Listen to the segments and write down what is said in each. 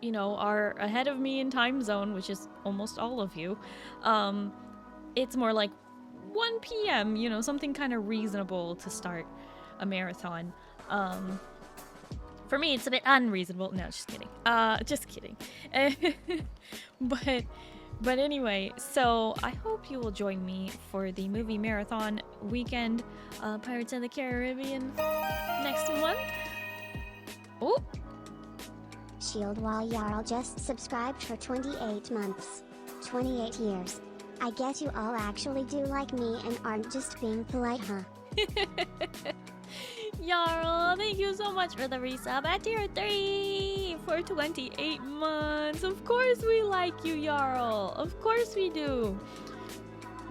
you know, are ahead of me in time zone, which is almost all of you, it's more like 1 p.m., you know, something kind of reasonable to start a marathon. For me, it's a bit unreasonable. No, just kidding. Just kidding. But anyway, so I hope you will join me for the movie marathon weekend, Pirates of the Caribbean next month. Oh, Shield Wall Jarl just subscribed for 28 months. 28 years. I guess you all actually do like me and aren't just being polite, huh? Jarl, thank you so much for the resub at tier 3 for 28 months. Of course we like you, Jarl. Of course we do.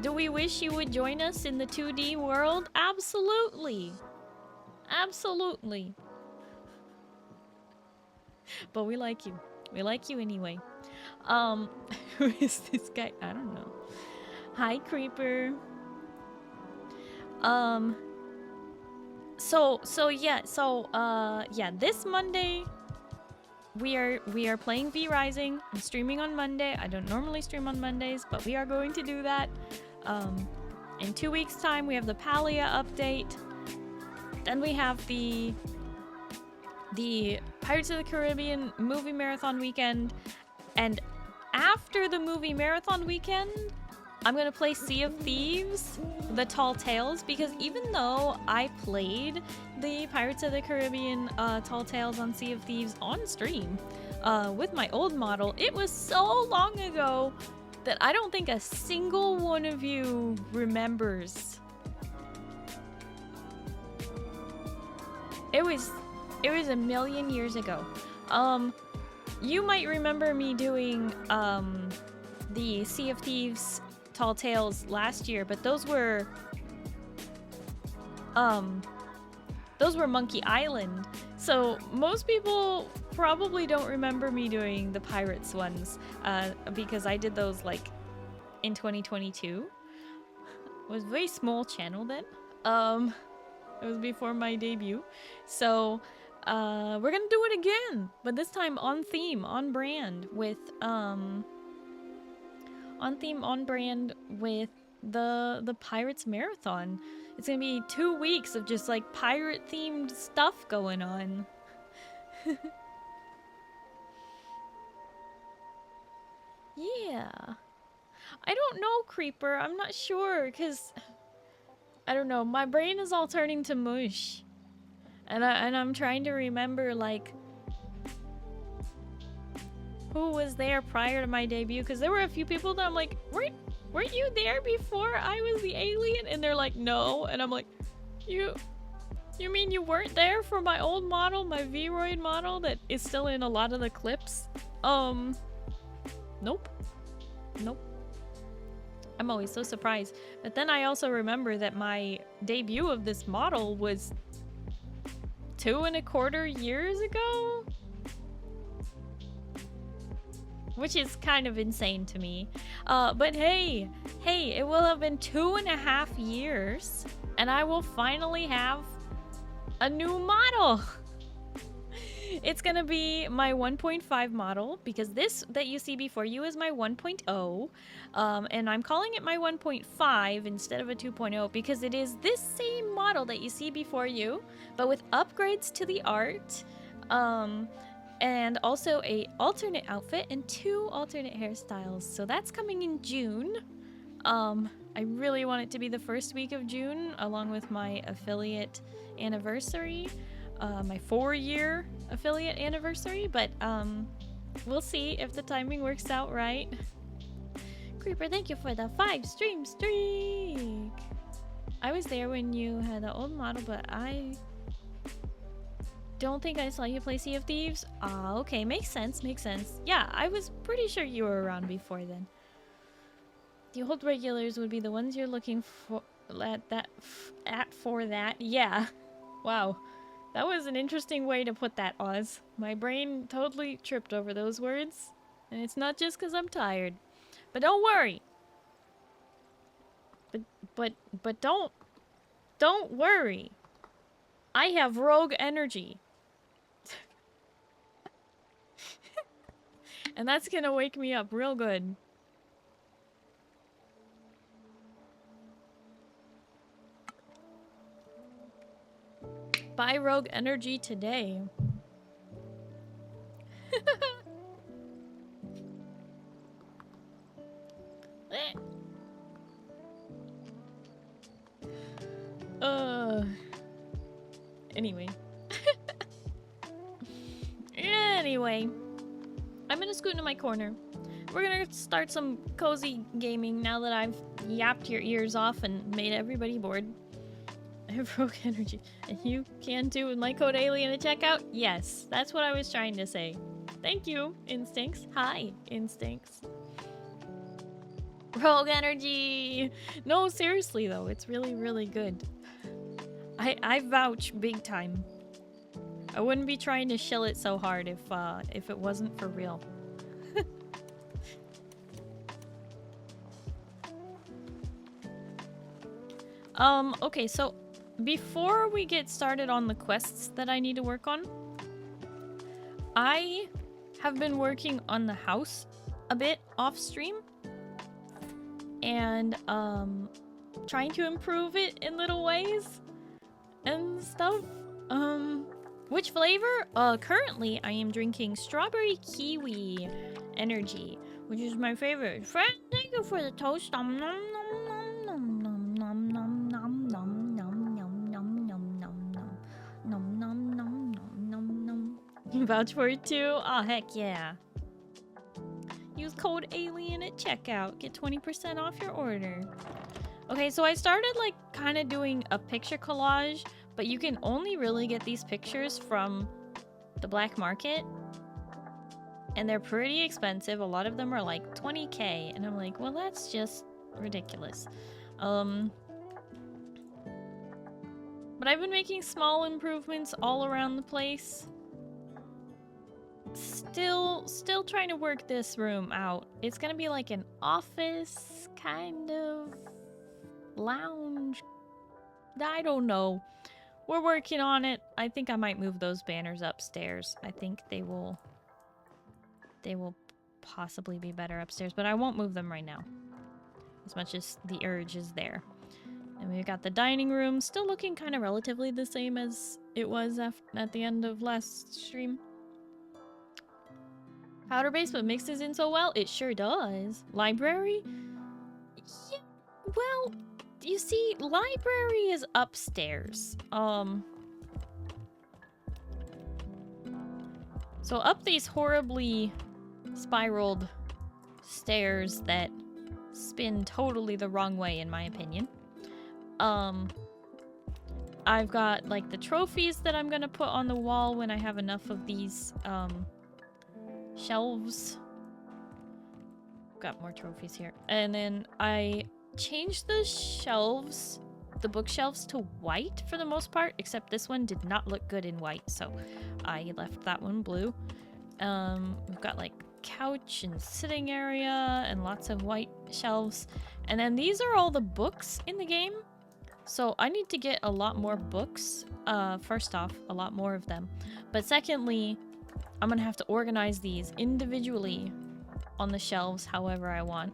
Do we wish you would join us in the 2D world? Absolutely. Absolutely. But we like you. We like you anyway. Who is this guy? I don't know. Hi, Creeper. Yeah, this Monday we are playing V Rising. I'm streaming on Monday. I don't normally stream on Mondays, but we are going to do that. In 2 weeks' time, we have the Palia update. Then we have the Pirates of the Caribbean movie marathon weekend, and after the movie marathon weekend, I'm gonna play Sea of Thieves, the Tall Tales, because even though I played the Pirates of the Caribbean Tall Tales on Sea of Thieves on stream with my old model, it was so long ago that I don't think a single one of you remembers. It was a million years ago. You might remember me doing the Sea of Thieves Tall Tales last year, but those were Monkey Island. So most people probably don't remember me doing the Pirates ones because I did those like in 2022. It was a very small channel then. It was before my debut. So we're gonna do it again, but this time on theme, on brand with the Pirates Marathon. It's gonna be 2 weeks of just like pirate themed stuff going on. Yeah. I don't know, Creeper. I'm not sure, because I don't know. My brain is all turning to mush. And I'm trying to remember, like, who was there prior to my debut, because there were a few people that I'm like, weren't you there before I was the alien? And they're like, no. And I'm like, you mean you weren't there for my old model, my V-Roid model that is still in a lot of the clips? Nope. I'm always so surprised. But then I also remember that my debut of this model was 2.25 years ago? Which is kind of insane to me. But hey, it will have been 2.5 years, and I will finally have a new model. It's gonna be my 1.5 model, because this that you see before you is my 1.0, and I'm calling it my 1.5 instead of a 2.0 because it is this same model that you see before you, but with upgrades to the art, and also a alternate outfit and 2 alternate hairstyles. So that's coming in June. I really want it to be the first week of June, along with my affiliate anniversary, my 4-year affiliate anniversary, but we'll see if the timing works out right. Creeper, thank you for the 5 stream streak. I was there when you had the old model, but I don't think I saw you play Sea of Thieves. Ah, okay, makes sense. Yeah, I was pretty sure you were around before then. The old regulars would be the ones you're looking for for that. Yeah. Wow. That was an interesting way to put that, Oz. My brain totally tripped over those words. And it's not just because I'm tired. But don't worry. But don't worry. I have rogue energy. And that's gonna wake me up real good. Buy rogue energy today. Anyway. Anyway. I'm gonna scoot into my corner. We're gonna start some cozy gaming now that I've yapped your ears off and made everybody bored. I have rogue energy. And you can too with my code alien at checkout? Yes, that's what I was trying to say. Thank you, Instincts. Hi, Instincts. Rogue energy! No, seriously though, it's really, really good. I vouch big time. I wouldn't be trying to shill it so hard if it wasn't for real. Okay, so before we get started on the quests that I need to work on, I have been working on the house a bit off stream and trying to improve it in little ways and stuff. Which flavor? Currently I am drinking strawberry kiwi energy, which is my favorite. Friend, thank you for the toast. Nom nom nom nom nom nom nom nom nom nom nom nom nom nom nom nom nom nom nom. You vouch for it too? Oh heck yeah. Use code alien at checkout. Get 20% off your order. Okay, so I started like kind of doing a picture collage, but you can only really get these pictures from the black market. And they're pretty expensive. A lot of them are like 20k. And I'm like, well, that's just ridiculous. But I've been making small improvements all around the place. Still trying to work this room out. It's gonna be like an office, kind of lounge. I don't know. We're working on it. I think I might move those banners upstairs. I think they will possibly be better upstairs, but I won't move them right now. As much as the urge is there. And we've got the dining room still looking kind of relatively the same as it was at the end of last stream. Powder basement mixes in so well. It sure does. Library? Yeah, well, you see, library is upstairs. So up these horribly spiraled stairs that spin totally the wrong way, in my opinion. I've got like the trophies that I'm gonna put on the wall when I have enough of these shelves. Got more trophies here. And then I changed the shelves, the bookshelves, to white for the most part, except this one did not look good in white, so I left that one blue. We've got like couch and sitting area and lots of white shelves. And then these are all the books in the game. So I need to get a lot more books. First off, a lot more of them. But secondly, I'm gonna have to organize these individually on the shelves however I want.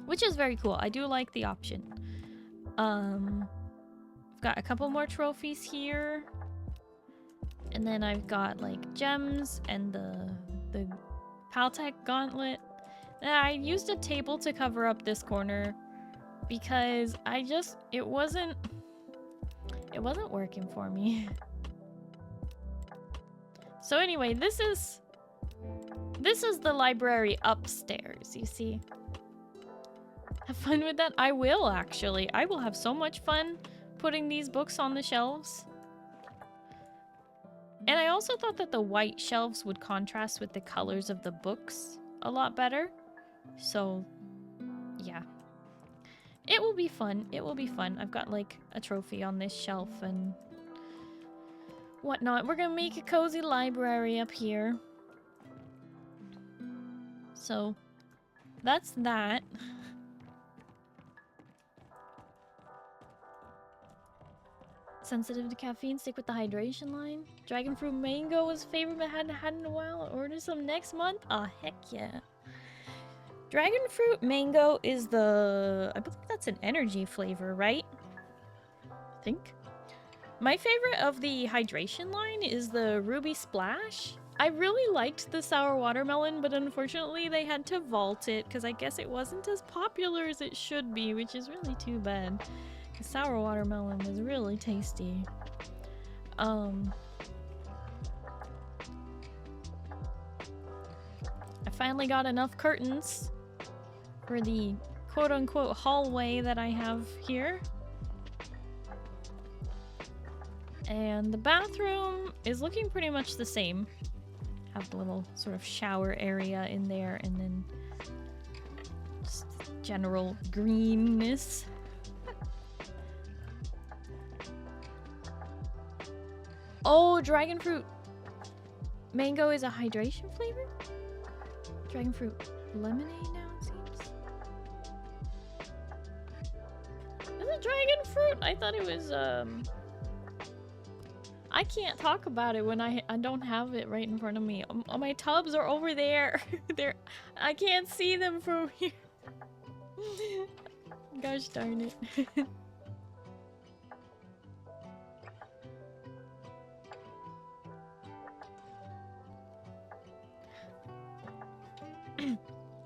Which is very cool. I do like the option. I've got a couple more trophies here. And then I've got like gems and the Paltech gauntlet. And I used a table to cover up this corner because it wasn't working for me. So anyway, this is the library upstairs, you see. Have fun with that? I will, actually. I will have so much fun putting these books on the shelves. And I also thought that the white shelves would contrast with the colors of the books a lot better. So, yeah. It will be fun. It will be fun. I've got, like, a trophy on this shelf and whatnot. We're gonna make a cozy library up here. So, that's that. Sensitive to caffeine, stick with the hydration line. Dragon fruit mango was favorite but hadn't had in a while. Order some next month? Oh, heck yeah. Dragon fruit mango is the... I believe that's an energy flavor, right? I think. My favorite of the hydration line is the Ruby Splash. I really liked the sour watermelon, but unfortunately they had to vault it because I guess it wasn't as popular as it should be, which is really too bad. The sour watermelon was really tasty. I finally got enough curtains for the quote-unquote hallway that I have here. And the bathroom is looking pretty much the same. Have the little sort of shower area in there and then just general greenness. Oh, dragon fruit mango is a hydration flavor? Dragon fruit lemonade now, it seems. Is it dragon fruit? I thought it was, I can't talk about it when I don't have it right in front of me. My tubs are over there. I can't see them from here. Gosh darn it.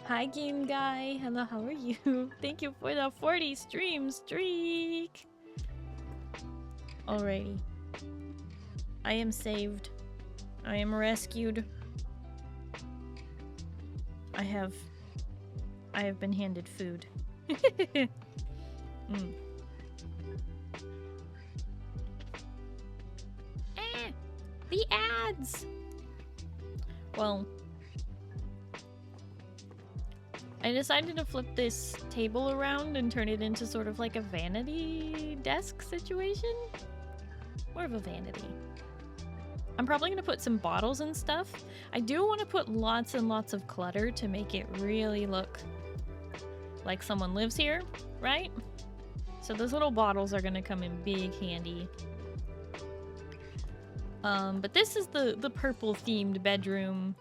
Hi game guy, hello, how are you? Thank you for the 40 stream streak. Alrighty. I am saved. I am rescued. I have been handed food. The ads! Well, I decided to flip this table around and turn it into sort of like a vanity desk situation. More of a vanity. I'm probably going to put some bottles and stuff. I do want to put lots and lots of clutter to make it really look like someone lives here, right? So those little bottles are going to come in big handy. But this is the purple themed bedroom.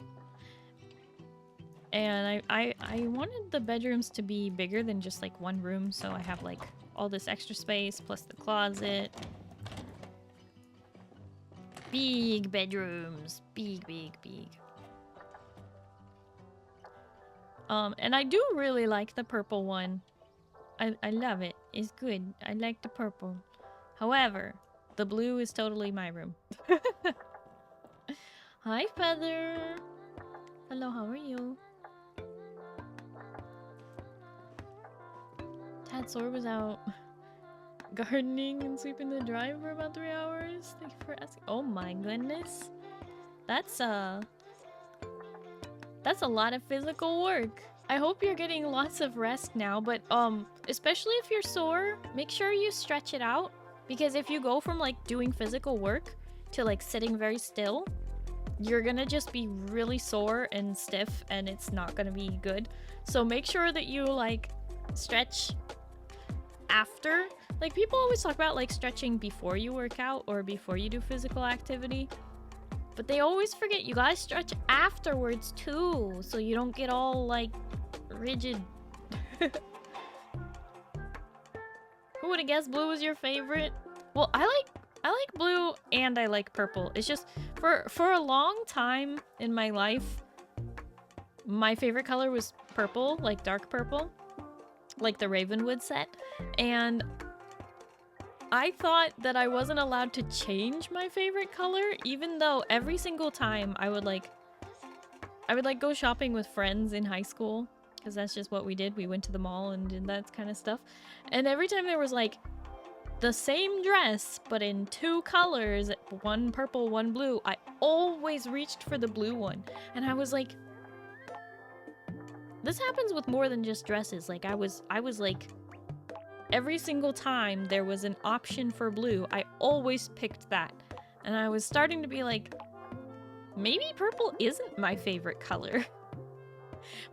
And I wanted the bedrooms to be bigger than just like one room, so I have like all this extra space plus the closet. Big bedrooms. Big, big, big. And I do really like the purple one. I love it. It's good. I like the purple. However, the blue is totally my room. Hi, Feather. Hello, how are you? Tatsor was out gardening and sweeping the drive for about 3 hours. Thank you for asking. Oh my goodness. That's a lot of physical work. I hope you're getting lots of rest now, but especially if you're sore, make sure you stretch it out, because if you go from like doing physical work to like sitting very still, you're gonna just be really sore and stiff and it's not gonna be good. So make sure that you like stretch after. Like people always talk about like stretching before you work out or before you do physical activity, but they always forget you guys stretch afterwards too, so you don't get all like rigid. Who would have guessed blue was your favorite? Well, I like blue and I like purple. It's just for a long time in my life, my favorite color was purple, like dark purple, like the Ravenwood set, and I thought that I wasn't allowed to change my favorite color, even though every single time I would go shopping with friends in high school, because that's just what we did. We went to the mall and did that kind of stuff, and every time there was like the same dress but in 2 colors, one purple, one blue, I always reached for the blue one. And I was like, this happens with more than just dresses. Like I was like, every single time there was an option for blue, I always picked that. And I was starting to be like, maybe purple isn't my favorite color.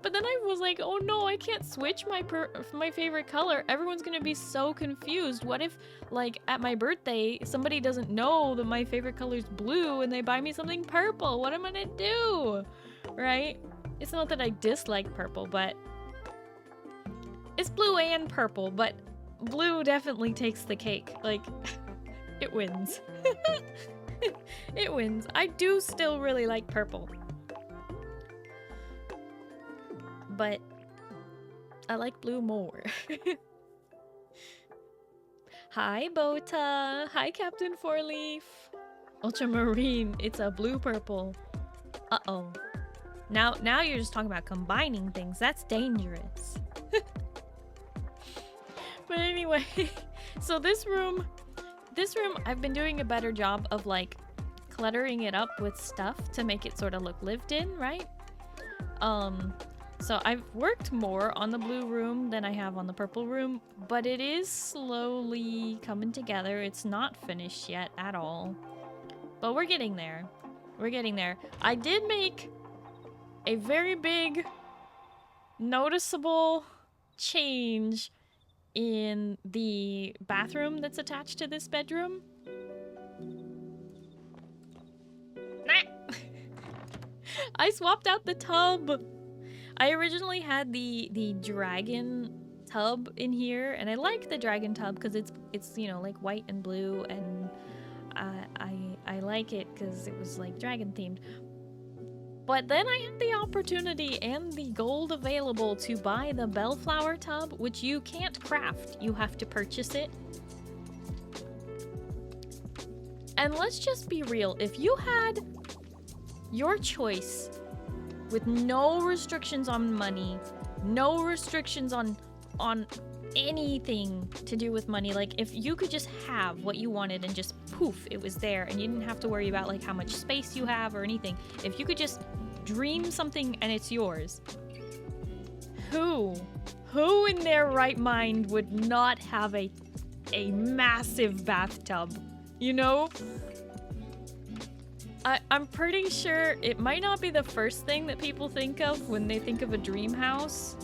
But then I was like, oh no, I can't switch my favorite color. Everyone's gonna be so confused. What if, like, at my birthday, somebody doesn't know that my favorite color is blue and they buy me something purple? What am I gonna do? Right? It's not that I dislike purple, but it's blue and purple, but blue definitely takes the cake. Like, it wins. It wins. I do still really like purple. But I like blue more. Hi, Bota. Hi, Captain Fourleaf. Ultramarine. It's a blue-purple. Uh-oh. Now you're just talking about combining things. That's dangerous. But anyway, so this room, I've been doing a better job of, like, cluttering it up with stuff to make it sort of look lived in, right? So I've worked more on the blue room than I have on the purple room, but it is slowly coming together. It's not finished yet at all, but we're getting there. We're getting there. I did make a very big, noticeable change in the bathroom that's attached to this bedroom. I swapped out the tub. I originally had the dragon tub in here, and I like the dragon tub because it's you know, like white and blue, and I like it because it was like dragon themed. But then I had the opportunity and the gold available to buy the bellflower tub, which you can't craft. You have to purchase it. And let's just be real. If you had your choice with no restrictions on money, no restrictions on anything to do with money, like if you could just have what you wanted and just poof, it was there, and you didn't have to worry about like how much space you have or anything. If you could just dream something and it's yours, who in their right mind would not have a massive bathtub, you know? I'm pretty sure it might not be the first thing that people think of when they think of a dream house.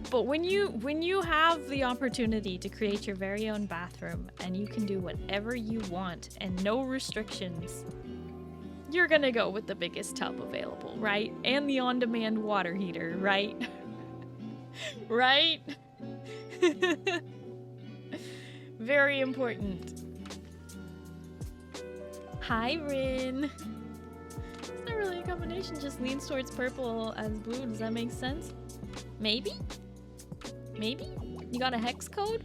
But when you have the opportunity to create your very own bathroom and you can do whatever you want and no restrictions, you're gonna go with the biggest tub available, right? And the on-demand water heater, right? Right? Very important. Hi, Rin. It's not really a combination, just leans towards purple as blue. Does that make sense? Maybe? Maybe? You got a hex code?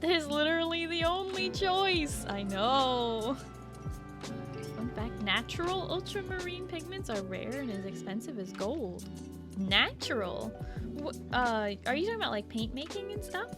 That is literally the only choice. I know. Fun fact, natural ultramarine pigments are rare and as expensive as gold. Natural? Are you talking about like paint making and stuff?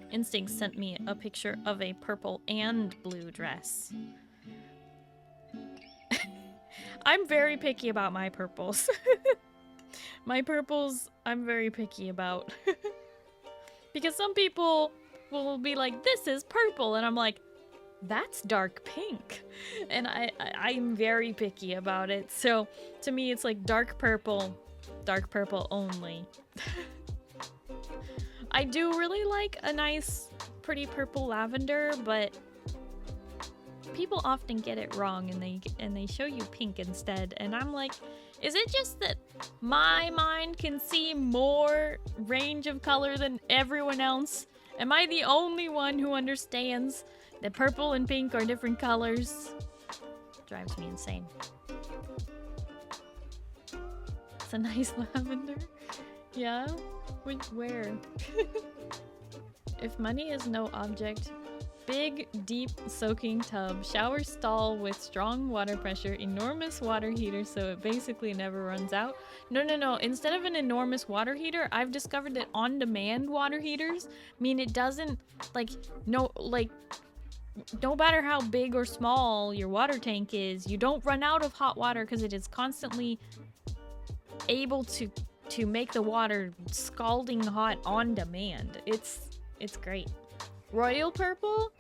Instinct sent me a picture of a purple and blue dress. I'm very picky about my purples. My purples, I'm very picky about. Because some people will be like, this is purple, and I'm like, that's dark pink. And I'm very picky about it. So to me, it's like dark purple only. I do really like a nice, pretty purple lavender, but people often get it wrong and they show you pink instead. And I'm like, is it just that my mind can see more range of color than everyone else? Am I the only one who understands that purple and pink are different colors? Drives me insane. It's a nice lavender. Yeah? Where? If money is no object, Big, deep soaking tub, shower stall with strong water pressure, enormous water heater so it basically never runs out. No. Instead of an enormous water heater, I've discovered that on-demand water heaters mean it doesn't, no matter how big or small your water tank is, you don't run out of hot water because it is constantly able to make the water scalding hot on demand. It's great. Royal purple?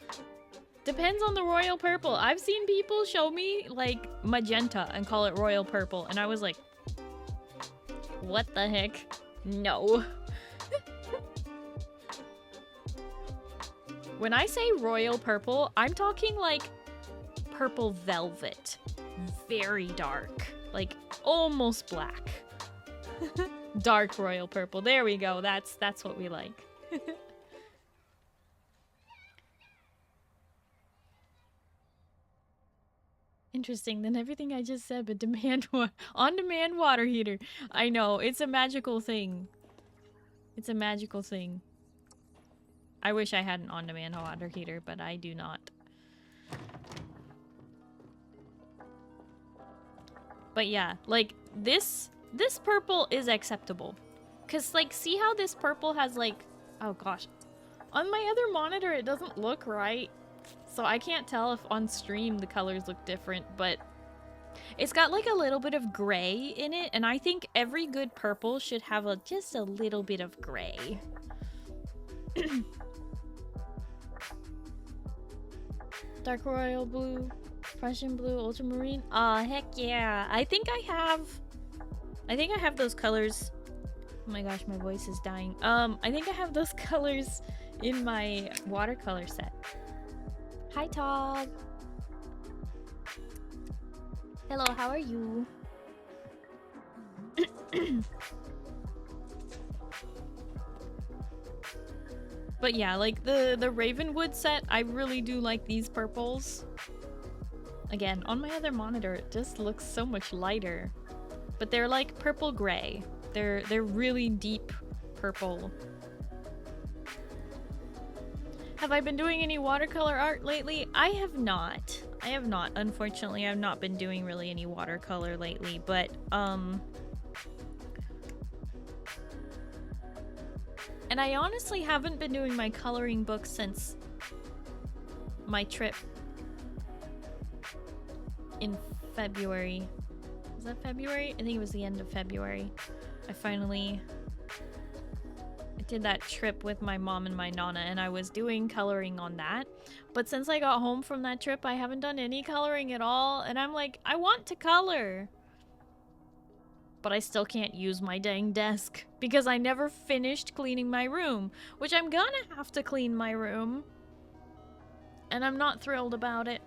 Depends on the royal purple. I've seen people show me like magenta and call it royal purple, and I was like, what the heck? No. When I say royal purple, I'm talking like purple velvet. Very dark. Like almost black. Dark royal purple. There we go. That's what we like. Interesting than everything I just said, but on-demand water heater. I know, it's a magical thing. It's a magical thing. I wish I had an on-demand water heater, but I do not. But yeah, like this purple is acceptable. 'Cause like, see how this purple has like, oh gosh. On my other monitor it doesn't look right. So I can't tell if on stream the colors look different, but it's got like a little bit of gray in it, and I think every good purple should have just a little bit of gray. Dark royal blue, Prussian blue, ultramarine. Aw, heck yeah. I think I have those colors. Oh my gosh, my voice is dying. I think I have those colors in my watercolor set. Hi, Tog. Hello, how are you? But yeah, like the Ravenwood set, I really do like these purples. Again, on my other monitor, it just looks so much lighter. But they're like purple gray. They're really deep purple. Have I been doing any watercolor art lately? I have not. Unfortunately, I've not been doing really any watercolor lately, but and I honestly haven't been doing my coloring book since my trip in February. Was that February? I think it was the end of February. I did that trip with my mom and my nana, and I was doing coloring on that. But since I got home from that trip, I haven't done any coloring at all, and I'm like, I want to color. But I still can't use my dang desk because I never finished cleaning my room, which I'm gonna have to clean my room. And I'm not thrilled about it.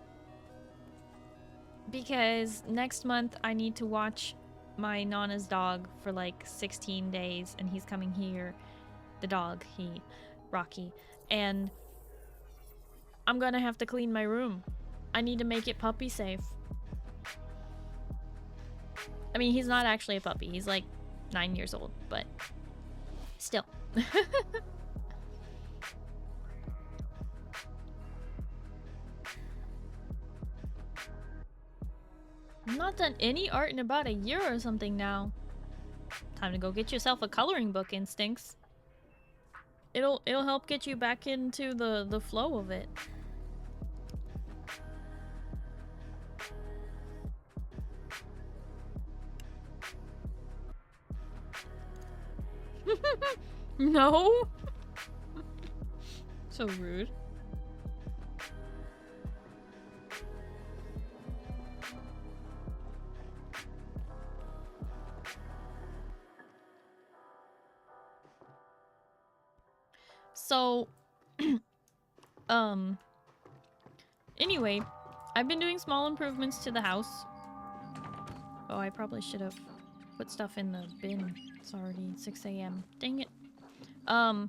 Because next month I need to watch my nana's dog for like 16 days, and he's coming here. The dog, Rocky, and I'm gonna have to clean my room. I need to make it puppy safe. I mean, he's not actually a puppy. He's like 9 years old, but still. I've not done any art in about a year or something now. Time to go get yourself a coloring book, Instincts. It'll help get you back into the flow of it. No. So rude. So, anyway, I've been doing small improvements to the house. Oh, I probably should have put stuff in the bin. It's already 6 a.m. Dang it. I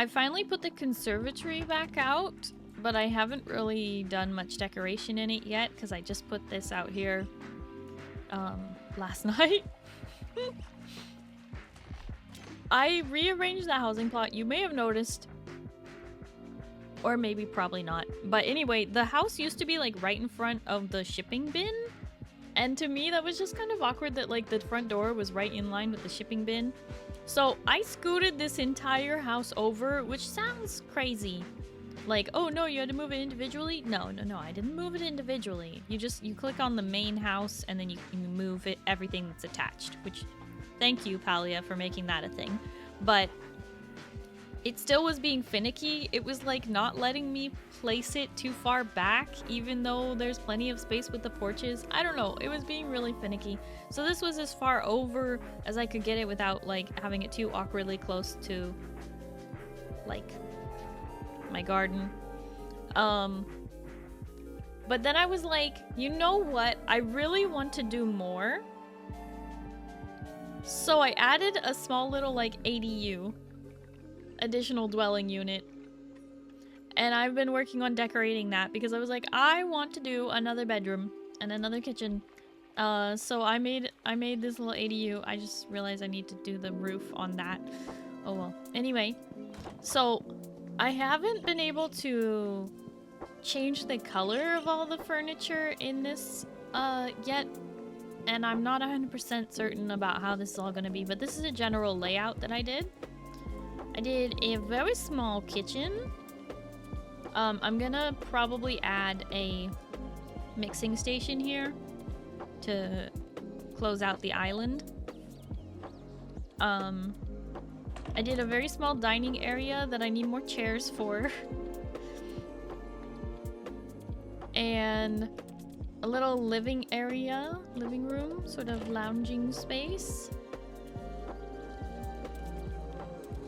finally put the conservatory back out, but I haven't really done much decoration in it yet because I just put this out here, last night. I rearranged the housing plot. You may have noticed Or maybe probably not. But anyway, the house used to be like right in front of the shipping bin. And to me, that was just kind of awkward that like the front door was right in line with the shipping bin. So I scooted this entire house over, which sounds crazy. Like, oh no, you had to move it individually? No, I didn't move it individually. You click on the main house and then you move it, everything that's attached, which thank you, Palia, for making that a thing. But it still was being finicky. It was like not letting me place it too far back, even though there's plenty of space with the porches. I don't know, it was being really finicky. So this was as far over as I could get it without like having it too awkwardly close to like my garden. But then I was like, you know what? I really want to do more. So I added a small little like ADU, additional dwelling unit. And I've been working on decorating that because I was like, I want to do another bedroom and another kitchen. So I made this little ADU. I just realized I need to do the roof on that. Oh well. Anyway, so I haven't been able to change the color of all the furniture in this yet. And I'm not 100% certain about how this is all going to be, but this is a general layout that I did. I did a very small kitchen. I'm gonna probably add a mixing station here to close out the island. I did a very small dining area that I need more chairs for. And a little living room, sort of lounging space.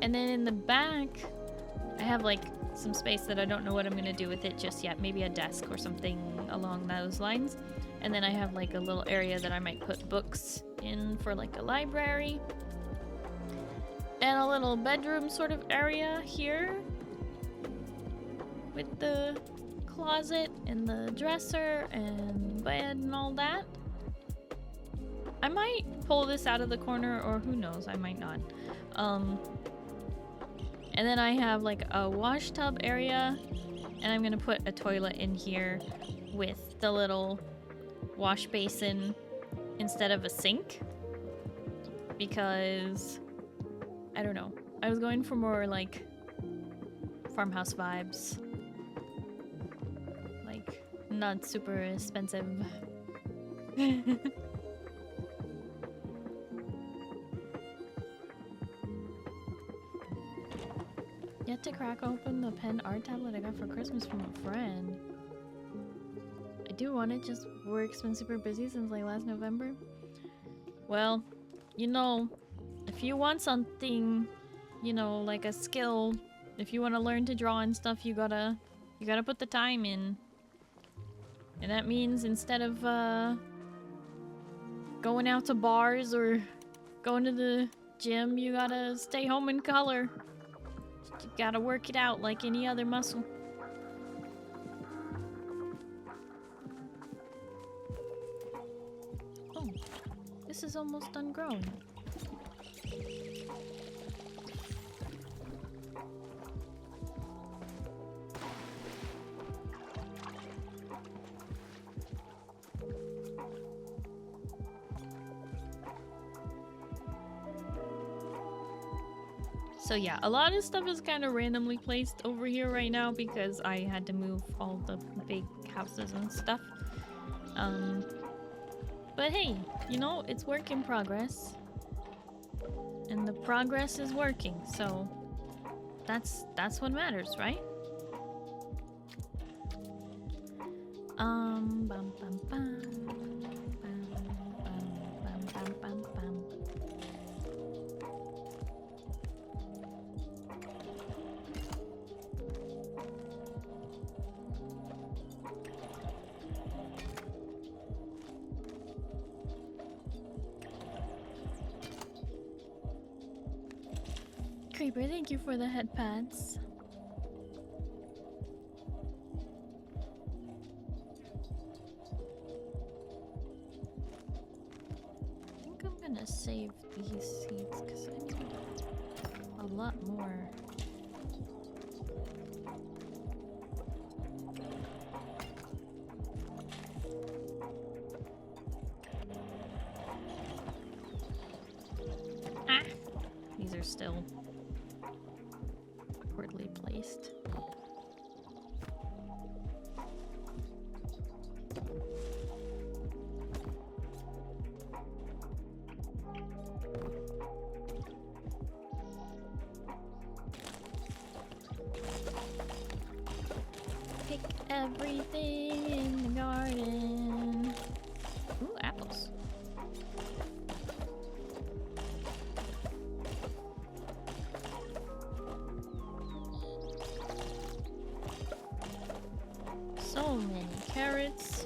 And then in the back, I have like some space that I don't know what I'm gonna do with it just yet. Maybe a desk or something along those lines. And then I have like a little area that I might put books in for like a library. And a little bedroom sort of area here with the closet and the dresser and bed and all that. I might pull this out of the corner, or who knows, I might not. And then I have like a wash tub area, and I'm gonna put a toilet in here with the little wash basin instead of a sink, because I don't know, I was going for more like farmhouse vibes, like not super expensive. Yet to crack open the pen art tablet I got for Christmas from a friend. I do want it, just work's been super busy since like last November. Well, you know, if you want something, you know, like a skill, if you want to learn to draw and stuff, you gotta put the time in. And that means instead of going out to bars or going to the gym, you gotta stay home and color. You gotta work it out like any other muscle. Oh, this is almost done growing. So yeah, a lot of stuff is kind of randomly placed over here right now because I had to move all the big houses and stuff. But hey, you know, it's work in progress. And the progress is working, so that's what matters, right? Bum bum bum. Bum bum bum bum bum. Creeper, thank you for the head pads. I think I'm gonna save these seeds because I need a lot more. they're still awkwardly placed. Pick everything in the garden. Ooh, apples. So many carrots.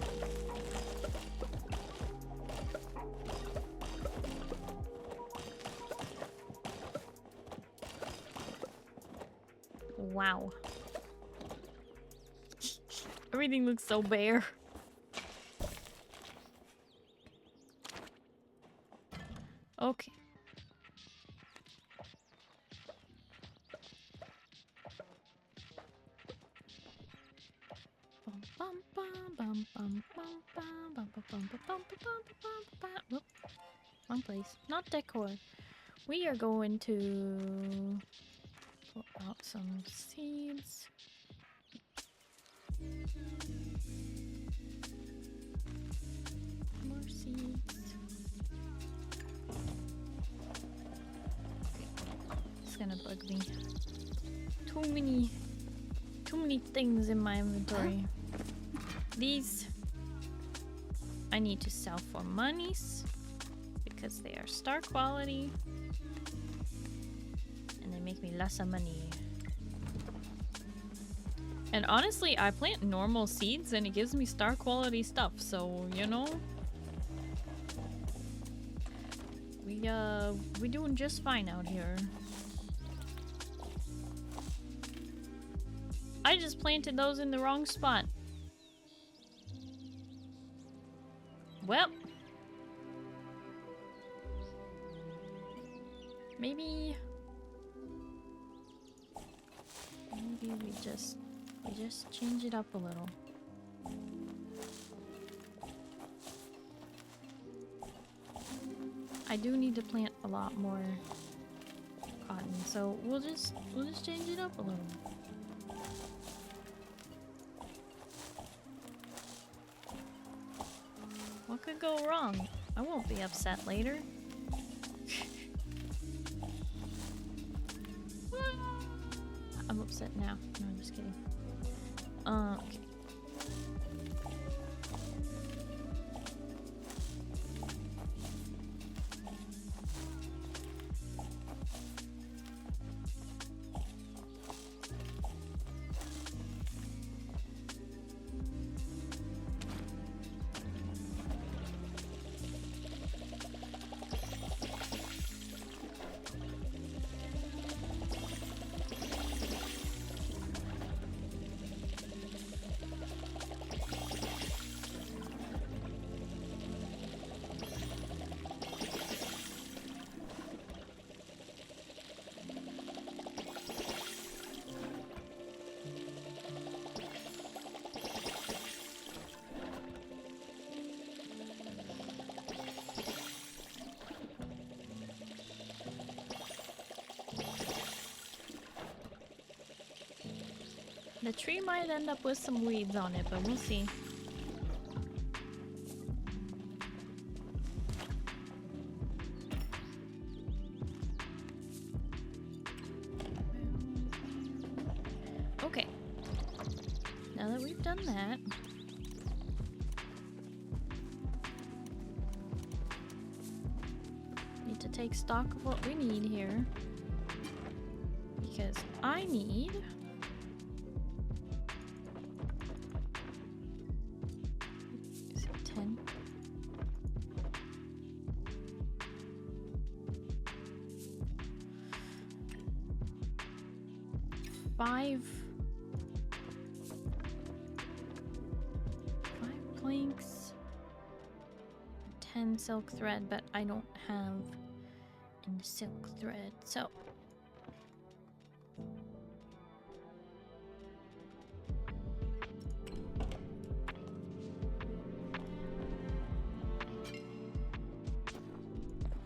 Wow. Everything looks so bare. Okay. Whoop. Wrong place. Not decor. We are going to pull out some seeds. More seeds. Okay. It's gonna bug me. Too many things in my inventory. These I need to sell for monies because they are star quality and they make me less of money. And honestly, I plant normal seeds and it gives me star quality stuff, so you know, we doing just fine out here. I just planted those in the wrong spot. Well, maybe we just change it up a little. I do need to plant a lot more cotton, so we'll just change it up a little. What could go wrong? I won't be upset later. I'm upset now. No, I'm just kidding. Okay. The tree might end up with some weeds on it, but we'll see. Okay. Now that we've done that, need to take stock of what we need here. Because I need... Five planks, 10 silk thread, but I don't have any silk thread, so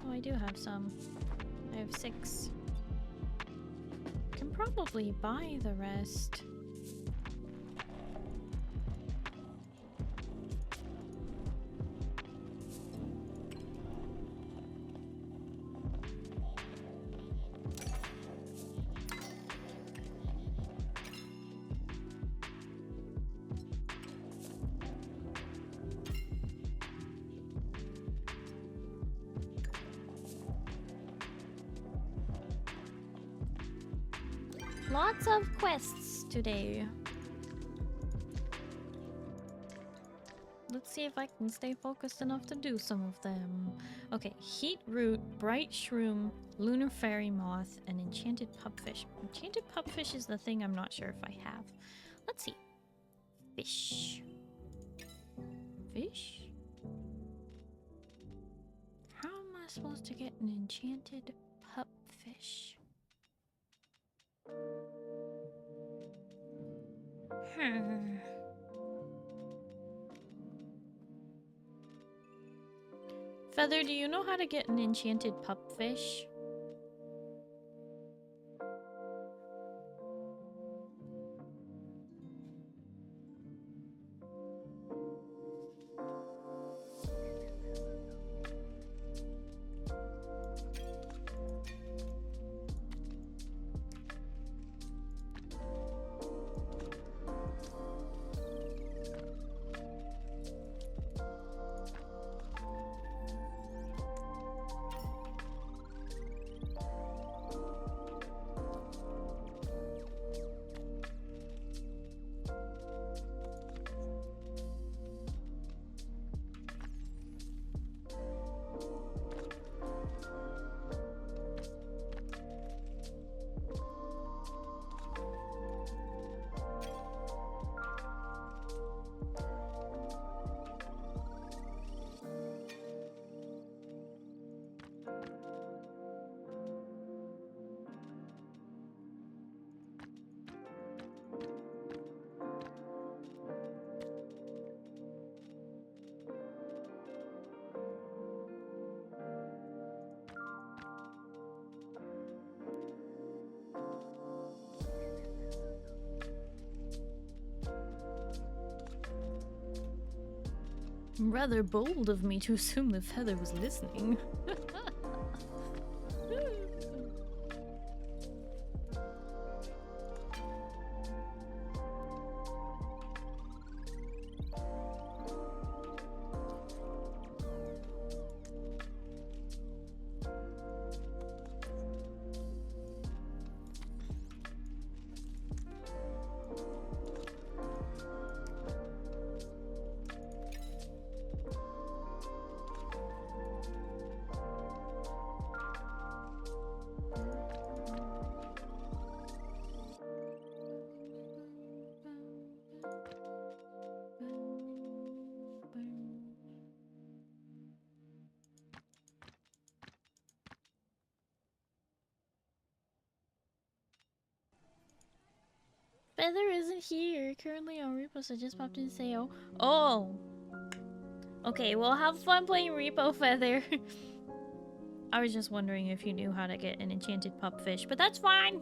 oh, I do have some. I have 6. probably buy the rest. Lots of quests today. Let's see if I can stay focused enough to do some of them. Okay, Heat Root, Bright Shroom, Lunar Fairy Moth, and Enchanted Pupfish. Enchanted Pupfish is the thing I'm not sure if I have. Let's see. Fish. Fish? How am I supposed to get an enchanted pupfish? Feather, do you know how to get an enchanted pupfish? Rather bold of me to assume the feather was listening. Feather isn't here. Currently on Repo, so just popped in to say, oh. Oh! Okay, well, have fun playing Repo, Feather. I was just wondering if you knew how to get an enchanted pupfish, but that's fine!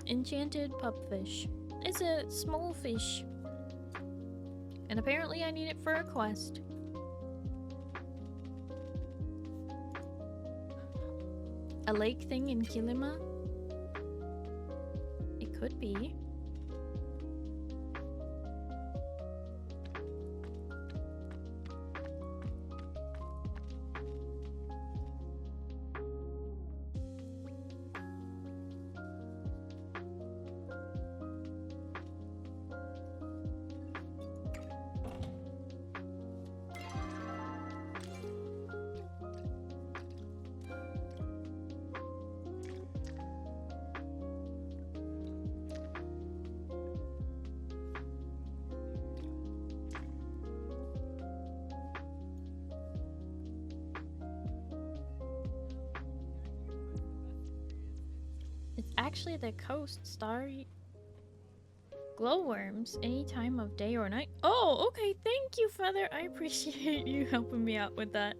Enchanted pupfish. It's a small fish. And apparently I need it for a quest. A lake thing in Kilima? It could be. It's actually the coast, Starry. Glowworms, any time of day or night. Oh, okay. Thank you, Feather. I appreciate you helping me out with that.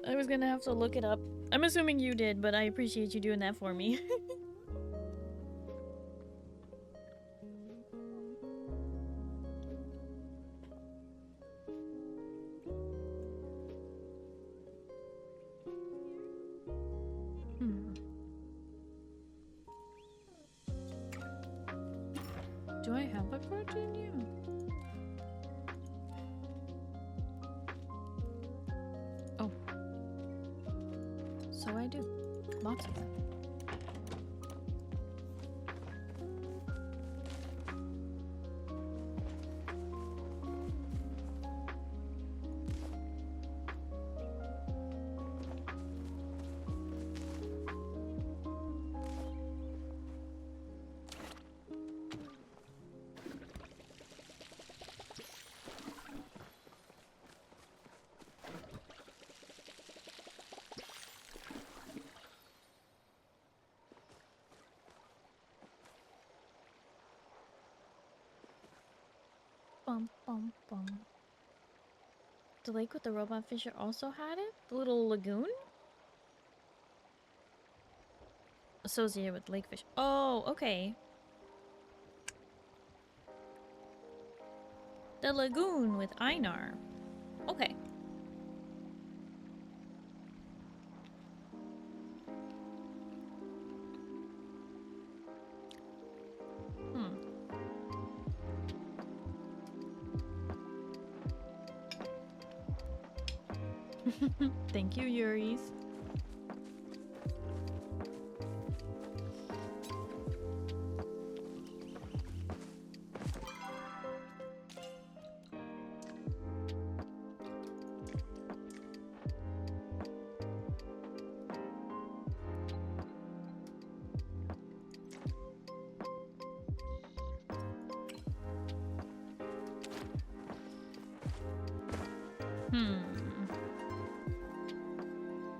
I was gonna have to look it up. I'm assuming you did, but I appreciate you doing that for me. Do I have a Gardenia? Oh. So I do. Lots of them. Bum, bum, bum. The lake with the robot fisher also had it? The little lagoon? Associated with lake fish. Oh, okay. The lagoon with Einar. Okay. Thank you, Yuri's.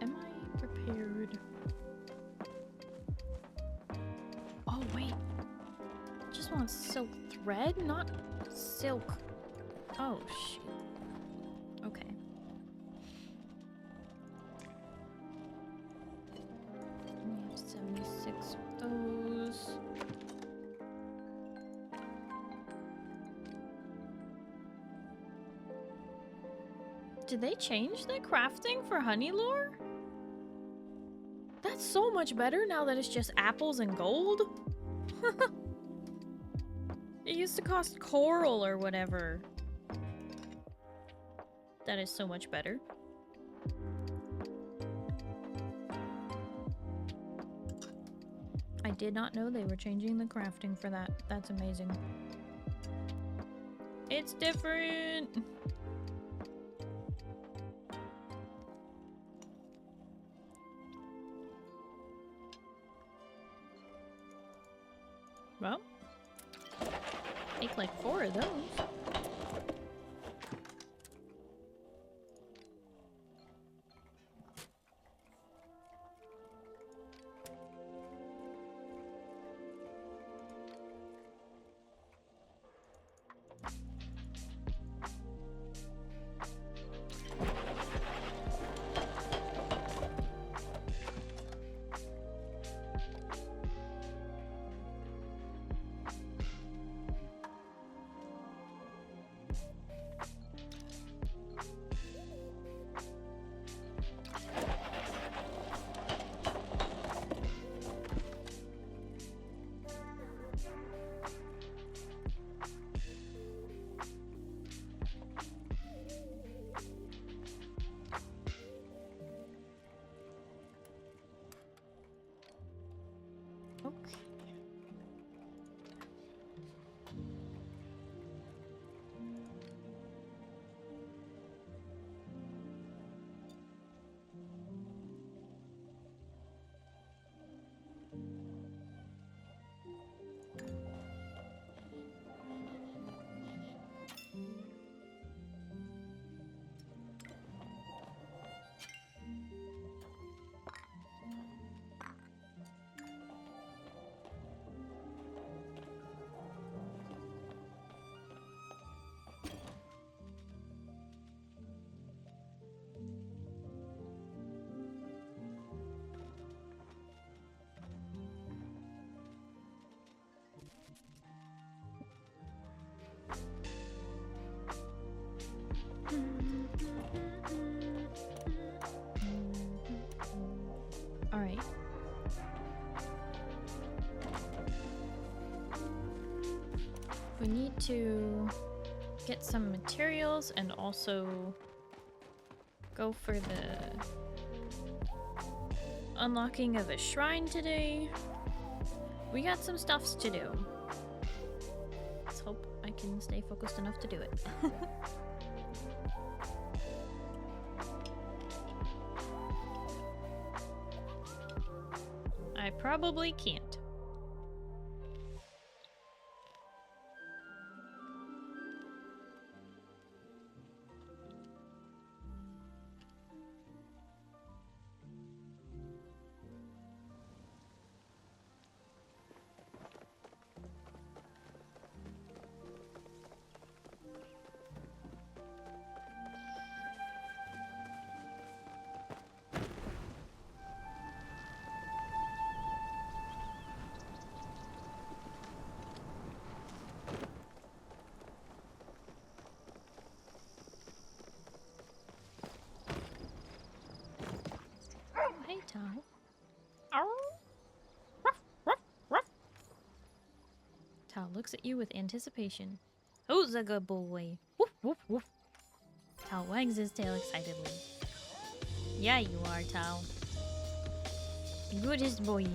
Am I prepared? Oh, wait. I just want silk thread, not silk. Oh, shoot. Okay. We have 76 of those. Did they change the crafting for honey lore? That's so much better now that it's just apples and gold. It used to cost coral or whatever. That is so much better. I did not know they were changing the crafting for that. That's amazing. It's different. Well, take like 4 of those. we need to get some materials and also go for the unlocking of a shrine today. We got some stuffs to do. Let's hope I can stay focused enough to do it. I probably can't. Hey, Tao. Tao looks at you with anticipation. Who's a good boy? Woof, woof, woof. Tao wags his tail excitedly. Yeah, you are, Tao. Goodest boy.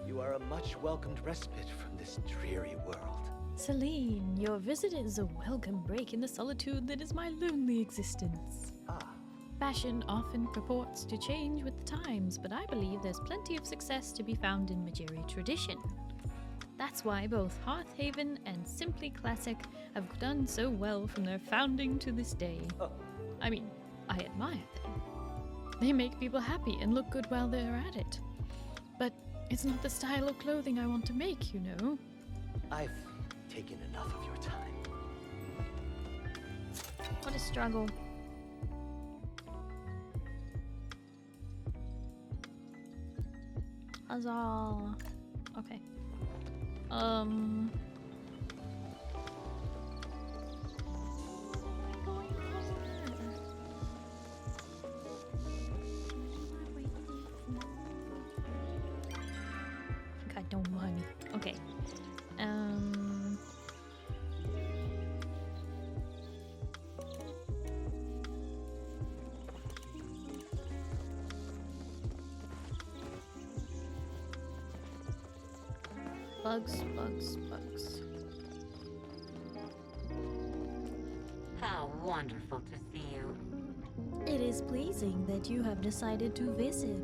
You are a much welcomed respite from this dreary world. Celine, your visit is a welcome break in the solitude that is my lonely existence. Ah, Fashion often purports to change with the times, but I believe there's plenty of success to be found in Majiri tradition. That's why both Hearthaven and Simply Classic have done so well from their founding to this day. Oh. I mean, I admire them. They make people happy and look good while they're at it. But it's not the style of clothing I want to make, you know. I've taken enough of your time. What a struggle. Huzzah. Okay. God, don't mind. Okay. Bugs. How wonderful to see you. It is pleasing that you have decided to visit.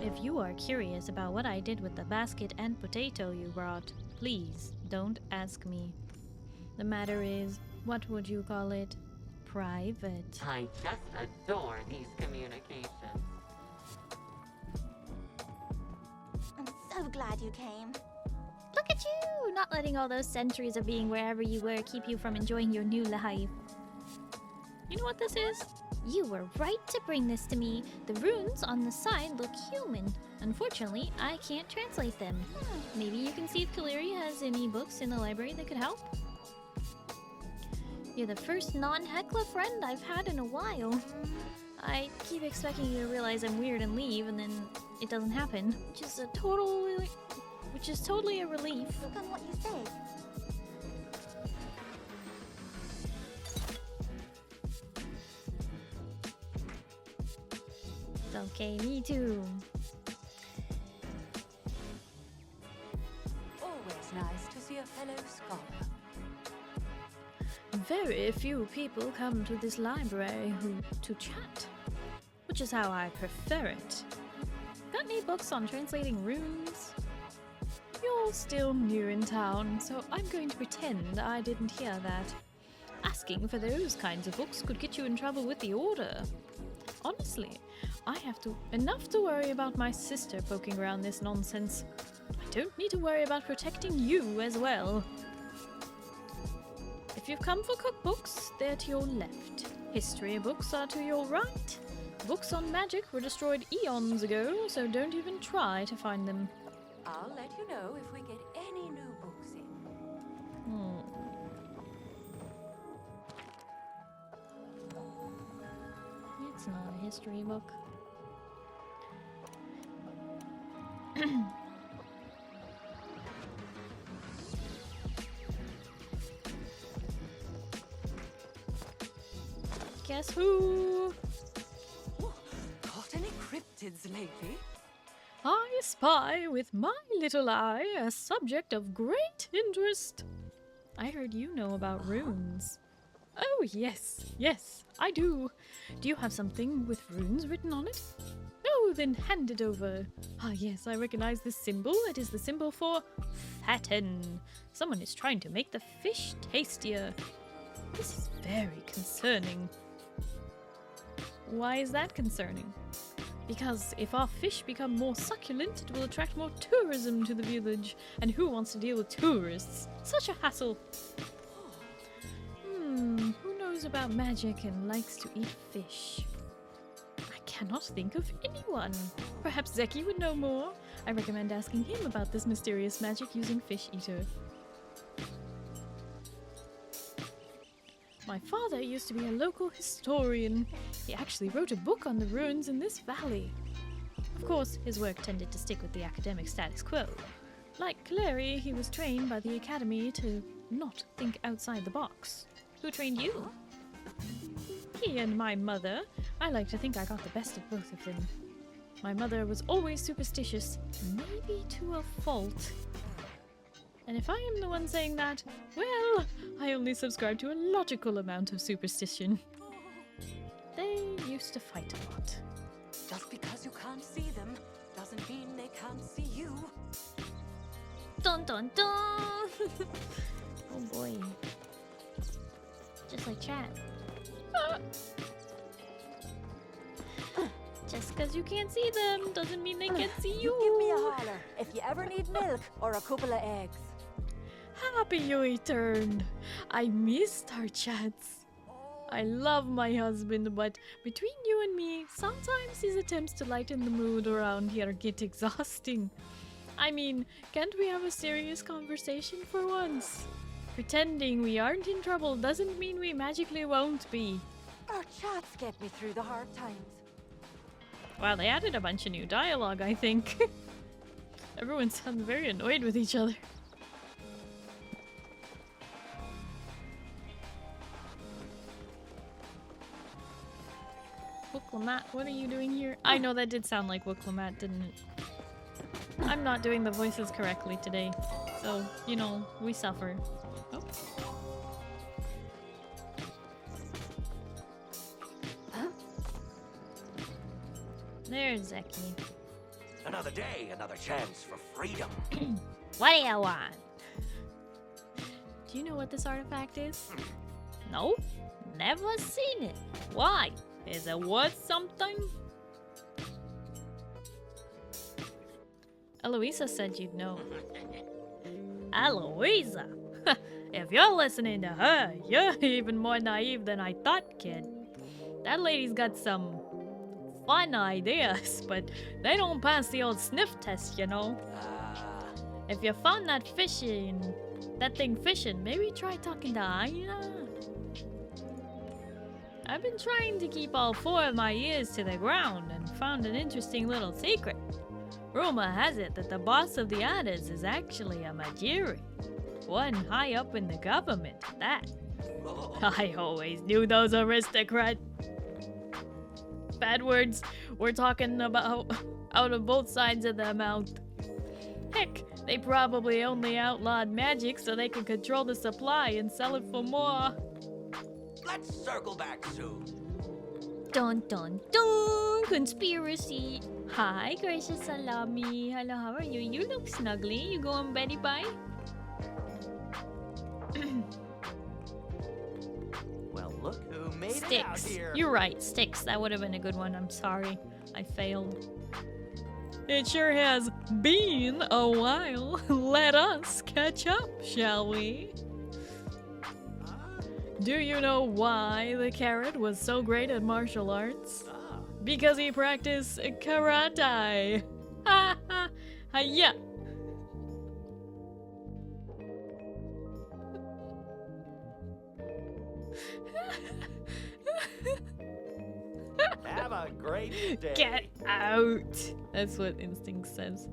If you are curious about what I did with the basket and potato you brought, please don't ask me. The matter is, what would you call it? Private. I just adore these communications. I'm so glad you came. Look at you! Not letting all those centuries of being wherever you were keep you from enjoying your new life. You know what this is? You were right to bring this to me. The runes on the side look human. Unfortunately, I can't translate them. Maybe you can see if Kaleri has any books in the library that could help? You're the first non-Hekla friend I've had in a while. I keep expecting you to realize I'm weird and leave, and then it doesn't happen. Which is totally a relief. Look on what you say. It's okay, me too. Always nice to see a fellow scholar. Very few people come to this library to chat. much as how I prefer it. Got any books on translating runes? You're still new in town, so I'm going to pretend I didn't hear that. Asking for those kinds of books could get you in trouble with the Order. Honestly, I have enough to worry about my sister poking around this nonsense. I don't need to worry about protecting you as well. If you've come for cookbooks, they're to your left. History books are to your right. Books on magic were destroyed eons ago, so don't even try to find them. I'll let you know if we get any new books in. It's not a history book. Guess who? Caught any cryptids lately? I spy with my little eye a subject of great interest. I heard you know about runes. Oh, yes, I do. Do you have something with runes written on it? Oh, then hand it over. Ah, yes, I recognize this symbol. It is the symbol for fatten. Someone is trying to make the fish tastier. This is very concerning. Why is that concerning? Because if our fish become more succulent, it will attract more tourism to the village. And who wants to deal with tourists? Such a hassle. Who knows about magic and likes to eat fish? I cannot think of anyone. Perhaps Zeki would know more. I recommend asking him about this mysterious magic using Fish Eater. My father used to be a local historian. He actually wrote a book on the ruins in this valley. Of course, his work tended to stick with the academic status quo. Like Clary, he was trained by the academy to not think outside the box. Who trained you? He and my mother. I like to think I got the best of both of them. My mother was always superstitious, maybe to a fault. And if I am the one saying that, well, I only subscribe to a logical amount of superstition. They used to fight a lot. Just because you can't see them doesn't mean they can't see you. Dun dun dun! Oh boy. Just like chat. Just because you can't see them doesn't mean they can't see you. Give me a holler if you ever need milk or a couple of eggs. Happy you returned. I missed our chats. I love my husband, but between you and me, sometimes his attempts to lighten the mood around here get exhausting. I mean, can't we have a serious conversation for once? Pretending we aren't in trouble doesn't mean we magically won't be. Our chats get me through the hard times. Wow, they added a bunch of new dialogue, I think. Everyone sounds very annoyed with each other. Wooklamat, what are you doing here? I know that did sound like Wooklamat, didn't it? I'm not doing the voices correctly today, so, you know, we suffer. Oh. Huh? There's Zeki. Another day, another chance for freedom. What do you want? Do you know what this artifact is? No? Never seen it. Why? Is it worth something? Eloisa said you'd know. Eloisa? If you're listening to her, you're even more naive than I thought, kid. That lady's got some fun ideas, but they don't pass the old sniff test, you know. If you found that thing fishing, maybe try talking to Aina. I've been trying to keep all 4 of my ears to the ground and found an interesting little secret. Rumor has it that the boss of the others is actually a Majiri. One high up in the government, at that. I always knew those aristocrats. Bad words we're talking about out of both sides of their mouth. Heck, they probably only outlawed magic so they can control the supply and sell it for more. Let's circle back soon. dun dun dun! Conspiracy! Hi, gracious salami. Hello, how are you? You look snuggly. You going Betty Bye? Well, look who made it out Sticks. here. You're right, Sticks. That would have been a good one. I'm sorry. I failed. It sure has been a while. Let us catch up, shall we? Do you know why the carrot was so great at martial arts? Because he practiced karate. Ha ha ha yeah. Have a great day. Get out. That's what instinct says.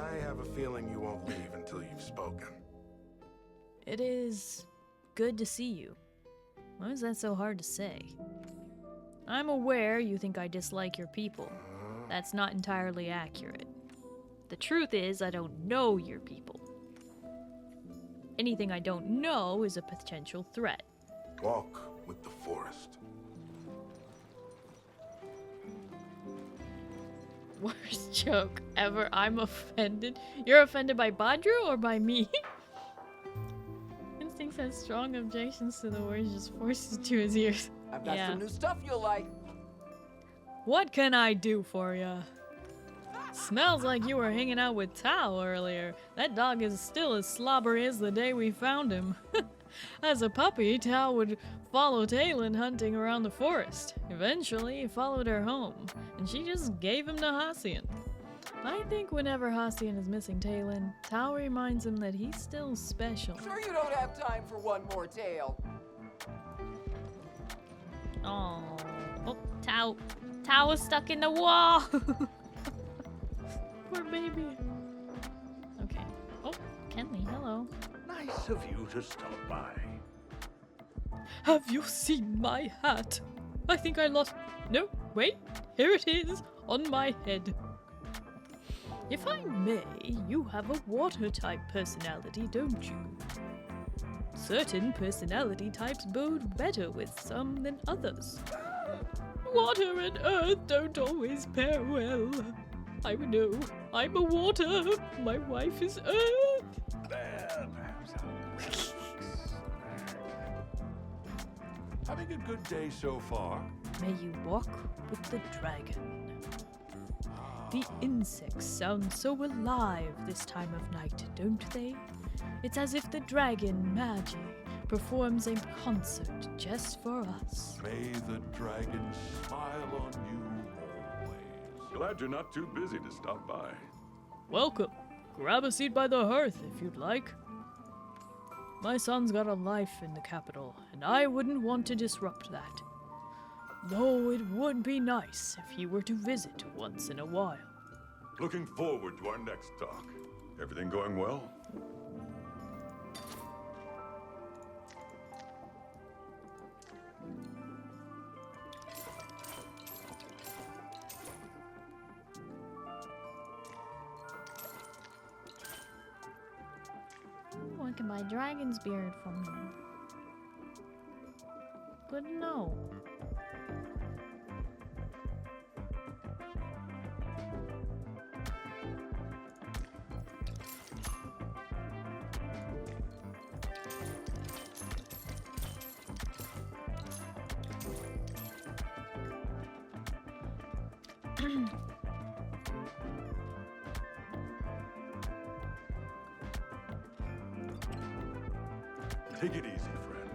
I have a feeling you won't leave until you've spoken. It is good to see you. Why is that so hard to say? I'm aware you think I dislike your people. That's not entirely accurate. The truth is, I don't know your people. Anything I don't know is a potential threat. Walk with the forest. Worst joke ever. I'm offended. You're offended by Badru or by me? Instinct has strong objections to the words, just forces to his ears. I've got Yeah. some new stuff you'll like. What can I do for ya? Smells like you were hanging out with Tao earlier. That dog is still as slobbery as the day we found him. As a puppy, Tao would follow Taylin hunting around the forest. Eventually, he followed her home, and she just gave him to Hassian. I think whenever Hassian is missing Taylin, Tao reminds him that he's still special. Sure you don't have time for one more tale. Oh, Tao. Tao was stuck in the wall. Poor baby. Okay. Oh, Kenley, hello. Nice of you to stop by. Have you seen my hat? I think I lost. No, wait. Here it is on my head. If I may, you have a water type personality, don't you? Certain personality types bode better with some than others. Water and earth don't always pair well. I know. I'm a water. My wife is earth. Perhaps having a good day so far. May you walk with the dragon. The insects sound so alive this time of night, don't they? It's as if the dragon, Magi, performs a concert just for us. May the dragon smile on you always. Glad you're not too busy to stop by. Welcome. Grab a seat by the hearth if you'd like. My son's got a life in the capital, and I wouldn't want to disrupt that. Though it would be nice if he were to visit once in a while. Looking forward to our next talk. Everything going well? Ooh, I can buy dragon's beard from him. Good to know. Take it easy, friend.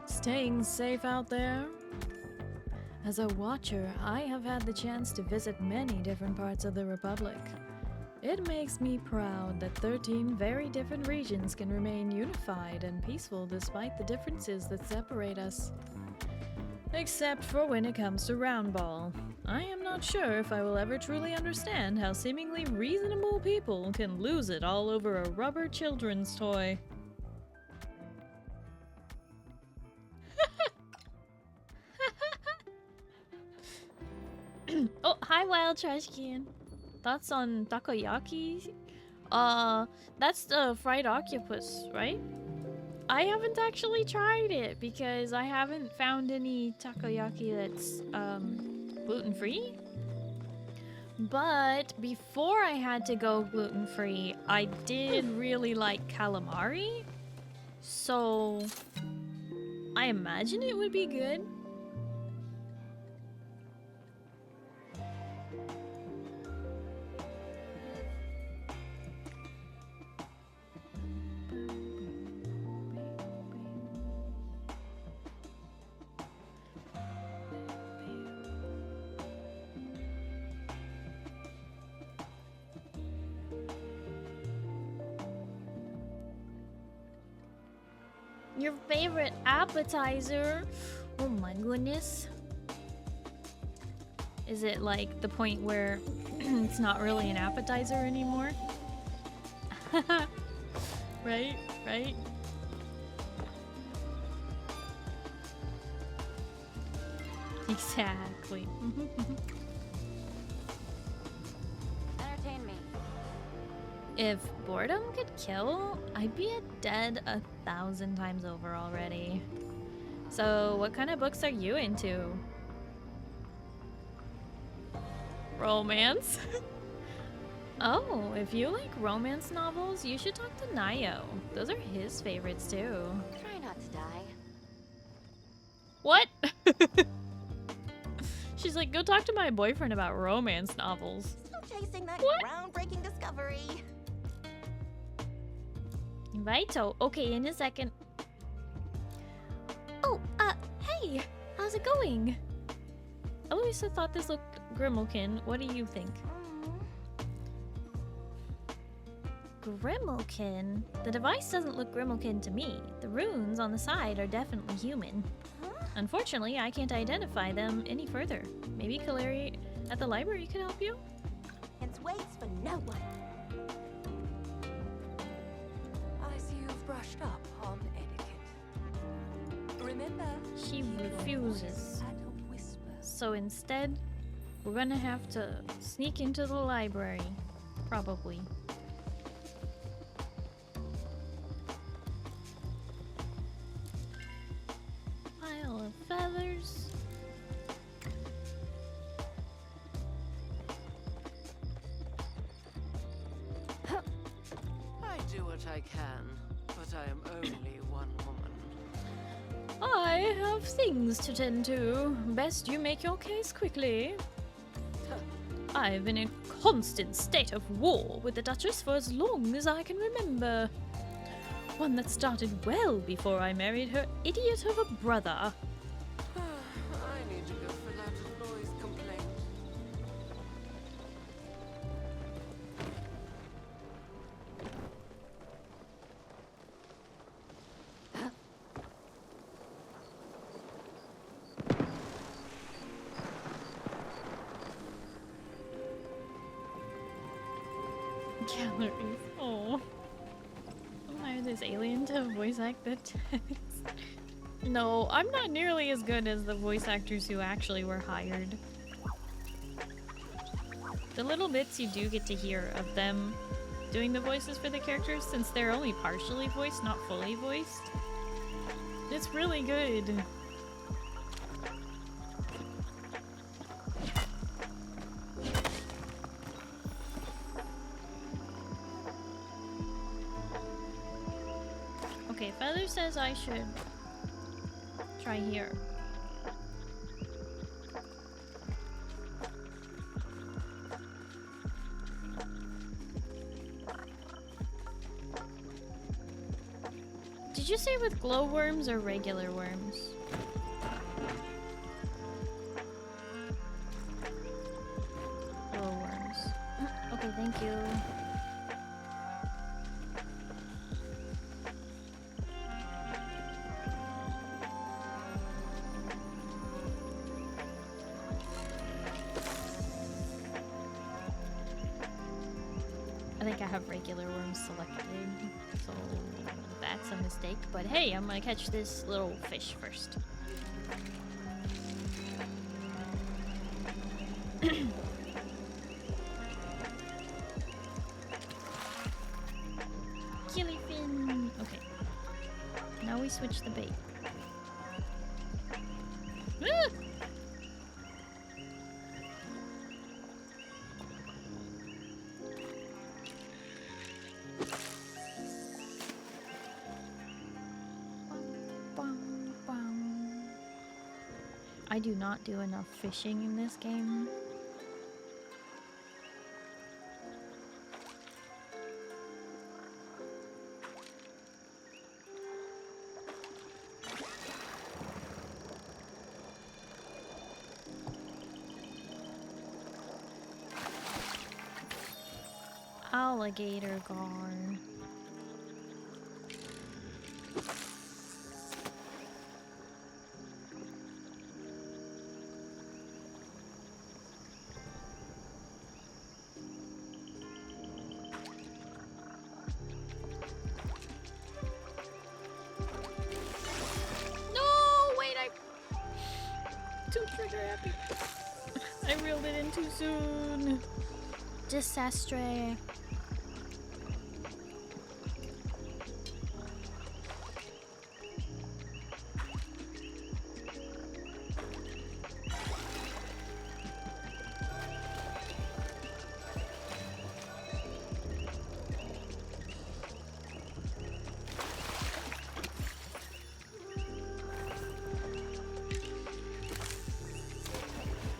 Staying safe out there? As a watcher, I have had the chance to visit many different parts of the Republic. It makes me proud that 13 very different regions can remain unified and peaceful despite the differences that separate us. Except for when it comes to Roundball. I am not sure if I will ever truly understand how seemingly reasonable people can lose it all over a rubber children's toy. Oh, hi, Wild Trash Can. Thoughts on takoyaki? That's the fried octopus, right? I haven't actually tried it because I haven't found any takoyaki that's gluten-free. But before I had to go gluten-free, I did really like calamari. So I imagine it would be good. Your favorite appetizer? Oh my goodness. Is it like the point where it's not really an appetizer anymore? Right? Right? Exactly. Entertain me. If boredom could kill, I'd be dead 1,000 times over already. So, what kind of books are you into? Romance? Oh, if you like romance novels, you should talk to Numiieo. Those are his favorites too. Try not to die. What? She's like, go talk to my boyfriend about romance novels. Still chasing that What? groundbreaking discovery. Righto. Okay, in a second. Oh, hey! How's it going? I always thought this looked Grimalkin. What do you think? Grimalkin? The device doesn't look Grimalkin to me. The runes on the side are definitely human. Unfortunately, I can't identify them any further. Maybe Kaleri at the library can help you? It waits for no one. I see you've brushed up on etiquette. Remember, She refuses. adult whispers. So instead, we're gonna have to sneak into the library. Probably. Pile of feathers. I do what I can, but I am only one woman. I have things to tend to. Best you make your case quickly. I've been in constant state of war with the Duchess for as long as I can remember. One that started well before I married her idiot of a brother. I need to go for that noise complaint. Galleries. Oh. I hired this alien to voice act the text. No, I'm not nearly as good as the voice actors who actually were hired. The little bits you do get to hear of them doing the voices for the characters, since they're only partially voiced, not fully voiced, it's really good. Okay, Feather says I should try here. Did you say with glowworms or regular worms? Glowworms. Okay, thank you. I think I have regular worms selected, so that's a mistake. But hey, I'm gonna catch this little fish first. we switch the bait. Ah! I do not do enough fishing in this game. Alligator gar. I reeled it in too soon. Disaster.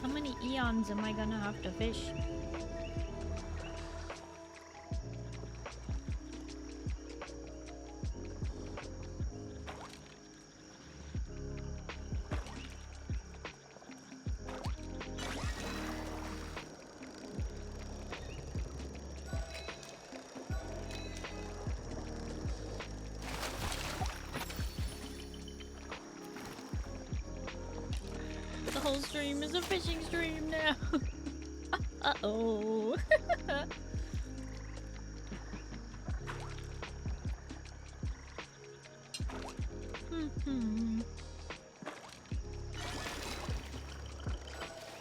How many eons am I gonna have to fish? The whole stream is a fishing stream now. Uh-oh.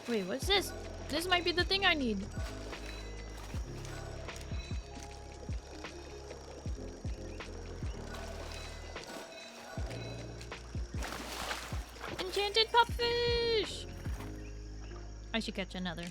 Wait, what's this? This might be the thing I need. Enchanted pupfish! I should catch another.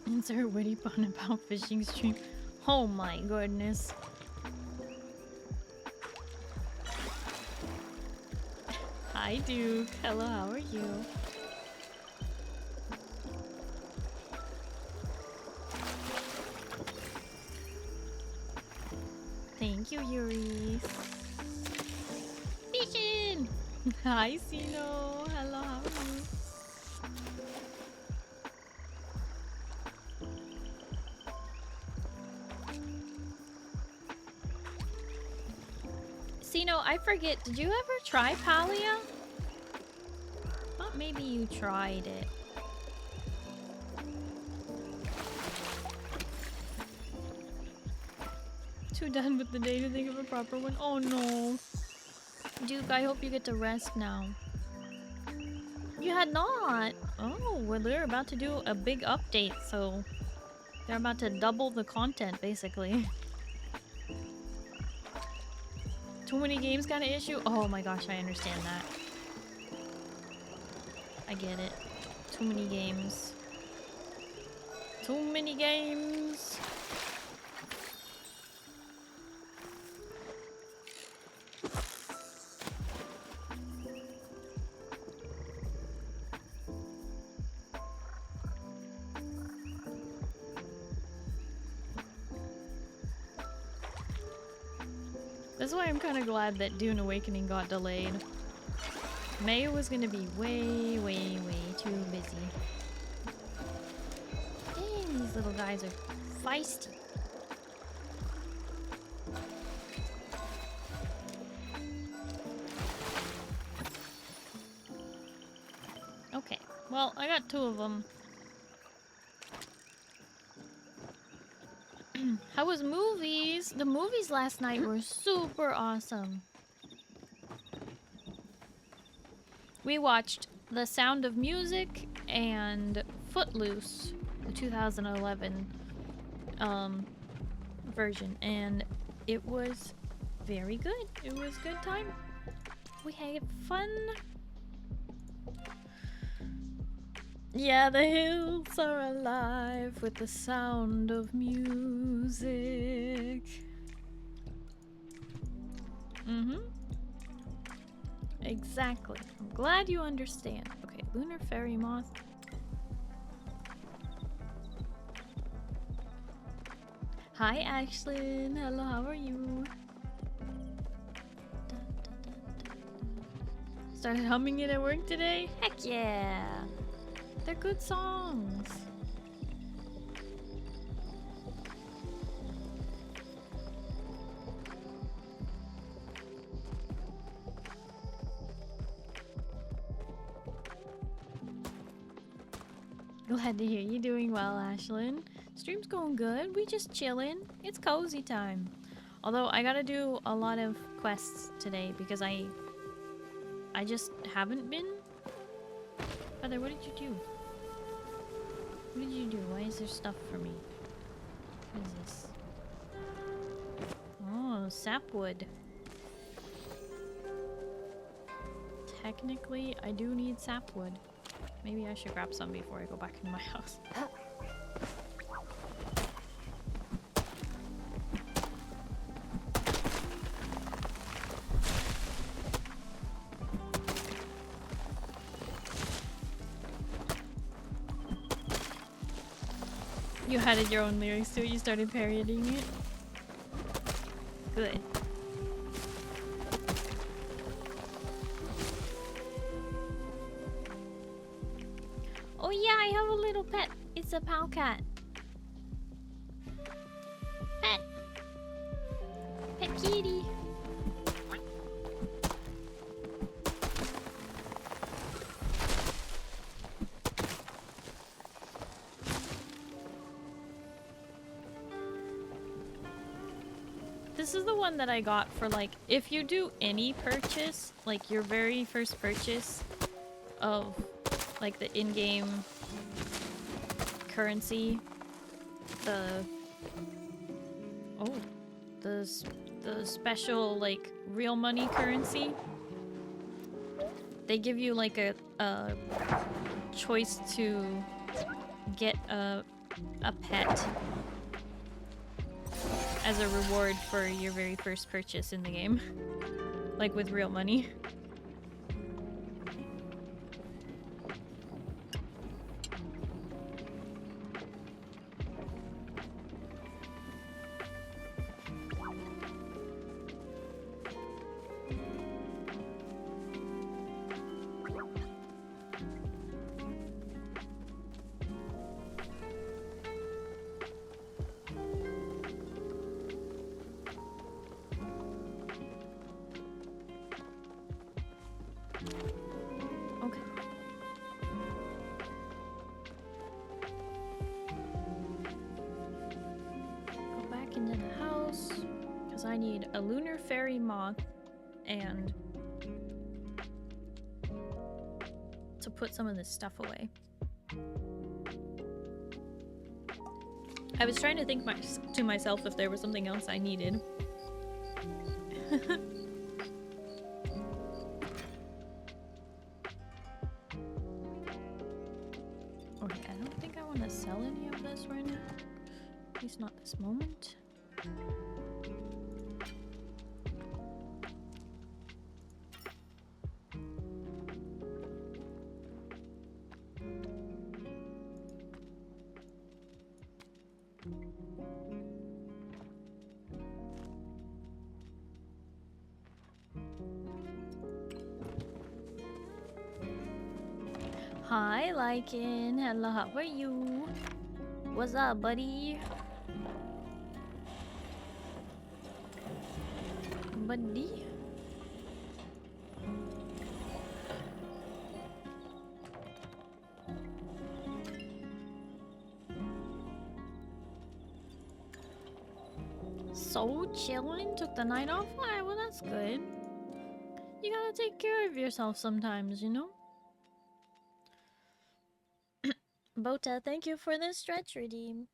Answer a witty pun about fishing stream. Oh my goodness. Hi Duke. Hello, how are you? Thank you, Yuri. Fishing! Hi, Sino. Hello, how are you? Sino, I forget, did you ever try Palia? Thought maybe you tried it. Too done with the day to think of a proper one. Oh no. Duke, I hope you get to rest now. You had not? Oh, well, they're about to do a big update, so they're about to double the content, basically. Too many games got an issue? Oh my gosh, I understand that. I get it. Too many games. Too many games. That's why I'm kind of glad that Dune Awakening got delayed. May was gonna be way, way, way too busy. Dang, these little guys are feisty. Okay, well, I got 2 of them. How was movies? The movies last night were super awesome. We watched The Sound of Music and Footloose, the 2011 version, and it was very good. It was a good time. We had fun. Yeah, the hills are alive with the sound of music. Mm-hmm. Exactly. I'm glad you understand. Okay, lunar fairy moth. Hi, Ashlyn. Hello, how are you? Started humming it at work today? Heck yeah! They're good songs. Glad to hear you doing well, Ashlyn. Stream's going good. We just chillin'. It's cozy time. Although I gotta do a lot of quests today because I just haven't been. Brother, what did you do? What did you do? Why is there stuff for me? What is this? Oh, sapwood. Technically, I do need sapwood. Maybe I should grab some before I go back into my house. You added your own lyrics to it, you started parodying it. Good. Oh yeah, I have a little pet. It's a pal cat. Pet. Pet kitty. This is the one that I got for, like, if you do any purchase, like your very first purchase of, like, the in-game currency, the special, like, real money currency, they give you, like, a choice to get a pet as a reward for your very first purchase in the game. Like with real money. And to put some of this stuff away. I was trying to think to myself if there was something else I needed. Okay, I don't think I want to sell any of this right now. At least not this moment. Hi, Lycan. Hello, how are you? What's up, buddy? Buddy. So chillin', took the night off? Why? Well, that's good. You gotta take care of yourself sometimes, you know? Bota, thank you for the stretch redeem.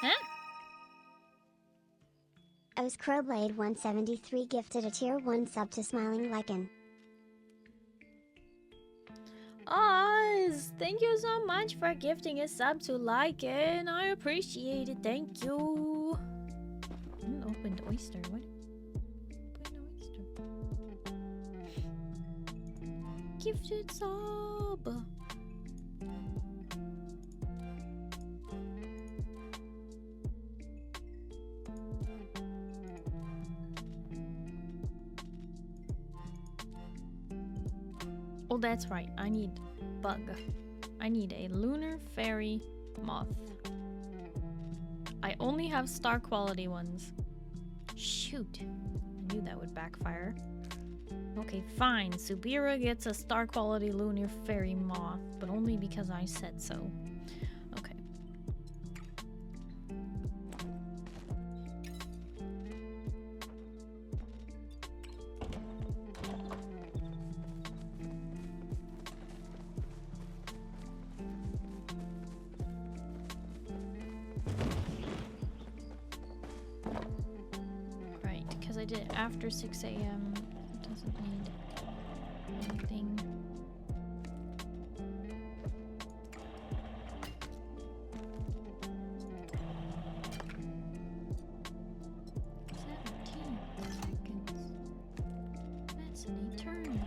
Huh? Crowblade 173 gifted a tier 1 sub to Smiling Lycan. Oz, thank you so much for gifting a sub to Lycan. I appreciate it. Thank you. Opened oyster. What? Opened oyster. Gifted sub. Oh, that's right. I need bug. I need a lunar fairy moth. I only have star quality ones. Shoot. I knew that would backfire. Okay, fine. Subira gets a star quality lunar fairy moth, but only because I said so. Okay. I did it after 6 a.m. It doesn't need anything. That's an eternity.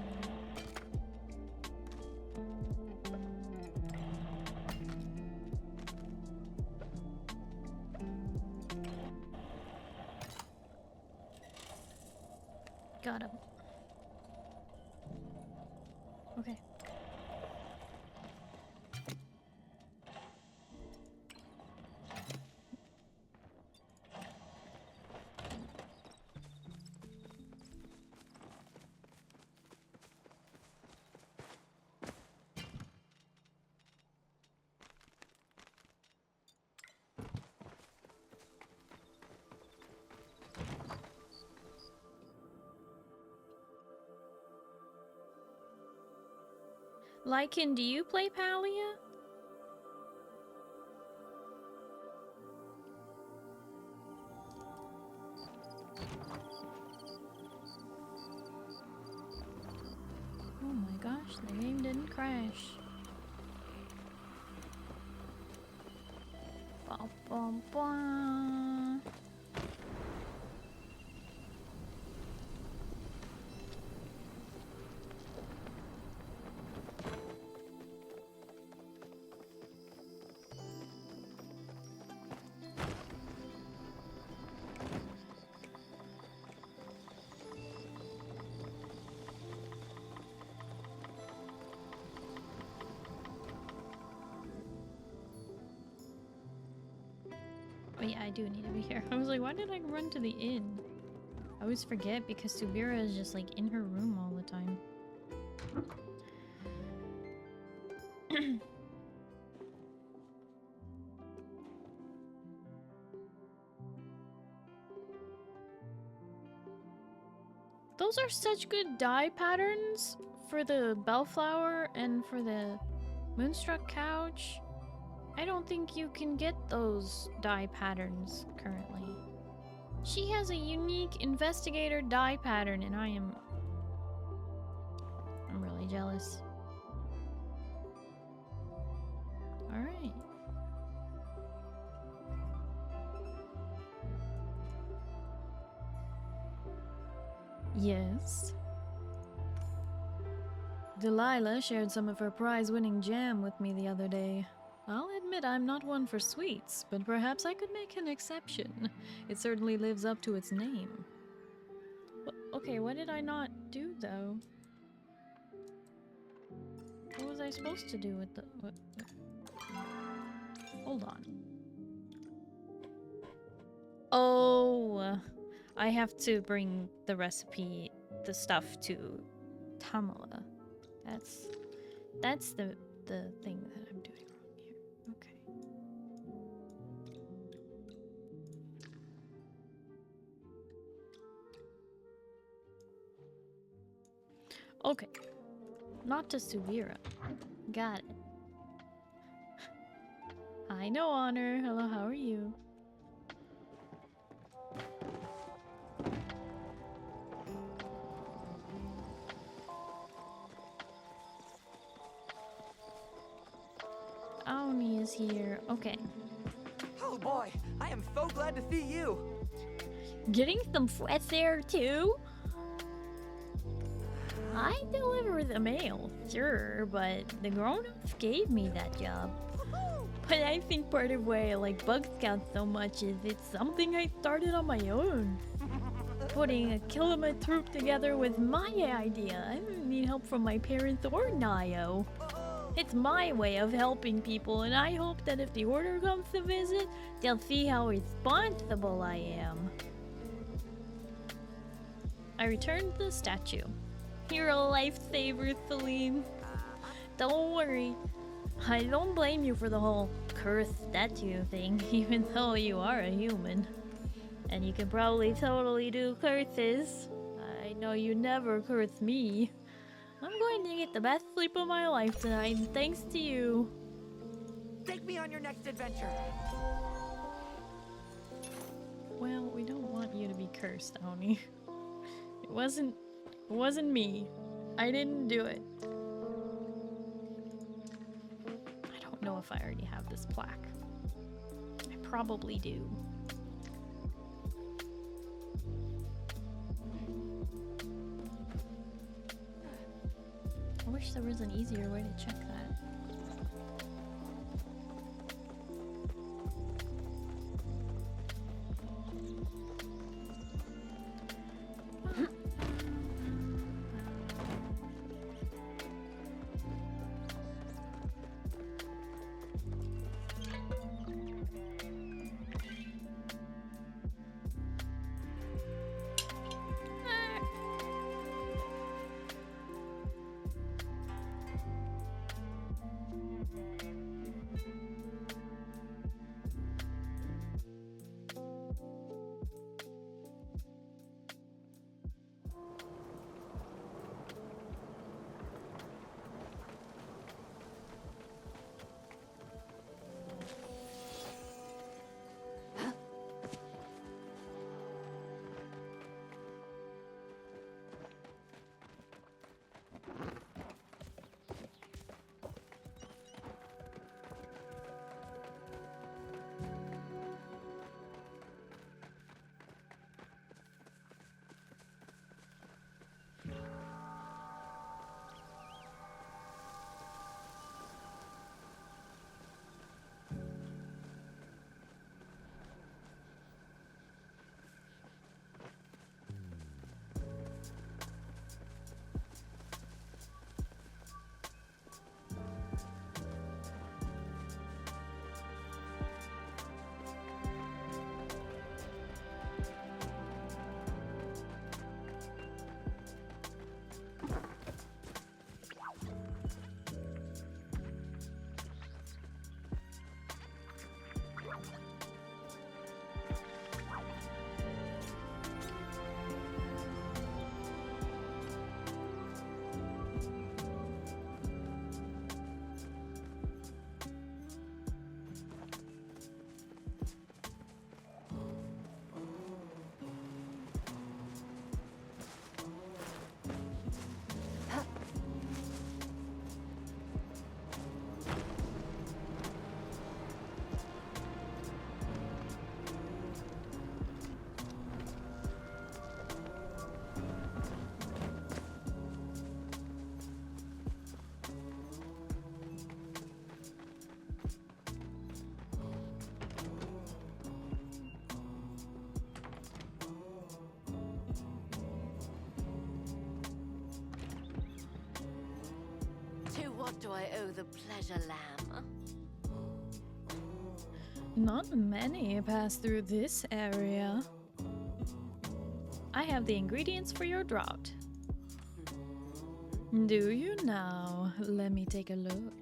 Got him. Okay. Lycan, do you play Palia? Oh my gosh, the game didn't crash. Bum, bum, bum. Oh yeah, I do need to be here. I was like, why did I run to the inn? I always forget because Subira is just like in her room all the time. Those are such good dye patterns for the bellflower and for the moonstruck couch. I don't think you can get those dye patterns currently. She has a unique investigator dye pattern and I'm really jealous. Alright. Yes. Delilah shared some of her prize-winning jam with me the other day. I'll admit I'm not one for sweets, but perhaps I could make an exception. It certainly lives up to its name. Okay, what did I not do though? What was I supposed to do with the... What? Hold on. Oh, I have to bring the recipe, the stuff to Tamala. That's the thing that I'm doing wrong here. Okay. Okay. Not to Suvira. Got it. Hi, No Honor. Hello, how are you? Aoni is here. Okay. Oh boy, I am so glad to see you. Getting some fresh air too? I deliver the mail, sure, but the grown-ups gave me that job. But I think part of why I like Bug Scout so much is it's something I started on my own. Putting a Kilima troop together was my idea. I didn't need help from my parents or Numiieo. It's my way of helping people, and I hope that if the Order comes to visit, they'll see how responsible I am. I returned the statue. You're a lifesaver, Celine. Don't worry. I don't blame you for the whole cursed statue thing, even though you are a human. And you can probably totally do curses. I know you never curse me. I'm going to get the best sleep of my life tonight, thanks to you. Take me on your next adventure. Well, we don't want you to be cursed, Oni. It wasn't me. I didn't do it. I don't know if I already have this plaque. I probably do. I wish there was an easier way to check that. Follow the pleasure lamb. Not many pass through this area. I have the ingredients for your draught. Do you now? Let me take a look.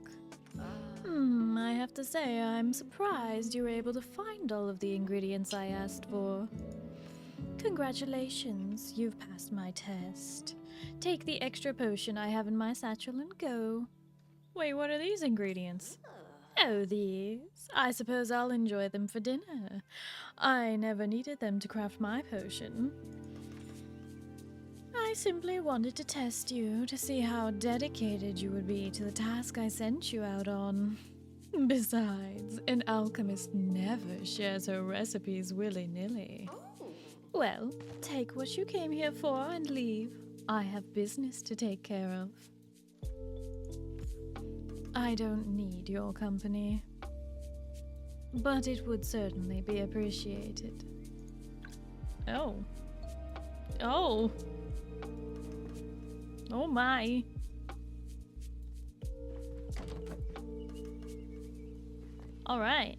I have to say, I'm surprised you were able to find all of the ingredients I asked for. Congratulations, you've passed my test. Take the extra potion I have in my satchel and go. Wait, what are these ingredients? Oh, these. I suppose I'll enjoy them for dinner. I never needed them to craft my potion. I simply wanted to test you to see how dedicated you would be to the task I sent you out on. Besides, an alchemist never shares her recipes willy-nilly. Well, take what you came here for and leave. I have business to take care of. I don't need your company, but it would certainly be appreciated. Oh. Oh. Oh my. All right.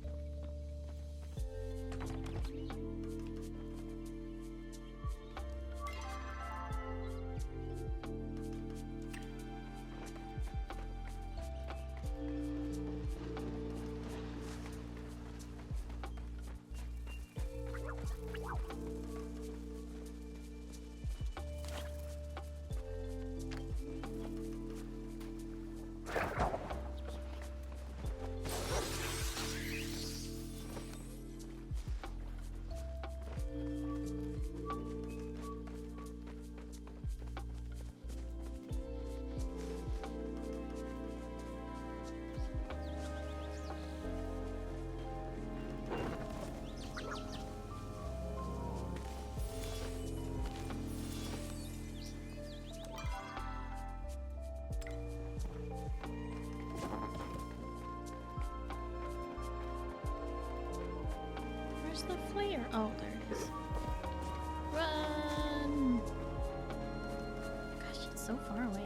Where's the flare? Oh, there it is. Run! Gosh, it's so far away.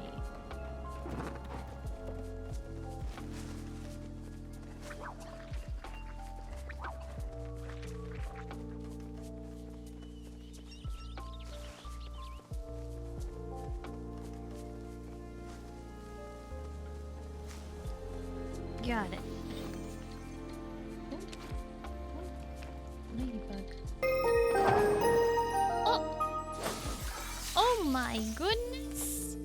Got it. Ladybug. Oh! Oh my goodness!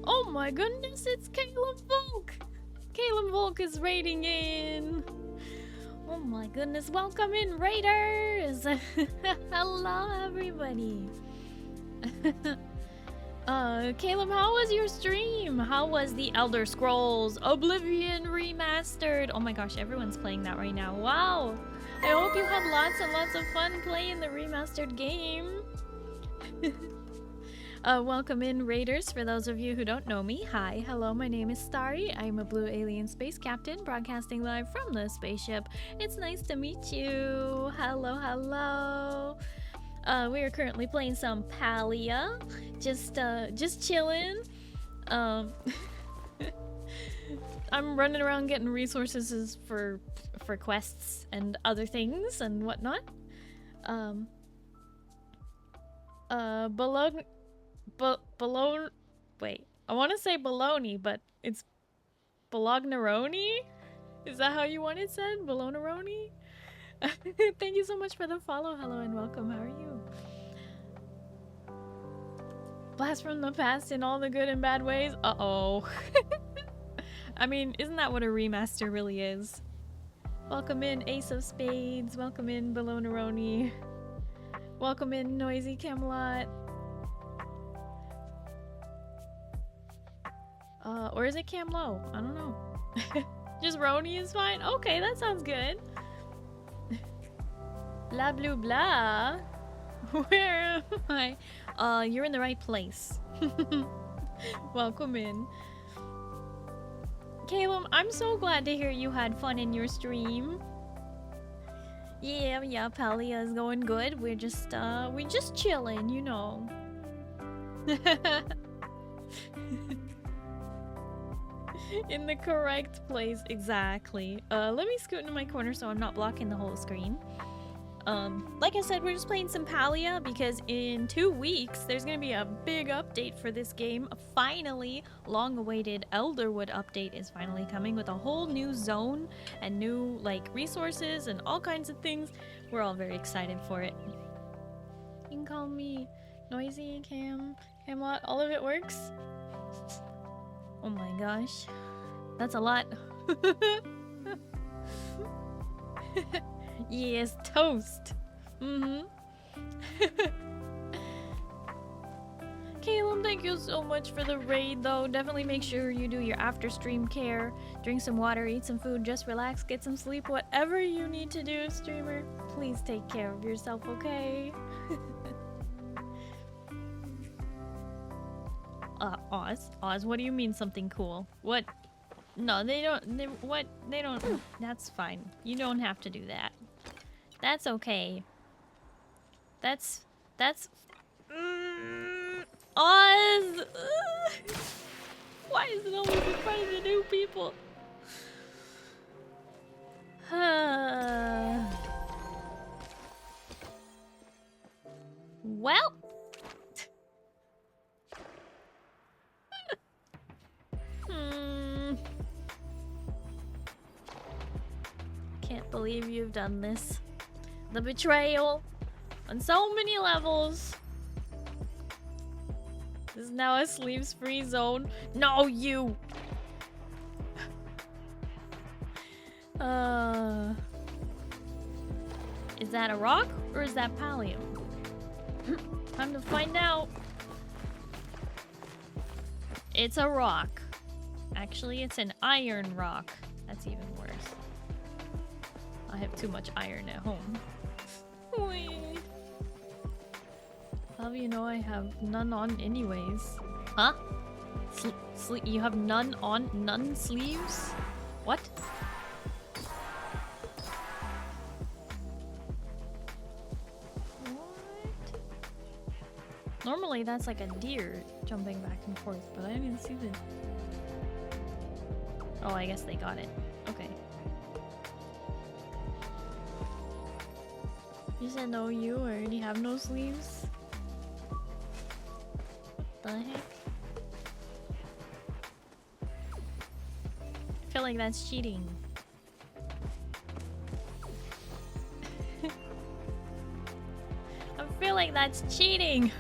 Oh my goodness, it's Caleb Volk! Caleb Volk is raiding in! Oh my goodness, welcome in, raiders! Hello, everybody! Caleb, how was your stream? How was the Elder Scrolls Oblivion Remastered? Oh my gosh, everyone's playing that right now. Wow! I hope you had lots and lots of fun playing the remastered game. Welcome in, raiders. For those of you who don't know me, hi, hello, my name is Starry. I'm a blue alien space captain broadcasting live from the spaceship. It's nice to meet you. Hello, hello. We are currently playing some Palia, just chilling. I'm running around getting resources for quests and other things and whatnot. Wait, I want to say baloney, but it's Bologneroni? Is that how you want it said? Bologneroni? Thank you so much for the follow. Hello and welcome. How are you? Blast from the past in all the good and bad ways. Uh-oh. I mean, isn't that what a remaster really is? Welcome in, Ace of Spades. Welcome in, Bologneroni. Welcome in, Noisy Camelot. Or is it Camlo? I don't know. Just Roni is fine? Okay, that sounds good. Blah, blah, blah. Where am I? You're in the right place. Welcome in. Caleb, I'm so glad to hear you had fun in your stream. Yeah, Palia is going good. We're just chilling, you know. In the correct place, exactly. Let me scoot into my corner so I'm not blocking the whole screen. Like I said, we're just playing some Palia because in 2 weeks there's gonna be a big update for this game. Finally, long-awaited Elderwood update is finally coming with a whole new zone and new like resources and all kinds of things. We're all very excited for it. You can call me Noisy, Camelot, all of it works. Oh my gosh. That's a lot. Yes, toast. Caleb, thank you so much for the raid though. Definitely make sure you do your after stream care. Drink some water, eat some food, just relax, get some sleep. Whatever you need to do, streamer. Please take care of yourself, okay? Oz, what do you mean something cool? What? No, they don't, they don't, that's fine. You don't have to do that. That's okay. That's, Oz! Why is it always in front of the new people? Well. Can't believe you've done this. The betrayal on so many levels. This is now a sleeves-free zone. No, you! Is that a rock or is that pallium? Time to find out. It's a rock. Actually, it's an iron rock. That's even worse. I have too much iron at home. Wait. How do you know I have none on anyways? Huh? You have none on, none sleeves? What? Normally that's like a deer jumping back and forth, but I didn't see the... Oh, I guess they got it. Okay. You said no, you already have no sleeves? What the heck? I feel like that's cheating. I feel like that's cheating!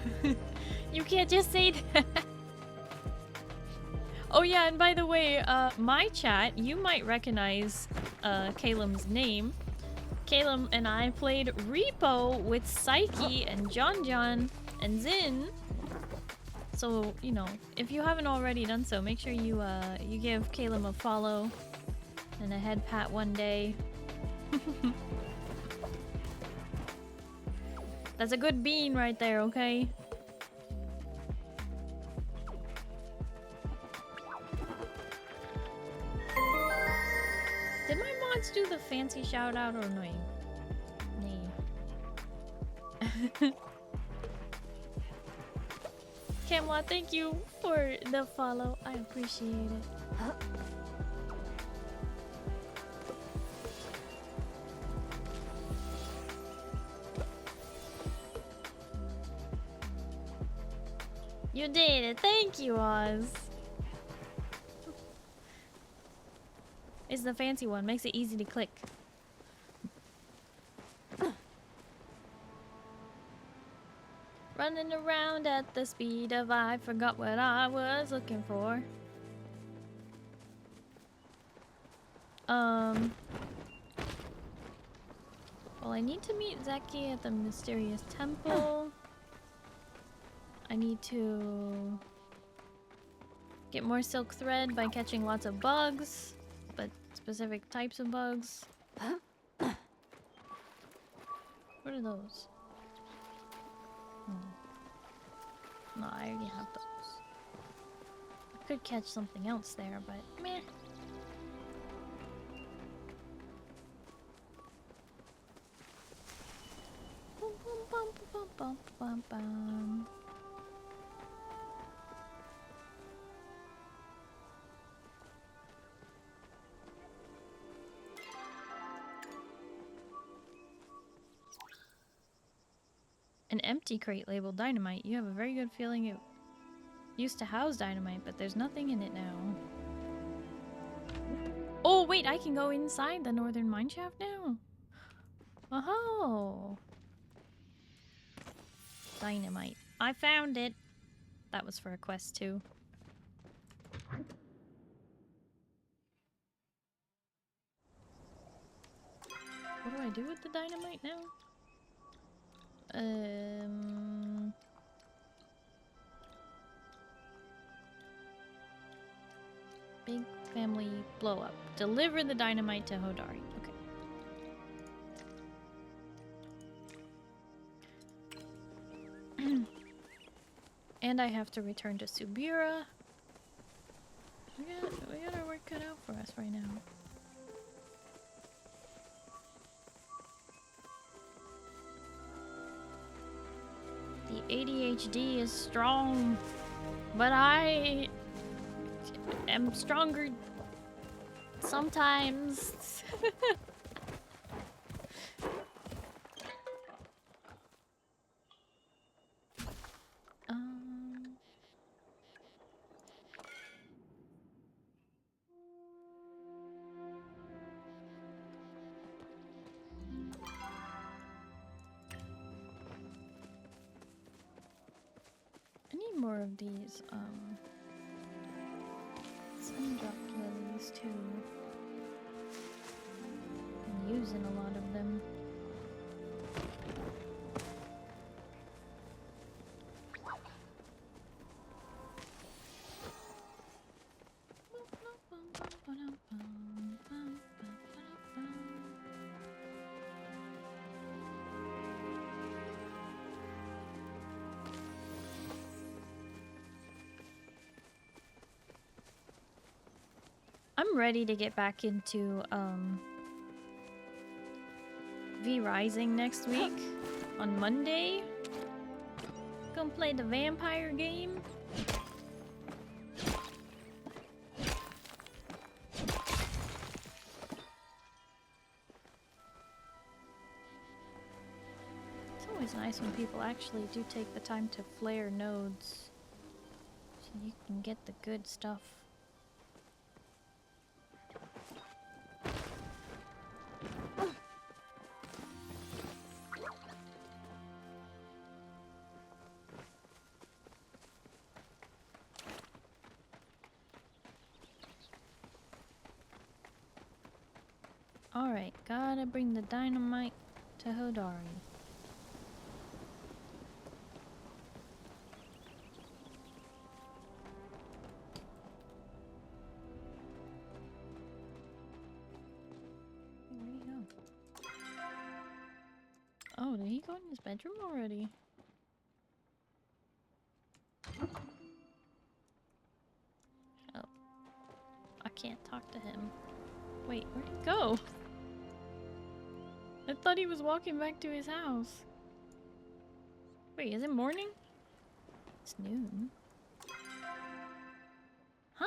You can't just say that! Oh yeah, and by the way, my chat, you might recognize Caleb's name. Caleb and I played Repo with Psyche and John and Zin. So, you know, if you haven't already done so, make sure you you give Caleb a follow and a head pat one day. That's a good bean right there, okay? Did my mods do the fancy shout out or no? Nay. Camelot, thank you for the follow. I appreciate it. Huh? You did it. Thank you, Oz. It's the fancy one. Makes it easy to click. Running around at the speed of I forgot what I was looking for. Well, I need to meet Zeki at the mysterious temple. I need to get more silk thread by catching lots of bugs, but specific types of bugs. What are those? No, I already have those. I could catch something else there, but meh. Bum, bum, bum, bum, bum, bum. An empty crate labeled dynamite. You have a very good feeling it used to house dynamite, but there's nothing in it now. Oh, wait, I can go inside the northern mineshaft now. Oh. Dynamite. I found it. That was for a quest too. What do I do with the dynamite now? Big family blow up. Deliver the dynamite to Hodari. Okay. And I have to return to Subira. We got our work cut out for us right now. The ADHD is strong, but I am stronger sometimes. I need more of these, sun-drop lilies too. I'm using a lot of them. I'm ready to get back into V Rising next week on Monday. Gonna play the vampire game. It's always nice when people actually do take the time to flare nodes so you can get the good stuff. Alright, gotta bring the dynamite to Hodari. Where'd he go? Oh, did he go in his bedroom already? Oh. I can't talk to him. Wait, where'd he go? I thought he was walking back to his house. Wait, is it morning? It's noon. Huh?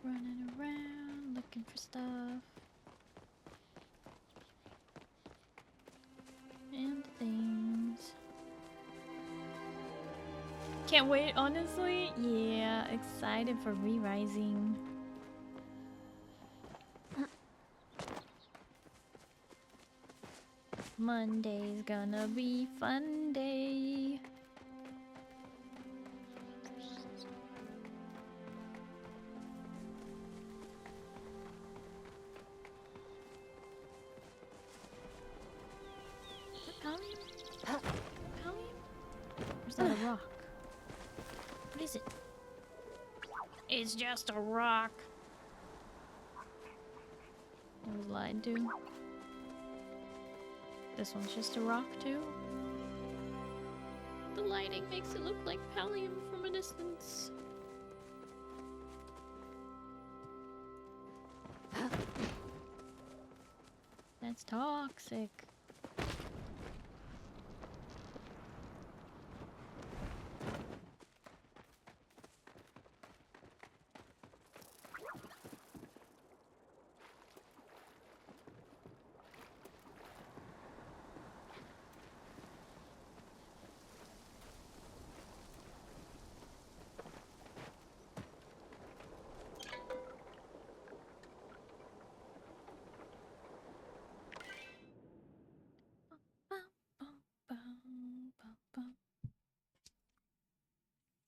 Running around looking for stuff and things. Can't wait, honestly. Yeah, excited for Re-Rising. Monday's gonna be fun day. What is it? It's just a rock. I was lied to. This one's just a rock too. The lighting makes it look like Palia from a distance. That's toxic.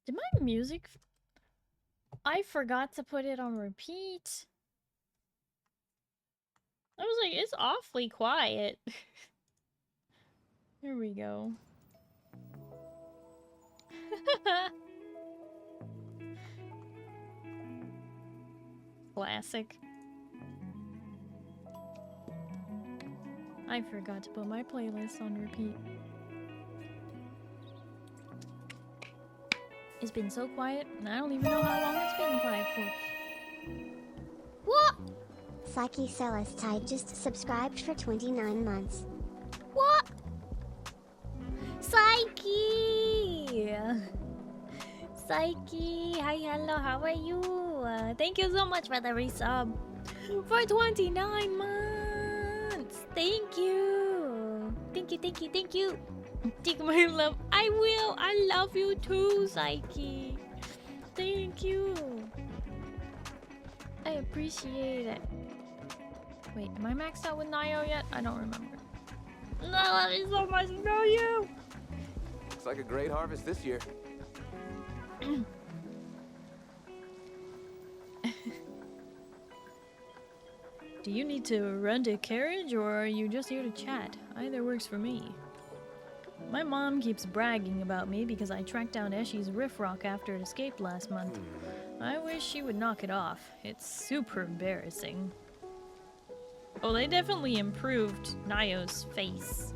Did my music... I forgot to put it on repeat. I was like, it's awfully quiet. Here we go. Classic. I forgot to put my playlist on repeat. It's been so quiet, and I don't even know how long it's been quiet for. What? Psyche Celestine just subscribed for 29 months. What? Psyche! Psyche! Hi, hello, how are you? Thank you so much for the resub. For 29 months! Thank you! Thank you, thank you, thank you! Take my love. I will! I love you too, Psyche! Thank you! I appreciate it. Wait, am I maxed out with Numiieo yet? I don't remember. No, I love you so much, know you! Looks like a great harvest this year. Do you need to rent a carriage or are you just here to chat? Either works for me. My mom keeps bragging about me because I tracked down Eshi's riff rock after it escaped last month. I wish she would knock it off. It's super embarrassing. Oh, they definitely improved Numiieo's face.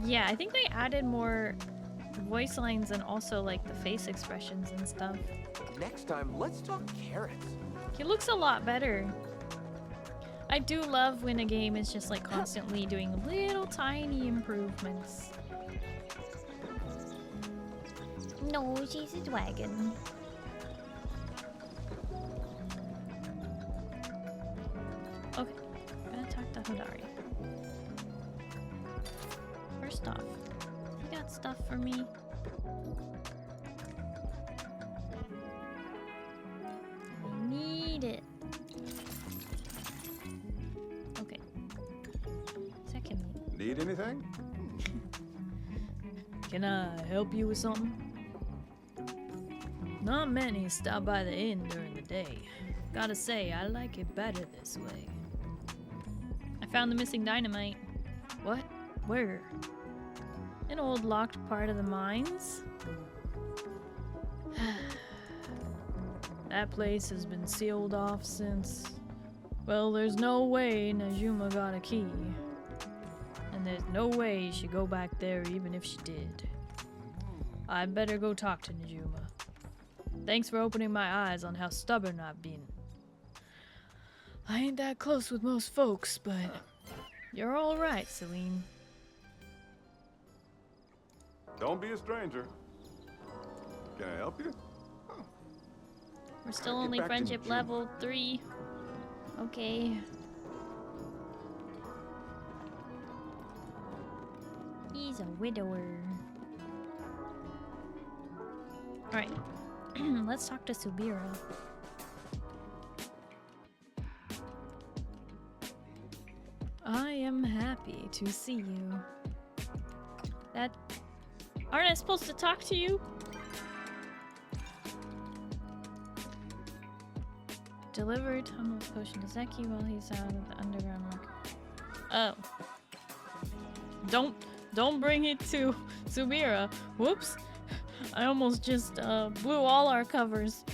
Yeah, I think they added more voice lines and also like the face expressions and stuff. Next time, let's talk carrots. He looks a lot better. I do love when a game is just like constantly doing little tiny improvements. No, she's a dragon. Okay, I'm gonna talk to Hodari. First off, you got stuff for me? I need it. Okay. Secondly. Need anything? Can I help you with something? Not many stop by the inn during the day. Gotta say, I like it better this way. I found the missing dynamite. What? Where? An old locked part of the mines? That place has been sealed off since... Well, there's no way Najuma got a key. And there's no way she'd go back there even if she did. I'd better go talk to Najuma. Thanks for opening my eyes on how stubborn I've been. I ain't that close with most folks, but you're all right, Celine. Don't be a stranger. Can I help you? We're still only friendship level 3. Okay. He's a widower. Alright. Let's talk to Subira. I am happy to see you. Aren't I supposed to talk to you? Deliver Tumble's potion to Zeki while he's out of the underground rock. Oh. Don't bring it to Subira. Whoops. I almost just blew all our covers.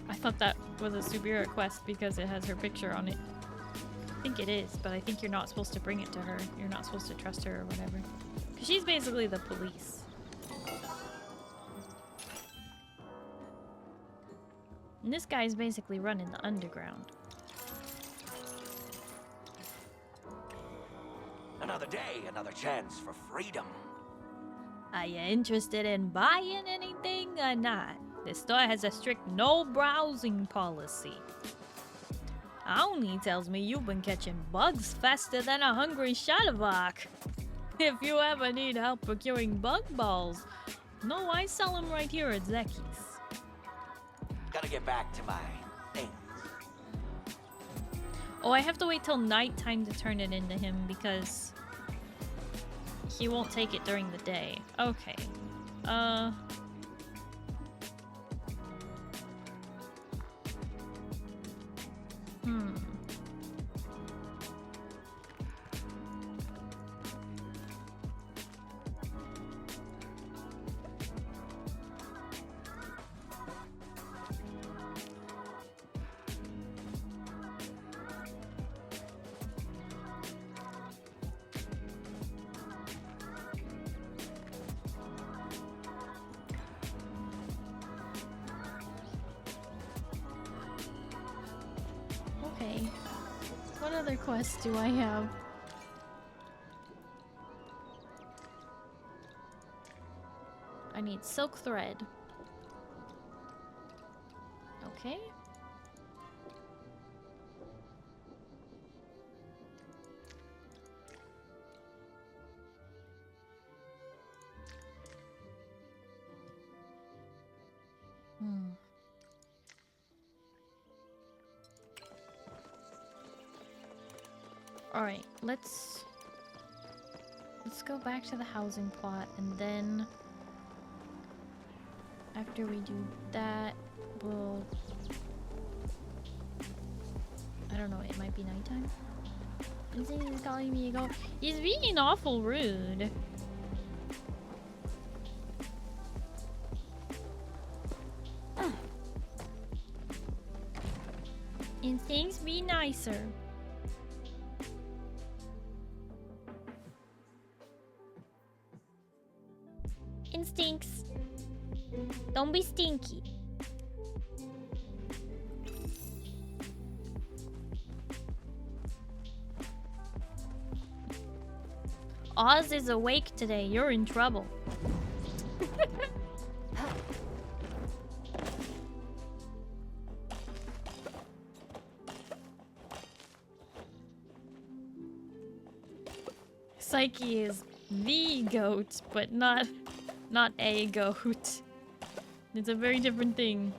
I thought that was a Subira quest because it has her picture on it. think it is, but I think you're not supposed to bring it to her. You're not supposed to trust her or whatever. Because she's basically the police. And this guy's basically running the underground. Another day, another chance for freedom. Are you interested in buying anything or not? The store has a strict no browsing policy. Aoni tells me you've been catching bugs faster than a hungry Shadowok. If you ever need help procuring bug balls, no, I sell them right here at Zeki's. Gotta get back to my things. Oh, I have to wait till nighttime to turn it into him because he won't take it during the day. Okay. Okay. What other quests do I have? I need silk thread. Okay. Alright, let's go back to the housing plot, and then after we do that, we'll... I don't know, it might be nighttime? He's calling me to go. He's being awful rude. And things be nicer. Instincts. Don't be stinky. Oz is awake today. You're in trouble. Psyche is the goat, but not a goat. It's a very different thing.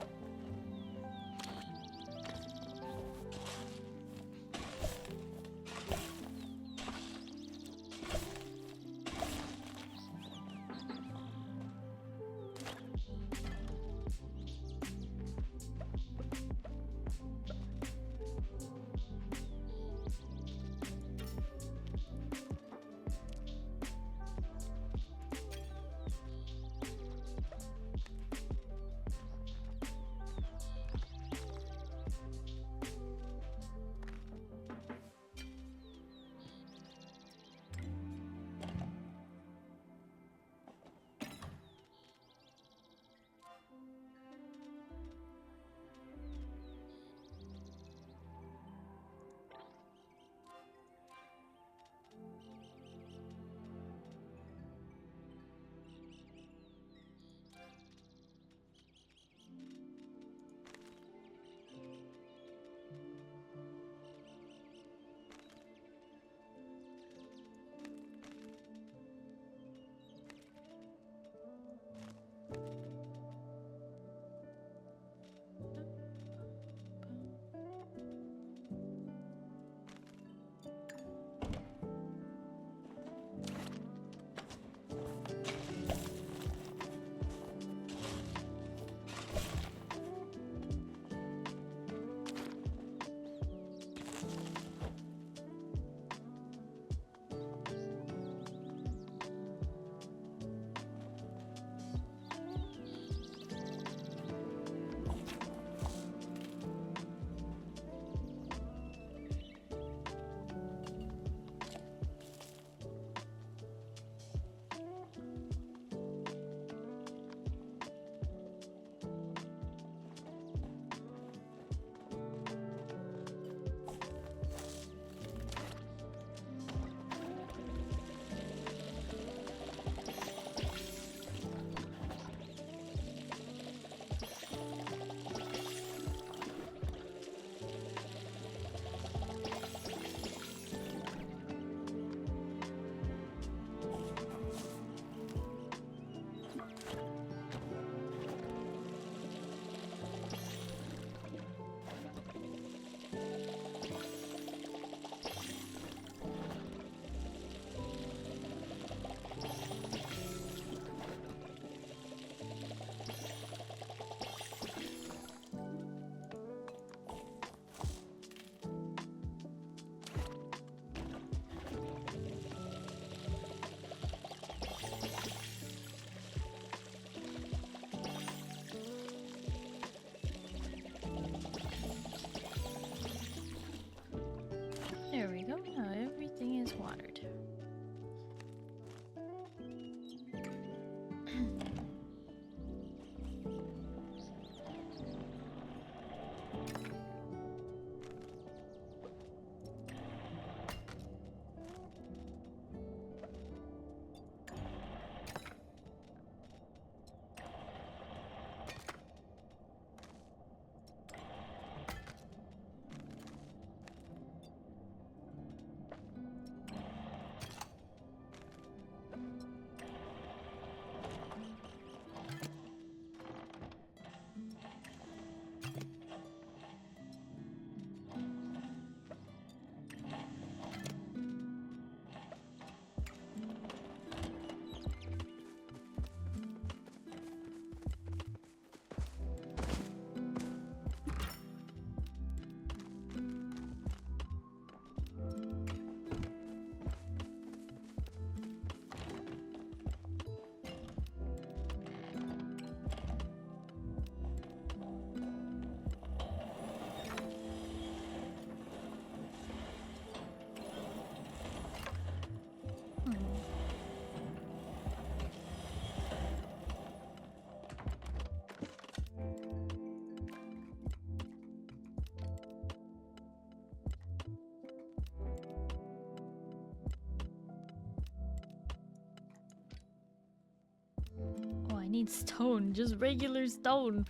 Oh, I need stone. Just regular stone.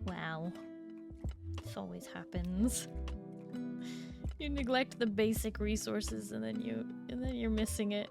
Wow. This always happens. You neglect the basic resources and then you're missing it.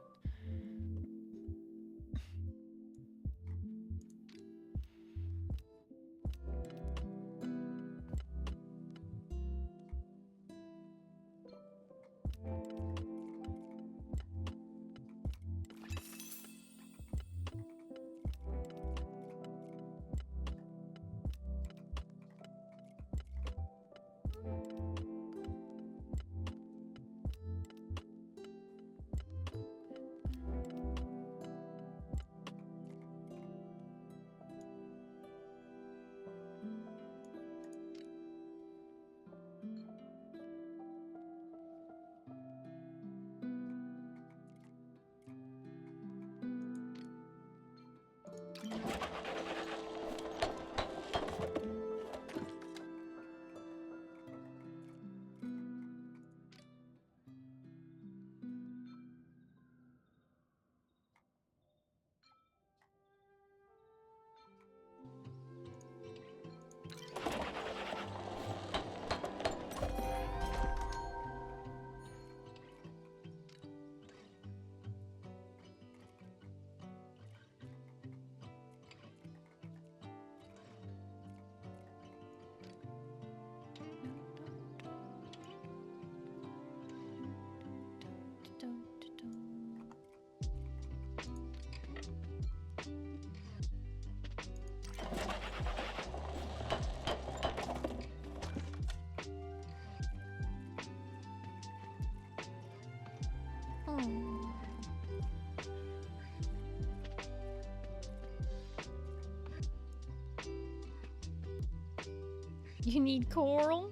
You need coral?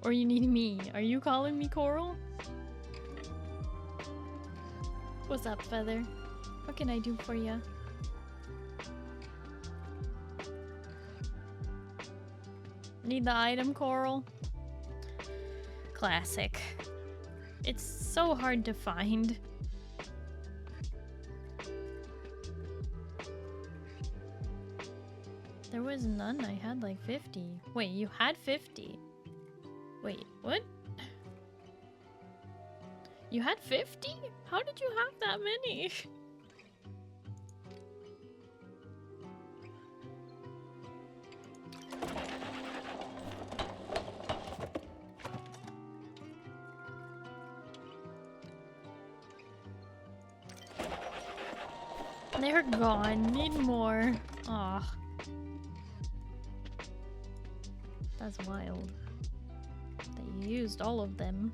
Or you need me? Are you calling me coral? What's up, Feather? What can I do for ya? Need the item, coral? Classic. It's so hard to find. There was none. I had like 50. Wait, you had 50? Wait, what? You had 50? How did you have that many? They're gone. Need more. Aw. That's wild. They used all of them.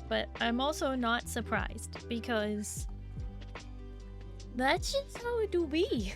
But I'm also not surprised because that's just how it do be.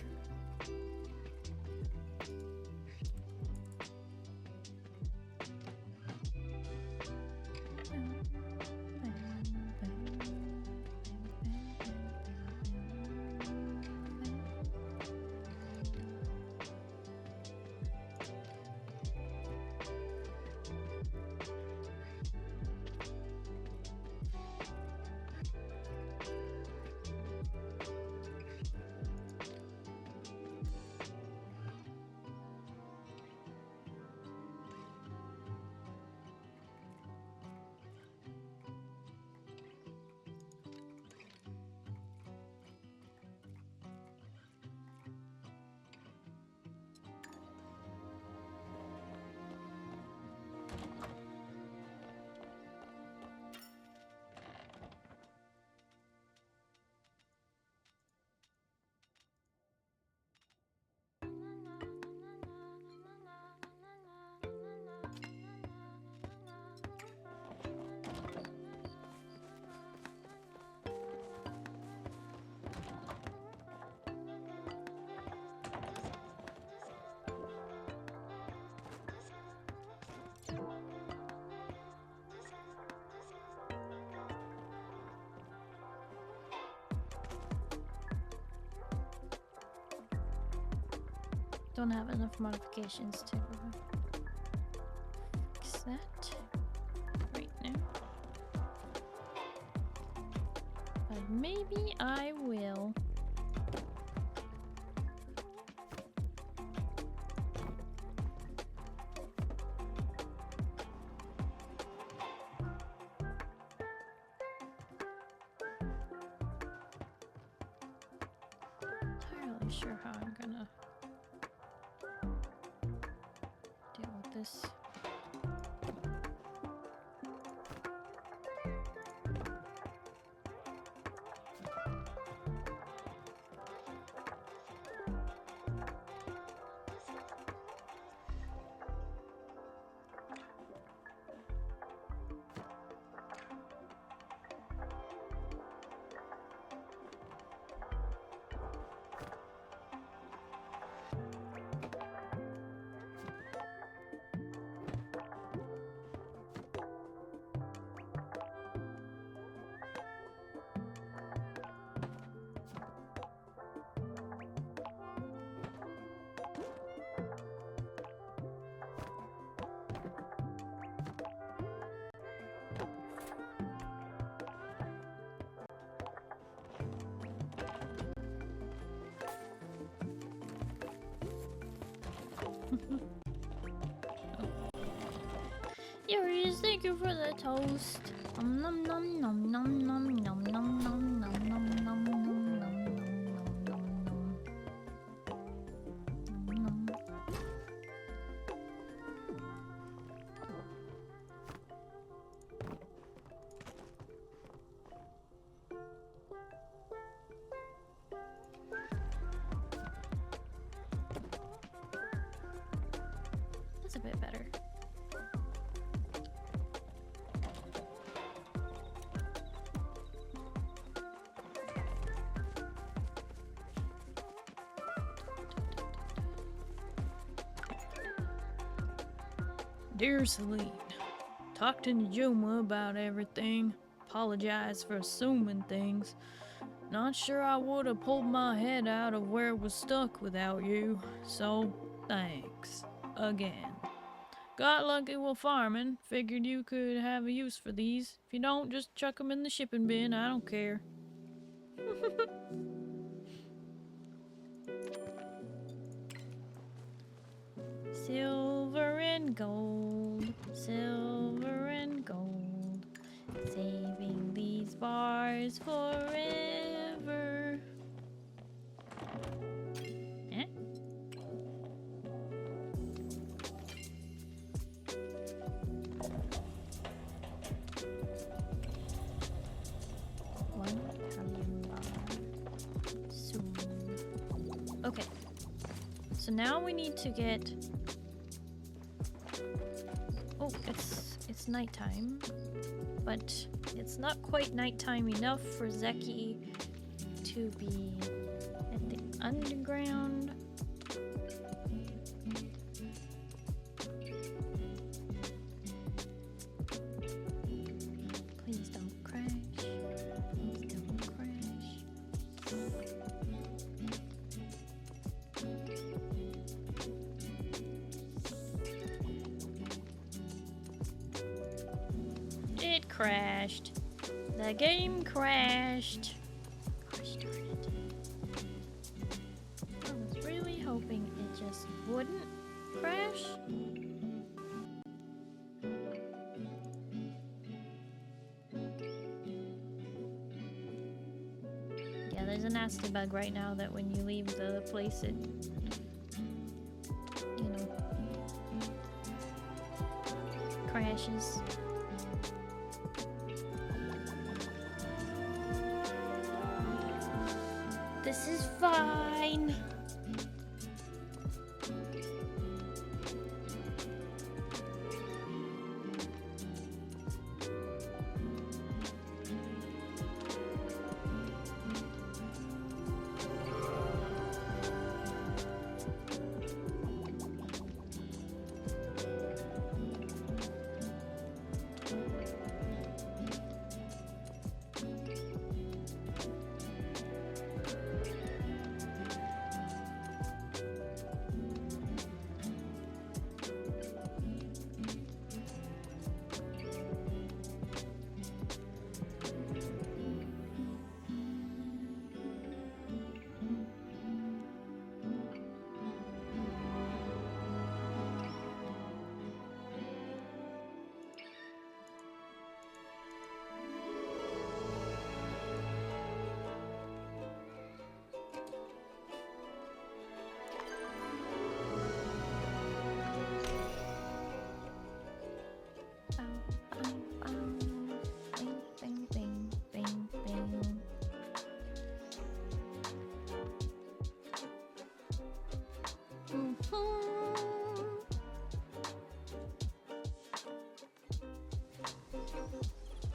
Don't have enough modifications to fix that right now. maybe I will. Entirely sure how I'm gonna deal with this. Yuri's, thank you for the toast. Nom nom nom nom nom nom nom nom nom nom nom nom nom nom nom. That's a bit better. Dear Celine, talked to Najuma about everything. Apologize for assuming things. Not sure I would have pulled my head out of where it was stuck without you. So, thanks. Again. Got lucky with farming. Figured you could have a use for these. If you don't, just chuck them in the shipping bin. I don't care. Silver and gold, silver and gold, saving these bars forever. Eh? One Italian bar. Soon. Okay. So now we need to get... Oh, it's nighttime, but it's not quite nighttime enough for Zeki to be at the underground. Please don't crash. Please don't crash. It crashed. The game crashed. Gosh darn it. I was really hoping it just wouldn't crash. Yeah, there's a nasty bug right now that when you leave the place it, you know, crashes. This is fine.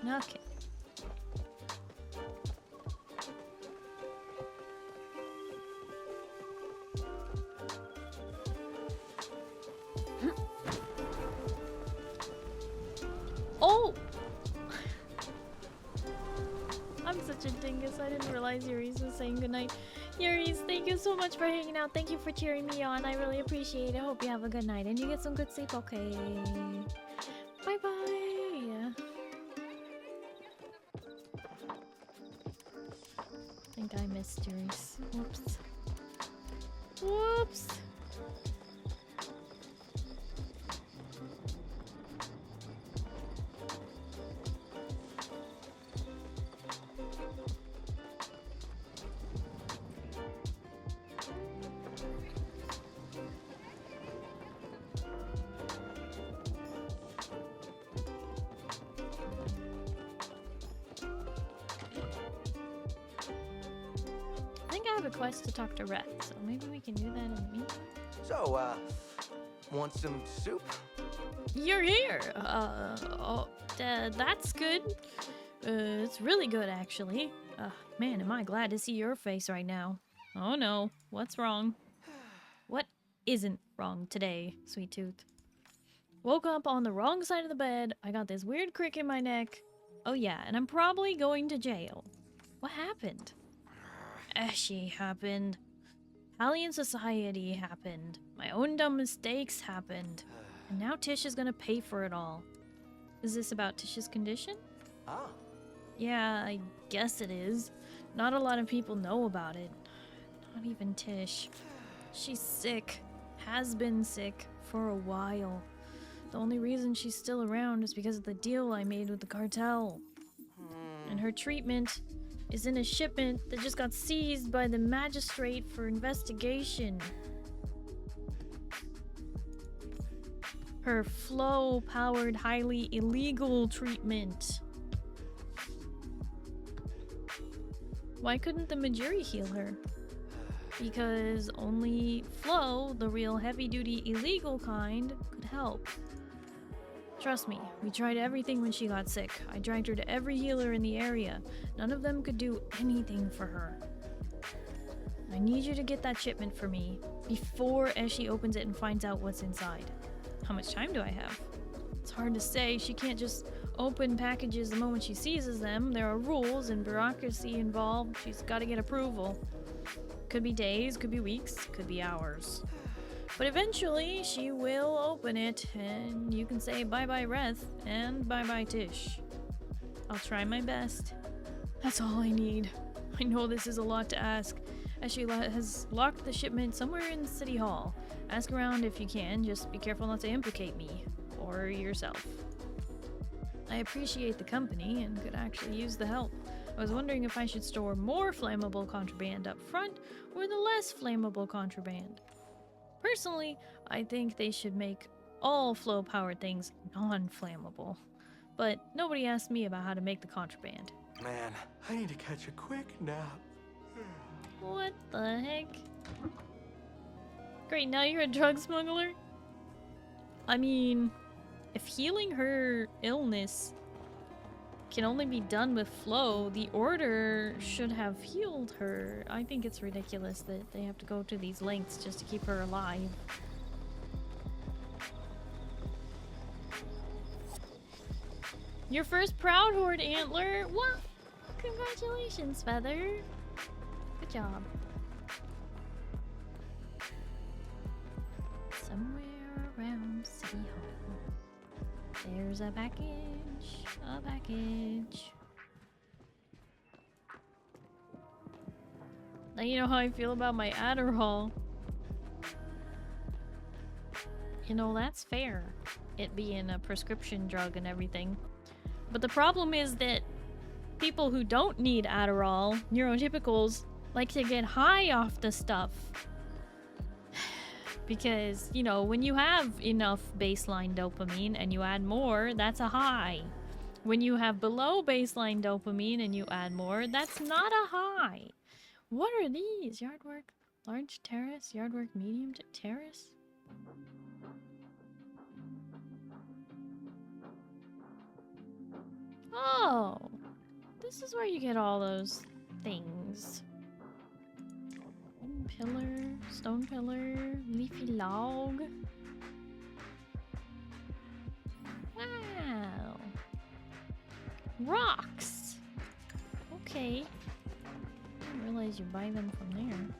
Okay. Oh! I'm such a dingus. I didn't realize Yuri's was saying goodnight. Yuri's, thank you so much for hanging out. Thank you for cheering me on. I really appreciate it. Hope you have a good night and you get some good sleep. Okay. Bye-bye. I think I missed Yuri's. Whoops. Whoops. Quest to talk to Reth, so maybe we can do that in the meantime. So, want some soup? You're here! That's good. It's really good, actually. Man, am I glad to see your face right now. Oh no, what's wrong? What isn't wrong today, Sweet Tooth? Woke up on the wrong side of the bed, I got this weird crick in my neck. Oh yeah, and I'm probably going to jail. What happened? She happened. Italian society happened. My own dumb mistakes happened. And now Tish is gonna pay for it all. Is this about Tish's condition? Ah. Yeah, I guess it is. Not a lot of people know about it. Not even Tish. She's sick. Has been sick for a while. The only reason she's still around is because of the deal I made with the cartel. And her treatment is in a shipment that just got seized by the magistrate for investigation. Her flow-powered, highly illegal treatment. Why couldn't the Majiri heal her? Because only Flow, the real heavy-duty illegal kind, could help. Trust me, we tried everything when she got sick. I dragged her to every healer in the area. None of them could do anything for her. I need you to get that shipment for me before Eshi opens it and finds out what's inside. How much time do I have? It's hard to say. She can't just open packages the moment she seizes them. There are rules and bureaucracy involved. She's got to get approval. Could be days, could be weeks, could be hours. But eventually, she will open it, and you can say bye-bye Reth, and bye-bye Tish. I'll try my best. That's all I need. I know this is a lot to ask, as she has locked the shipment somewhere in City Hall. Ask around if you can, just be careful not to implicate me, or yourself. I appreciate the company, and could actually use the help. I was wondering if I should store more flammable contraband up front, or the less flammable contraband. Personally, I think they should make all flow-powered things non-flammable. But nobody asked me about how to make the contraband. Man, I need to catch a quick nap. What the heck? Great, now you're a drug smuggler? I mean, if healing her illness can only be done with Flow, the Order should have healed her. I think it's ridiculous that they have to go to these lengths just to keep her alive. Your first Proud Horde antler? What? Congratulations, Feather. Good job. Somewhere around City Hall, there's a package. A package. Now you know how I feel about my Adderall. You know, that's fair. It being a prescription drug and everything. But the problem is that people who don't need Adderall, neurotypicals, like to get high off the stuff. Because, you know, when you have enough baseline dopamine and you add more, that's a high. When you have below baseline dopamine and you add more, that's not a high. What are these? Yard work, large terrace, yard work, medium terrace? Oh, this is where you get all those things. Wooden pillar, stone pillar, leafy log. Wow. Rocks. Okay. I didn't realize you buy them from there.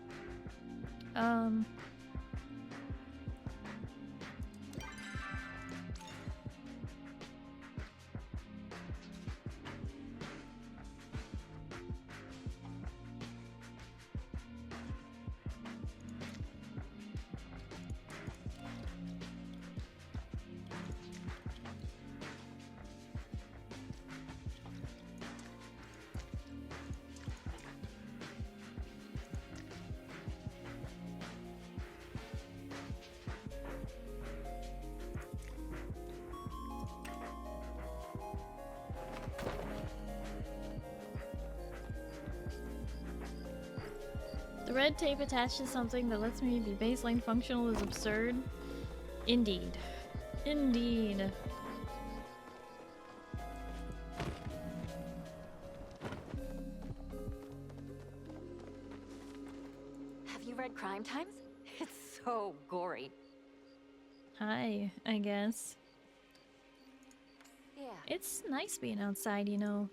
The red tape attached to something that lets me be baseline functional is absurd. Indeed. Indeed. Have you read Crime Times? It's so gory. Hi, I guess. Yeah. It's nice being outside, you know.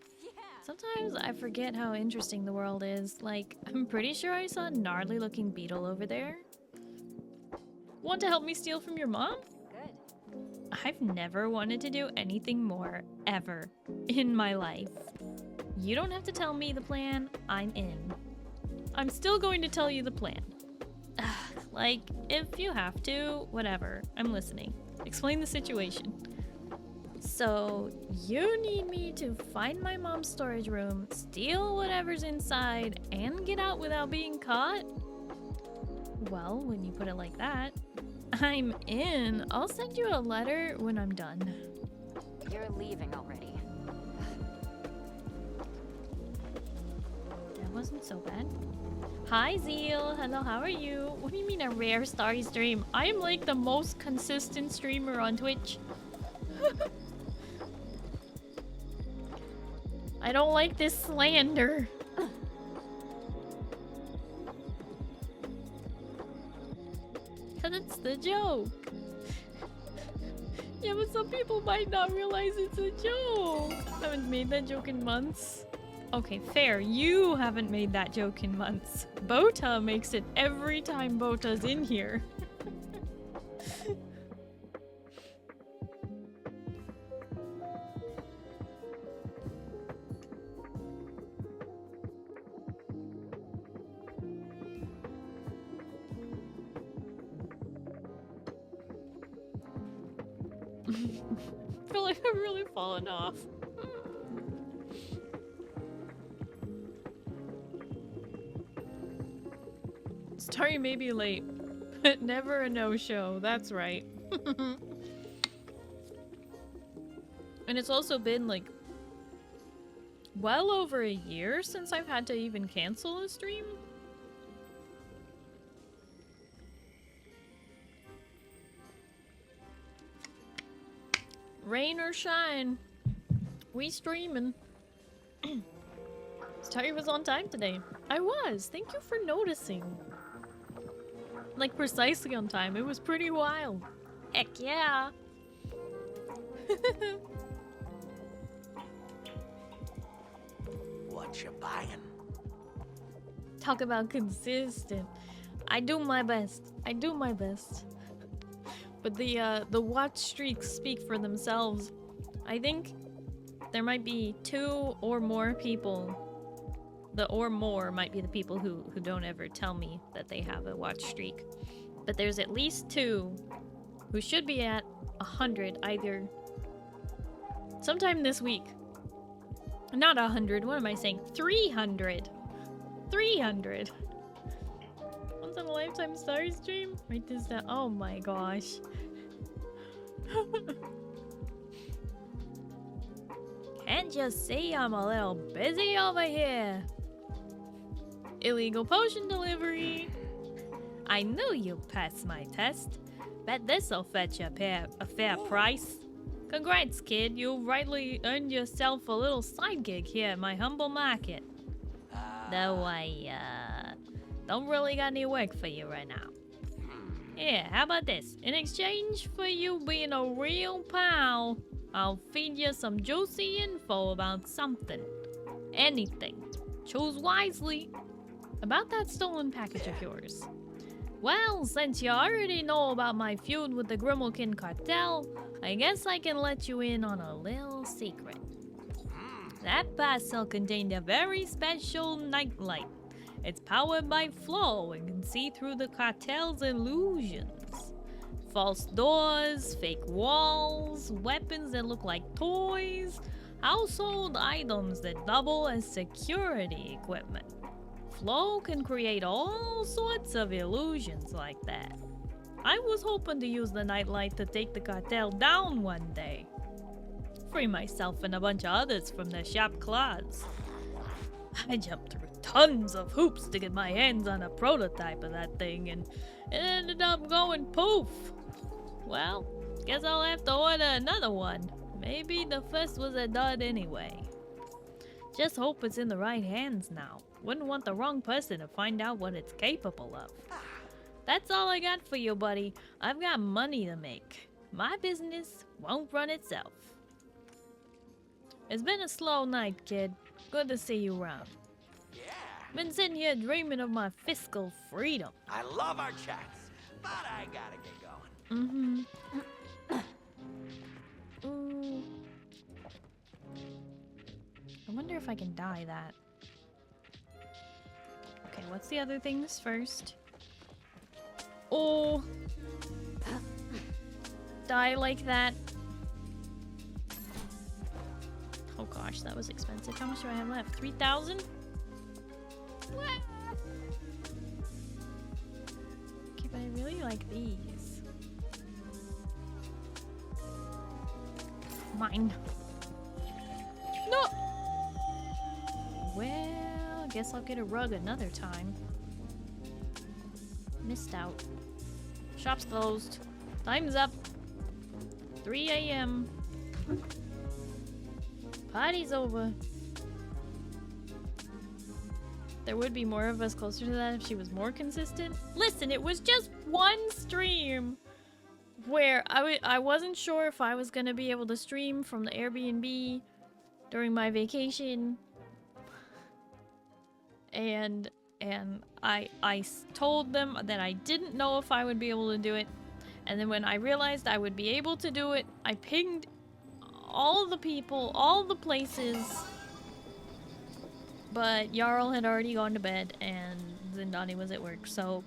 Sometimes I forget how interesting the world is. Like, I'm pretty sure I saw a gnarly looking beetle over there. Want to help me steal from your mom? Good. I've never wanted to do anything more, ever, in my life. You don't have to tell me the plan, I'm in. I'm still going to tell you the plan. Like, if you have to, whatever, I'm listening. Explain the situation. So, you need me to find my mom's storage room, steal whatever's inside, and get out without being caught? Well, when you put it like that, I'm in. I'll send you a letter when I'm done. You're leaving already. That wasn't so bad. Hi, Zeal. Hello, how are you? What do you mean a rare Starry stream? I am like the most consistent streamer on Twitch. I don't like this slander. Cause it's the joke. Yeah, but some people might not realize it's a joke. I haven't made that joke in months. Okay, fair. You haven't made that joke in months. Bota makes it every time Bota's in here. I feel like I've really fallen off. Starry may be late, but never a no-show. That's right. And it's also been like well over a year since I've had to even cancel a stream. Rain or shine, we streaming. Starry was on time today. I was. Thank you for noticing. Like precisely on time. It was pretty wild. Heck yeah. What you buying? Talk about consistent. I do my best. I do my best. But the watch streaks speak for themselves. I think there might be 2 or more people. The or more might be the people who don't ever tell me that they have a watch streak. But there's at least 2 who should be at 100 either sometime this week. Not 100, what am I saying? 300. 300. Once in a lifetime Starry stream? Write this down. Oh my gosh. Can't you see I'm a little busy over here? Illegal potion delivery. I knew you'd pass my test. Bet this'll fetch a fair price. Congrats, kid. You rightly earned yourself a little side gig here at my humble market. Though I, don't really got any work for you right now. Yeah, how about this? In exchange for you being a real pal, I'll feed you some juicy info about something. Anything. Choose wisely. About that stolen package of yours. Well, since you already know about my feud with the Grimalkin cartel, I guess I can let you in on a little secret. That parcel contained a very special nightlight. It's powered by flow and can see through the cartel's illusions. False doors, fake walls, weapons that look like toys, household items that double as security equipment. Flow can create all sorts of illusions like that. I was hoping to use the nightlight to take the cartel down one day. Free myself and a bunch of others from their sharp claws. I jumped through tons of hoops to get my hands on a prototype of that thing, and it ended up going poof. Well, guess I'll have to order another one. Maybe the first was a dud anyway. Just hope it's in the right hands now. Wouldn't want the wrong person to find out what it's capable of. That's all I got for you, buddy. I've got money to make. My business won't run itself. It's been a slow night, kid. Good to see you around. Yeah. Been sitting here dreaming of my fiscal freedom. I love our chats, but I gotta get going. Ooh. I wonder if I can dye that. Okay, what's the other things first? Oh. Dye like that. Oh gosh, that was expensive. How much do I have left? 3,000? What? Okay, but I really like these. Mine. No! Well, I guess I'll get a rug another time. Missed out. Shop's closed. Time's up. 3 a.m. Party's over. There would be more of us closer to that if she was more consistent. Listen, it was just one stream where I wasn't sure if I was gonna be able to stream from the Airbnb during my vacation. And I told them that I didn't know if I would be able to do it. And then when I realized I would be able to do it, I pinged all the people, all the places. But Jarl had already gone to bed and Zindani was at work, so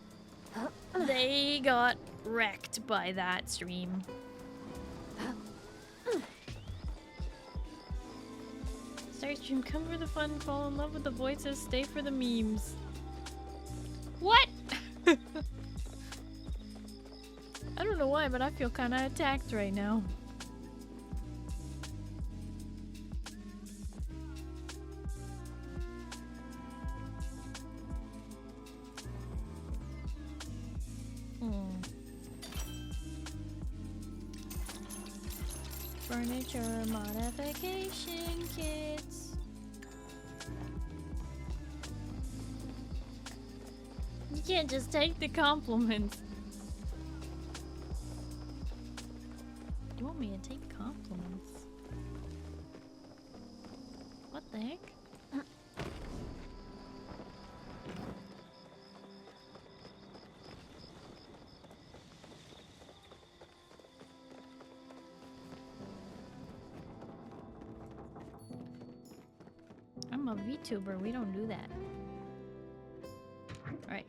they got wrecked by that stream. Starry stream, come for the fun, fall in love with the voices, stay for the memes. What? I don't know why, but I feel kind of attacked right now. Furniture modification kits. You can't just take the compliments. You want me to take compliments? What the heck? I'm a VTuber, we don't do that. Alright.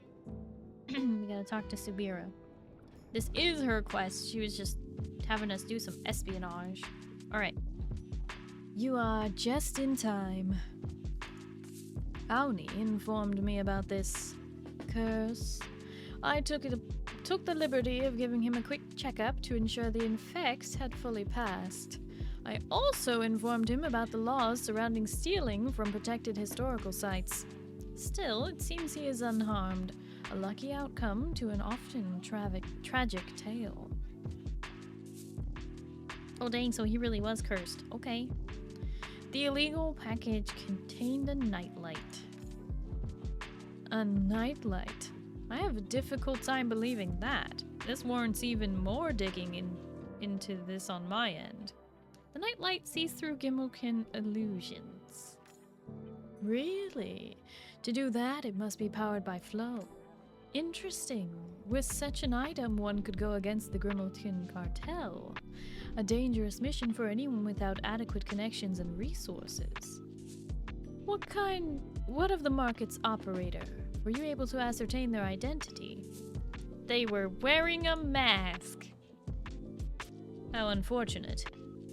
We gotta talk to Subira. This is her quest, she was just having us do some espionage. Alright. You are just in time. Auni informed me about this curse. I took the liberty of giving him a quick checkup to ensure the effects had fully passed. I also informed him about the laws surrounding stealing from protected historical sites. Still, it seems he is unharmed. A lucky outcome to an often tragic tale. Oh dang, so he really was cursed. Okay. The illegal package contained a nightlight. A nightlight? I have a difficult time believing that. This warrants even more digging into this on my end. The nightlight sees through Gimmelkin illusions. Really? To do that, it must be powered by flow. Interesting. With such an item, one could go against the Grimmelkin cartel. A dangerous mission for anyone without adequate connections and resources. What of the market's operator? Were you able to ascertain their identity? They were wearing a mask. How unfortunate.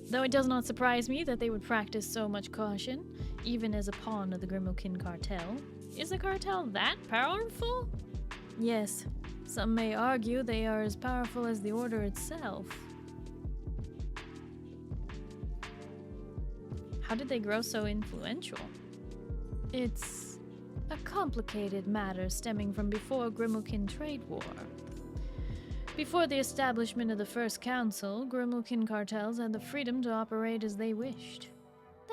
Though it does not surprise me that they would practice so much caution, even as a pawn of the Grimmelkin cartel. Is the cartel that powerful? Yes. Some may argue they are as powerful as the Order itself. How did they grow so influential? It's a complicated matter stemming from before Grimmelkin trade war. Before the establishment of the First Council, Grimmelkin cartels had the freedom to operate as they wished.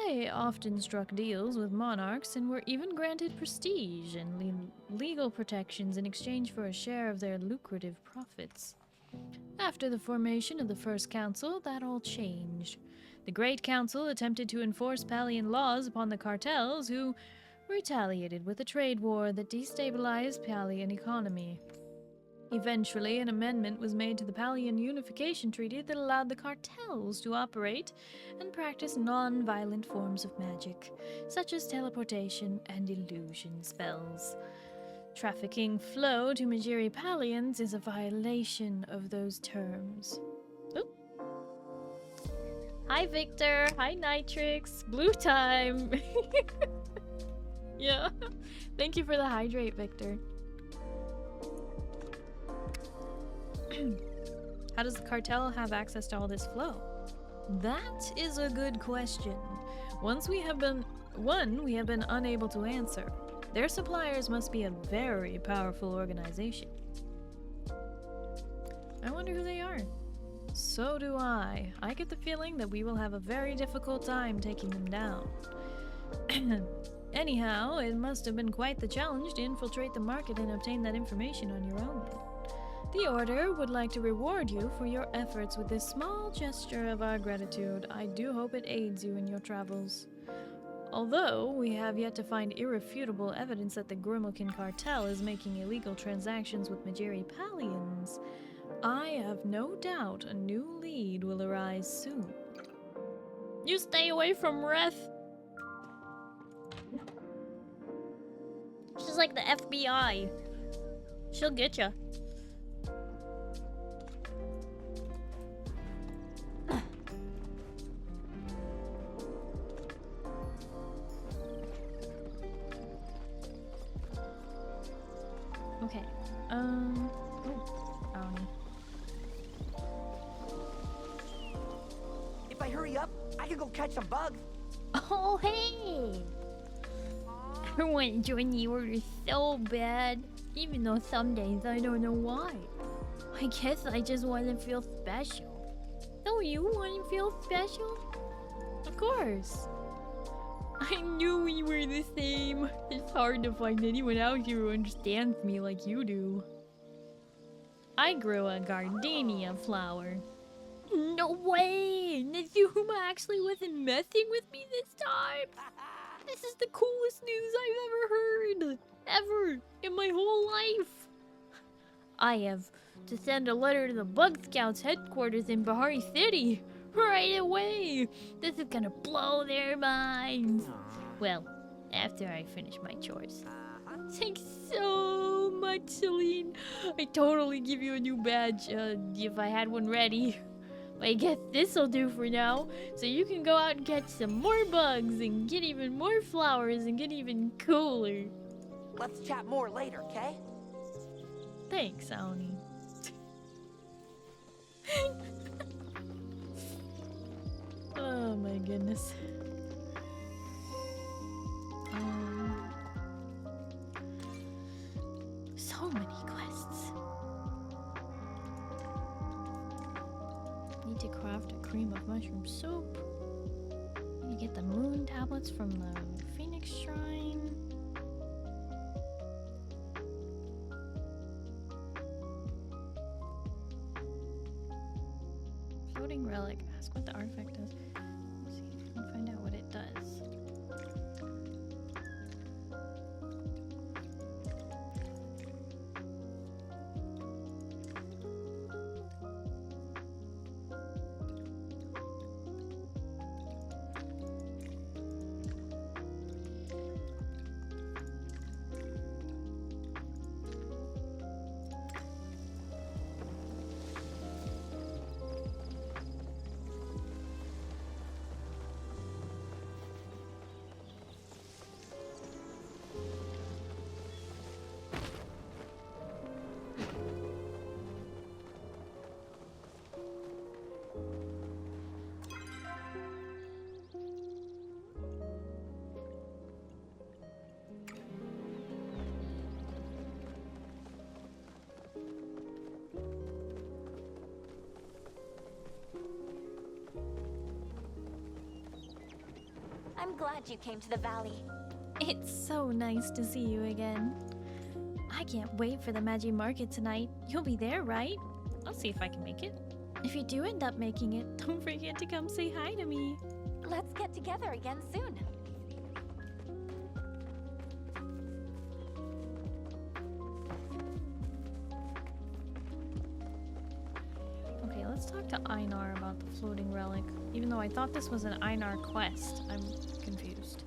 They often struck deals with monarchs and were even granted prestige and legal protections in exchange for a share of their lucrative profits. After the formation of the First Council, that all changed. The Great Council attempted to enforce Palian laws upon the cartels, who retaliated with a trade war that destabilized Palian economy. Eventually, an amendment was made to the Palian Unification Treaty that allowed the cartels to operate and practice non-violent forms of magic, such as teleportation and illusion spells. Trafficking flow to Majiri Palians is a violation of those terms. Oop. Hi, Victor. Hi, Nitrix. Blue time. Yeah. Thank you for the hydrate, Victor. How does the cartel have access to all this flow? That is a good question. We have been unable to answer. Their suppliers must be a very powerful organization. I wonder who they are. So do I. I get the feeling that we will have a very difficult time taking them down. Anyhow, it must have been quite the challenge to infiltrate the market and obtain that information on your own. The Order would like to reward you for your efforts with this small gesture of our gratitude. I do hope it aids you in your travels. Although we have yet to find irrefutable evidence that the Grimmelkin cartel is making illegal transactions with Majiri Palians, I have no doubt a new lead will arise soon. You stay away from Reth! She's like the FBI. She'll get ya. Okay. Brownie. If I hurry up, I can go catch some bugs. Oh, hey! I want to join the Order so bad, even though some days I don't know why. I guess I just want to feel special. Don't you want to feel special? Of course. I knew we were the same. It's hard to find anyone out here who understands me like you do. I grew a gardenia flower. No way! Nazuma actually wasn't messing with me this time? This is the coolest news I've ever heard! Ever! In my whole life! I have to send a letter to the Bug Scouts headquarters in Bahari City! Right away! This is gonna blow their minds! Well, after I finish my chores. Thanks so much, Celine. I'd totally give you a new badge if I had one ready. But I guess this'll do for now, so you can go out and catch some more bugs and get even more flowers and get even cooler. Let's chat more later, okay? Thanks, Aoni. Oh my goodness. So many quests. Need to craft a cream of mushroom soup. Need to get the moon tablets from the Phoenix Shrine. Floating relic. Ask what the artifact does. Let's see if we can find out what it does. I'm glad you came to the valley. It's so nice to see you again. I can't wait for the Magi Market tonight. You'll be there, right? I'll see if I can make it. If you do end up making it, don't forget to come say hi to me. Let's get together again soon. Okay, let's talk to Einar about the floating relic. Even though I thought this was an Einar quest, I'm confused.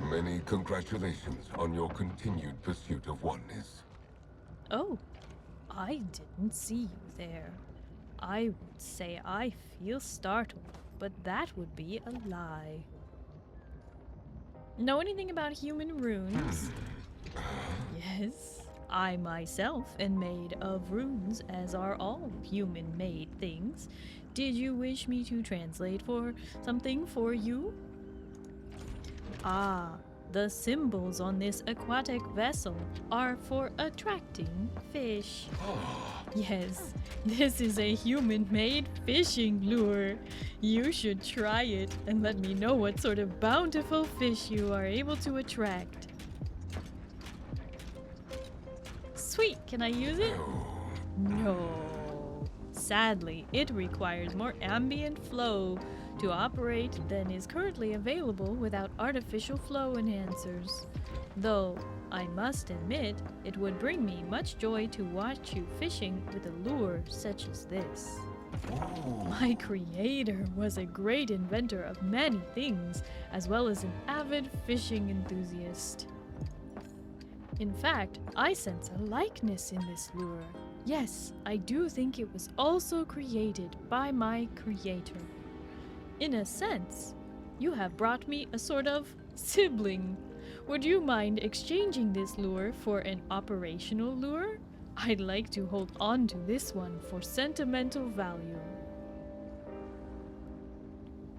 Many congratulations on your continued pursuit of oneness. Oh, I didn't see you there. I would say I feel startled, but that would be a lie. Know anything about human runes? Yes, I myself am made of runes, as are all human-made things. Did you wish me to translate for something for you? Ah, the symbols on this aquatic vessel are for attracting fish. Yes, this is a human-made fishing lure. You should try it and let me know what sort of bountiful fish you are able to attract. Sweet, can I use it? No. Sadly, it requires more ambient flow to operate than is currently available without artificial flow enhancers. Though, I must admit, it would bring me much joy to watch you fishing with a lure such as this. My creator was a great inventor of many things, as well as an avid fishing enthusiast. In fact, I sense a likeness in this lure. Yes, I do think it was also created by my creator. In a sense, you have brought me a sort of sibling. Would you mind exchanging this lure for an operational lure? I'd like to hold on to this one for sentimental value.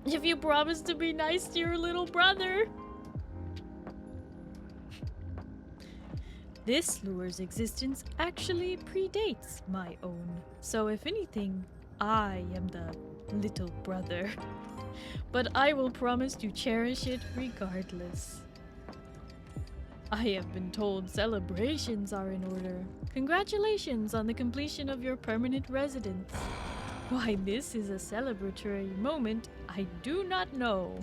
If you promise to be nice to your little brother. This lure's existence actually predates my own. So if anything, I am the little brother. But I will promise to cherish it regardless. I have been told celebrations are in order. Congratulations on the completion of your permanent residence. Why this is a celebratory moment, I do not know.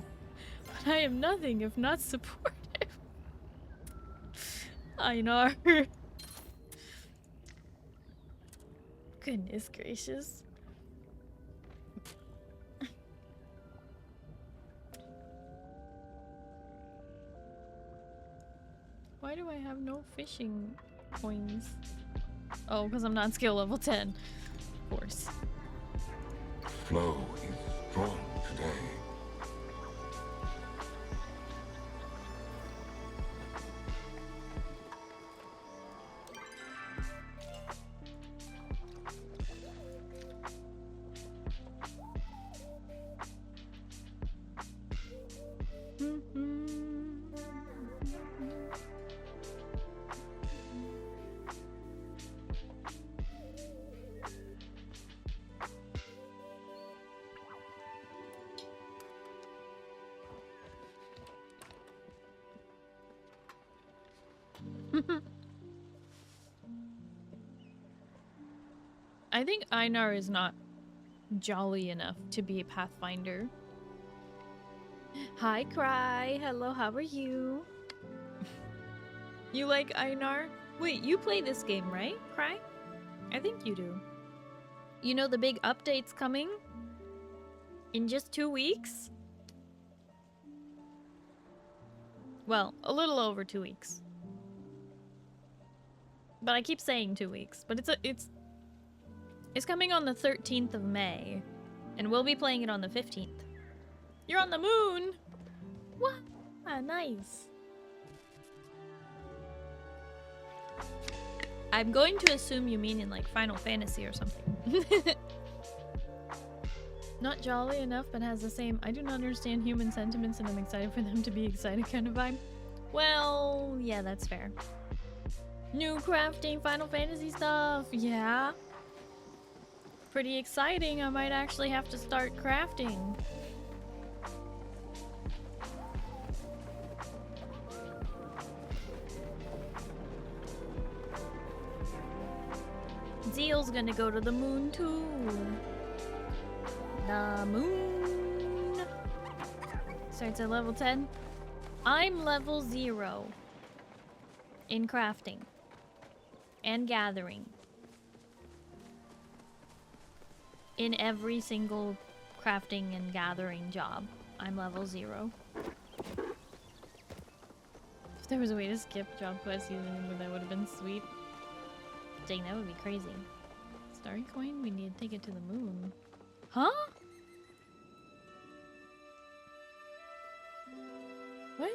But I am nothing if not supportive. Einar. Goodness gracious. Why do I have no fishing coins? Oh, because I'm not skill level 10. Of course. Flow is strong today. I think Einar is not jolly enough to be a Pathfinder. Hi, Cry. Hello, how are you? You like Einar? Wait, you play this game, right, Cry? I think you do. You know the big update's coming? In just 2 weeks? Well, a little over 2 weeks. But I keep saying 2 weeks. But it's coming on the 13th of May. And we'll be playing it on the 15th. You're on the moon! What? Ah, nice. I'm going to assume you mean in like Final Fantasy or something. Not jolly enough, but has the same I do not understand human sentiments and I'm excited for them to be excited kind of vibe. Well, yeah, that's fair. New crafting Final Fantasy stuff, yeah. Pretty exciting, I might actually have to start crafting. Zeal's gonna go to the moon too. The moon starts at level 10. I'm level 0 in crafting and gathering. In every single crafting and gathering job, I'm level 0. If there was a way to skip job quests using them, that would have been sweet. Dang, that would be crazy. Starry coin? We need to take it to the moon. Huh? What?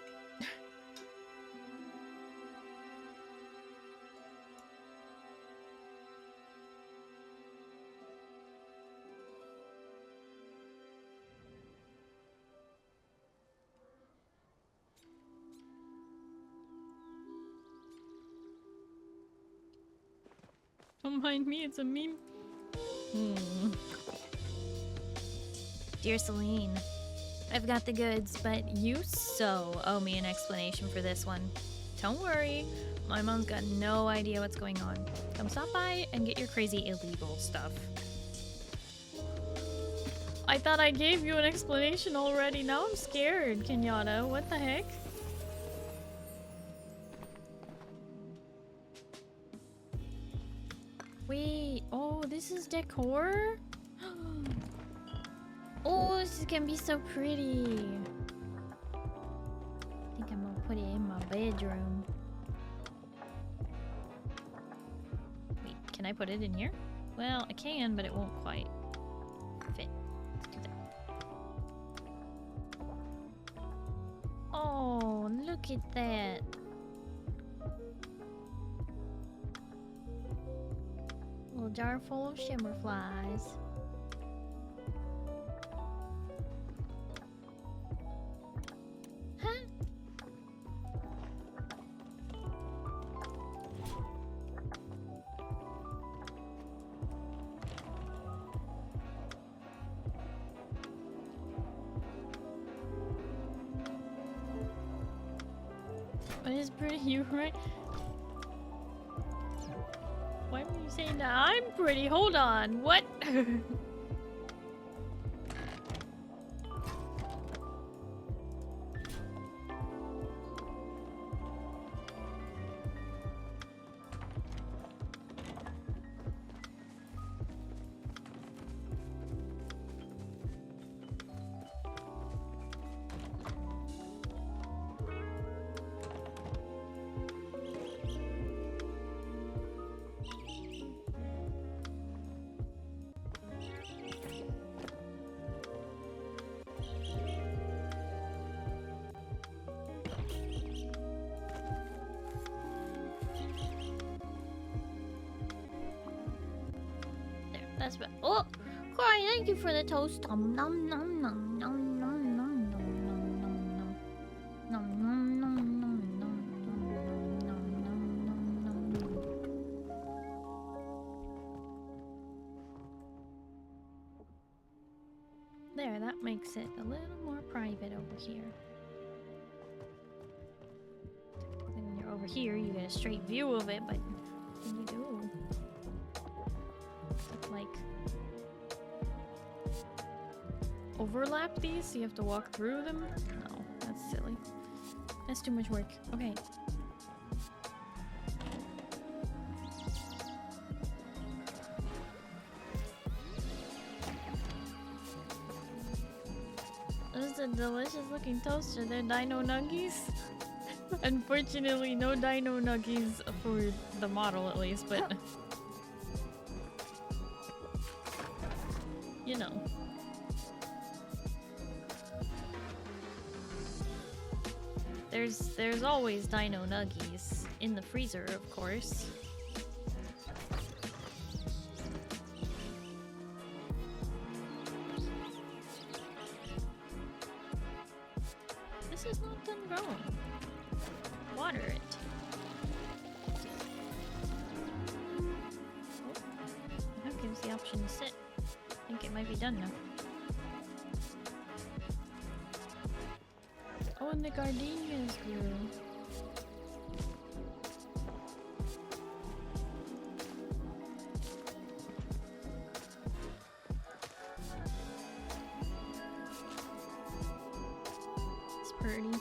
Don't mind me, it's a meme. Dear Celine, I've got the goods, but you so owe me an explanation for this one. Don't worry, my mom's got no idea what's going on. Come stop by and get your crazy illegal stuff. I thought I gave you an explanation already. Now I'm scared, Kenyatta. What the heck? Wait, oh, this is decor? Oh, this is gonna be so pretty. I think I'm gonna put it in my bedroom. Wait, can I put it in here? Well, I can, but it won't quite fit. Let's do that. Oh, look at that. Little jar full of shimmer flies. Huh? But it's pretty, you're right. Why were you saying that I'm pretty? Hold on, what? That's what. Oh, Corey, thank you for the toast. Nom nom nom nom nom nom nom nom nom nom nom nom. There, that makes it a little more private over here. When you're over here, you get a straight view of it, but what do you do? Like overlap these so you have to walk through them? No, that's silly. That's too much work. Okay. Those are delicious looking toaster. They're dino nuggies. Unfortunately, no dino nuggies for the model at least, but you know. There's always dino nuggies in the freezer, of course. This is not done growing. Water it. Oh, that gives the option to sit. I think it might be done now. Oh, and the gardenias grew. It's pretty.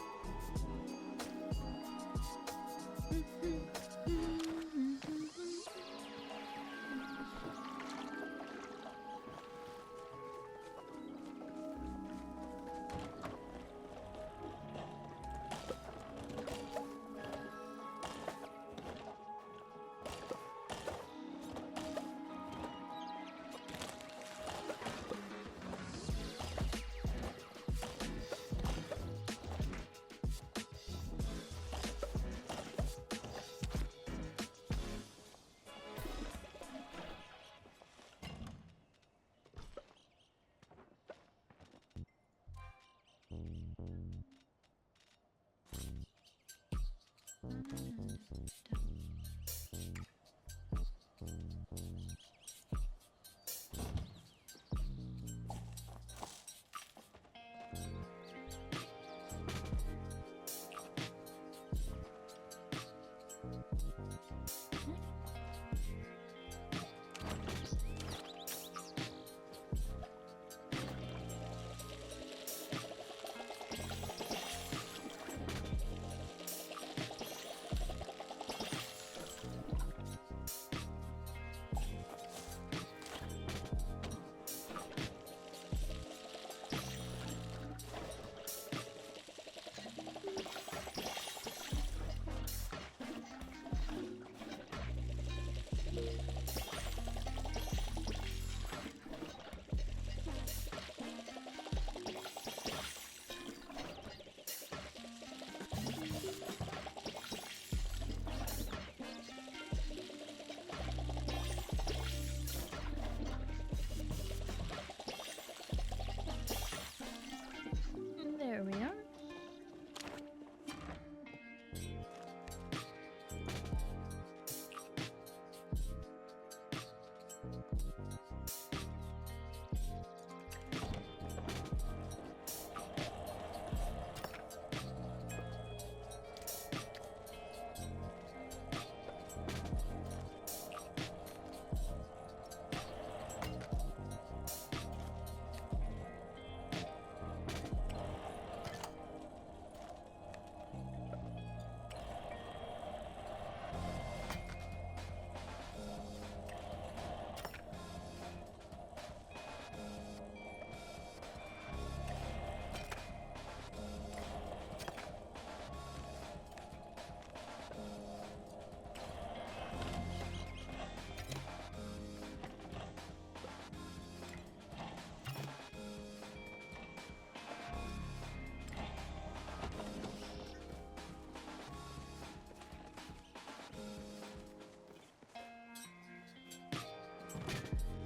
There we are.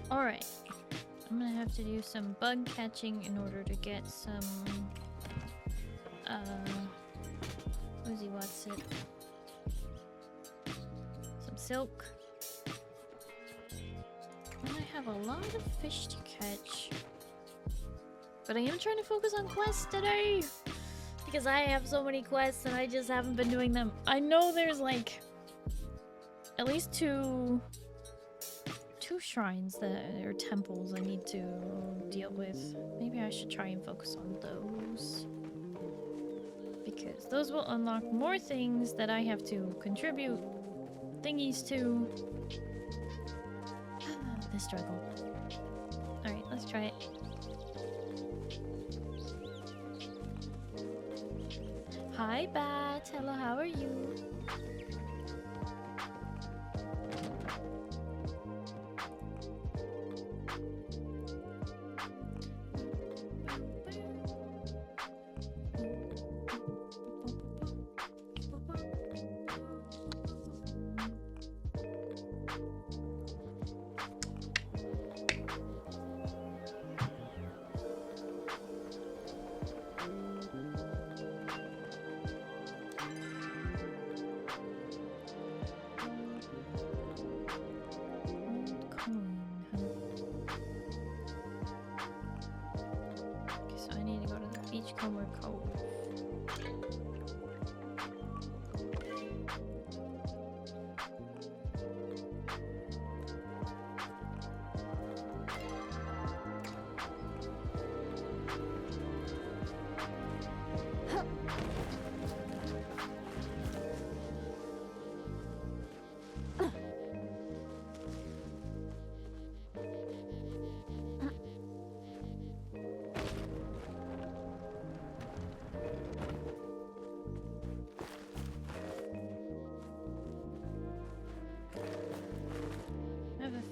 Alright, I'm gonna have to do some bug catching in order to get some, Woozy what's it? Some silk. And I have a lot of fish to catch. But I am trying to focus on quests today! Because I have so many quests and I just haven't been doing them. I know there's like at least two shrines or temples I need to deal with. Maybe I should try and focus on those. Because those will unlock more things that I have to contribute thingies to. The struggle. Alright, let's try it. Hi, Bat. Hello, how are you?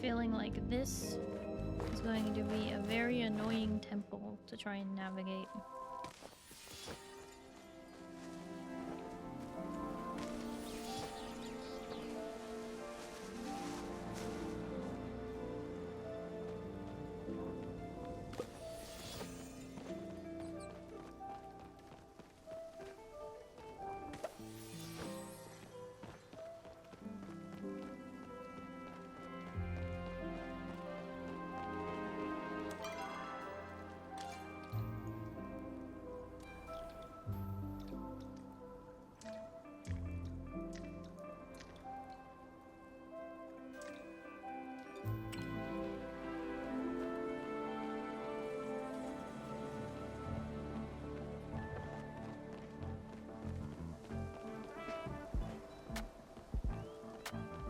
Feeling like this is going to be a very annoying temple to try and navigate.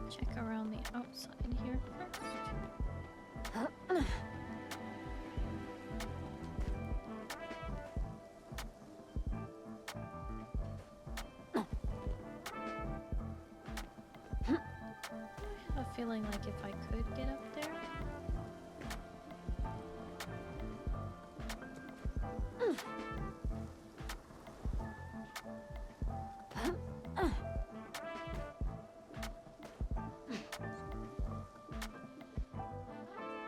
Check around the outside here first. I have a feeling like if I could get up there.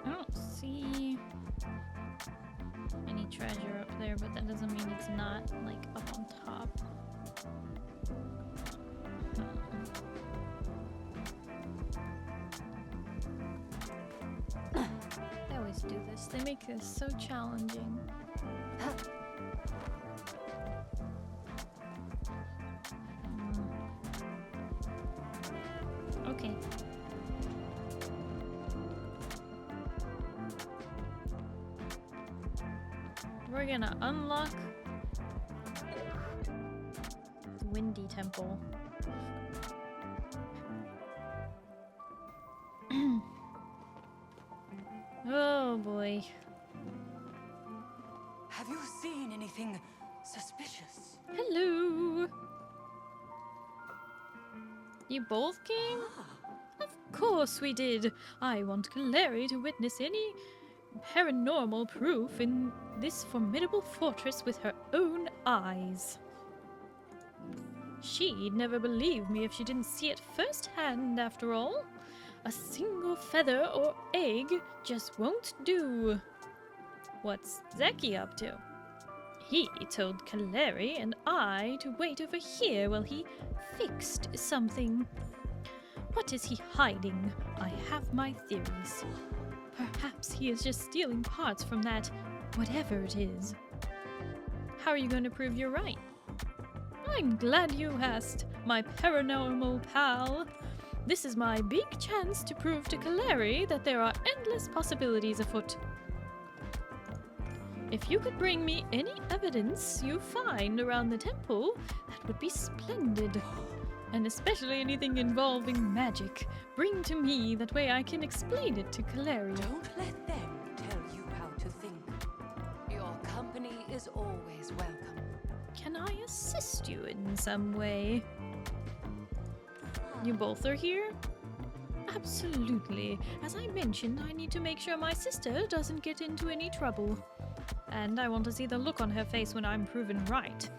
I don't see any treasure up there, but that doesn't mean it's not like up on top. They always do this. They make this so challenging. Okay. We're gonna unlock the Windy Temple. Oh boy. Have you seen anything suspicious? Hello. You both came? Of course we did. I want Clary to witness any paranormal proof in this formidable fortress with her own eyes. She'd never believe me if she didn't see it firsthand, after all. A single feather or egg just won't do. What's Zeki up to? He told Clary and I to wait over here while he fixed something. What is he hiding? I have my theories. Perhaps he is just stealing parts from that, whatever it is. How are you going to prove you're right? I'm glad you asked, my paranormal pal. This is my big chance to prove to Kaleri that there are endless possibilities afoot. If you could bring me any evidence you find around the temple, that would be splendid. And especially anything involving magic. Bring to me, that way I can explain it to Kaleri. Don't let them tell you how to think. Your company is always welcome. Can I assist you in some way? You both are here? Absolutely. As I mentioned, I need to make sure my sister doesn't get into any trouble. And I want to see the look on her face when I'm proven right.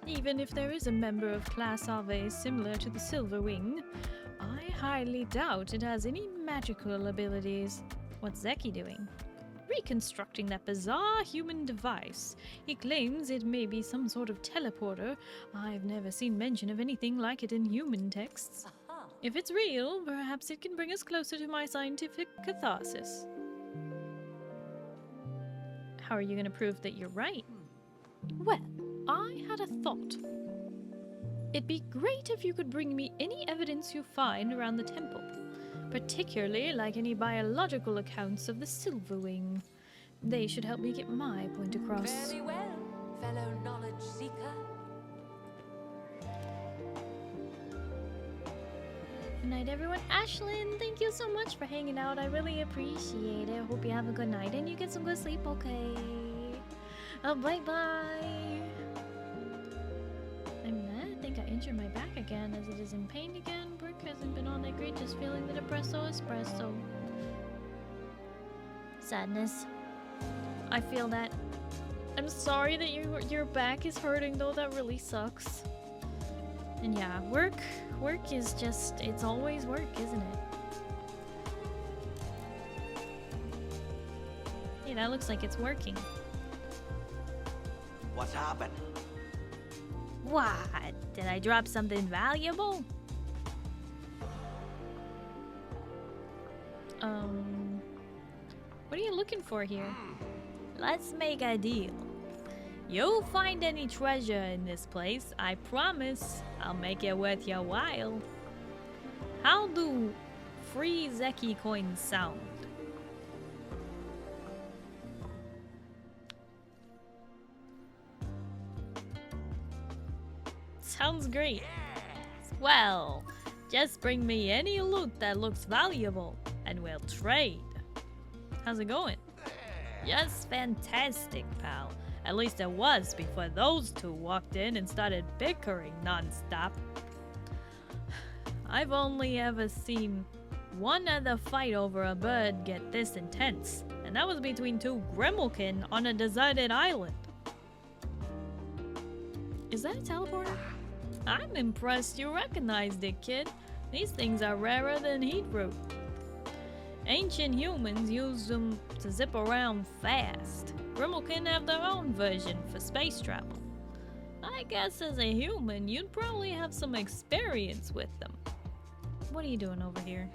Even if there is a member of Class Ave similar to the Silver Wing, I highly doubt it has any magical abilities. What's Zeki doing? Reconstructing that bizarre human device. He claims it may be some sort of teleporter. I've never seen mention of anything like it in human texts. If it's real, perhaps it can bring us closer to my scientific catharsis. How are you going to prove that you're right? Well, I had a thought. It'd be great if you could bring me any evidence you find around the temple, particularly like any biological accounts of the Silver Wing. They should help me get my point across. Very well, fellow knowledge seeker. Good night, everyone. Ashlyn, thank you so much for hanging out. I really appreciate it. Hope you have a good night and you get some good sleep, okay? Oh, bye-bye. I think I injured my back again, as it is in pain again. Work hasn't been all that great, just feeling the depresso espresso. Sadness. I feel that. I'm sorry that your back is hurting, though. That really sucks. And yeah, work is just, it's always work, isn't it? Yeah, that looks like it's working. What's happened? What? Did I drop something valuable? What are you looking for here? Let's make a deal. You'll find any treasure in this place, I promise. I'll make it worth your while. How do free Zeki coins sound? Sounds great. Well, just bring me any loot that looks valuable, and we'll trade. How's it going? Just fantastic, pal. At least it was before those two walked in and started bickering non-stop. I've only ever seen one other fight over a bird get this intense, and that was between two Gremlkin on a deserted island. Is that a teleporter? I'm impressed you recognized it, kid. These things are rarer than heat root. Ancient humans used them to zip around fast. Gremlkin have their own version for space travel. I guess as a human, you'd probably have some experience with them. What are you doing over here?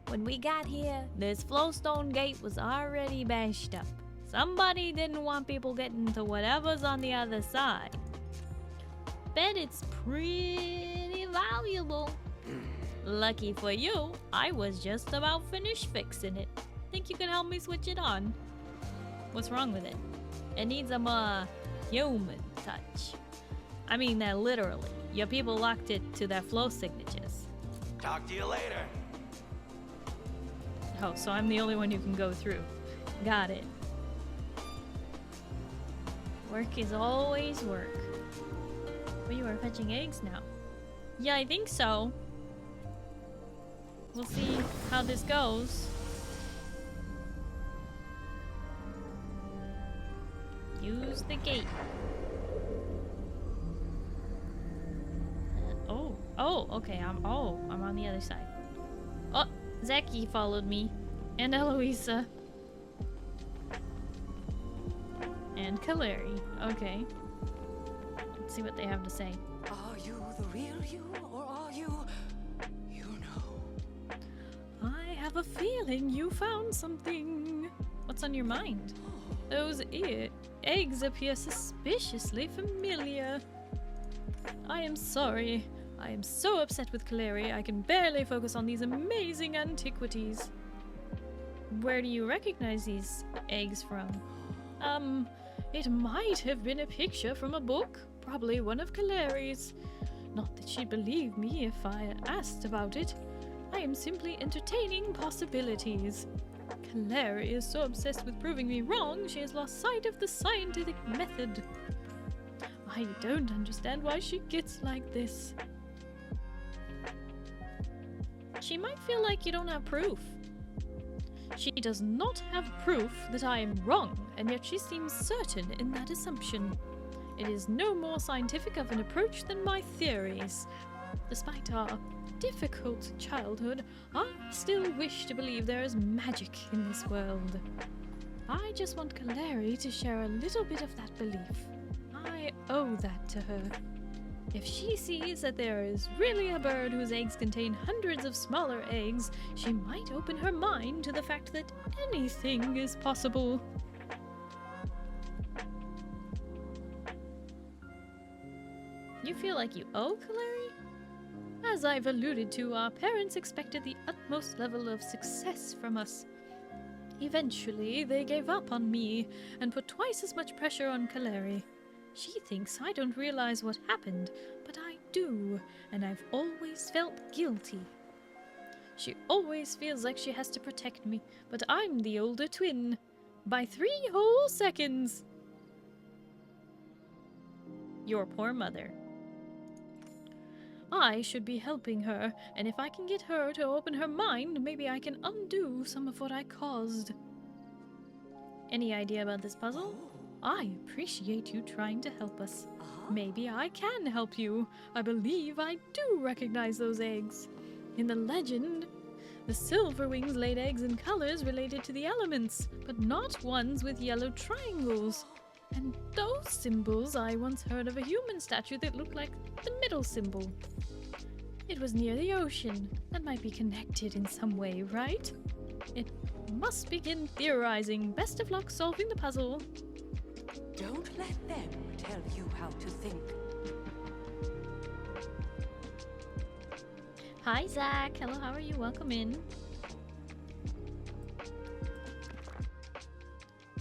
When we got here, this flowstone gate was already bashed up. Somebody didn't want people getting to whatever's on the other side. Bet it's pretty valuable. Lucky for you, I was just about finished fixing it. Think you could help me switch it on? What's wrong with it? It needs a more human touch. I mean that literally. Your people locked it to their flow signatures. Talk to you later. Oh, so I'm the only one who can go through. Got it. Work is always work. But you are fetching eggs now. Yeah, I think so. We'll see how this goes. Use the gate. Oh, okay. I'm on the other side. Oh, Zeki followed me, and Eloisa, and Kaleri. Okay. Let's see what they have to say. Are you the real you, or are you know? I have a feeling you found something. What's on your mind? Those eggs appear suspiciously familiar. I am sorry. I am so upset with Kaleri, I can barely focus on these amazing antiquities. Where do you recognize these eggs from? It might have been a picture from a book. Probably one of Kaleri's. Not that she'd believe me if I asked about it. I am simply entertaining possibilities. Kaleri is so obsessed with proving me wrong, she has lost sight of the scientific method. I don't understand why she gets like this. She might feel like you don't have proof. She does not have proof that I am wrong, and yet she seems certain in that assumption. It is no more scientific of an approach than my theories. Despite our difficult childhood, I still wish to believe there is magic in this world. I just want Kaleri to share a little bit of that belief. I owe that to her. If she sees that there is really a bird whose eggs contain hundreds of smaller eggs, she might open her mind to the fact that anything is possible. You feel like you owe Kaleri? As I've alluded to, our parents expected the utmost level of success from us. Eventually, they gave up on me and put twice as much pressure on Kaleri. She thinks I don't realize what happened, but I do, and I've always felt guilty. She always feels like she has to protect me, but I'm the older twin. By 3 whole seconds! Your poor mother. I should be helping her, and if I can get her to open her mind, maybe I can undo some of what I caused. Any idea about this puzzle? I appreciate you trying to help us. Maybe I can help you. I believe I do recognize those eggs. In the legend, the Silverwings laid eggs in colors related to the elements, but not ones with yellow triangles. And those symbols, I once heard of a human statue that looked like the middle symbol. It was near the ocean. That might be connected in some way, right? It must begin theorizing. Best of luck solving the puzzle. Don't let them tell you how to think. Hi, Zach. Hello, how are you? Welcome in.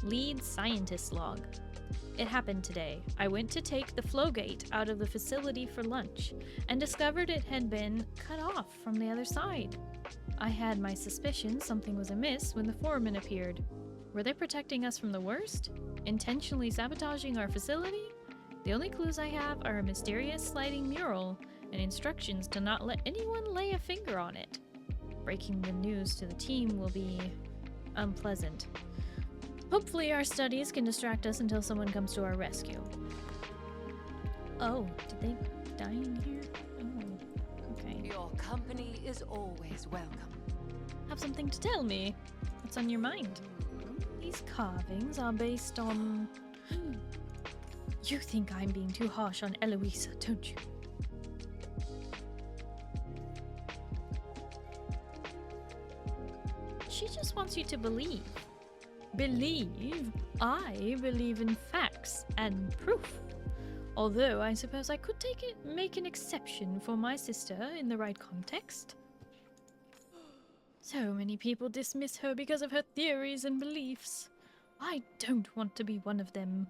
Lead scientist log. It happened today. I went to take the flow gate out of the facility for lunch and discovered it had been cut off from the other side. I had my suspicion something was amiss when the foreman appeared. Were they protecting us from the worst? Intentionally sabotaging our facility? The only clues I have are a mysterious sliding mural and instructions to not let anyone lay a finger on it. Breaking the news to the team will be unpleasant. Hopefully our studies can distract us until someone comes to our rescue. Oh, did they die in here? Oh, okay. Your company is always welcome. Have something to tell me. What's on your mind? These carvings are based on... You think I'm being too harsh on Eloisa, don't you? She just wants you to believe. Believe? I believe in facts and proof. Although I suppose I could make an exception for my sister in the right context. So many people dismiss her because of her theories and beliefs. I don't want to be one of them.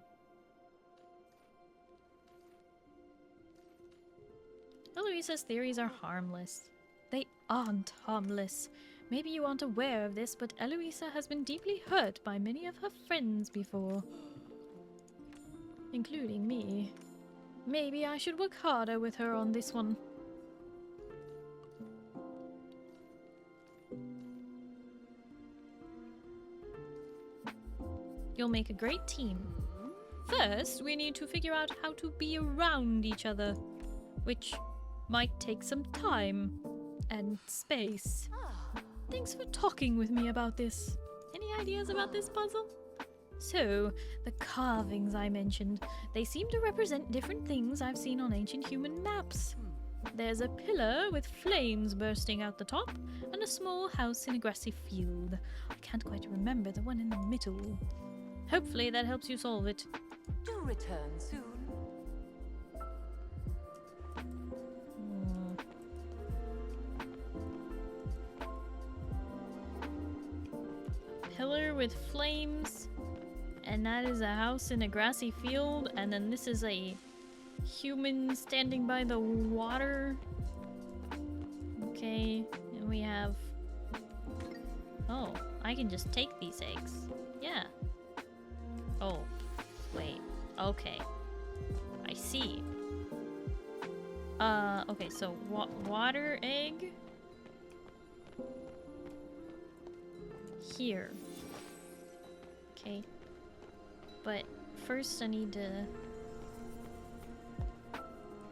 Eloisa's theories are harmless. They aren't harmless. Maybe you aren't aware of this, but Eloisa has been deeply hurt by many of her friends before. Including me. Maybe I should work harder with her on this one. You'll make a great team. First, we need to figure out how to be around each other, which might take some time and space. Thanks for talking with me about this. Any ideas about this puzzle? So, the carvings I mentioned, they seem to represent different things I've seen on ancient human maps. There's a pillar with flames bursting out the top, and a small house in a grassy field. I can't quite remember the one in the middle. Hopefully that helps you solve it. Do return soon. pillar with flames, and that is a house in a grassy field, and then this is a human standing by the water. Okay, and we have... Oh, I can just take these eggs. Yeah. Oh, wait. Okay. I see. Okay, so water egg. Here. Okay. But first I need to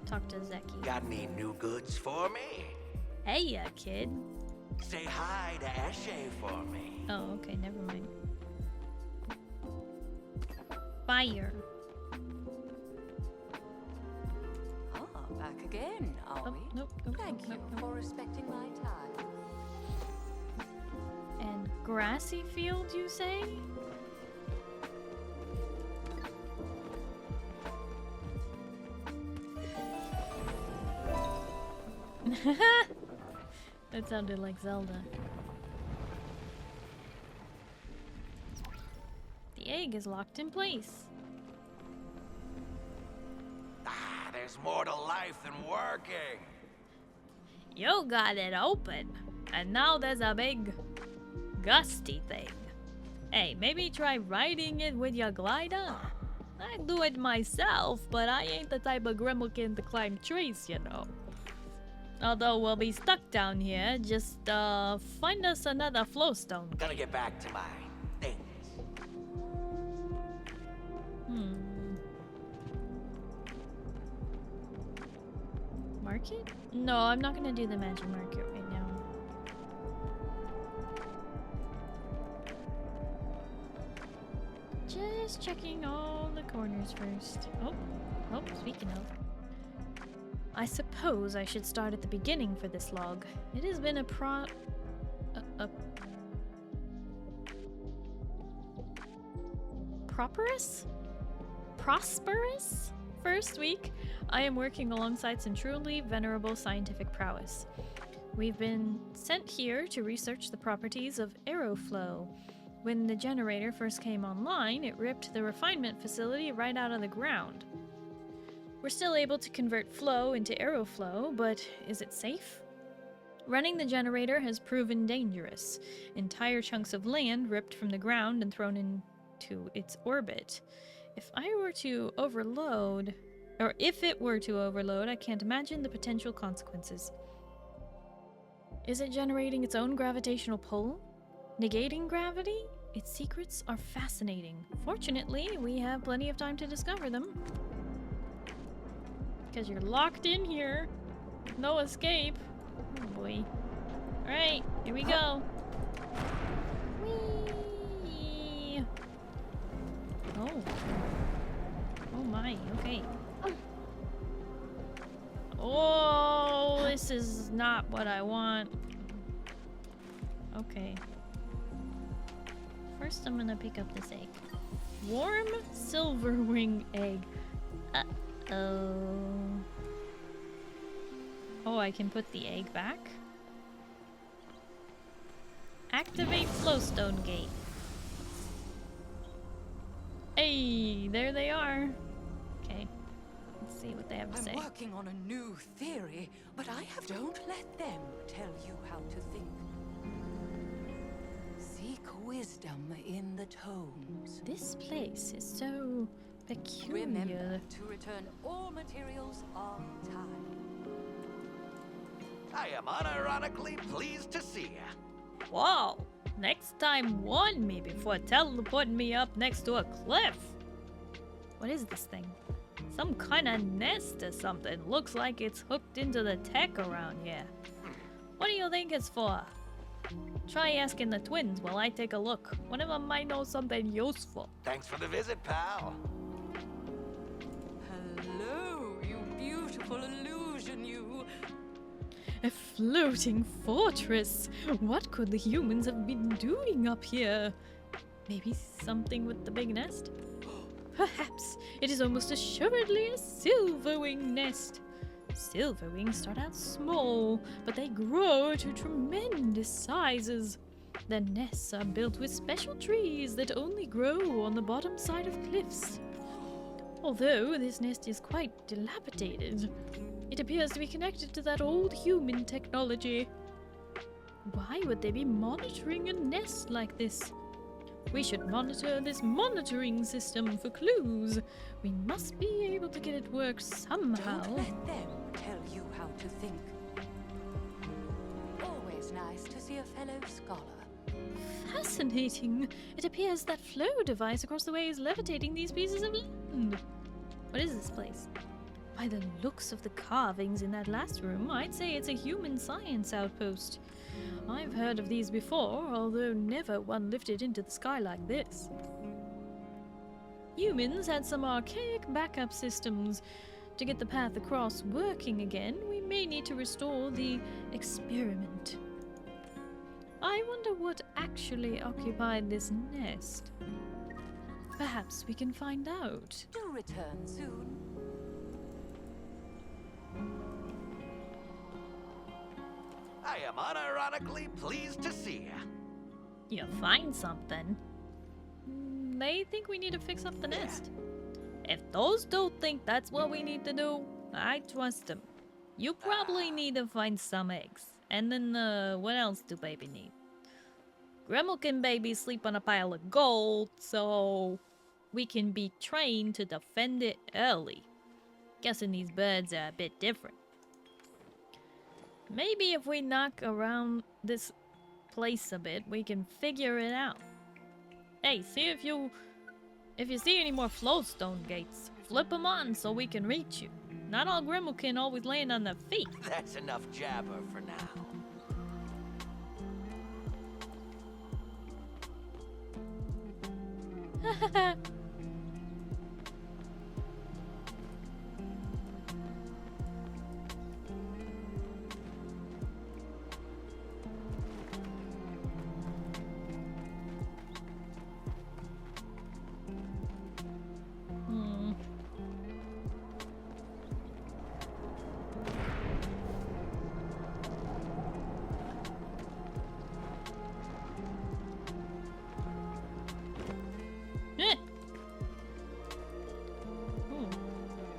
talk to Zeki. Got any new goods for me? Hey, ya, kid. Say hi to Eshe for me. Oh, okay, never mind. Fire. Back again, are we? Nope. Thank you for respecting my time. And grassy field, you say? That sounded like Zelda. The egg is locked in place. There's more to life than working. You got it open, and now there's a big gusty thing. Hey, maybe try riding it with your glider? I do it myself, but I ain't the type of gremlin to climb trees, you know. Although we'll be stuck down here, just find us another flowstone. Gotta get back to my things. Market? No, I'm not gonna do the magic market right now. Just checking all the corners first. Oh, speaking of. I suppose I should start at the beginning for this log. It has been a prosperous first week. I am working alongside some truly venerable scientific prowess. We've been sent here to research the properties of aeroflow. When the generator first came online, it ripped the refinement facility right out of the ground. We're still able to convert flow into aeroflow, but is it safe? Running the generator has proven dangerous. Entire chunks of land ripped from the ground and thrown into its orbit. If it were to overload, I can't imagine the potential consequences. Is it generating its own gravitational pull? Negating gravity? Its secrets are fascinating. Fortunately, we have plenty of time to discover them. Because you're locked in here. No escape. Oh boy. Alright, here we go. Whee! Oh. Oh my, okay. Oh, this is not what I want. Okay. First, I'm gonna pick up this egg. Warm silverwing egg. Uh-oh. Oh, I can put the egg back. Activate flowstone gate. Hey, there they are. Okay. Let's see what they have to say. I'm working on a new theory, but don't let them tell you how to think. Seek wisdom in the tomes. This place is so peculiar. Remember to return all materials on time. I am unironically pleased to see ya. Whoa! Next time warn me before teleporting me up next to a cliff. What is this thing? Some kind of nest or something. Looks like it's hooked into the tech around here. What do you think it's for? Try asking the twins while I take a look. One of them might know something useful. Thanks for the visit, pal. Hello, you beautiful illusion, you. A floating fortress. What could the humans have been doing up here? Maybe something with the big nest? Perhaps it is almost assuredly a silverwing nest. Silverwings start out small, but they grow to tremendous sizes. Their nests are built with special trees that only grow on the bottom side of cliffs. Although this nest is quite dilapidated, it appears to be connected to that old human technology. Why would they be monitoring a nest like this? We should monitor this monitoring system for clues. We must be able to get it work somehow. Don't let them tell you how to think. Always nice to see a fellow scholar. Fascinating. It appears that flow device across the way is levitating these pieces of land. What is this place? By the looks of the carvings in that last room, I'd say it's a human science outpost. I've heard of these before, although never one lifted into the sky like this. Humans had some archaic backup systems. To get the path across working again, we may need to restore the experiment. I wonder what actually occupied this nest. Perhaps we can find out. Do return soon. I am unironically pleased to see you. You find something? They think we need to fix up the nest. If those two think that's what we need to do, I trust them. You probably need to find some eggs. And then, what else do baby need? Gremlkin babies sleep on a pile of gold, so we can be trained to defend it early. Guessing these birds are a bit different. Maybe if we knock around this place a bit, we can figure it out. Hey, see if you see any more flowstone gates, flip them on so we can reach you. Not all Gremlkin always land on their feet. That's enough jabber for now.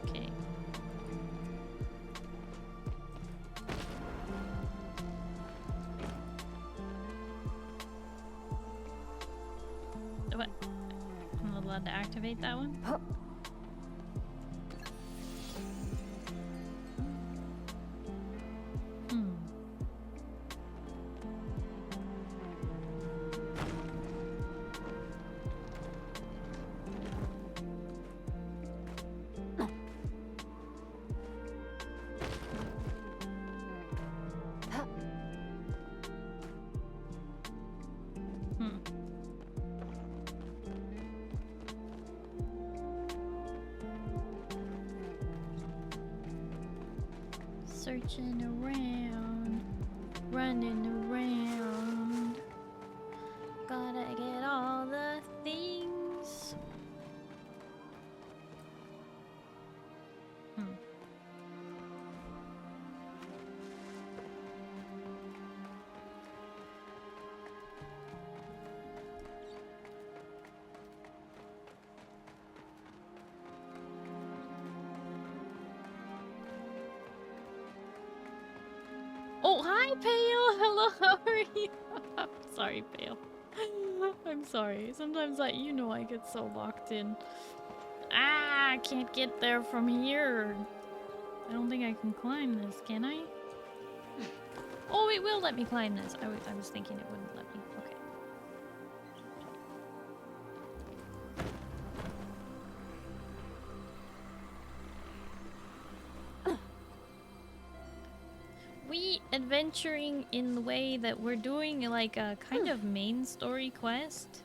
Okay. What? I'm not allowed to activate that one? Searching around, running around. Gotta get all the things. Oh, hi, Pale! Hello, how are you? I'm sorry, Pale. I'm sorry. Sometimes I get so locked in. Ah, I can't get there from here. I don't think I can climb this, can I? Oh, it will let me climb this. I was thinking it wouldn't let me. Okay. We adventuring in the way that we're doing like a kind of main story quest.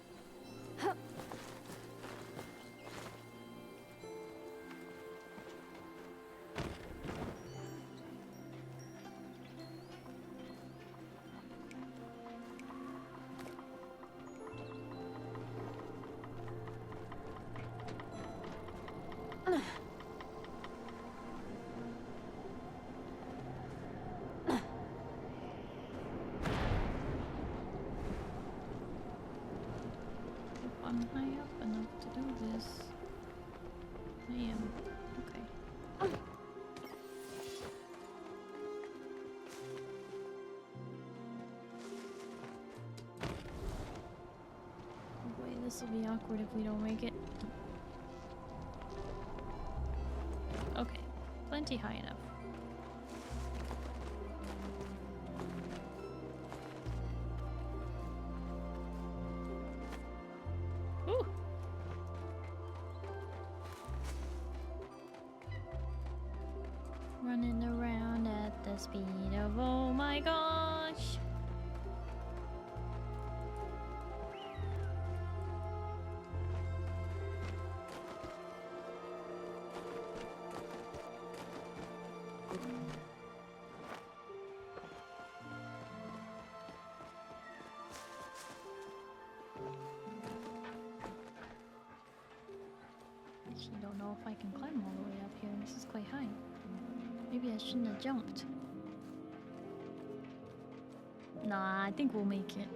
I'm high up enough to do this. I am. Okay. Boy, this will be awkward if we don't make it. Okay, plenty high enough. Ooh. Running around at the speed of, oh my gosh. Actually, don't know if I can climb all the way up here. This is quite high. Maybe I shouldn't have jumped. Nah, I think we'll make it.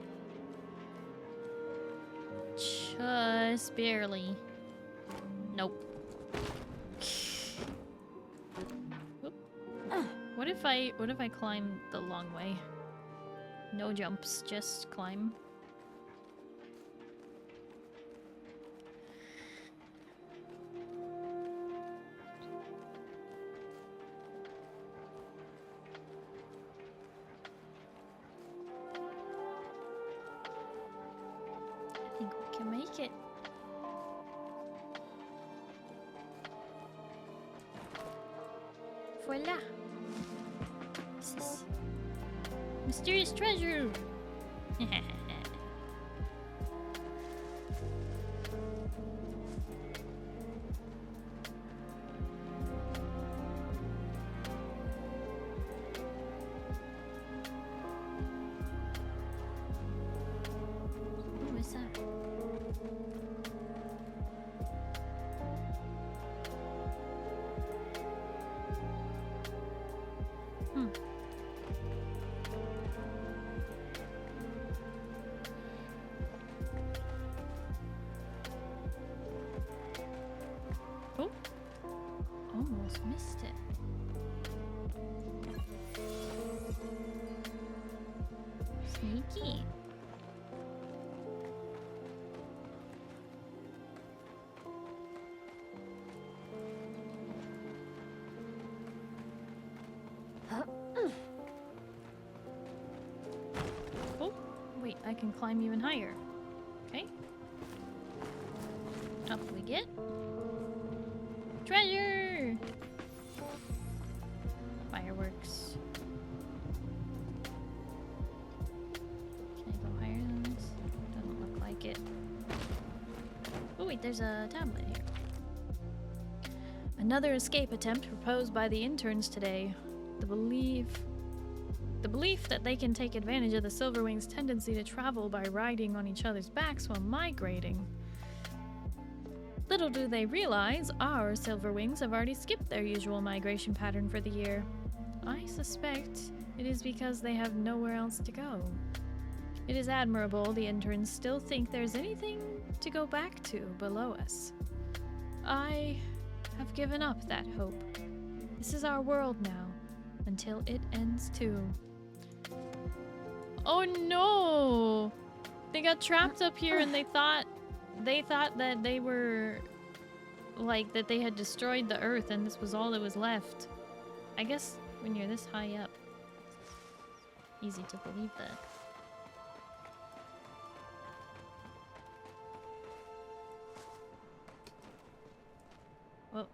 Just barely. Nope. Oop. What if I climb the long way? No jumps, just climb. I think we can make it. Voila! What's this? Mysterious treasure! What was that? Hmm. Oh, almost missed it. Sneaky. Oh, wait, I can climb even higher. Okay. Up we get. Treasure! Fireworks. Can I go higher than this? Doesn't look like it. Oh wait, there's a tablet here. Another escape attempt proposed by the interns today. The belief that they can take advantage of the Silverwings' tendency to travel by riding on each other's backs while migrating. Little do they realize, our Silverwings have already skipped their usual migration pattern for the year. I suspect it is because they have nowhere else to go. It is admirable the interns still think there's anything to go back to below us. I have given up that hope. This is our world now, until it ends too. Oh no! They got trapped up here and they thought that they were, like, that they had destroyed the earth and this was all that was left. I guess when you're this high up, easy to believe that. Whoa.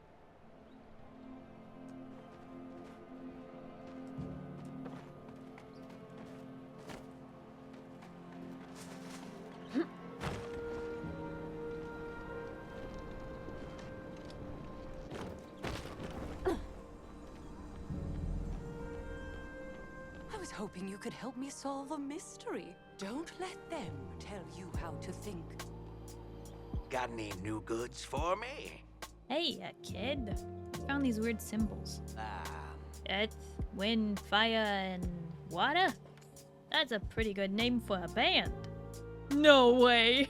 Hoping you could help me solve a mystery. Don't let them tell you how to think. Got any new goods for me? Hey, kid. I found these weird symbols. Earth, wind, fire, and water? That's a pretty good name for a band. No way.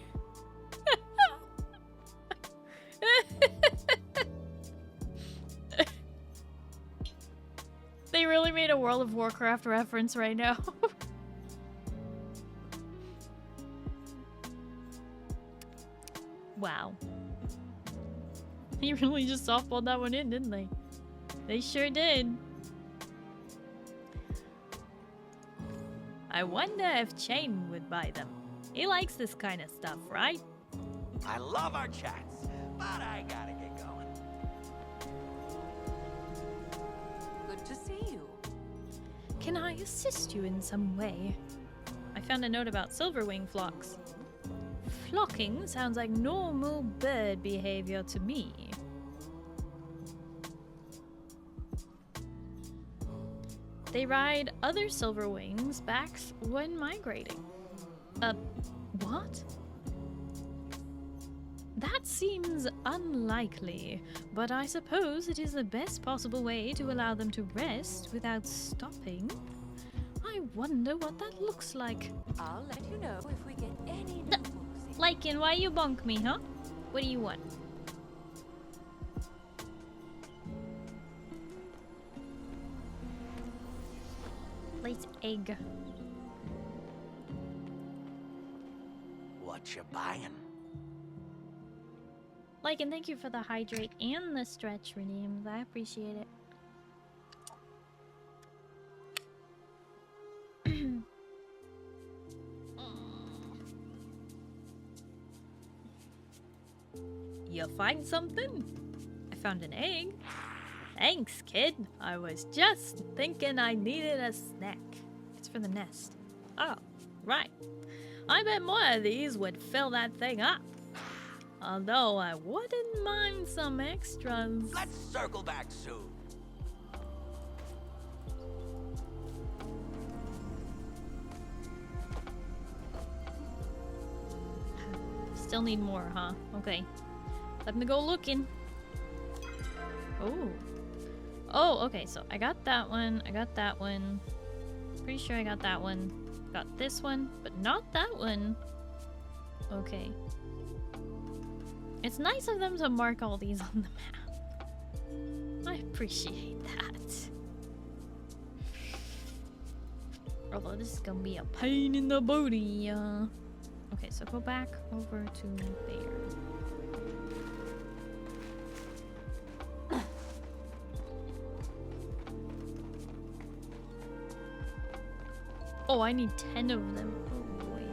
They really made a World of Warcraft reference right now. Wow. They really just softballed that one in, didn't they? They sure did. I wonder if Chain would buy them. He likes this kind of stuff, right? I love our chats, but I gotta get going. Good to see you. Can I assist you in some way? I found a note about silverwing flocks. Flocking sounds like normal bird behavior to me. They ride other silverwings' backs when migrating. What? That seems unlikely, but I suppose it is the best possible way to allow them to rest without stopping. I wonder what that looks like. I'll let you know if we get any Lycan, why you bonk me, huh? What do you want? Place egg. What you buying? Lycan, thank you for the hydrate and the stretch redeems. I appreciate it. You find something? I found an egg. Thanks, kid. I was just thinking I needed a snack. It's for the nest. Oh, right. I bet more of these would fill that thing up. Although I wouldn't mind some extras. Let's circle back soon. Still need more, huh? Okay. Let me go looking. Oh. Oh, okay, so I got that one. I got that one. Pretty sure I got that one. Got this one, but not that one. Okay. It's nice of them to mark all these on the map. I appreciate that. Although this is gonna be a pain in the booty. Okay, so go back over to there. Oh, I need 10 of them. Oh boy.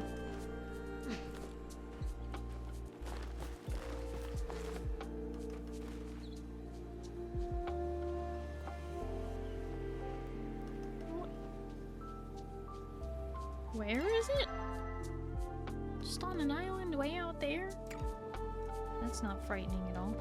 Where is it? Just on an island way out there? That's not frightening at all.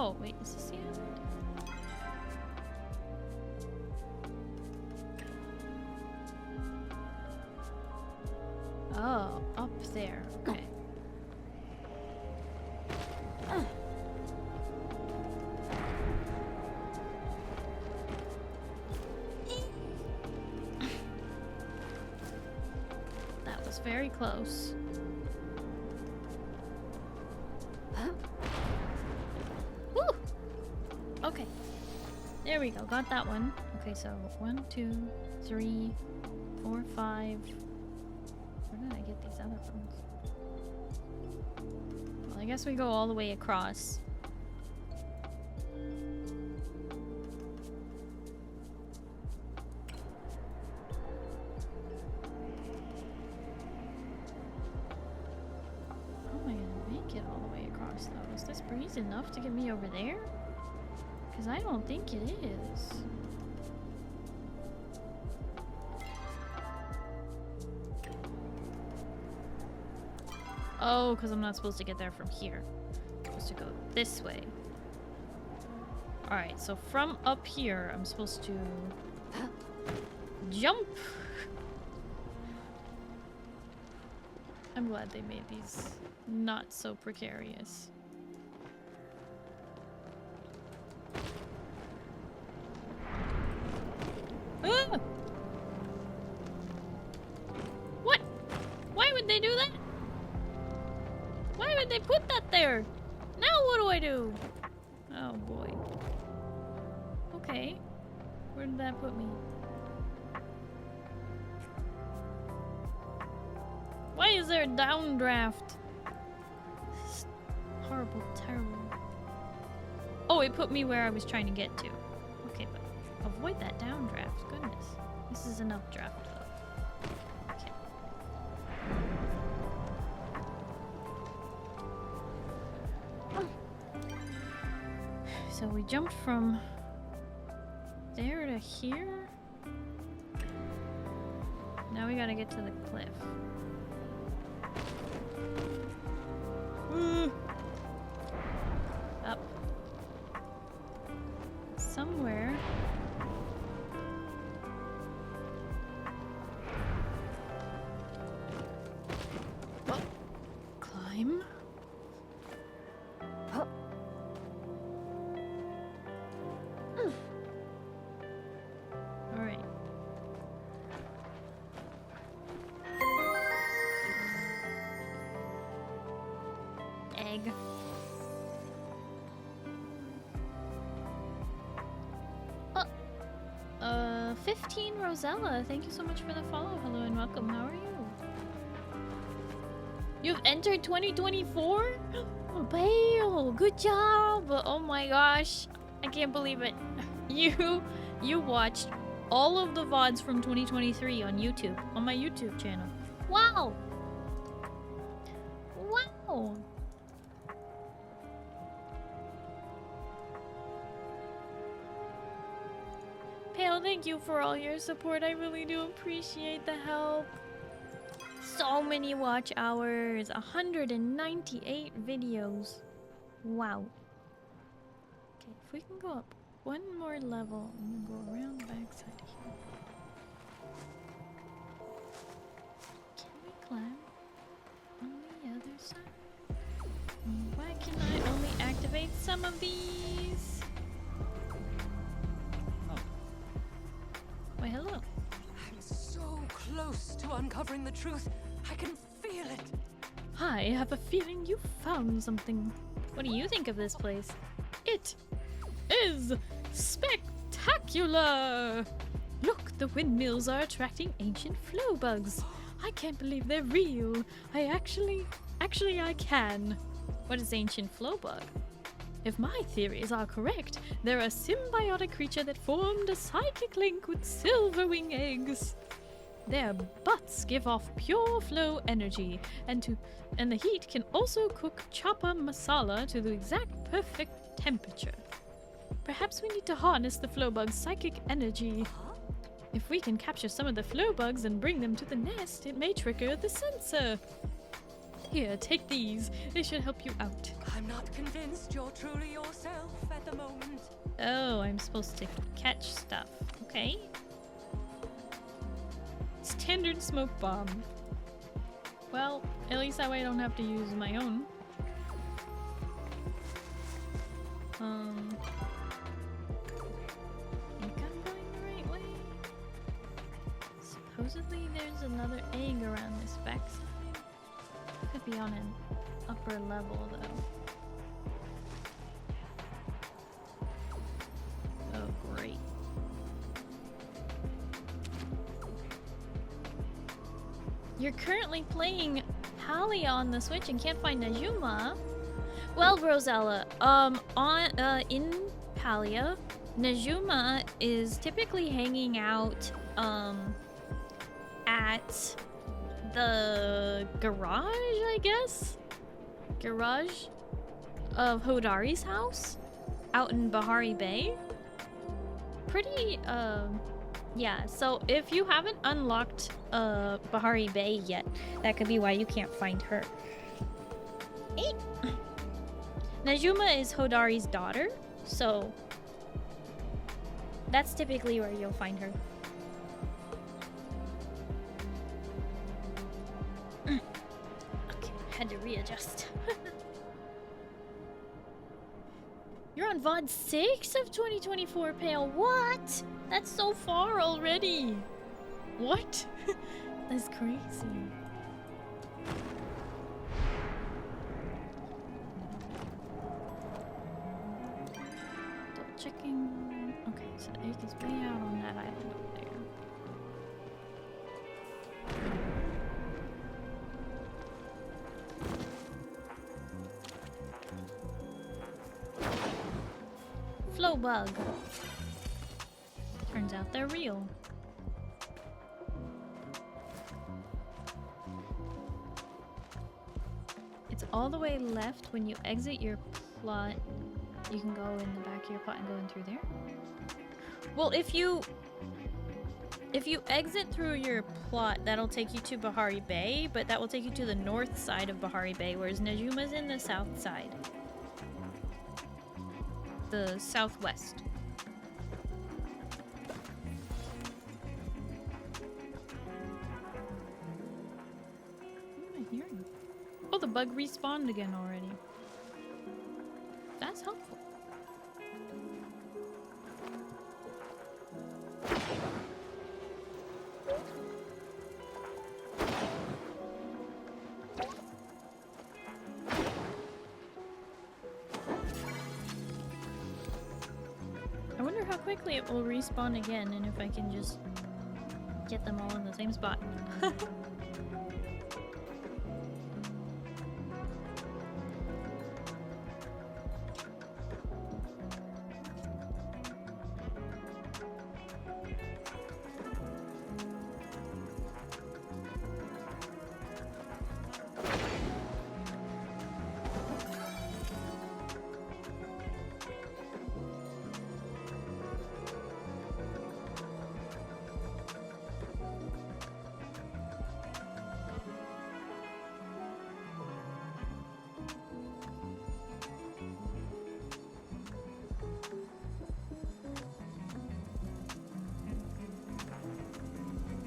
Oh, wait, is this the island? Oh, up there. Okay. That was very close. Okay, there we go. Got that one. Okay, so 1, 2, 3, 4, 5. Where did I get these other ones? Well, I guess we go all the way across. How am I gonna make it all the way across, though? Is this breeze enough to get me over there? Because I don't think it is. Oh, because I'm not supposed to get there from here. I'm supposed to go this way. Alright, so from up here, I'm supposed to jump. I'm glad they made these not so precarious. Ah! What? Why would they do that? Why would they put that there? Now what do I do? Oh boy. Okay. Where did that put me? Why is there a downdraft? This is horrible, terrible. Oh, it put me where I was trying to get to. Okay, but avoid that downdraft. Goodness. This is an updraft though. Okay. So we jumped from there to here. Now we gotta get to the cliff. Up. Somewhere. Oh. Climb. Oh. All right. Egg. 15 Rosella, thank you so much for the follow. Hello and welcome. How are you? You've entered 2024? Oh, Bale, good job. Oh my gosh, I can't believe it. You watched all of the VODs from 2023 on YouTube, on my YouTube channel. Wow. Wow. Pale, thank you for all your support. I really do appreciate the help. So many watch hours. 198 videos. Wow. Okay, if we can go up one more level, I'm gonna go around the backside here. Can we climb on the other side? Why can I only activate some of these? Why, hello. I'm so close to uncovering the truth. I can feel it. I have a feeling you found something. What do you think of this place? It is spectacular! Look, the windmills are attracting ancient flow bugs. I can't believe they're real. Actually, I can. What is ancient flow bug? If my theories are correct, they're a symbiotic creature that formed a psychic link with silverwing eggs. Their butts give off pure flow energy, and the heat can also cook chapa masala to the exact perfect temperature. Perhaps we need to harness the flow bug's psychic energy. If we can capture some of the flow bugs and bring them to the nest, it may trigger the sensor. Here, take these. They should help you out. I'm not convinced you're truly yourself at the moment. Oh, I'm supposed to catch stuff. Okay. Standard smoke bomb. Well, at least that way I don't have to use my own. Think I'm going the right way? Supposedly there's another egg around this backside. Could be on an upper level though. Oh great. You're currently playing Palia on the Switch and can't find Najuma. Well, Rosella, in Palia, Najuma is typically hanging out at the garage, I guess? Garage of Hodari's house out in Bahari Bay. Pretty, yeah, so if you haven't unlocked Bahari Bay yet, that could be why you can't find her. Najuma is Hodari's daughter, so that's typically where you'll find her. had to readjust. You're on VOD 6 of 2024, Pale. What? That's so far already. What? That's crazy. Double checking. Okay, so the egg is way out on that island over there. Flow bug. Turns out they're real. It's all the way left when you exit your plot. You can go in the back of your plot and go in through there. Well, if you exit through your plot, that'll take you to Bahari Bay, but that will take you to the north side of Bahari Bay, whereas Najuma's in the south side. The southwest. What am I hearing? Oh, the bug respawned again already. That's helpful. I wonder how quickly it will respawn again and if I can just get them all in the same spot.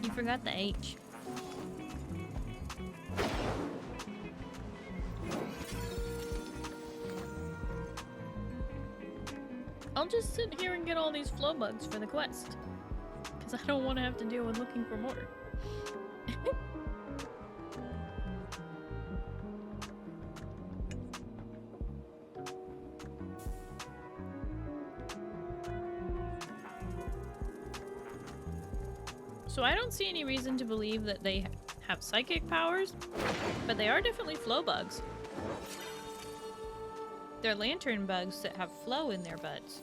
You forgot the H. I'll just sit here and get all these flow bugs for the quest. Because I don't want to have to deal with looking for more. So I don't see any reason to believe that they have psychic powers, but they are definitely flow bugs. They're lantern bugs that have flow in their butts.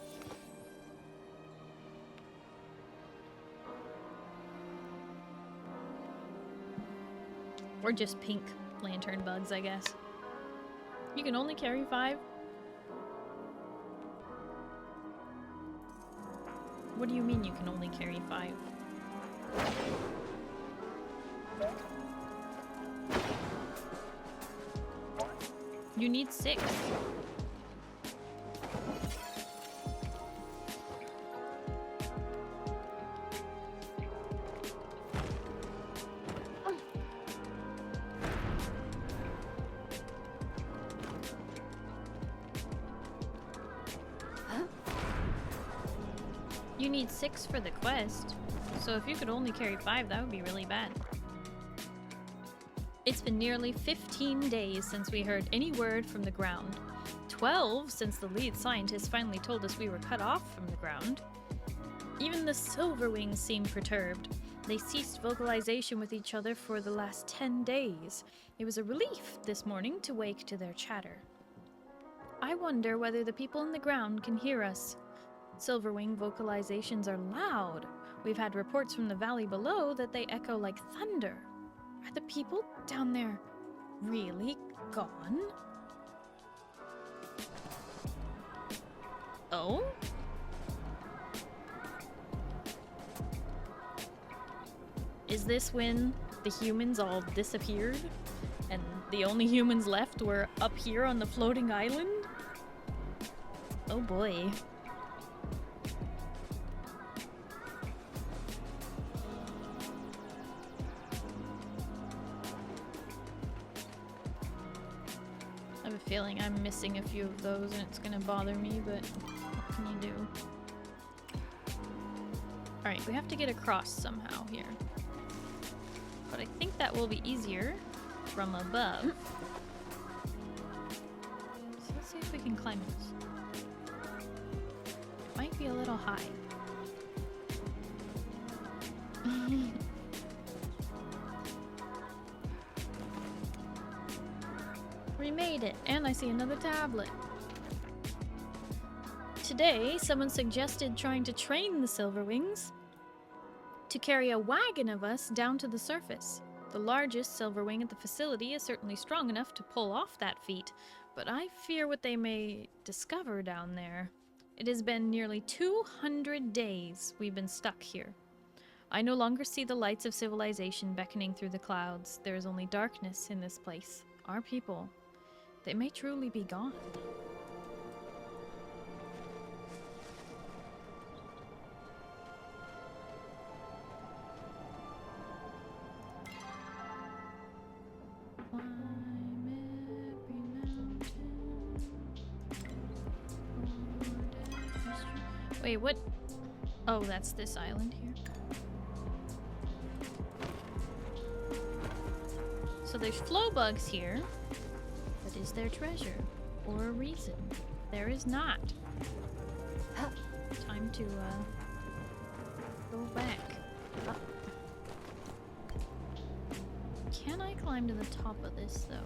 Or just pink lantern bugs, I guess. You can only carry 5? What do you mean you can only carry 5? You need 6. You need 6 for the quest. So if you could only carry 5, that would be really bad. It's been nearly 15 days since we heard any word from the ground. 12 since the lead scientist finally told us we were cut off from the ground. Even the Silverwings seemed perturbed. They ceased vocalization with each other for the last 10 days. It was a relief this morning to wake to their chatter. I wonder whether the people in the ground can hear us. Silverwing vocalizations are loud. We've had reports from the valley below that they echo like thunder. Are the people down there really gone? Oh? Is this when the humans all disappeared? And the only humans left were up here on the floating island? Oh boy. feeling I'm missing a few of those and it's gonna bother me, but what can you do? Alright, we have to get across somehow here. But I think that will be easier from above. So let's see if we can climb this. It might be a little high. We made it, and I see another tablet. Today, someone suggested trying to train the Silverwings to carry a wagon of us down to the surface. The largest Silverwing at the facility is certainly strong enough to pull off that feat, but I fear what they may discover down there. It has been nearly 200 days we've been stuck here. I no longer see the lights of civilization beckoning through the clouds. There is only darkness in this place. Our people, they may truly be gone. Wait, what? Oh, that's this island here. So there's flow bugs here, but is there treasure or a reason? There is not. Time to go back up. Can I climb to the top of this though?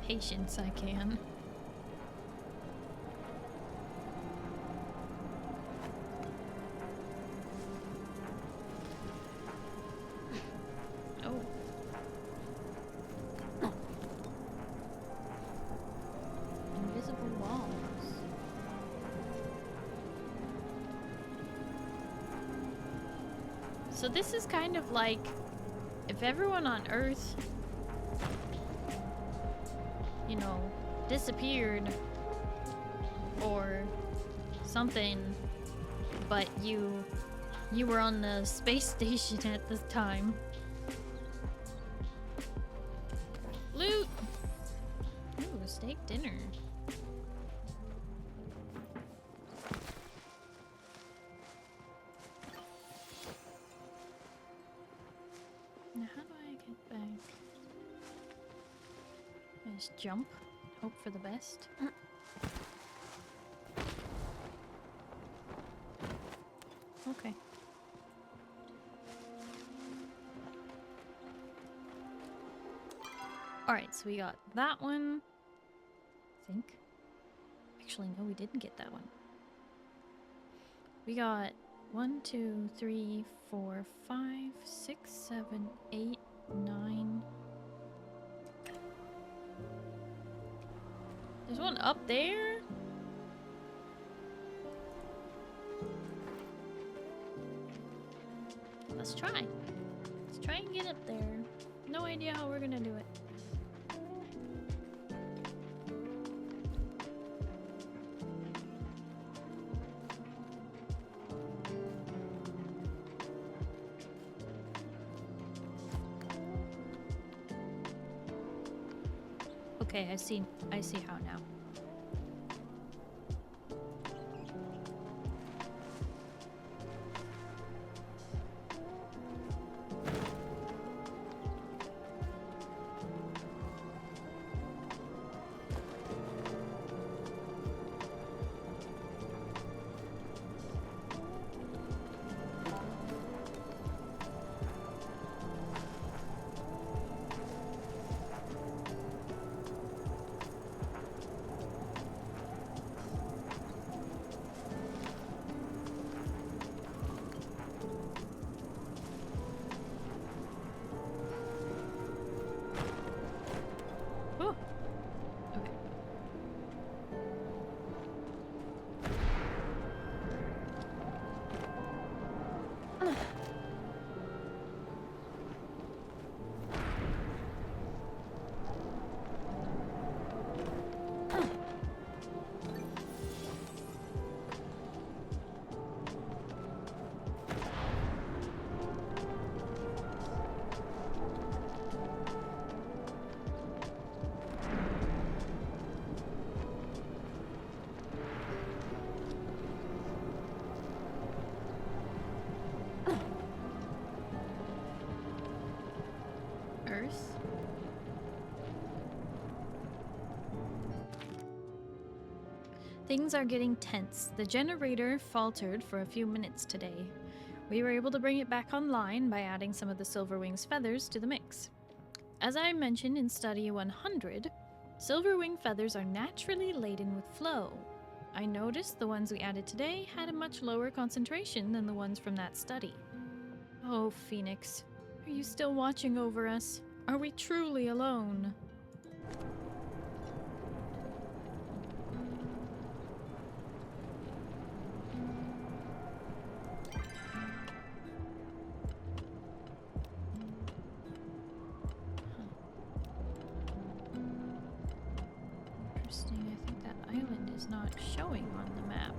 Patience, I can. Oh. Invisible walls. So this is kind of like if everyone on Earth, you know, disappeared or something, but you were on the space station at the time. Loot! Ooh, a steak dinner. Now how do I get back? I just jump, hope for the best. Okay. Alright, so we got that one. I think. Actually, no, we didn't get that one. We got 1, 2, 3, 4, 5, 6, 7, 8, 9. There's one up there? Let's try. Let's try and get up there. No idea how we're gonna do it. Okay, I see how now. curse. Things are getting tense. The generator faltered for a few minutes today. We were able to bring it back online by adding some of the Silverwing's feathers to the mix. As I mentioned in Study 100, Silverwing feathers are naturally laden with flow. I noticed the ones we added today had a much lower concentration than the ones from that study. Oh, Phoenix, are you still watching over us? Are we truly alone? Interesting, I think that island is not showing on the map.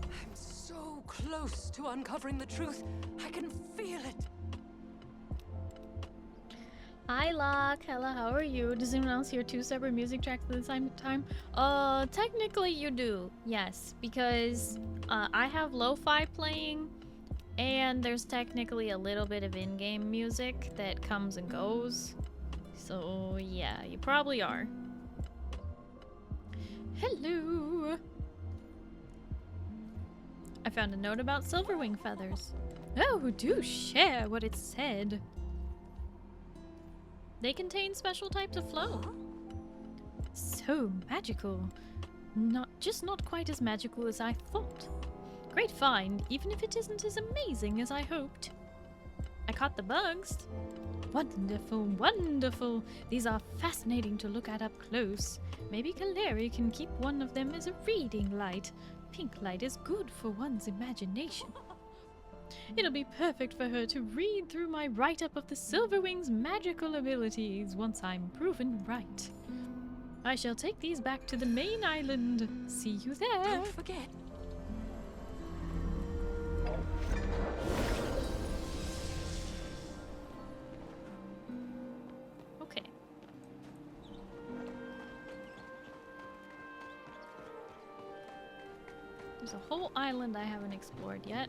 I'm so close to uncovering the truth. I can feel it. Hi Locke, hello, how are you? Does anyone else hear two separate music tracks at the same time? Technically you do, yes, because I have lo-fi playing, and there's technically a little bit of in-game music that comes and goes. So yeah, you probably are. Hello! I found a note about Silverwing feathers. Oh, do share what it said. They contain special types of flow. So magical. Not quite as magical as I thought. Great find, even if it isn't as amazing as I hoped. I caught the bugs. Wonderful, wonderful. These are fascinating to look at up close. Maybe Kaleri can keep one of them as a reading light. Pink light is good for one's imagination. It'll be perfect for her to read through my write-up of the Silverwing's magical abilities once I'm proven right. I shall take these back to the main island. See you there. Don't forget. Okay. There's a whole island I haven't explored yet.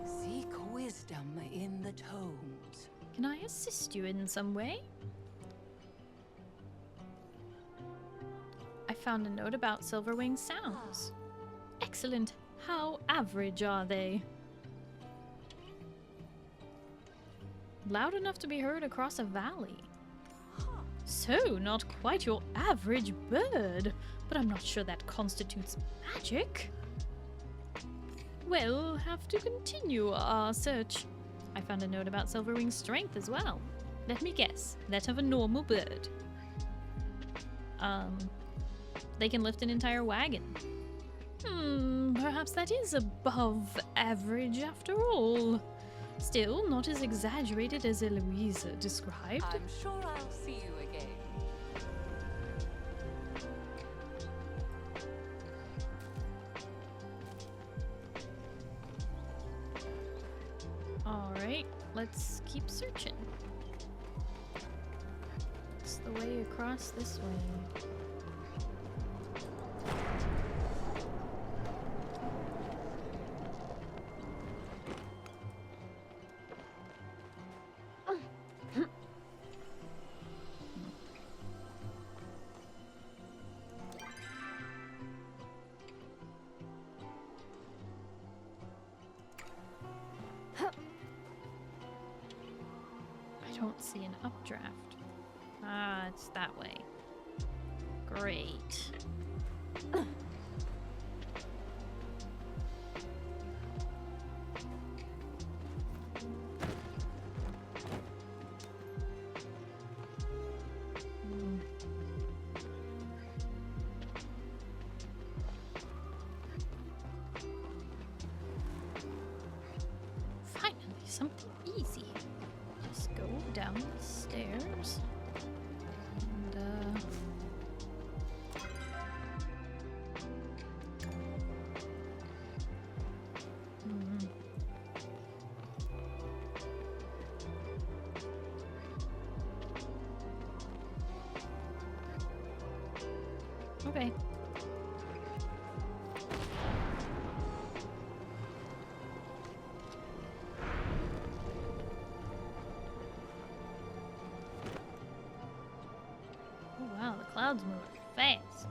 Seek wisdom in the tomes. Can I assist you in some way? I found a note about Silverwing sounds. Excellent. How average are they? Loud enough to be heard across a valley. So, not quite your average bird, but I'm not sure that constitutes magic. We'll have to continue our search. I found a note about Silverwing's strength as well. Let me guess, that of a normal bird. They can lift an entire wagon. Perhaps that is above average after all. Still, not as exaggerated as Eloisa described. I'm sure I'll see you again. Alright, let's keep searching. It's the way across this way. I don't see an updraft. Ah, it's that way. Great. Finally, something easy. Just go down the stairs. And, Okay. Oh wow, the clouds move fast.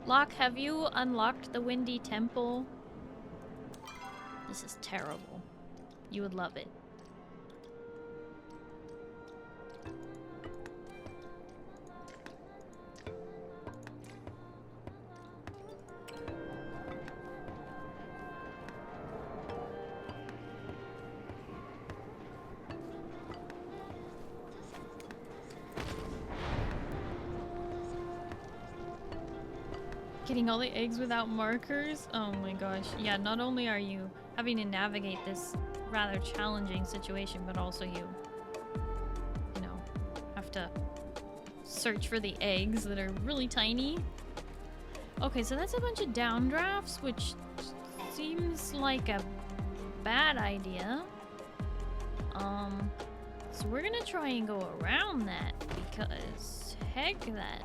Locke, have you unlocked the Windy Temple? This is terrible. You would love it. Getting all the eggs without markers? Oh my gosh. Yeah, not only are you having to navigate this rather challenging situation, but also you know, have to search for the eggs that are really tiny. Okay, so that's a bunch of downdrafts, which seems like a bad idea. So we're gonna try and go around that because heck that.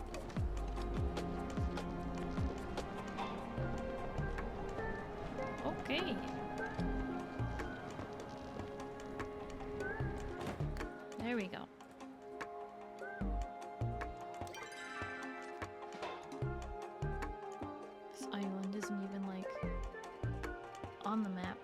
Okay. There we go. This island isn't even like on the map.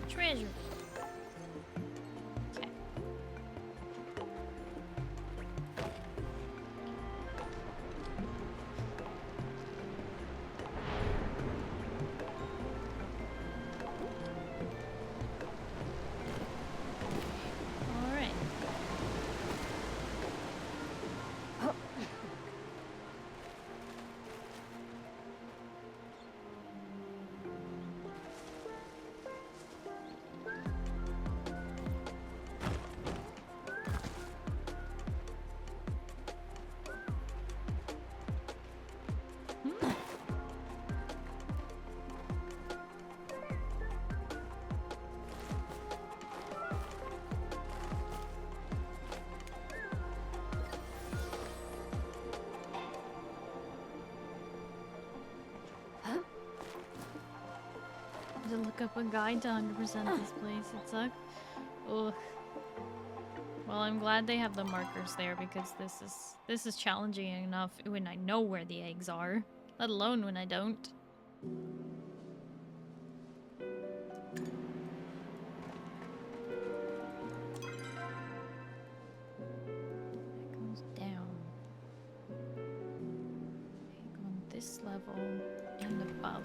Treasure. Okay. All right. To look up a guide to 100% this place. It sucked. Ugh. Well, I'm glad they have the markers there because this is challenging enough when I know where the eggs are, let alone when I don't. It goes down. Okay, go on this level and above.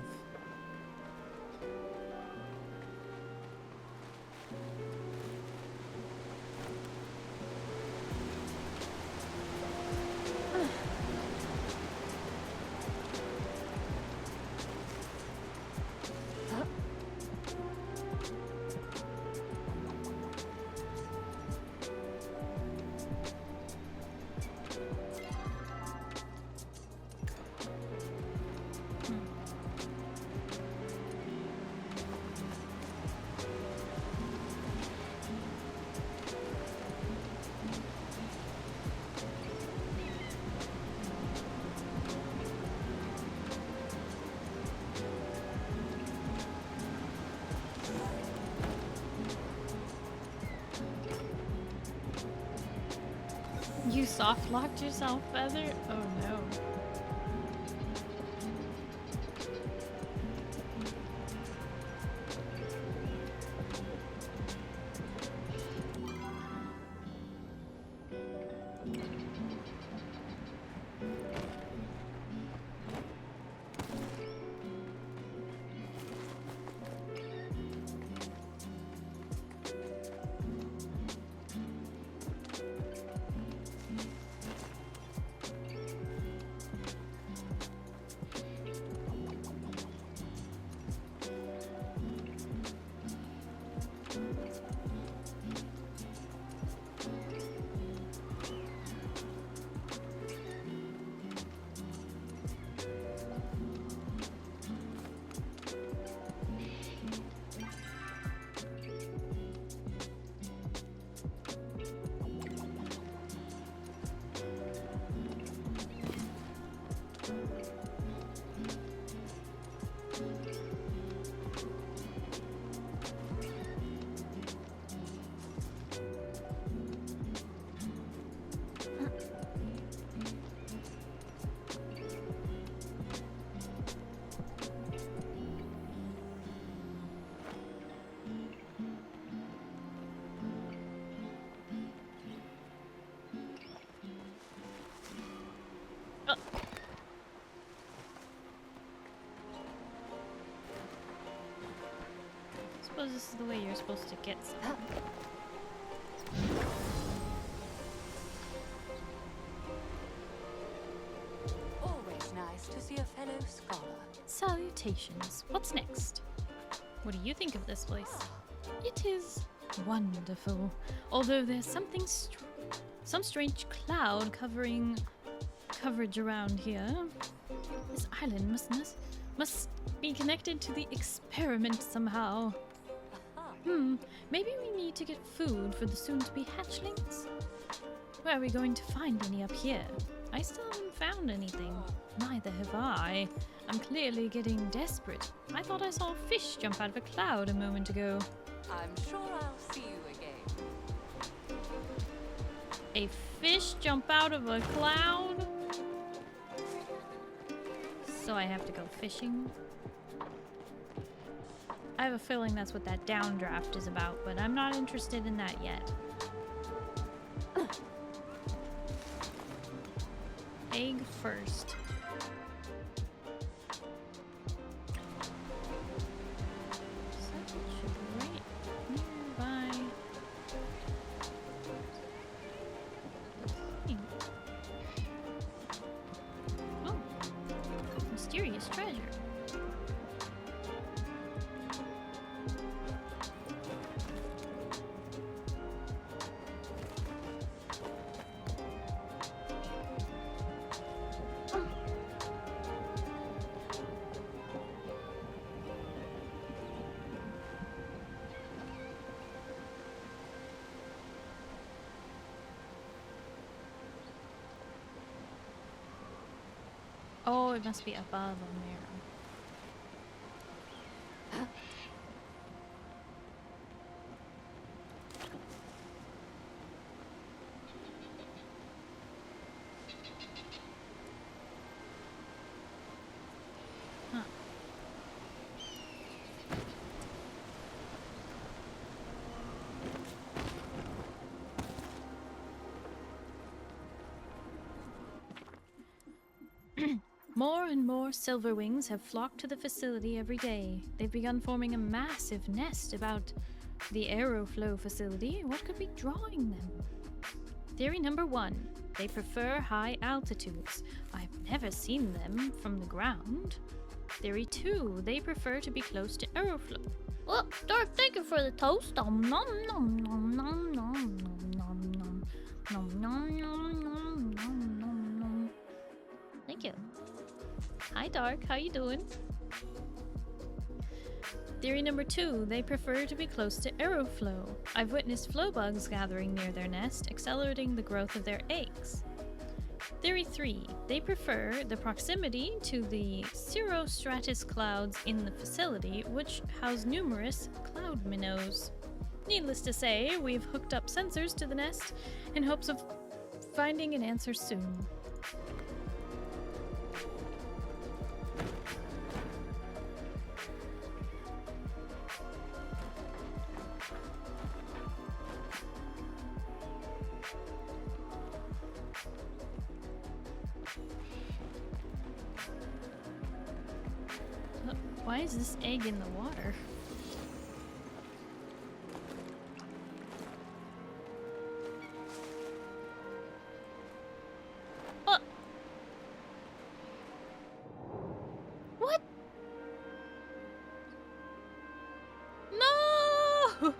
You soft locked yourself, Feather? Oh no. suppose this is the way you're supposed to get something. Always nice to see a fellow scholar. Salutations. What's next? What do you think of this place? It is wonderful. Although there's something some strange cloud coverage around here. This island must be connected to the experiment somehow. Maybe we need to get food for the soon-to-be hatchlings? Where are we going to find any up here? I still haven't found anything. Neither have I. I'm clearly getting desperate. I thought I saw a fish jump out of a cloud a moment ago. I'm sure I'll see you again. A fish jump out of a cloud? So I have to go fishing? I have a feeling that's what that downdraft is about, but I'm not interested in that yet. Egg first. Mysterious treasure. Oh, it must be above on there. More and more silverwings have flocked to the facility every day. They've begun forming a massive nest about the aeroflow facility. What could be drawing them? Theory number 1. They prefer high altitudes. I've never seen them from the ground. Theory 2. They prefer to be close to aeroflow. Oh, Dark, thank you for the toast. Nom nom nom nom nom nom nom nom nom nom nom nom nom nom nom. Thank you. Hi Dark, how you doing? Theory number 2, they prefer to be close to aeroflow. I've witnessed flow bugs gathering near their nest, accelerating the growth of their eggs. Theory 3, they prefer the proximity to the cirrostratus clouds in the facility, which house numerous cloud minnows. Needless to say, we've hooked up sensors to the nest in hopes of finding an answer soon. Why is this egg in the water? What? No!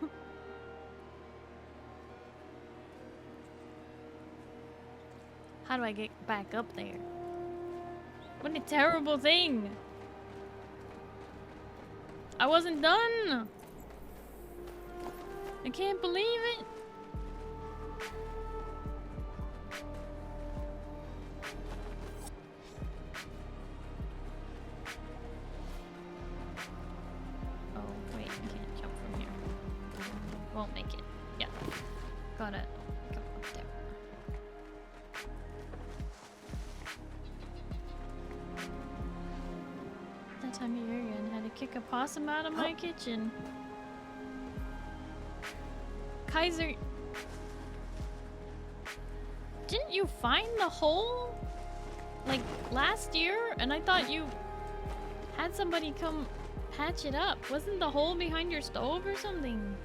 How do I get back up there? What a terrible thing! I wasn't done! I can't believe it! Oh, wait, I can't jump from here. Won't make it. Yeah. Gotta go up there. That time of year again, had to kick a possum out of my kitchen. Kaiser, didn't you find the hole like last year? And I thought you had somebody come Patch it up. Wasn't the hole behind your stove or something?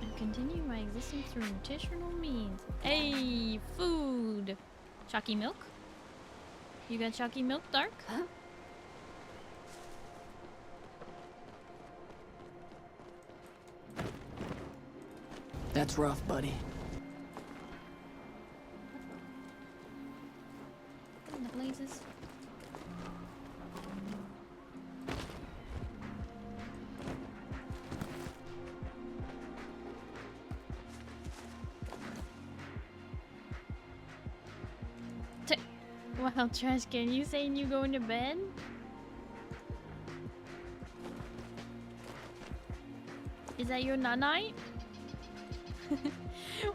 And continue my existence through nutritional means. Hey, food. Chalky milk? You got chalky milk, Dark? Huh? That's rough, buddy. In the blazes. Wow, Trash Can, you saying you going to bed? Is that your night?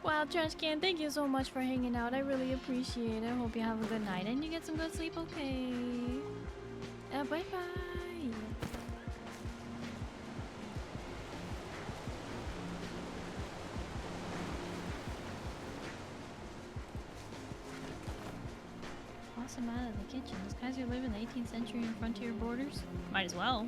Wow, Trash Can, thank you so much for hanging out. I really appreciate it. I hope you have a good night and you get some good sleep, okay? Bye-bye. Toss him out of the kitchen. Those guys who live in the 18th century in frontier borders? Might as well.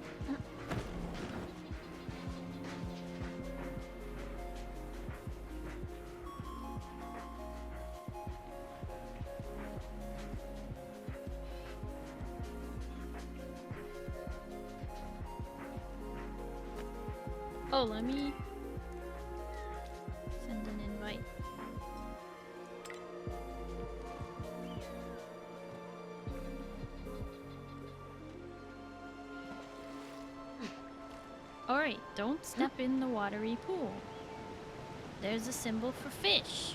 Oh, let me send an invite. Alright, don't step in the watery pool. There's a symbol for fish.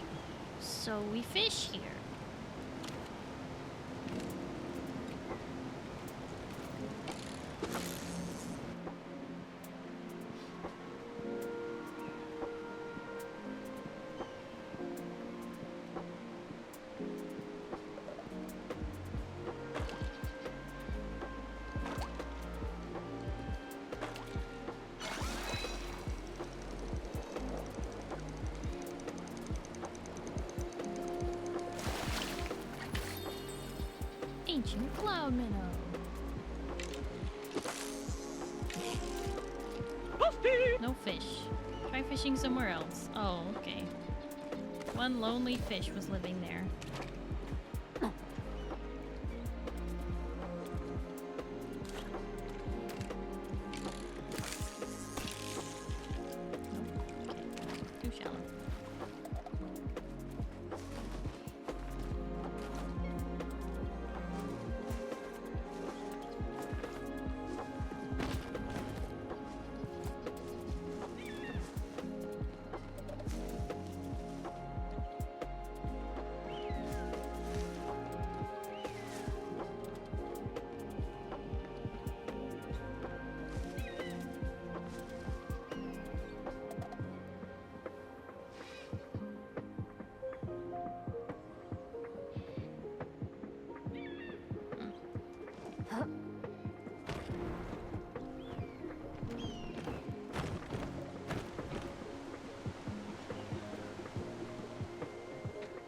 So we fish here. Ancient cloud minnow. No fish. Try fishing somewhere else. Oh, okay. One lonely fish was living there. Too shallow.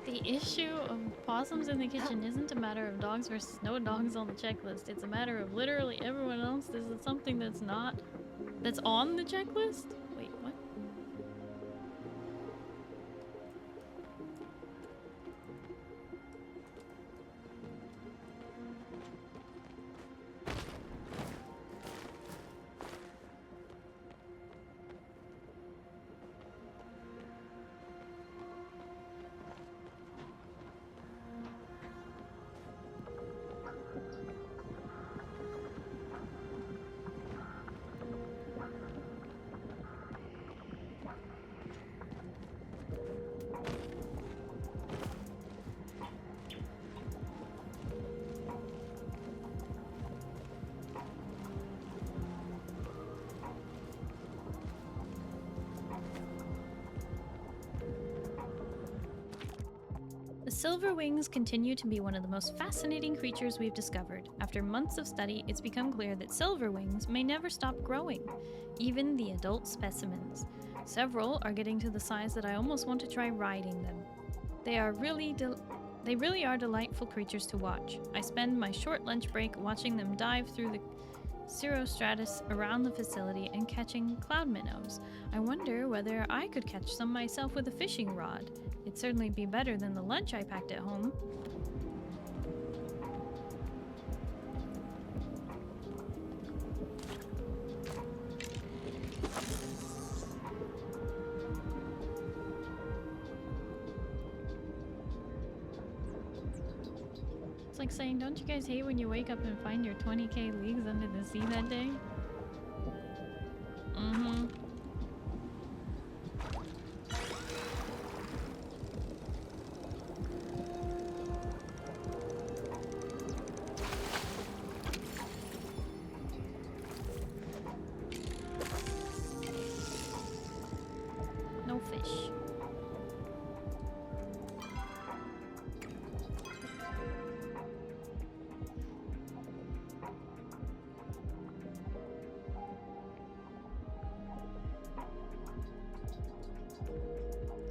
The issue of possums in the kitchen isn't a matter of dogs versus no dogs on the checklist. It's a matter of literally everyone else. This is something that's on the checklist? Wait, what? The silver wings continue to be one of the most fascinating creatures we've discovered. After months of study, it's become clear that silver wings may never stop growing, even the adult specimens. Several are getting to the size that I almost want to try riding them. They are really They really are delightful creatures to watch. I spend my short lunch break watching them dive through the cirrostratus around the facility and catching cloud minnows. I wonder whether I could catch some myself with a fishing rod. It'd certainly be better than the lunch I packed at home. It's like saying, don't you guys hate when you wake up and find your 20k leagues under the sea that day? Mm-hmm. No fish.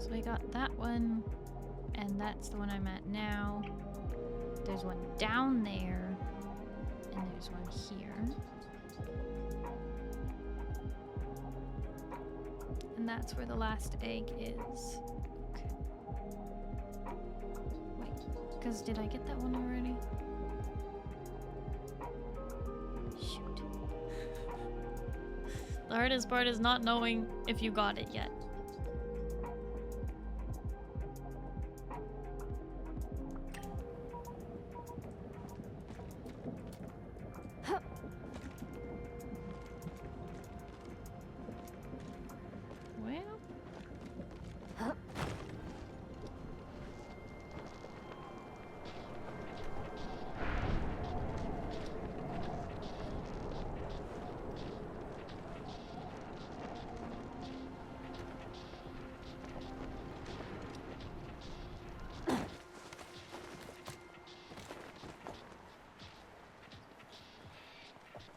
So I got that one, and that's the one I'm at now. There's one down there, and there's one here. And that's where the last egg is. Okay. Wait, because did I get that one already? Shoot. The hardest part is not knowing if you got it yet.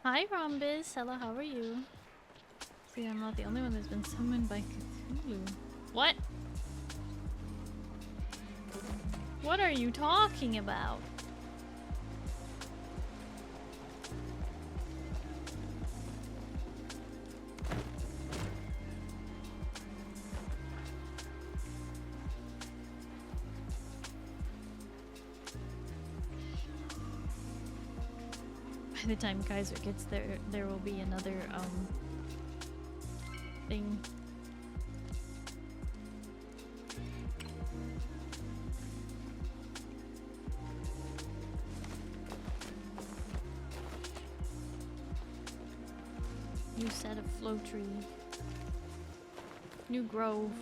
Hi Rhombus, hello, how are you? See, I'm not the only one that's been summoned by Cthulhu. What? What are you talking about? By the time Kaiser gets there, there will be another, thing. New set of flow tree. New grove.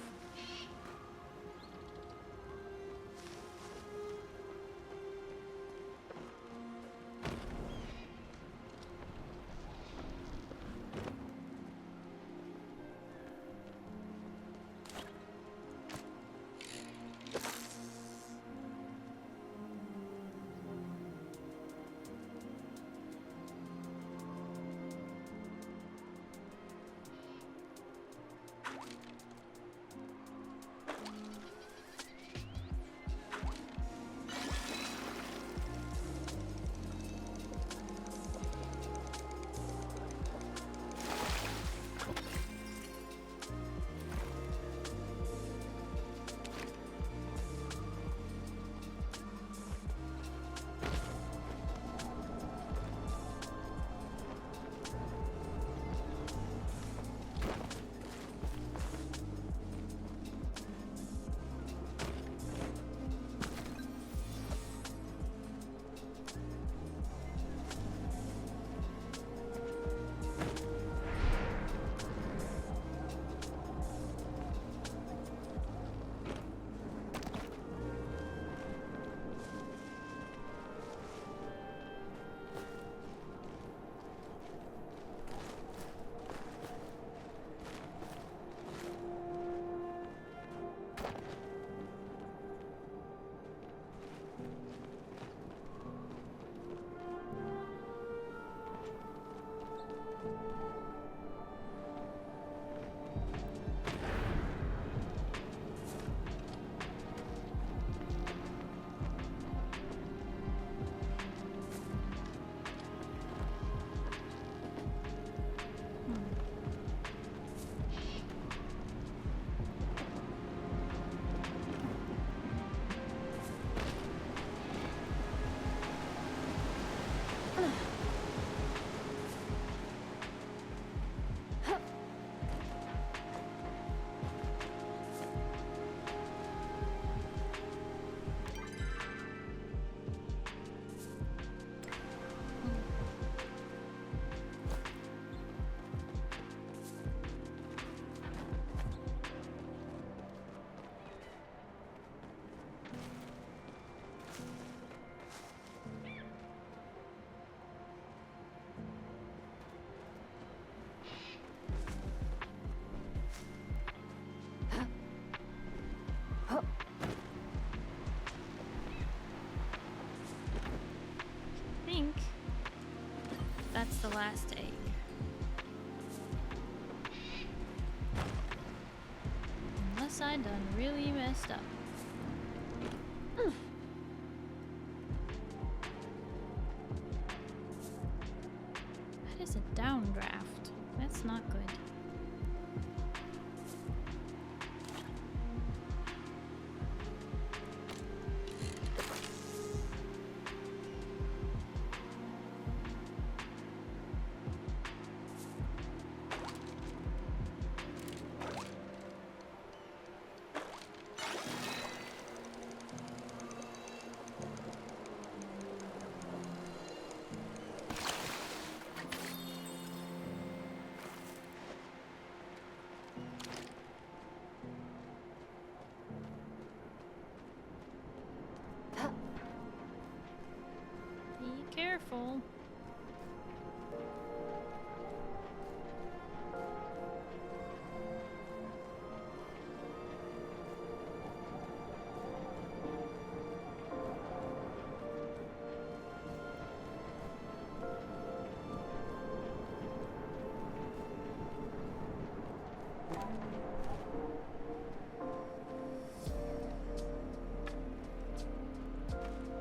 That's the last egg. Unless I done really messed up. That is a downdraft. That's not good. Be careful.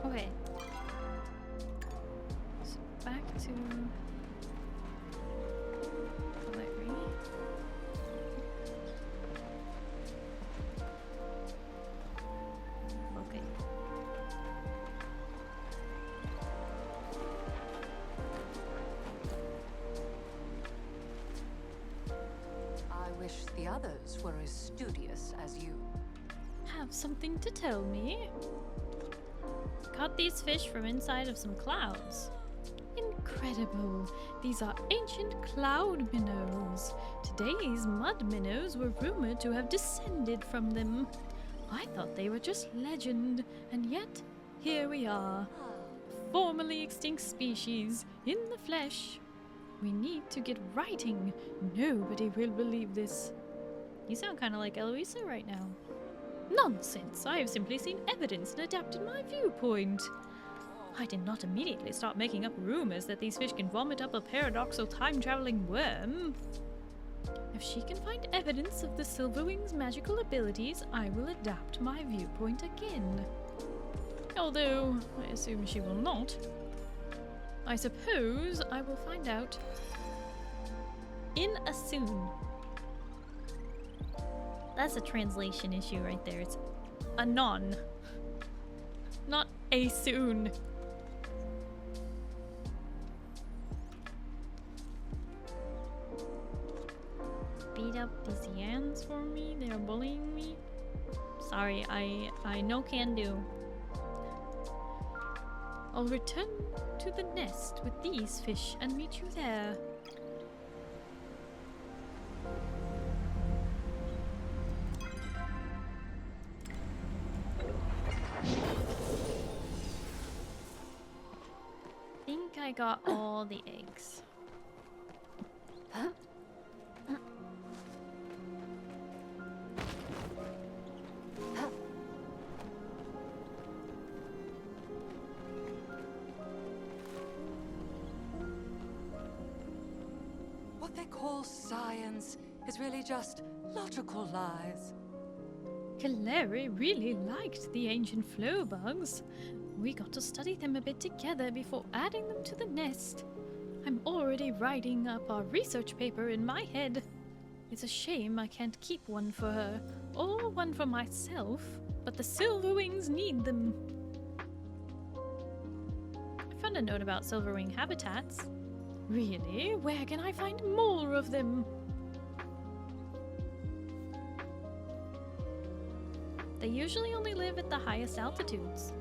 Okay. So back to Larry. Okay. I wish the others were as studious as you. Have something to tell me? Caught these fish from inside of some clouds. Incredible! These are ancient cloud minnows. Today's mud minnows were rumored to have descended from them. I thought they were just legend, and yet here we are. Formerly extinct species, in the flesh. We need to get writing. Nobody will believe this. You sound kind of like Eloisa right now. Nonsense! I have simply seen evidence and adapted my viewpoint. I did not immediately start making up rumors that these fish can vomit up a paradoxal time-traveling worm. If she can find evidence of the Silverwing's magical abilities, I will adapt my viewpoint again. Although, I assume she will not. I suppose I will find out in a soon. That's a translation issue right there. It's anon, not a soon. Beat up these yans for me? They're bullying me? Sorry, I no can do. I'll return to the nest with these fish and meet you there. I got all the eggs. Huh? What they call science is really just logical lies. Clary really liked the ancient flow bugs. We got to study them a bit together before adding them to the nest. I'm already writing up our research paper in my head. It's a shame I can't keep one for her, or one for myself, but the Silverwings need them. I found a note about Silverwing habitats. Really? Where can I find more of them? They usually only live at the highest altitudes.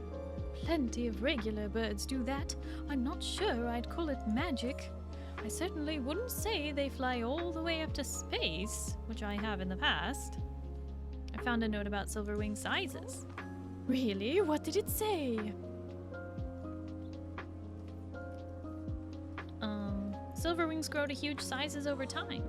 Plenty of regular birds do that. I'm not sure I'd call it magic. I certainly wouldn't say they fly all the way up to space, which I have in the past. I found a note about Silverwing sizes. Really? What did it say? Silverwings grow to huge sizes over time.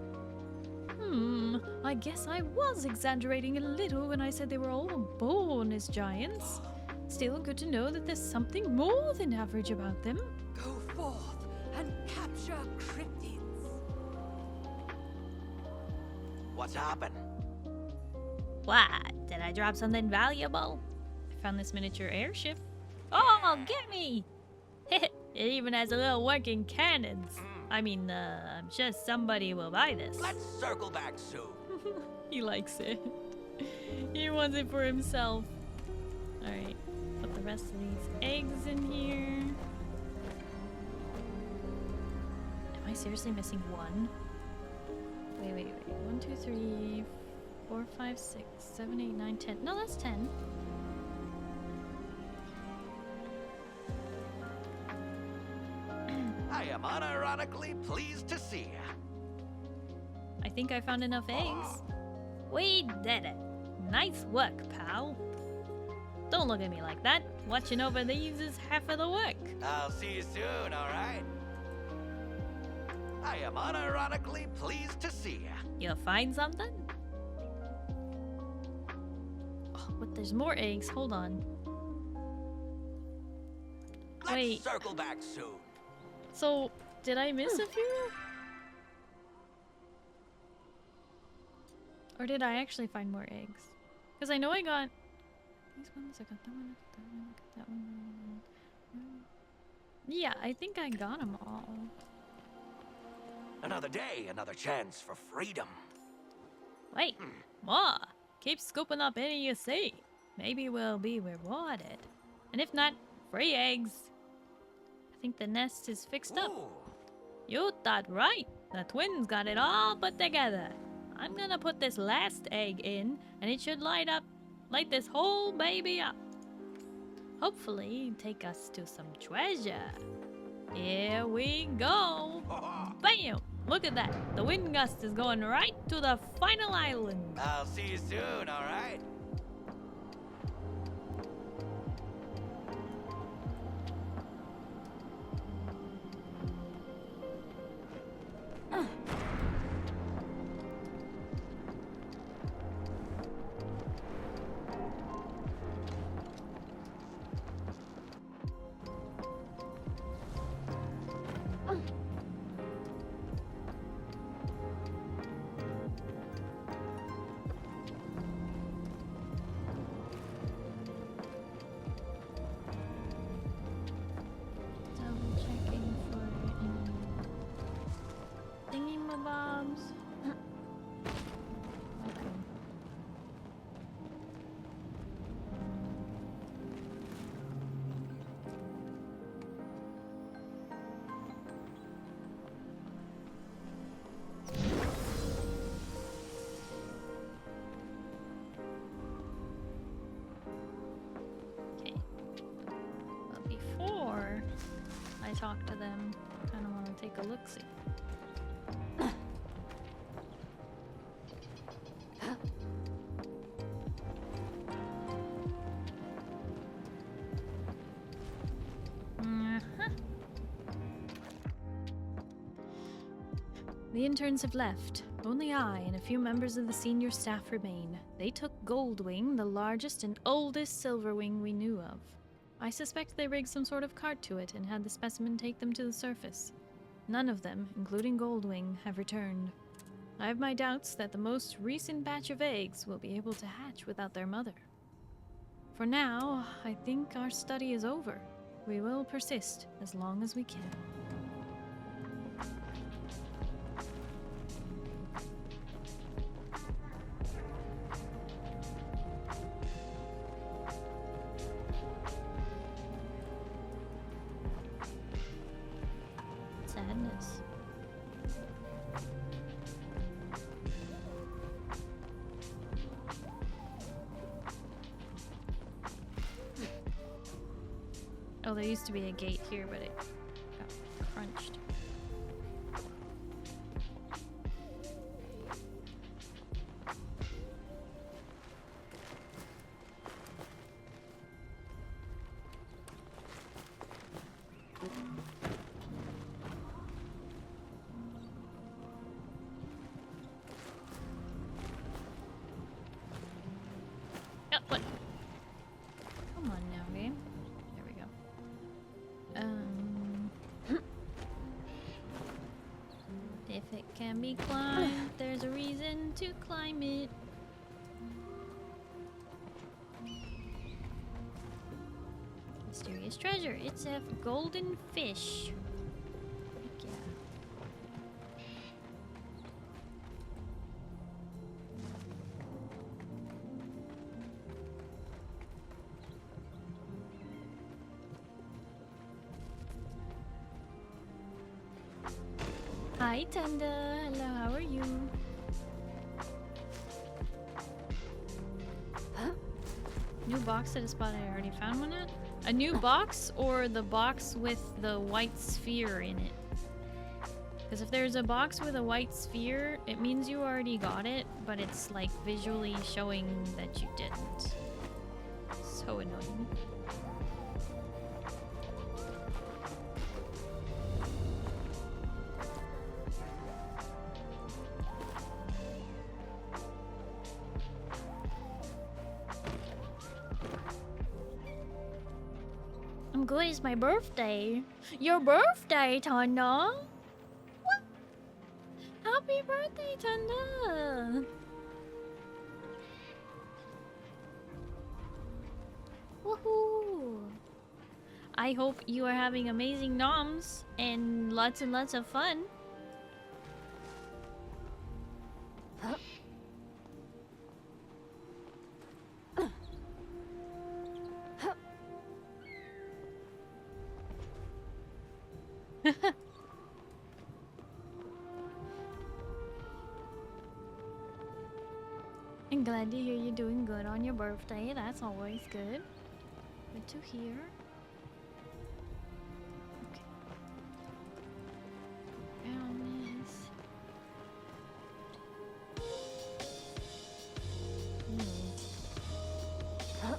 I guess I was exaggerating a little when I said they were all born as giants. Still good to know that there's something more than average about them. Go forth and capture cryptids. What's happened? What? Did I drop something valuable? I found this miniature airship. Oh, get me! It even has a little working cannons. I mean, I'm sure somebody will buy this. Let's circle back soon. He likes it. He wants it for himself. Alright, put the rest of these eggs in here. Am I seriously missing one? Wait. 1, 2, 3, 4, 5, 6, 7, 8, 9, 10. No, that's 10. I am unironically pleased to see you. I think I found enough eggs. We did it. Nice work, pal. Don't look at me like that. Watching over these is half of the work. I'll see you soon, alright? I am unironically pleased to see you. You'll find something? Oh, but there's more eggs. Hold on. Let's circle back soon. So, did I miss a few? Or did I actually find more eggs? Because I know I got these ones, I got that one, I got that one. Yeah, I think I got them all. Another day, another chance for freedom. Wait, more. Keep scooping up any you see. Maybe we'll be rewarded. And if not, free eggs. I think the nest is fixed up. You thought right. The twins got it all put together. I'm gonna put this last egg in, and it should light this whole baby up. Hopefully, take us to some treasure. Here we go. Bam! Look at that. The wind gust is going right to the final island. I'll see you soon, alright? Talk to them. Kind of want to take a look-see. The interns have left. Only I and a few members of the senior staff remain. They took Goldwing, the largest and oldest Silverwing we knew of. I suspect they rigged some sort of cart to it and had the specimen take them to the surface. None of them, including Goldwing, have returned. I have my doubts that the most recent batch of eggs will be able to hatch without their mother. For now, I think our study is over. We will persist as long as we can. Sadness. Oh, there used to be a gate here, but it got crunched. What? Come on now, game. There we go. can be climbed. There's a reason to climb it. Mysterious treasure. It's a golden fish. Heck yeah. Hi, Tanda. Hello, how are you? Huh? New box at a spot I already found one at? A new box or the box with the white sphere in it? Because if there's a box with a white sphere, it means you already got it, but it's like visually showing that you didn't. So annoying. I'm good, it's my birthday. Your birthday, Tanda? What? Happy birthday, Tanda! Woohoo! I hope you are having amazing noms and lots of fun. Huh? I'm glad to hear you're doing good on your birthday. That's always good. Good to hear. Okay. Found this. Huh?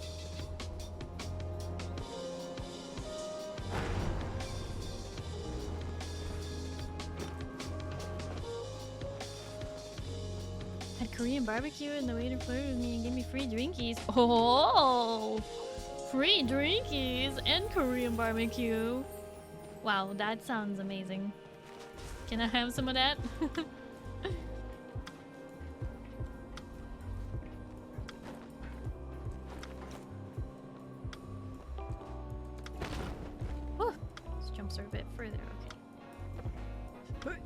Had Korean barbecue and the waiter flirted with me and gave me free drinkies. Oh, free drinkies and Korean barbecue. Wow, that sounds amazing. Can I have some of that? Oh, let's jump a bit further. Okay.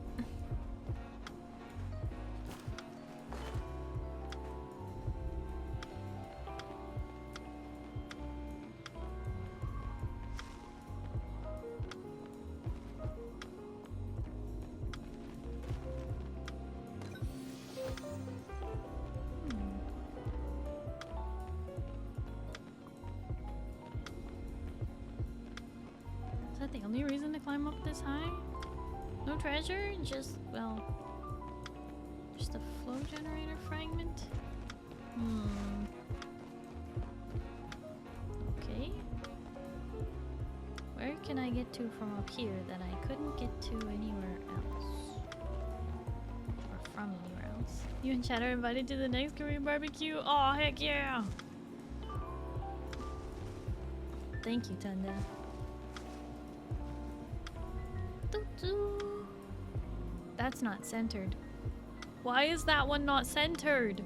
Is that the only reason to climb up this high? No treasure? Just, well, just a flow generator fragment? Okay. Where can I get to from up here that I couldn't get to anywhere else? Or from anywhere else? You and Chad are invited to the next Korean barbecue? Oh, heck yeah! Thank you, Tanda. That's not centered. Why is that one not centered?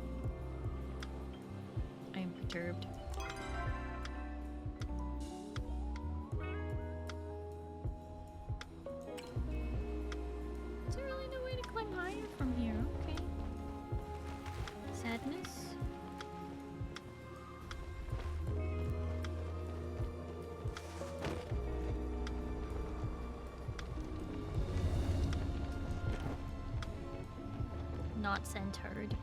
I am perturbed. Is there really no way to climb higher from here? Okay. Sadness. Not centered.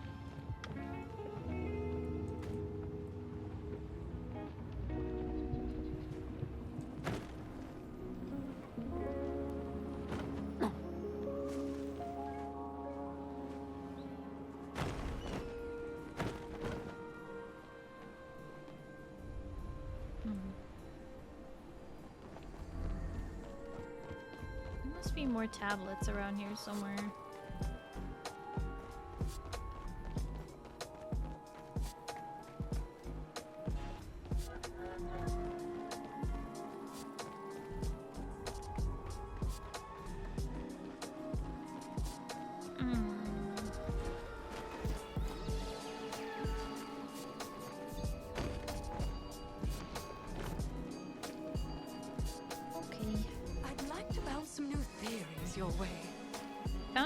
There must be more tablets around here somewhere.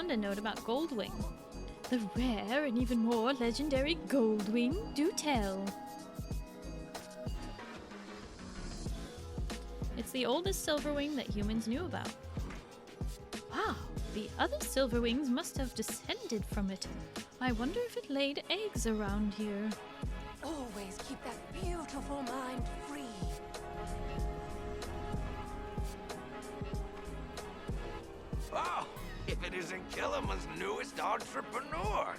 found a note about Goldwing. The rare and even more legendary Goldwing? Do tell. It's the oldest Silverwing that humans knew about. Wow, the other Silverwings must have descended from it. I wonder if it laid eggs around here. Always keep that beautiful mind free. Oh, if it isn't Killiman's newest entrepreneur.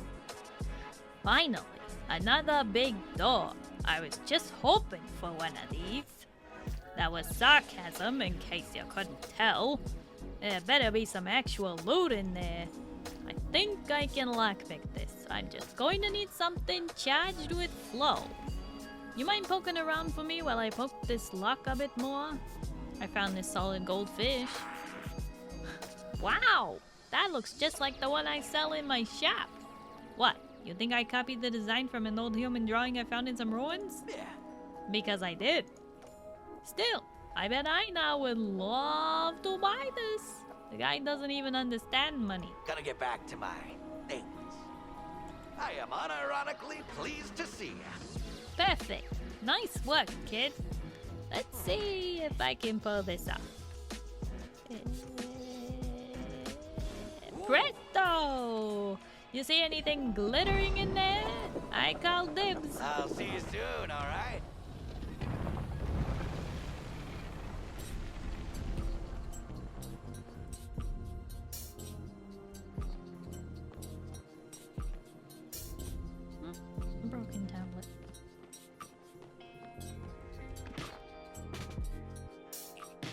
Finally, another big door. I was just hoping for one of these. That was sarcasm, in case you couldn't tell. There better be some actual loot in there. I think I can lockpick this. I'm just going to need something charged with flow. You mind poking around for me while I poke this lock a bit more? I found this solid gold fish. Wow! That looks just like the one I sell in my shop. What? You think I copied the design from an old human drawing I found in some ruins? Yeah. Because I did. Still, I bet I now would love to buy this. The guy doesn't even understand money. Gonna get back to my things. I am unironically pleased to see you. Perfect. Nice work, kid. Let's see if I can pull this off. Presto! You see anything glittering in there? I call dibs. I'll see you soon, alright? Broken tablet.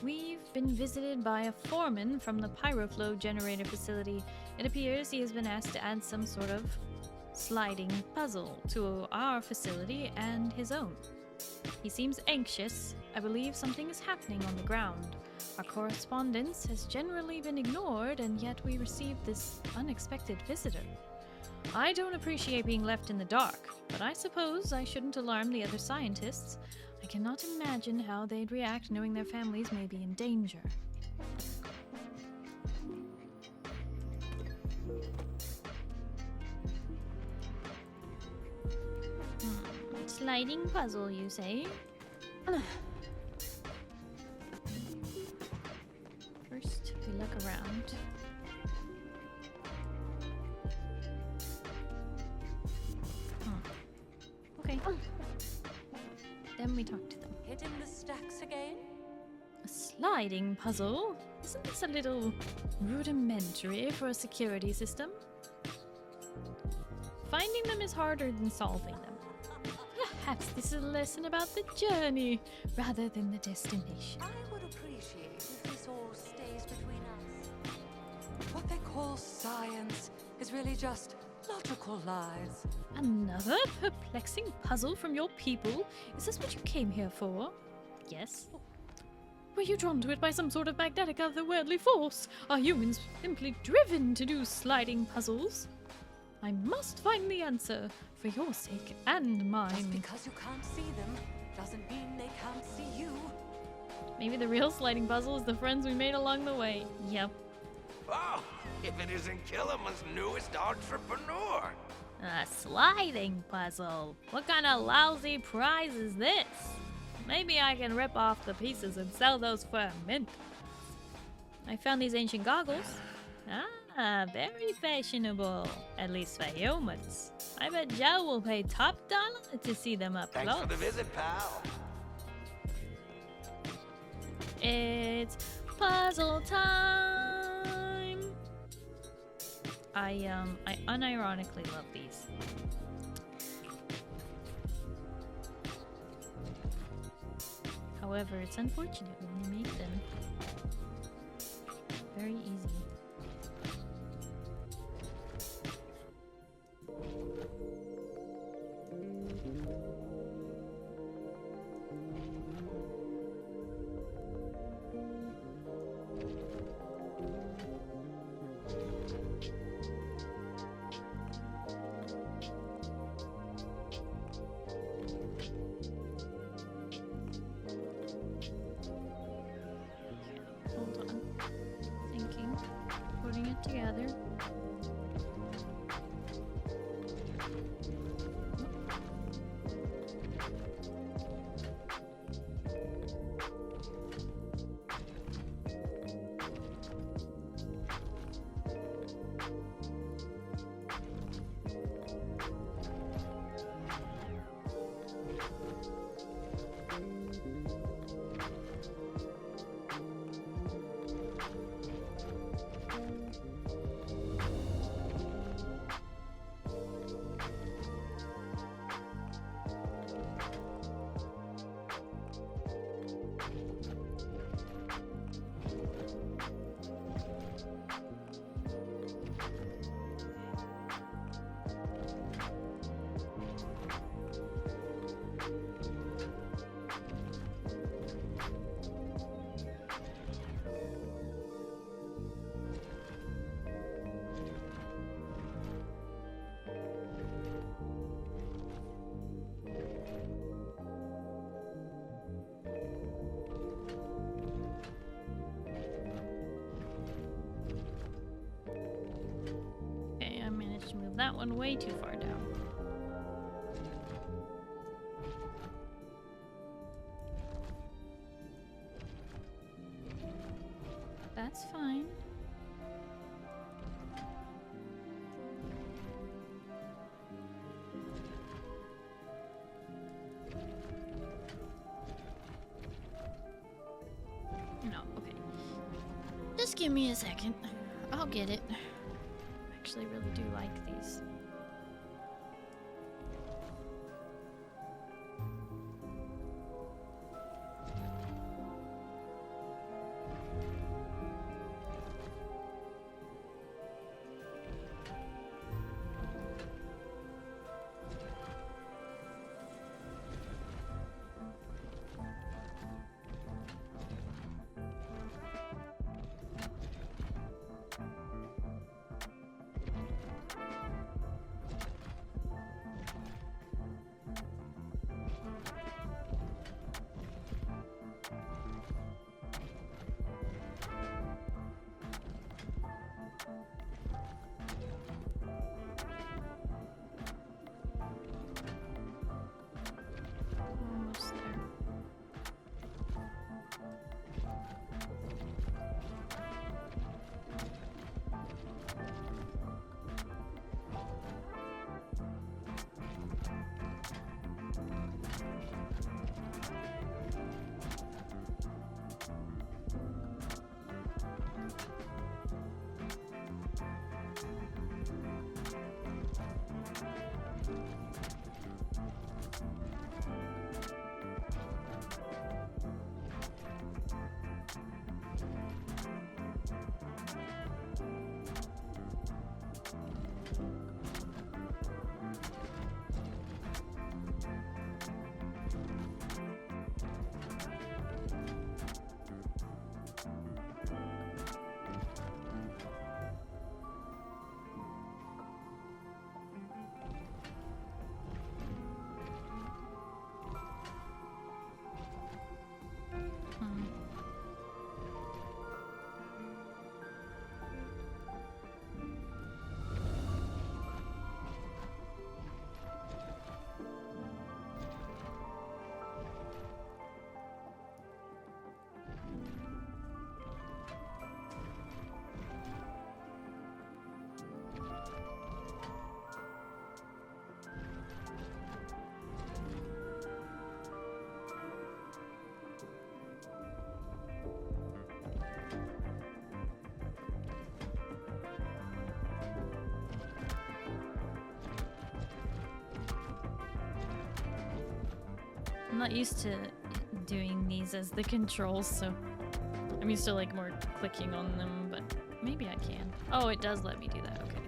We've been visited by a foreman from the Pyroflow generator facility. It appears he has been asked to add some sort of sliding puzzle to our facility and his own. He seems anxious. I believe something is happening on the ground. Our correspondence has generally been ignored, and yet we received this unexpected visitor. I don't appreciate being left in the dark, but I suppose I shouldn't alarm the other scientists. I cannot imagine how they'd react knowing their families may be in danger. Sliding puzzle, you say? First, we look around. Okay. Then we talk to them. Hitting the stacks again? A sliding puzzle? Isn't this a little rudimentary for a security system? Finding them is harder than solving them. Perhaps this is a lesson about the journey rather than the destination. I would appreciate if this all stays between us. What they call science is really just logical lies. Another perplexing puzzle from your people? Is this what you came here for? Yes. Were you drawn to it by some sort of magnetic otherworldly force? Are humans simply driven to do sliding puzzles? I must find the answer, for your sake and mine. Just because you can't see them, doesn't mean they can't see you. Maybe the real sliding puzzle is the friends we made along the way. Yep. Oh, if it isn't Killiman's newest entrepreneur. A sliding puzzle? What kind of lousy prize is this? Maybe I can rip off the pieces and sell those for a mint. I found these ancient goggles. Ah, very fashionable. At least for humans. I bet Joe will pay top dollar to see them up Thanks close. for the visit, pal. It's puzzle time. I unironically love these. However, it's unfortunate when you make them. Very easy. Hold on. Thinking. Putting it together. I just moved that one way too far down. That's fine. No, okay. Just give me a second. I'll get it. I actually really do like these. Almost there. I'm not used to doing these as the controls, so I'm used to like more clicking on them, but maybe I can. Oh, it does let me do that, okay.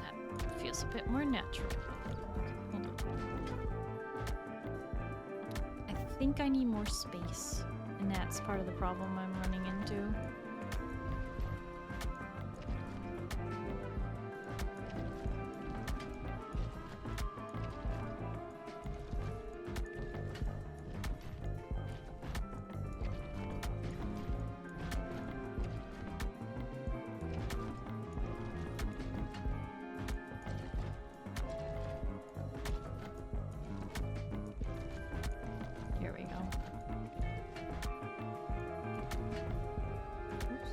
That feels a bit more natural. Okay, hold on. I think I need more space, and that's part of the problem I'm running into. Here we go. Oops.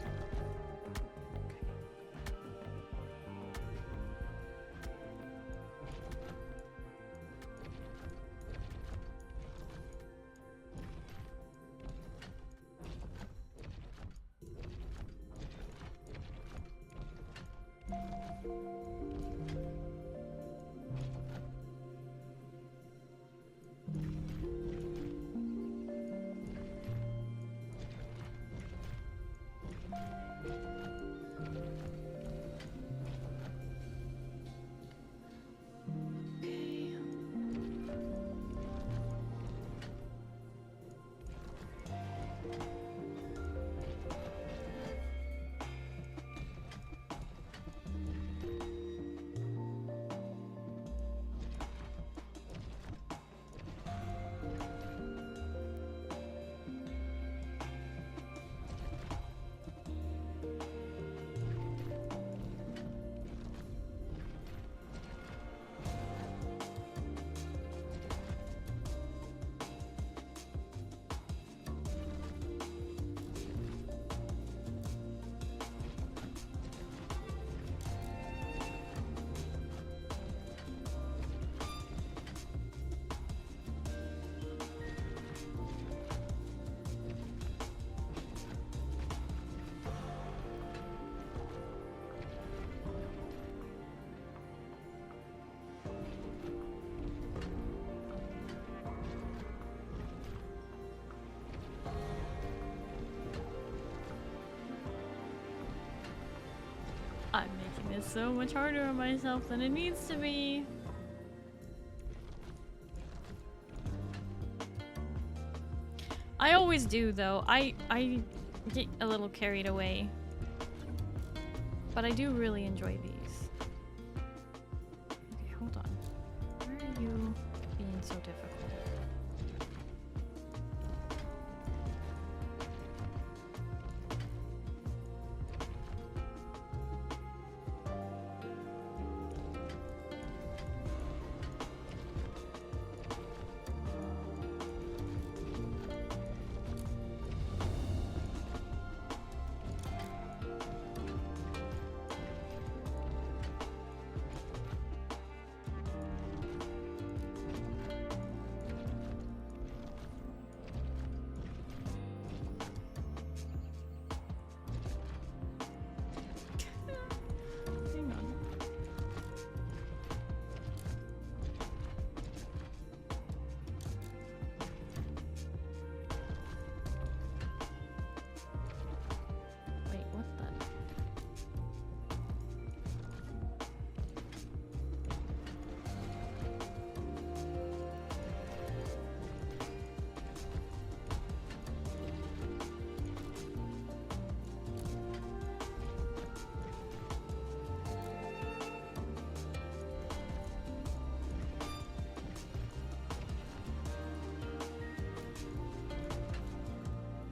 making this so much harder on myself than it needs to be. I always do, though. I get a little carried away. But I do really enjoy these. Okay, hold on. Why are you being so difficult?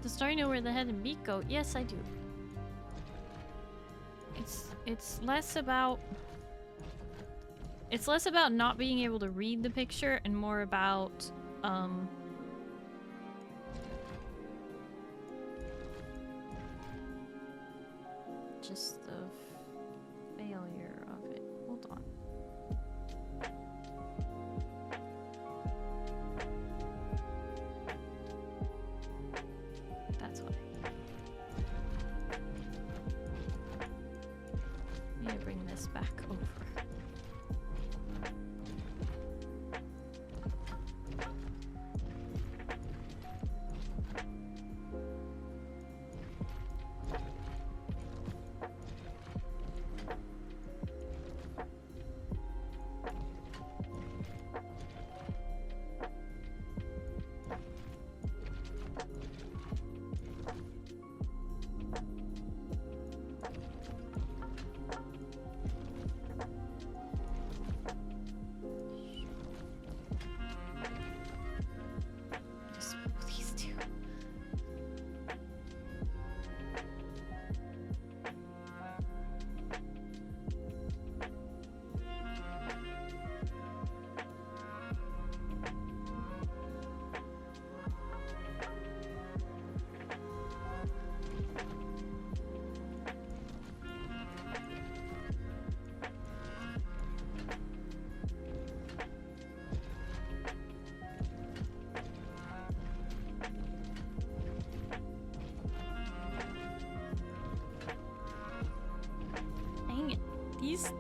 Does Starry know where the head and beak go? Yes, I do. It's less about not being able to read the picture and more about just the failure of it. Hold on. That's why. I need to bring this back over.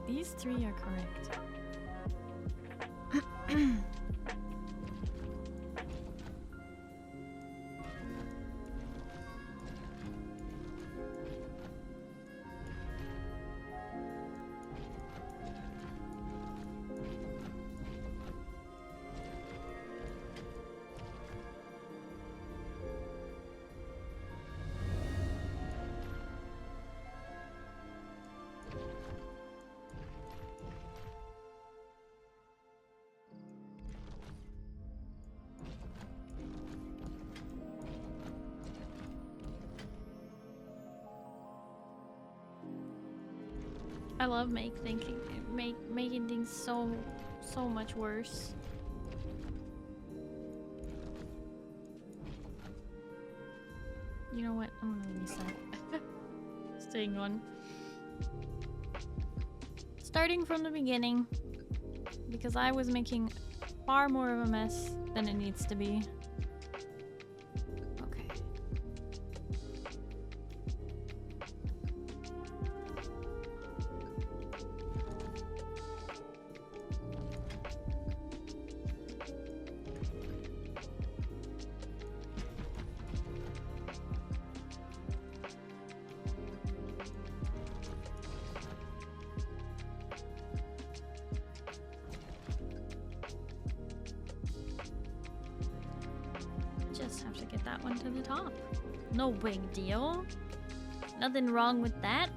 These three are correct. I love making things so much worse. You know what? I'm gonna reset. Staying on. Starting from the beginning, because I was making far more of a mess than it needs to be. to the top. No big deal. Nothing wrong with that.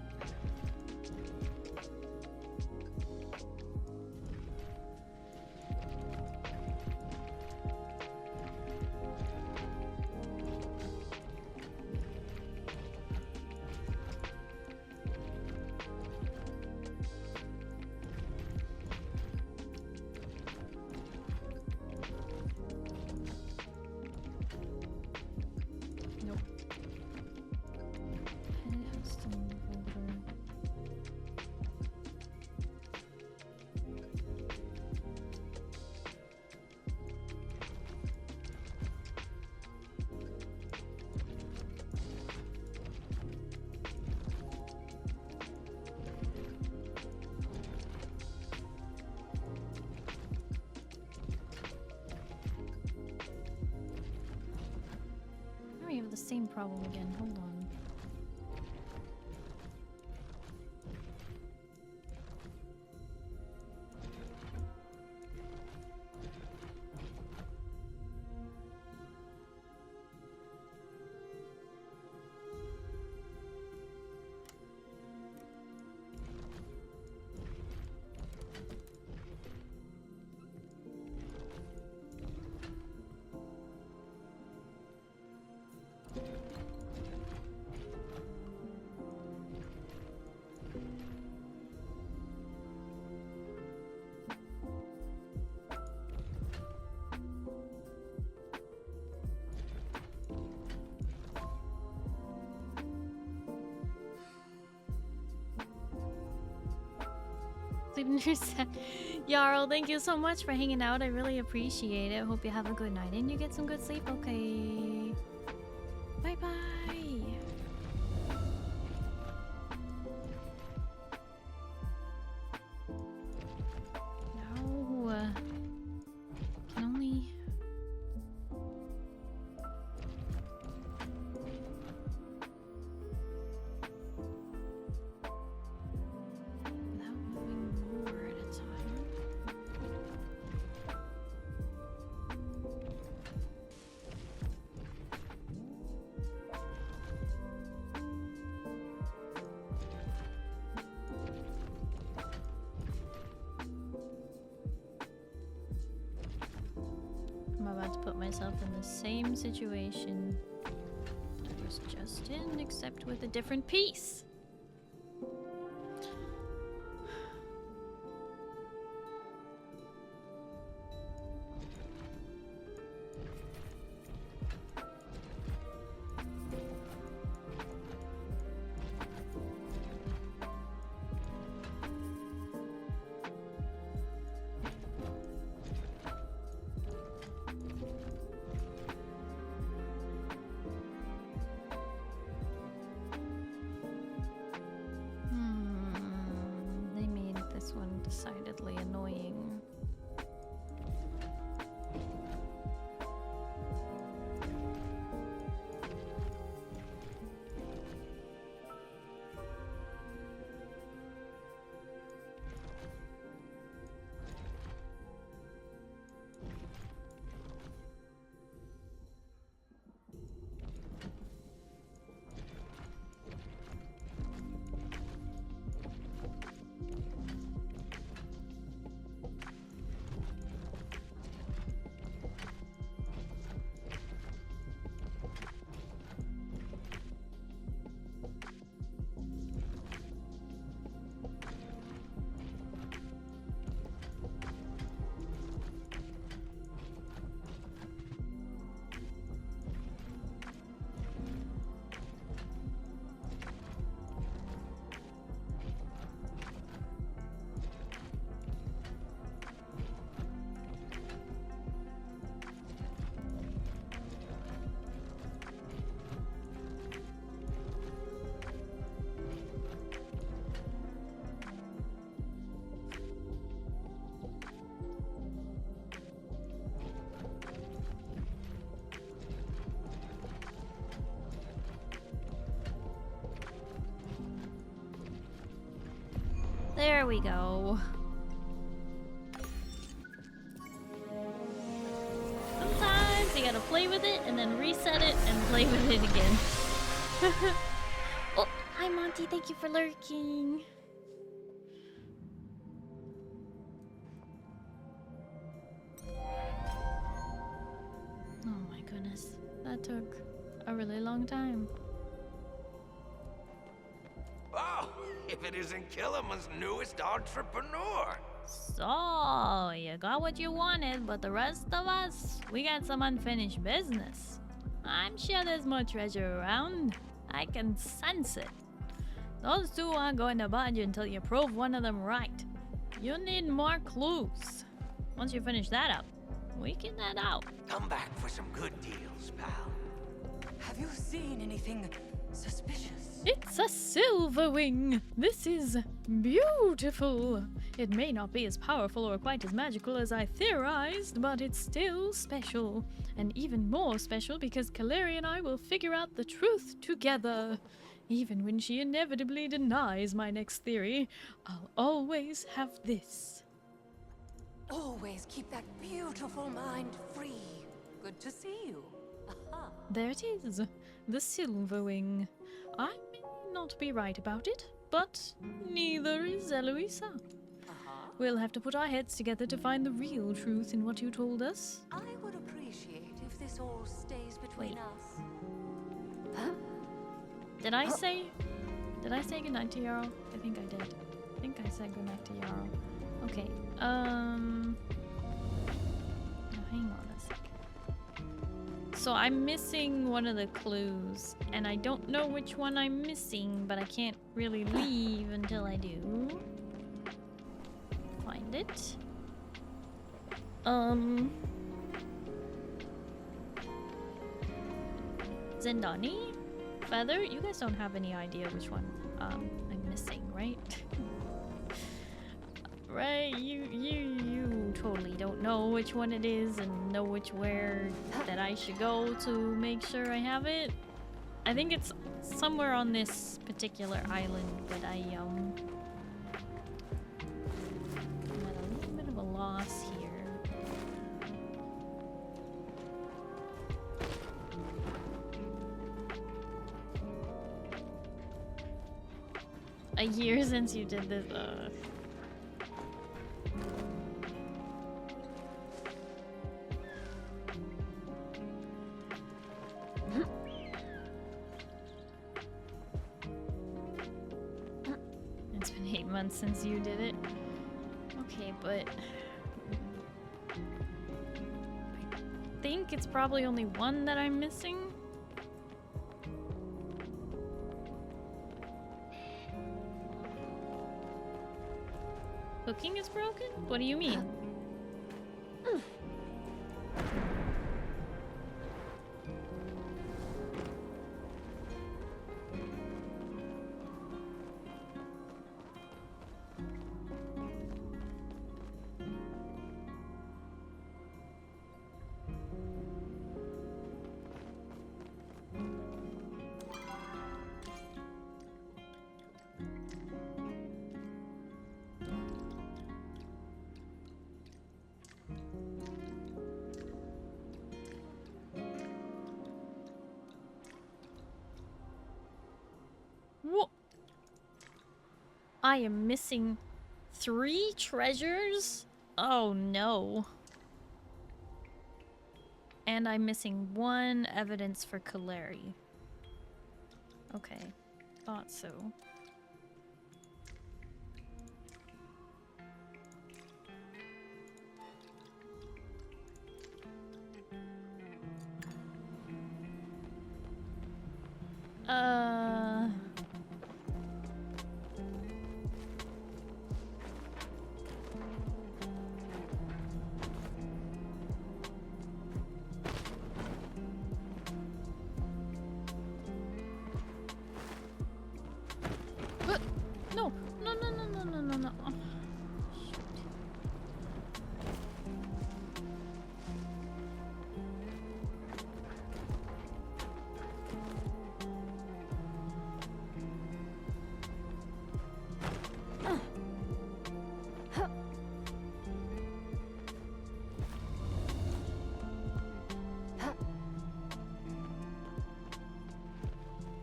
We have the same problem again. Hold on. Jarl, thank you so much for hanging out. I really appreciate it. Hope you have a good night and you get some good sleep. Okay. Bye bye. No. Can only. In the same situation I was just in, except with a different piece. Decidedly annoying. There we go. Sometimes you gotta play with it and then reset it and play with it again. Oh, hi Monty, thank you for lurking. Oh my goodness, that took a really long time. Oh, if it isn't Killiman's newest entrepreneur. So, you got what you wanted, but the rest of us, we got some unfinished business. I'm sure there's more treasure around. I can sense it. Those two aren't going to budge until you prove one of them right. You need more clues. Once you finish that up, we can head out. Come back for some good deals, pal. Have you seen anything suspicious? It's a silver wing. This is beautiful. It may not be as powerful or quite as magical as I theorized, but it's still special. And even more special because Kaleri and I will figure out the truth together. Even when she inevitably denies my next theory, I'll always have this. Always keep that beautiful mind free. Good to see you. Aha. There it is, the silver wing. I may not be right about it, but neither is Eloisa. We'll have to put our heads together to find the real truth in what you told us. I would appreciate if this all stays between us. Huh? Did I say goodnight to Yarrow? I think I did. I think I said goodnight to Yarrow. Okay, now hang on a sec. So I'm missing one of the clues, and I don't know which one I'm missing, but I can't really leave until I do. Find it. Zendani? Feather? You guys don't have any idea which one I'm missing, right? Right, you totally don't know which one it is and know where that I should go to make sure I have it. I think it's somewhere on this particular island, but I'm at a little bit of a loss here. A year since you did this, It's been 8 months since you did it. Okay, but I think it's probably only one that I'm missing. Cooking is broken? What do you mean? What? I am missing 3 treasures? Oh no. And I'm missing 1 evidence for Kaleri. Okay, thought so.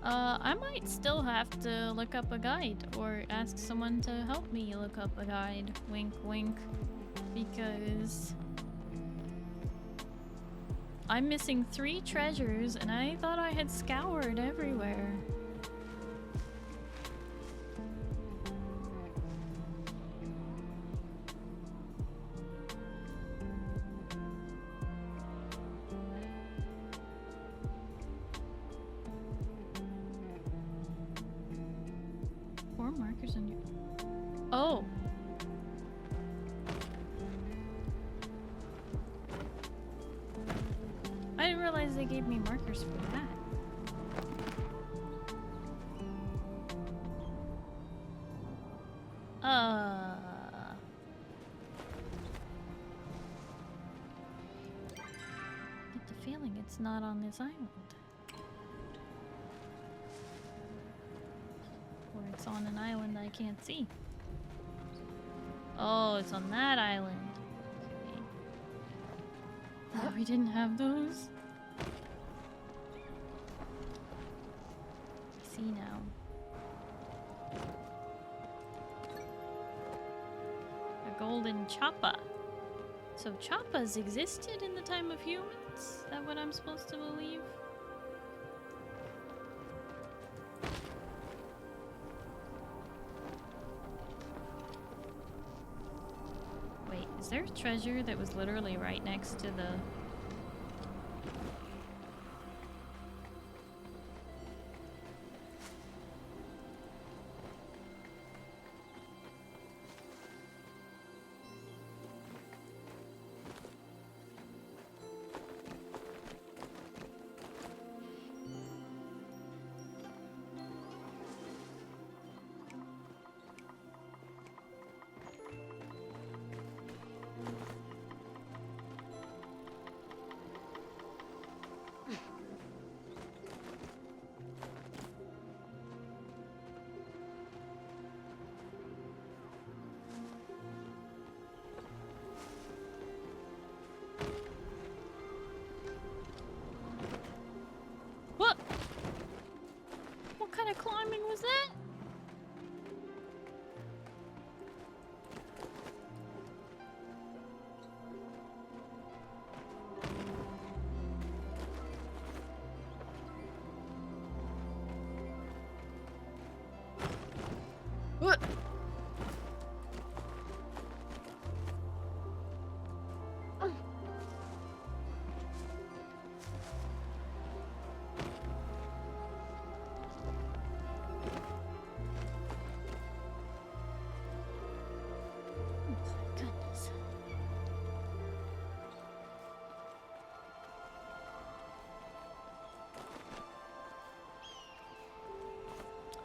I might still have to look up a guide or ask someone to help me look up a guide. Wink, wink. Because I'm missing 3 treasures and I thought I had scoured everywhere. Markers on your... Oh! I didn't realize they gave me markers for that. Get the feeling it's not on this island. Or it's on an island I can't see. Oh, it's on that island. Okay. Oh, we didn't have those. I see now. A golden choppa. So choppas existed in the time of humans? Is that what I'm supposed to believe? Is there a treasure that was literally right next to the... Climbing was that? What?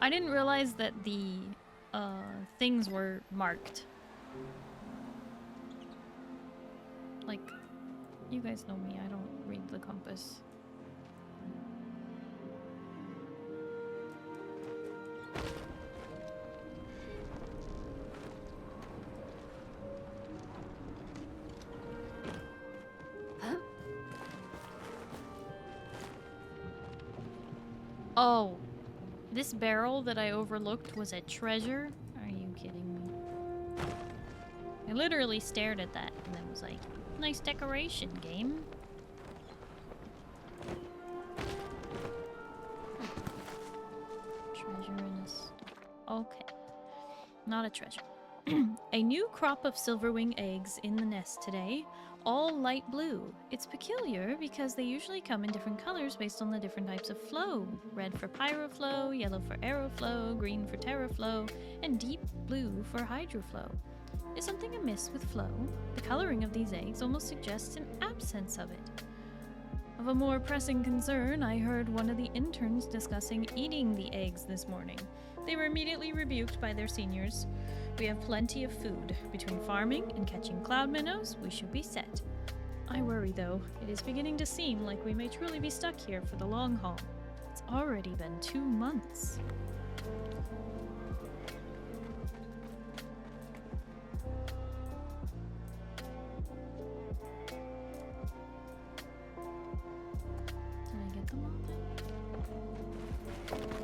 I didn't realize that the things were marked. Like, you guys know me, I don't read the compass. Oh. This barrel that I overlooked was a treasure? Are you kidding me? I literally stared at that and then was like, nice decoration, game. Treasure in a... Okay. Not a treasure. A new crop of silverwing eggs in the nest today. All light blue. It's peculiar because they usually come in different colors based on the different types of flow. Red for pyroflow, yellow for aeroflow, green for terraflow, and deep blue for hydroflow. Is something amiss with flow? The coloring of these eggs almost suggests an absence of it. Of a more pressing concern, I heard one of the interns discussing eating the eggs this morning. They were immediately rebuked by their seniors. We have plenty of food. Between farming and catching cloud minnows, we should be set. I worry, though. It is beginning to seem like we may truly be stuck here for the long haul. It's already been 2 months. Did I get them all then?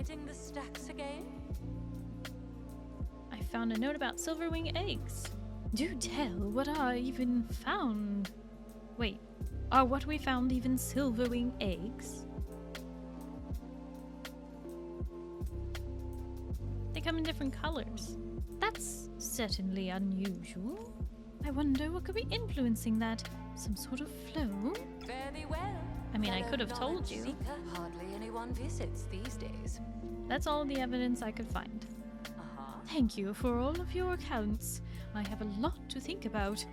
counting the stacks again? I found a note about silverwing eggs. Do tell, what are even found? Wait, are what we found even silverwing eggs? They come in different colors. That's certainly unusual. I wonder what could be influencing that. Some sort of flow? Very well. I mean, I Fellow could have told you. knowledge seeker, hardly anyone visits these days. That's all the evidence I could find. Thank you for all of your accounts. I have a lot to think about,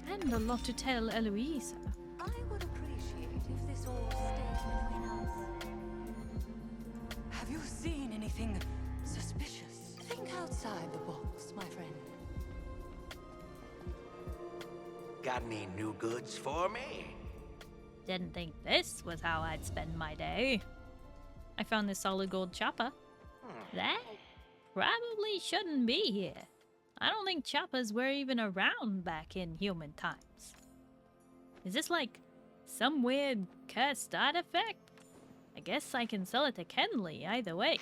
and a lot to tell Eloisa. I would appreciate if this all stayed between us. Have you seen anything suspicious? Think outside the box, my friend. Got any new goods for me? Didn't think this was how I'd spend my day. I found this solid gold chopper. That probably shouldn't be here. I don't think choppers were even around back in human times. Is this like some weird cursed artifact? I guess I can sell it to Kenley either way.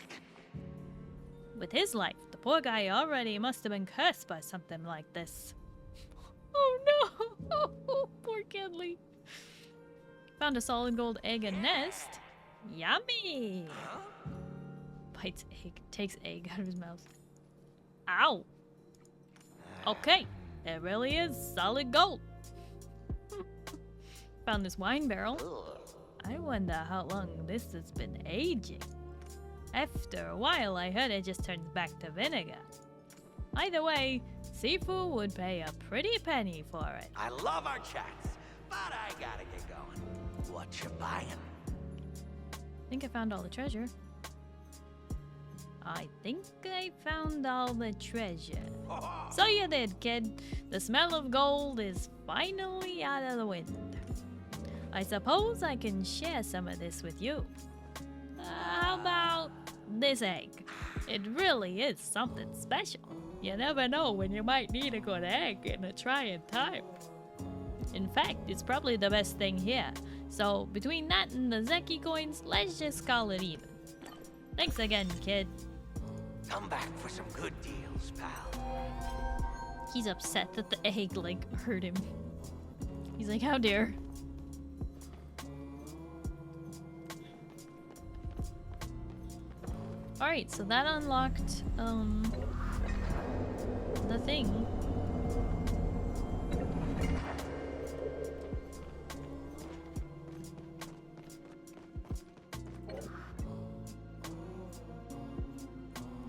With his life, the poor guy already must have been cursed by something like this. Oh no! Oh, poor Kenley. Found a solid gold egg and nest. Yummy! Bites egg, takes egg out of his mouth. Ow! Okay, it really is solid gold. Found this wine barrel. I wonder how long this has been aging. After a while, I heard it just turns back to vinegar. Either way, Sifu would pay a pretty penny for it. I love our chats, but I gotta get going. What you buying? I think I found all the treasure. I think I found all the treasure. So you did, kid. The smell of gold is finally out of the wind. I suppose I can share some of this with you. How about this egg? It really is something special. You never know when you might need a good egg in a trying time. In fact, it's probably the best thing here. So between that and the Zeki coins, let's just call it even. Thanks again, kid. Come back for some good deals, pal. He's upset that the egg, like, hurt him. He's like, how dare. Alright, so that unlocked, the thing.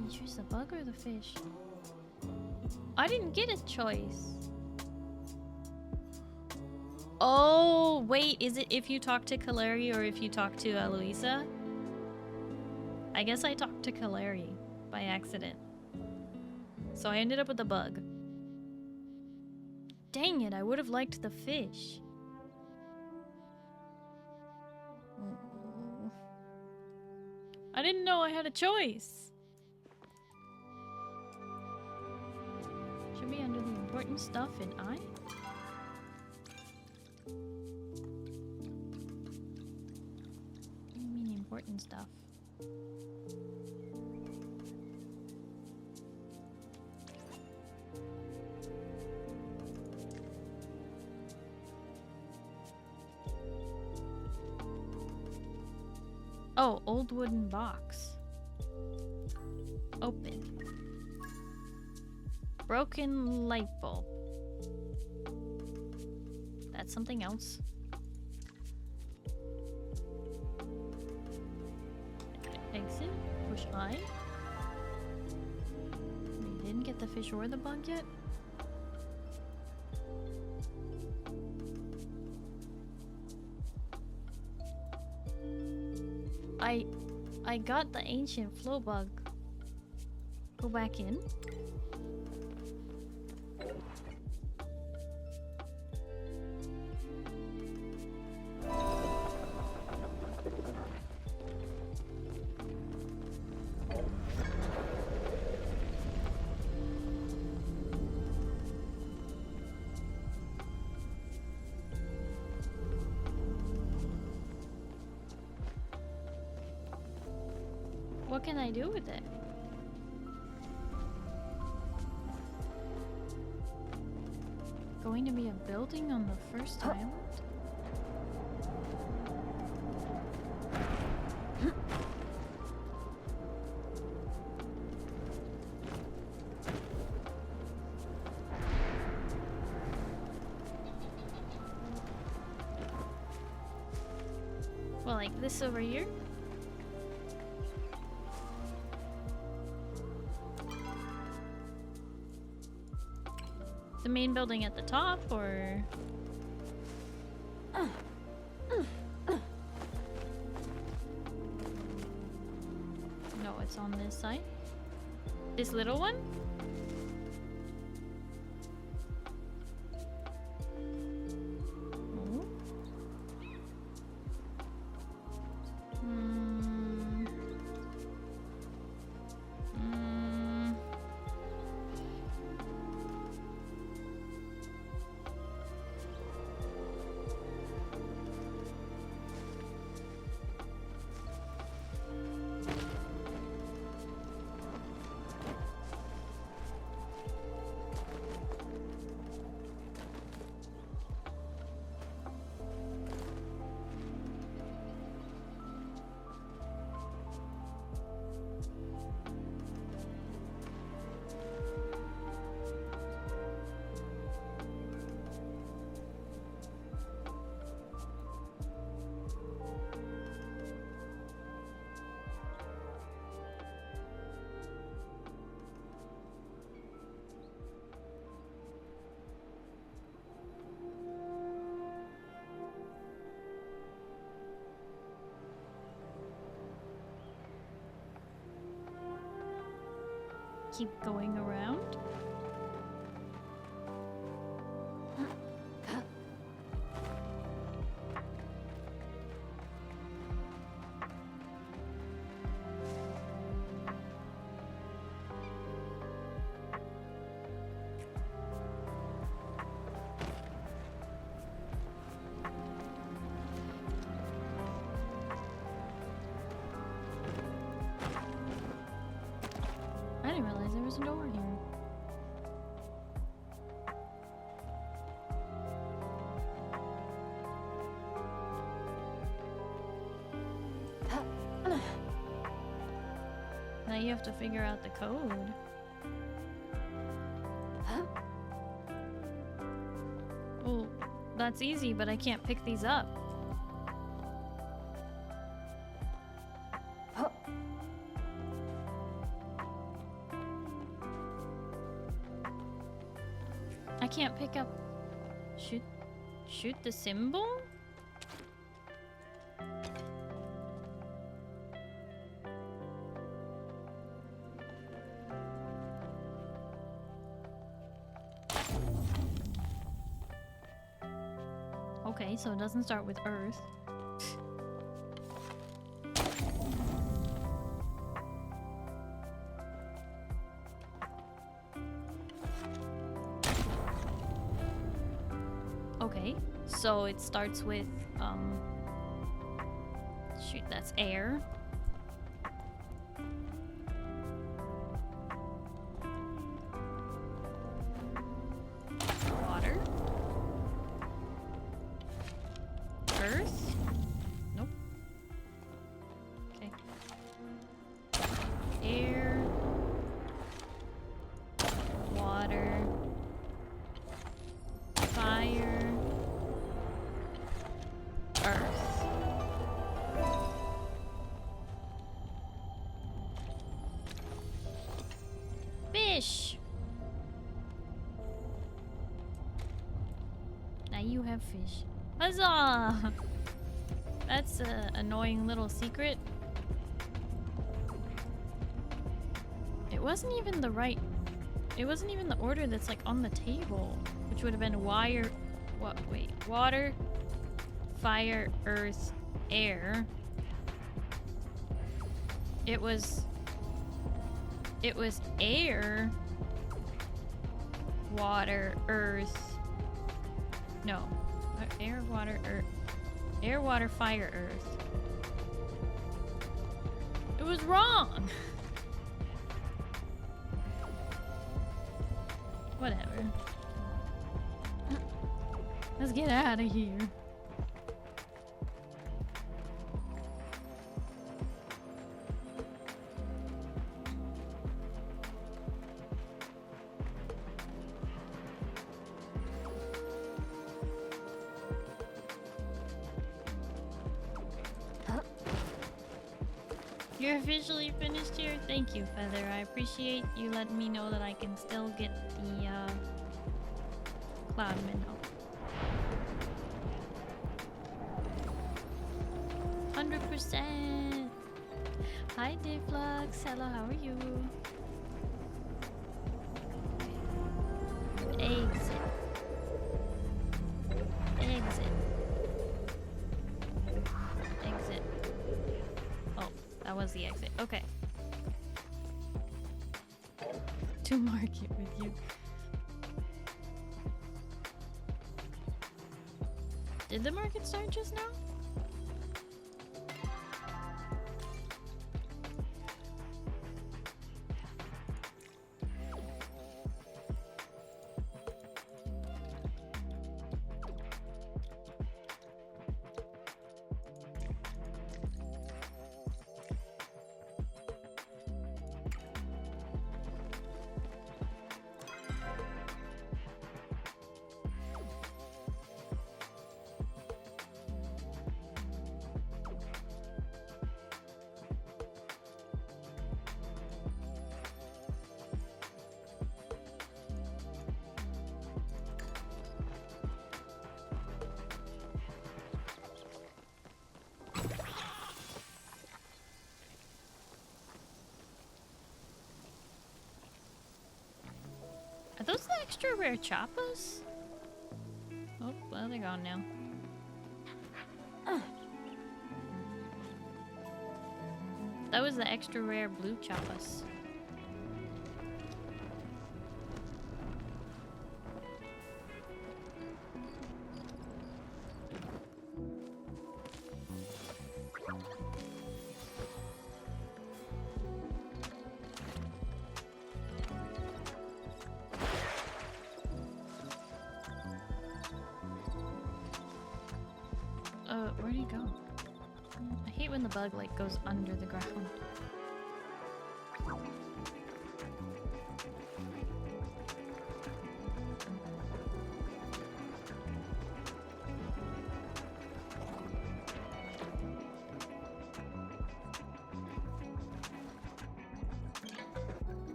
You choose the bug or the fish? I didn't get a choice. Oh, wait, is it if you talk to Kaleri or if you talk to Eloisa? I guess I talked to Kaleri by accident. So I ended up with the bug. Dang it, I would have liked the fish. Oh. I didn't know I had a choice. Should be under the important stuff in I. What do you mean important stuff? Oh, old wooden box. Open. Broken light bulb. That's something else. Exit. Push I. We didn't get the fish or the bug yet. I got the ancient flow bug. Go back in. What What can I do with it? Going to be a building on the first island? Well, like this over here? The main building at the top, or... No, it's on this side. This little one? Oh. Keep going around. I didn't realize there was a door here. Now you have to figure out the code. Well, that's easy, but I can't pick these up. I can't pick up... Shoot the symbol? Okay, so it doesn't start with Earth. Okay, so it starts with, shoot, that's air. Water. Earth? Nope. Okay. Air. Water. Fire. Earth. Fish. Now you have fish. Huzzah! That's an annoying little secret. It wasn't even the right... It wasn't even the order that's like on the table. Which would have been wire... What? Wait. Water, fire, earth, air. It was air, water, earth. No. Air, water, earth. Air, water, fire, earth. It was wrong. Whatever. Let's get out of here. You're officially finished here? Thank you, Feather. I appreciate you letting me know that I can still get the Cloud Minnow. 100%. Hi, Dayflux. Hello, how are you? Exit. Exit. Exit. Oh, that was the exit. Okay. To market with you. Did the market start just now? Are those the extra rare choppas? Oh, well, they're gone now. That was the extra rare blue choppas. Where'd he go? I hate when the bug like goes under the ground.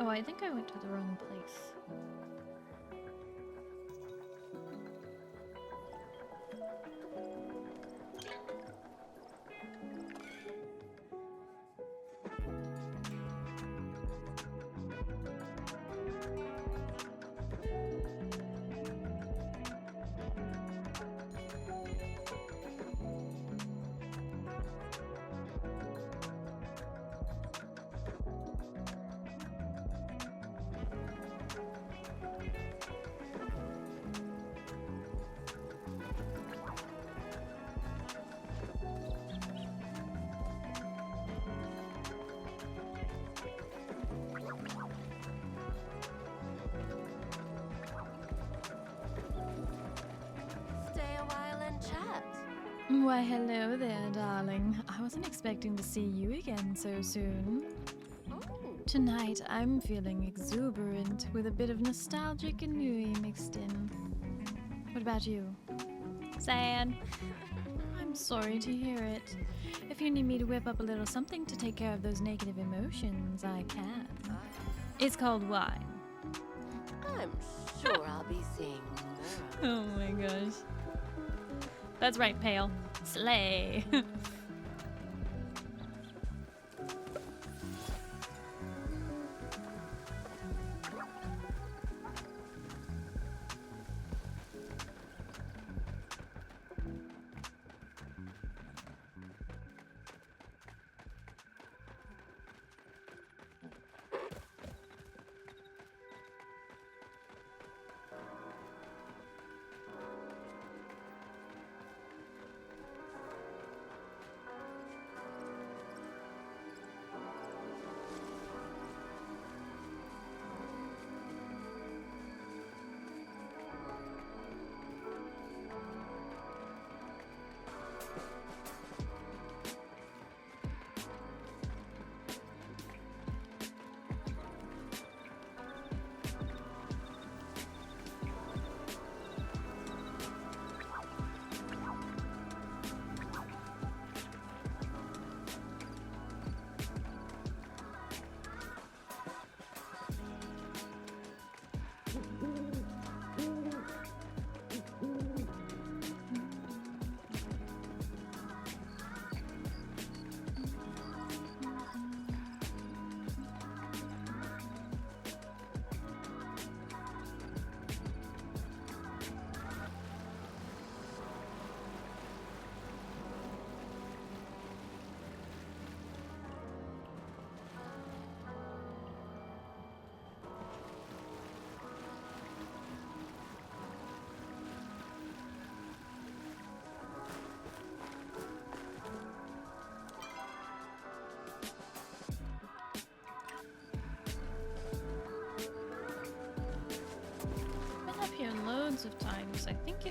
Oh, I think I went to the wrong place. Why, hello there, darling. I wasn't expecting to see you again so soon. Tonight, I'm feeling exuberant with a bit of nostalgic Inui mixed in. What about you? Sad. I'm sorry to hear it. If you need me to whip up a little something to take care of those negative emotions, I can. It's called wine. I'm sure I'll be seeing more. Oh my gosh. That's right, Pale. Slay.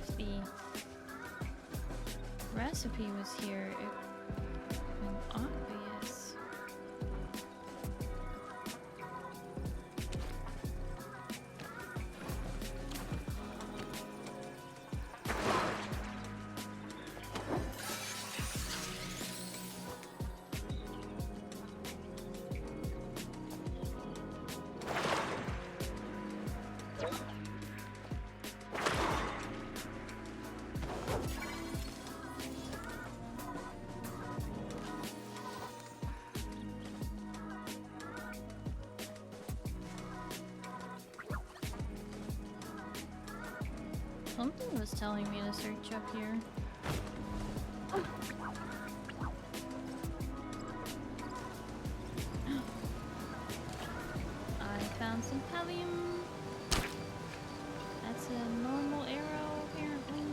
if the recipe was here, it would have been obvious. Something was telling me to search up here. I found some Pallium. That's a normal arrow, apparently.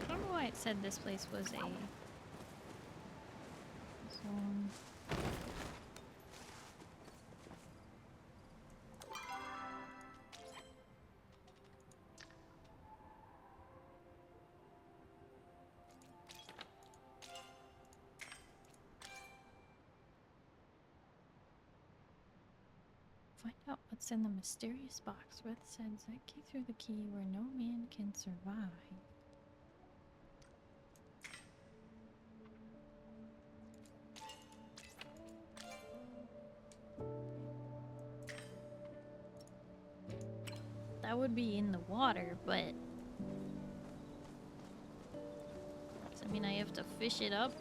I don't know why it said this place was a zone. Find out what's in the mysterious box. Red says that key through the key where no man can survive. That would be in the water, but does that mean I have to fish it up?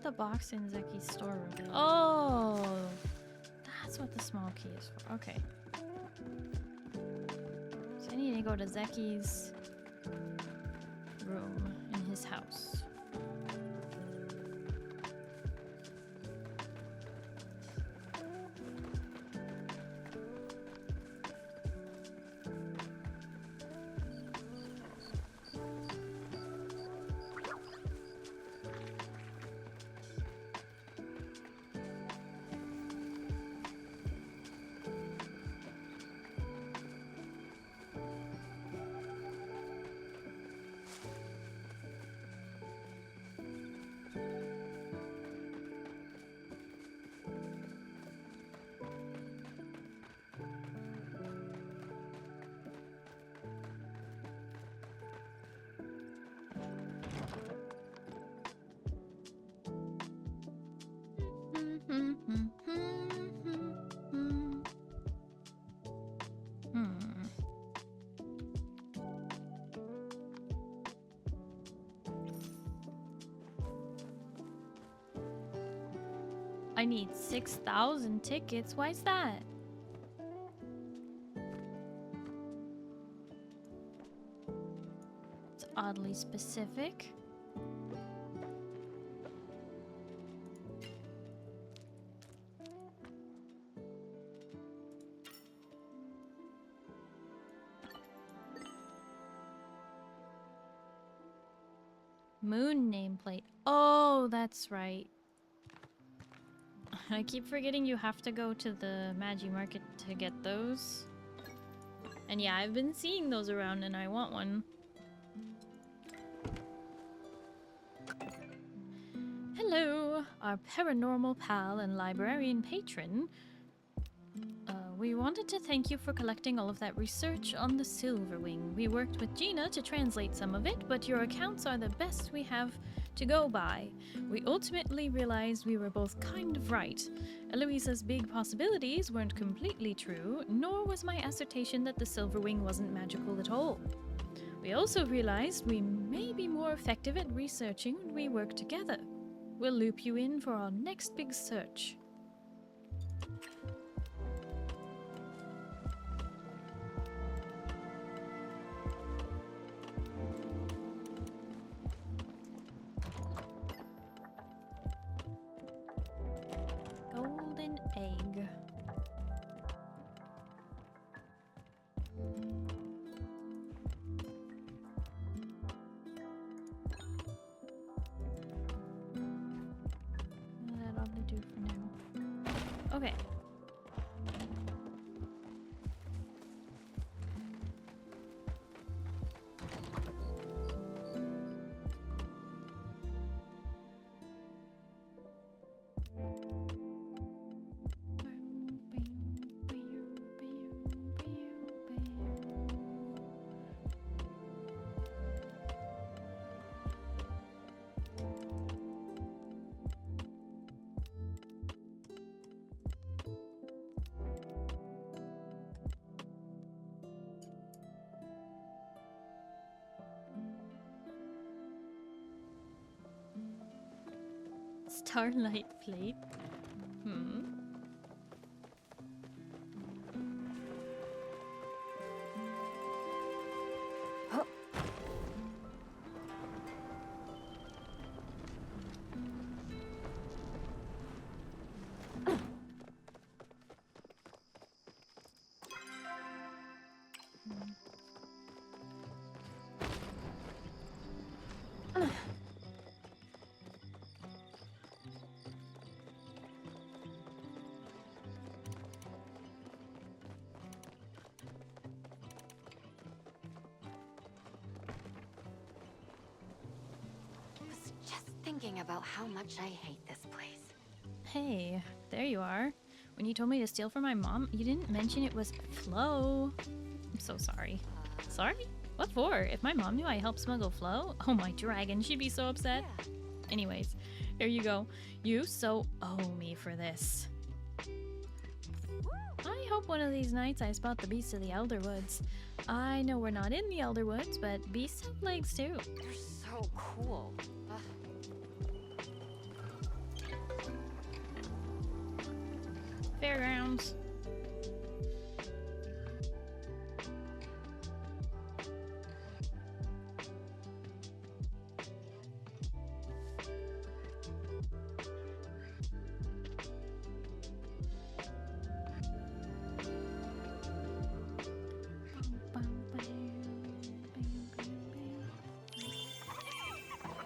The box in Zeki's storeroom. Oh, that's what the small key is for. Okay. So I need to go to Zeki's room in his house. I need 6,000 tickets. Why is that? It's oddly specific. Moon nameplate. Oh, that's right. I keep forgetting you have to go to the Magi Market to get those. And yeah, I've been seeing those around and I want one. Hello, our paranormal pal and librarian patron. We wanted to thank you for collecting all of that research on the Silverwing. We worked with Gina to translate some of it, but your accounts are the best we have to go by. We ultimately realized we were both kind of right. Eloisa's big possibilities weren't completely true, nor was my assertion that the Silverwing wasn't magical at all. We also realized we may be more effective at researching when we work together. We'll loop you in for our next big search. Golden egg. That ought to do for now. Okay. Starlight plate. Thinking about how much I hate this place. Hey, there you are. When you told me to steal from my mom, you didn't mention it was Flo. I'm so sorry. Sorry? What for? If my mom knew I helped smuggle Flo? Oh my dragon, she'd be so upset. Yeah. Anyways, here you go. You so owe me for this. I hope one of these nights I spot the beasts of the Elderwoods. I know we're not in the Elderwoods, but beasts have legs too. They're so cool. Fairgrounds.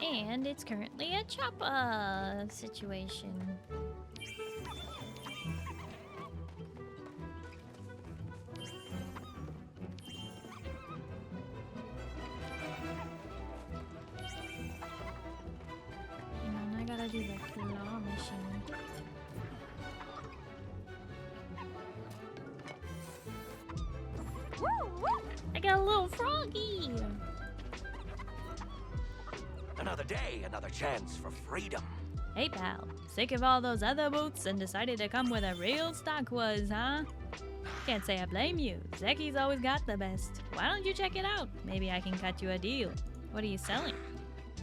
And it's currently a choppa situation. Do the claw machine. I got a little froggy. Another day, another chance for freedom. Hey pal, sick of all those other boots and decided to come where the real stock was, huh? Can't say I blame you. Zeki's always got the best. Why don't you check it out? Maybe I can cut you a deal. What are you selling?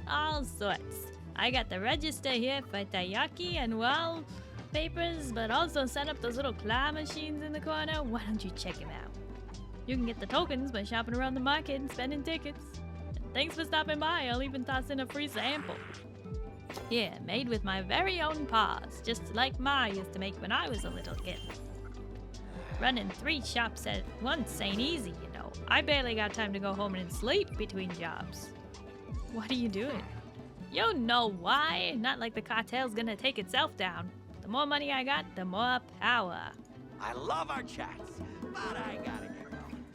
All sorts. I got the register here for taiyaki and, well, papers, but also set up those little claw machines in the corner. Why don't you check them out? You can get the tokens by shopping around the market and spending tickets. And thanks for stopping by. I'll even toss in a free sample. Yeah, made with my very own paws, just like Ma used to make when I was a little kid. Running 3 shops at once ain't easy, you know. I barely got time to go home and sleep between jobs. What are you doing? You know why? Not like the cartel's gonna take itself down. The more money I got, the more power. I love our chats, but I gotta get going.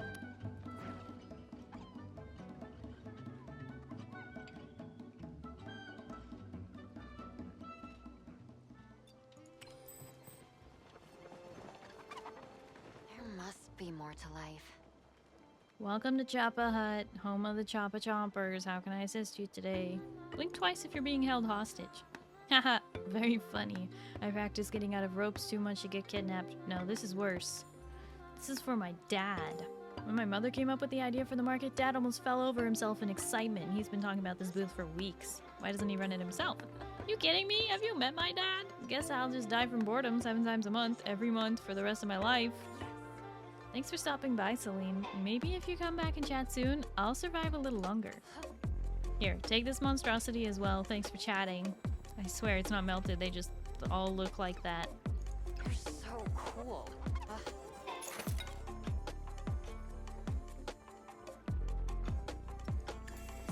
There must be more to life. Welcome to Choppa Hut, home of the Choppa Chompers. How can I assist you today? Blink twice if you're being held hostage. Haha, very funny. I practice getting out of ropes too much to get kidnapped. No, this is worse. This is for my dad. When my mother came up with the idea for the market, Dad almost fell over himself in excitement. He's been talking about this booth for weeks. Why doesn't he run it himself? You kidding me? Have you met my dad? Guess I'll just die from boredom 7 times a month, every month for the rest of my life. Thanks for stopping by, Celine. Maybe if you come back and chat soon, I'll survive a little longer. Here, take this monstrosity as well. Thanks for chatting. I swear it's not melted, they just all look like that. You're so cool.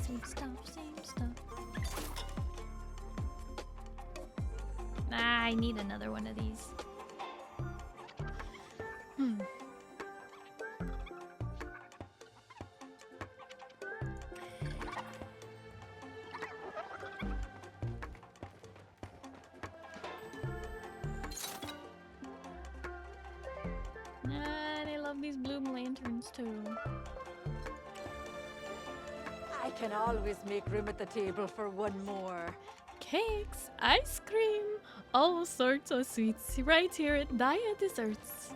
Same stuff, same stuff. Ah, I need another one of these. They love these bloom lanterns too. I can always make room at the table for one more. Cakes, ice cream, all sorts of sweets right here at Dia Desserts.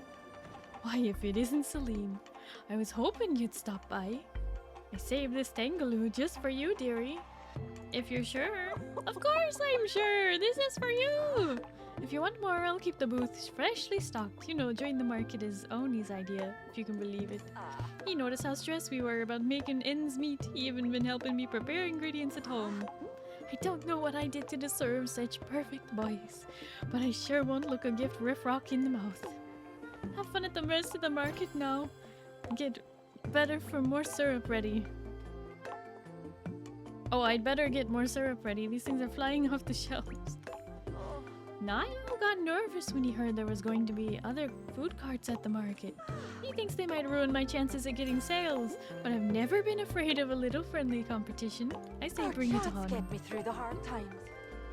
Why, if it isn't Celine, I was hoping you'd stop by. I saved this tangaloo just for you, dearie. If you're sure. Of course I'm sure! This is for you! If you want more, I'll keep the booth freshly stocked. You know, join the market is Oni's idea, if you can believe it. He noticed how stressed we were about making ends meet. He even been helping me prepare ingredients at home. I don't know what I did to deserve such perfect boys, but I sure won't look a gift riff-rock in the mouth. Have fun at the rest of the market now. Get better for more syrup ready. Oh, I'd better get more syrup ready. These things are flying off the shelves. Numiieo got nervous when he heard there was going to be other food carts at the market. He thinks they might ruin my chances at getting sales, but I've never been afraid of a little friendly competition. I say bring it on. Get me through the hard times.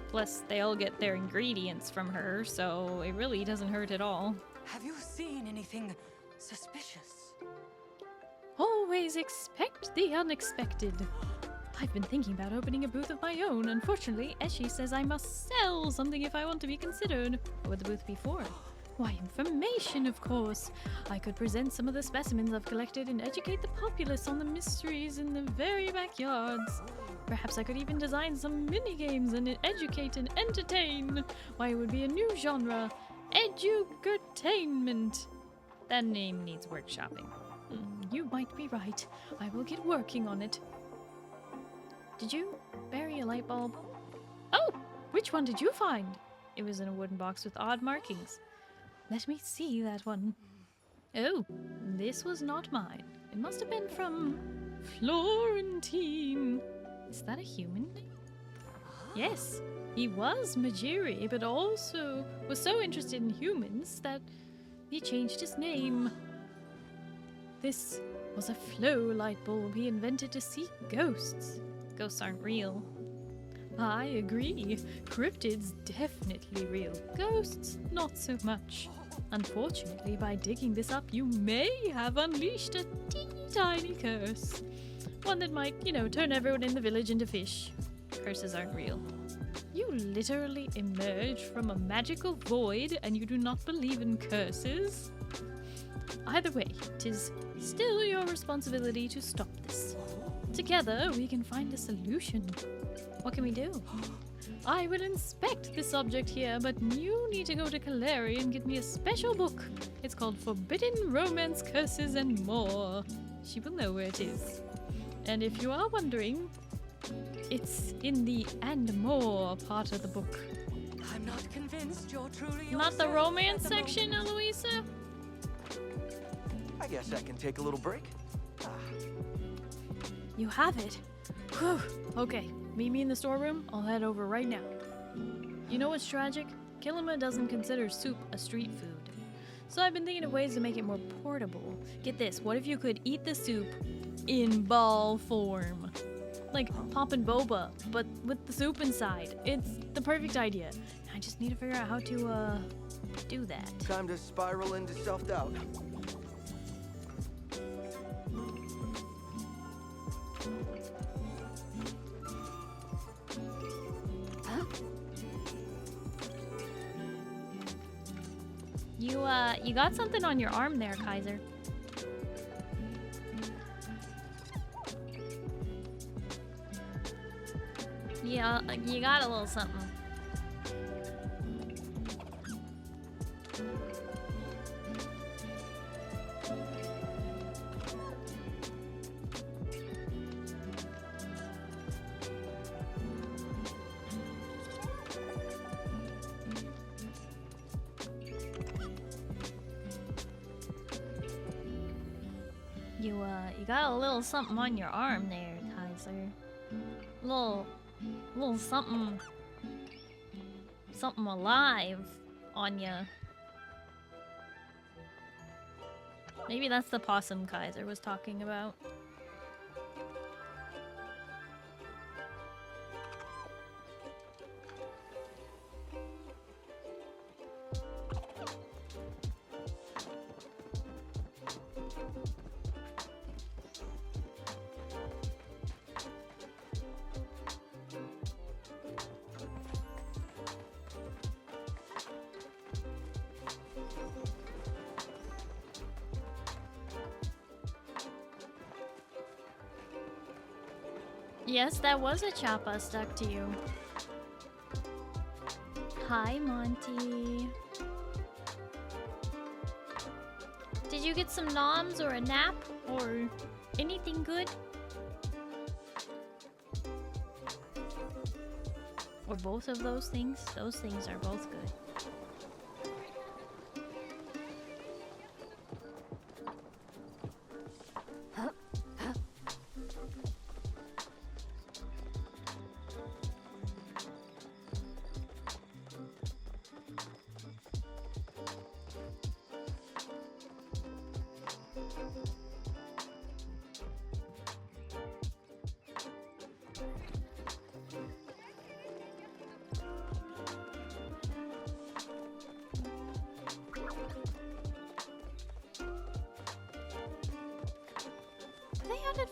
Plus, they all get their ingredients from her, so it really doesn't hurt at all. Have you seen anything suspicious? Always expect the unexpected. I've been thinking about opening a booth of my own. Unfortunately, Eshi says I must sell something if I want to be considered. What would the booth be for? Why, information, of course. I could present some of the specimens I've collected and educate the populace on the mysteries in the very backyards. Perhaps I could even design some mini-games and educate and entertain. Why, it would be a new genre. Edutainment. That name needs workshopping. You might be right. I will get working on it. Did you bury a light bulb? Oh! Which one did you find? It was in a wooden box with odd markings. Let me see that one. Oh, this was not mine. It must have been from Florentine. Is that a human name? Yes, he was Majiri, but also was so interested in humans that he changed his name. This was a flow light bulb he invented to see ghosts. Ghosts aren't real. I agree. Cryptids definitely real. Ghosts, not so much. Unfortunately, by digging this up, you may have unleashed a teeny tiny curse. One that might, turn everyone in the village into fish. Curses aren't real. You literally emerge from a magical void and you do not believe in curses? Either way, 'tis still your responsibility to stop this. Together, we can find a solution. What can we do? I will inspect this object here, but you need to go to Kaleri and get me a special book. It's called Forbidden Romance, Curses, and More. She will know where it is. And if you are wondering, it's in the and more part of the book. I'm not convinced you're truly Not the yourself romance at the section, moment. Eloisa? I guess I can take a little break. You have it. Whew. Okay, meet me in the storeroom. I'll head over right now. You know what's tragic? Kilima doesn't consider soup a street food. So I've been thinking of ways to make it more portable. Get this, what if you could eat the soup in ball form? Like poppin' boba, but with the soup inside. It's the perfect idea. I just need to figure out how to, do that. Time to spiral into self-doubt. You got something on your arm there, Kaiser. Yeah, you got a little something. You got a little something on your arm there, Kaiser. Little something alive on ya. Maybe that's the possum Kaiser was talking about. Yes, that was a choppa stuck to you. Hi, Monty. Did you get some noms or a nap or anything good? Or both of those things? Those things are both good.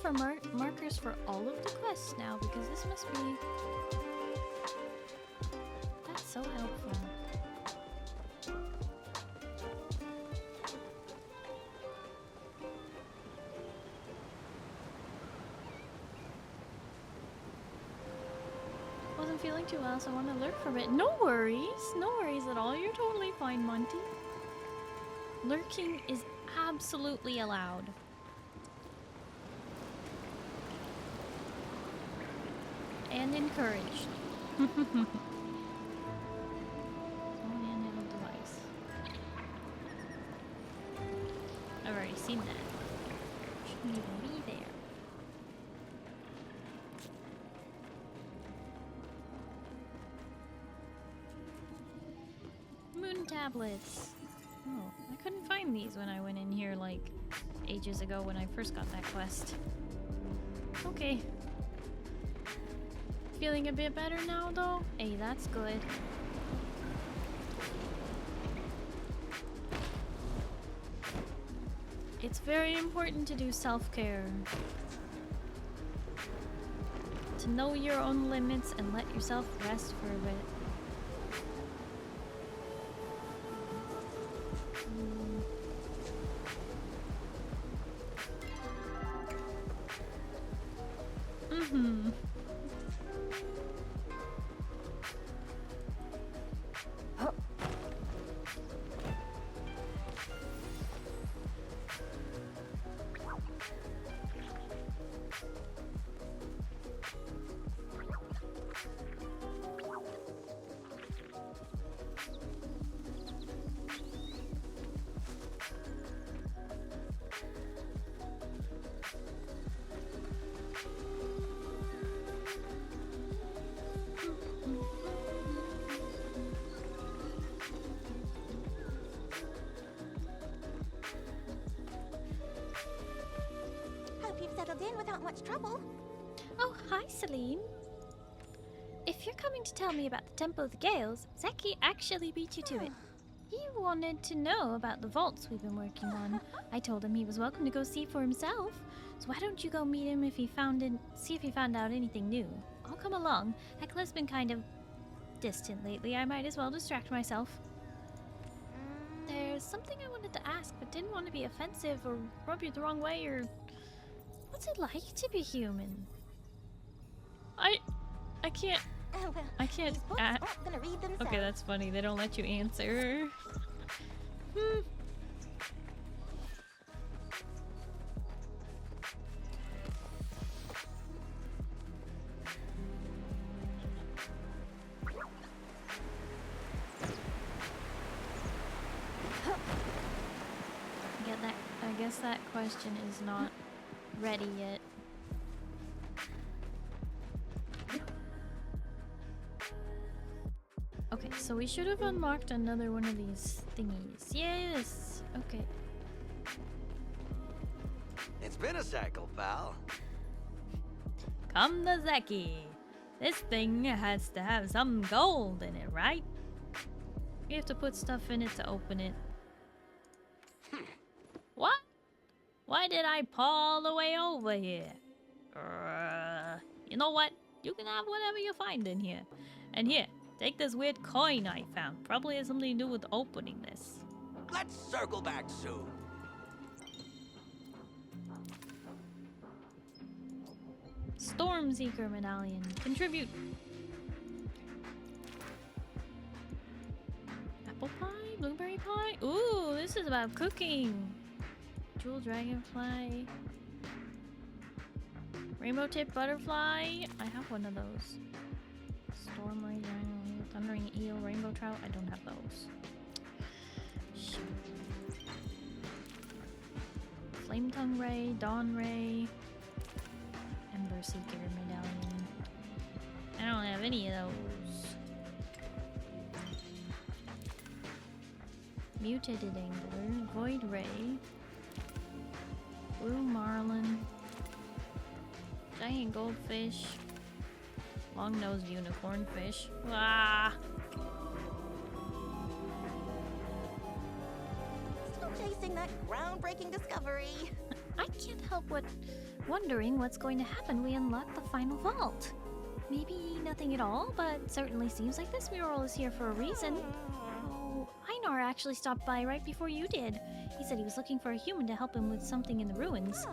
For markers for all of the quests now, because this must be... That's so helpful. Wasn't feeling too well, so I want to lurk for a bit. No worries at all. You're totally fine, Monty. Lurking is absolutely allowed. And encouraged. Handheld device. I've already seen that. Shouldn't even be there. Moon tablets. Oh, I couldn't find these when I went in here like ages ago when I first got that quest. Okay. Feeling a bit better now, though? Hey, that's good. It's very important to do self-care. To know your own limits and let yourself rest for a bit. Oh, hi, Celine. If you're coming to tell me about the Temple of the Gales, Zeki actually beat you to it. He wanted to know about the vaults we've been working on. I told him he was welcome to go see for himself. So why don't you go meet him if he see if he found out anything new? I'll come along. Hekla's been kind of distant lately. I might as well distract myself. There's something I wanted to ask, but didn't want to be offensive or rub you the wrong way or... What's it like to be human? I can't... I can't... Okay, that's funny. They don't let you answer. I guess that question is not ready yet. Okay, so we should have unlocked another one of these thingies. Yes! Okay. It's been a cycle, pal. Come to Zeki. This thing has to have some gold in it, right? You have to put stuff in it to open it. What? Why did I pull all the way over here? You know what? You can have whatever you find in here. And here, take this weird coin I found. Probably has something to do with opening this. Let's circle back soon. Stormseeker medallion. Contribute. Apple pie? Blueberry pie? Ooh, this is about cooking. Jewel dragonfly. Rainbow tip butterfly. I have one of those. Storm ray, thundering eel, rainbow trout. I don't have those. Shoot. Flame tongue ray, dawn ray, ember seeker medallion. I don't have any of those. Mutated angler, void ray, blue marlin, giant goldfish, long-nosed unicorn fish. Ah! Still chasing that groundbreaking discovery. I can't help but wondering what's going to happen when we unlock the final vault. Maybe nothing at all, but certainly seems like this mural is here for a reason. Oh, Einar actually stopped by right before you did. He said he was looking for a human to help him with something in the ruins.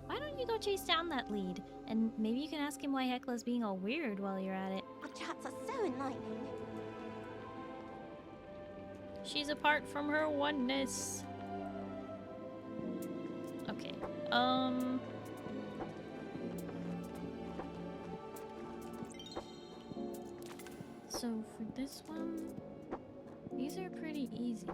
Why don't you go chase down that lead? And maybe you can ask him why Hekla's being all weird while you're at it. The chats are so enlightening. She's apart from her oneness. Okay, so for this one, these are pretty easy.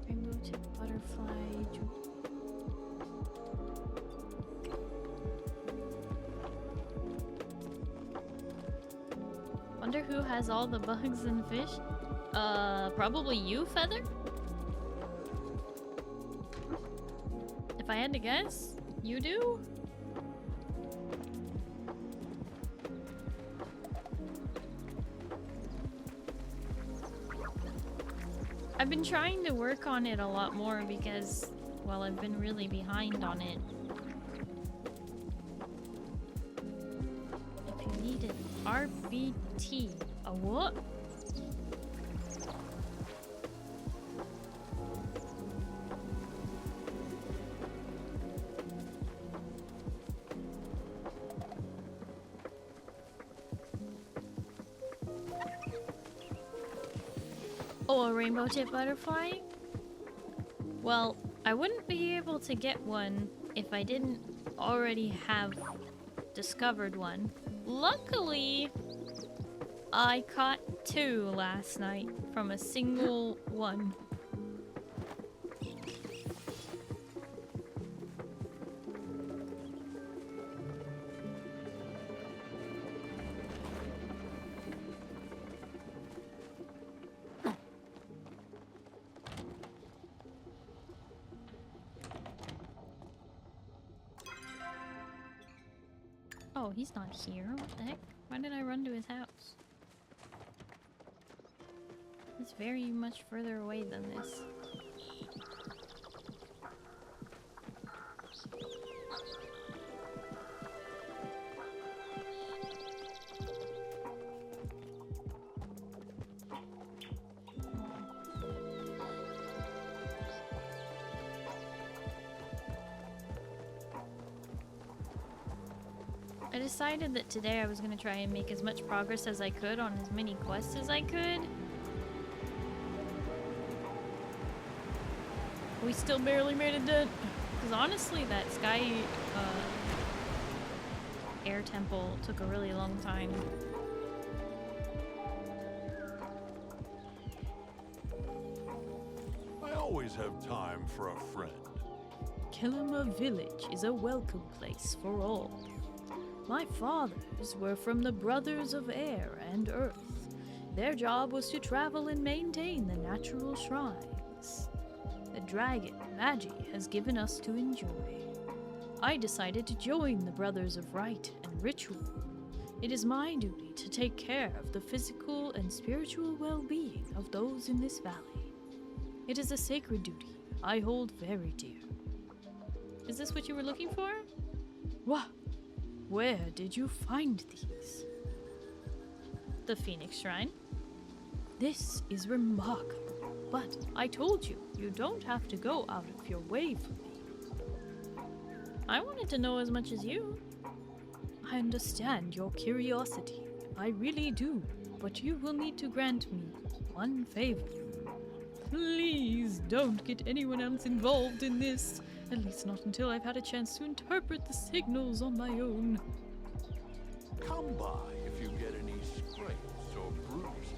Rainbow tip butterfly. Wonder who has all the bugs and fish? Probably you, Feather? If I had to guess, you do? I've been trying to work on it a lot more because, well, I've been really behind on it. If you need it, RBT. A what? Oh, a rainbow tip butterfly? Well, I wouldn't be able to get one if I didn't already have discovered one. Luckily, I caught 2 last night from a single one. Oh, he's not here. What the heck? Why did I run to his house? It's very much further away than this. I decided that today I was going to try and make as much progress as I could on as many quests as I could. We still barely made a dent. Because honestly, that sky air temple took a really long time. I always have time for a friend. Kilima Village is a welcome place for all. My fathers were from the Brothers of Air and Earth. Their job was to travel and maintain the natural shrines. The dragon, Magi, has given us to enjoy. I decided to join the Brothers of Rite and Ritual. It is my duty to take care of the physical and spiritual well-being of those in this valley. It is a sacred duty I hold very dear. Is this what you were looking for? What? Where did you find these? The Phoenix Shrine. This is remarkable, but I told you, you don't have to go out of your way for me. I wanted to know as much as you. I understand your curiosity, I really do, but you will need to grant me one favor. Please don't get anyone else involved in this. At least not until I've had a chance to interpret the signals on my own. Come by if you get any scrapes or bruises.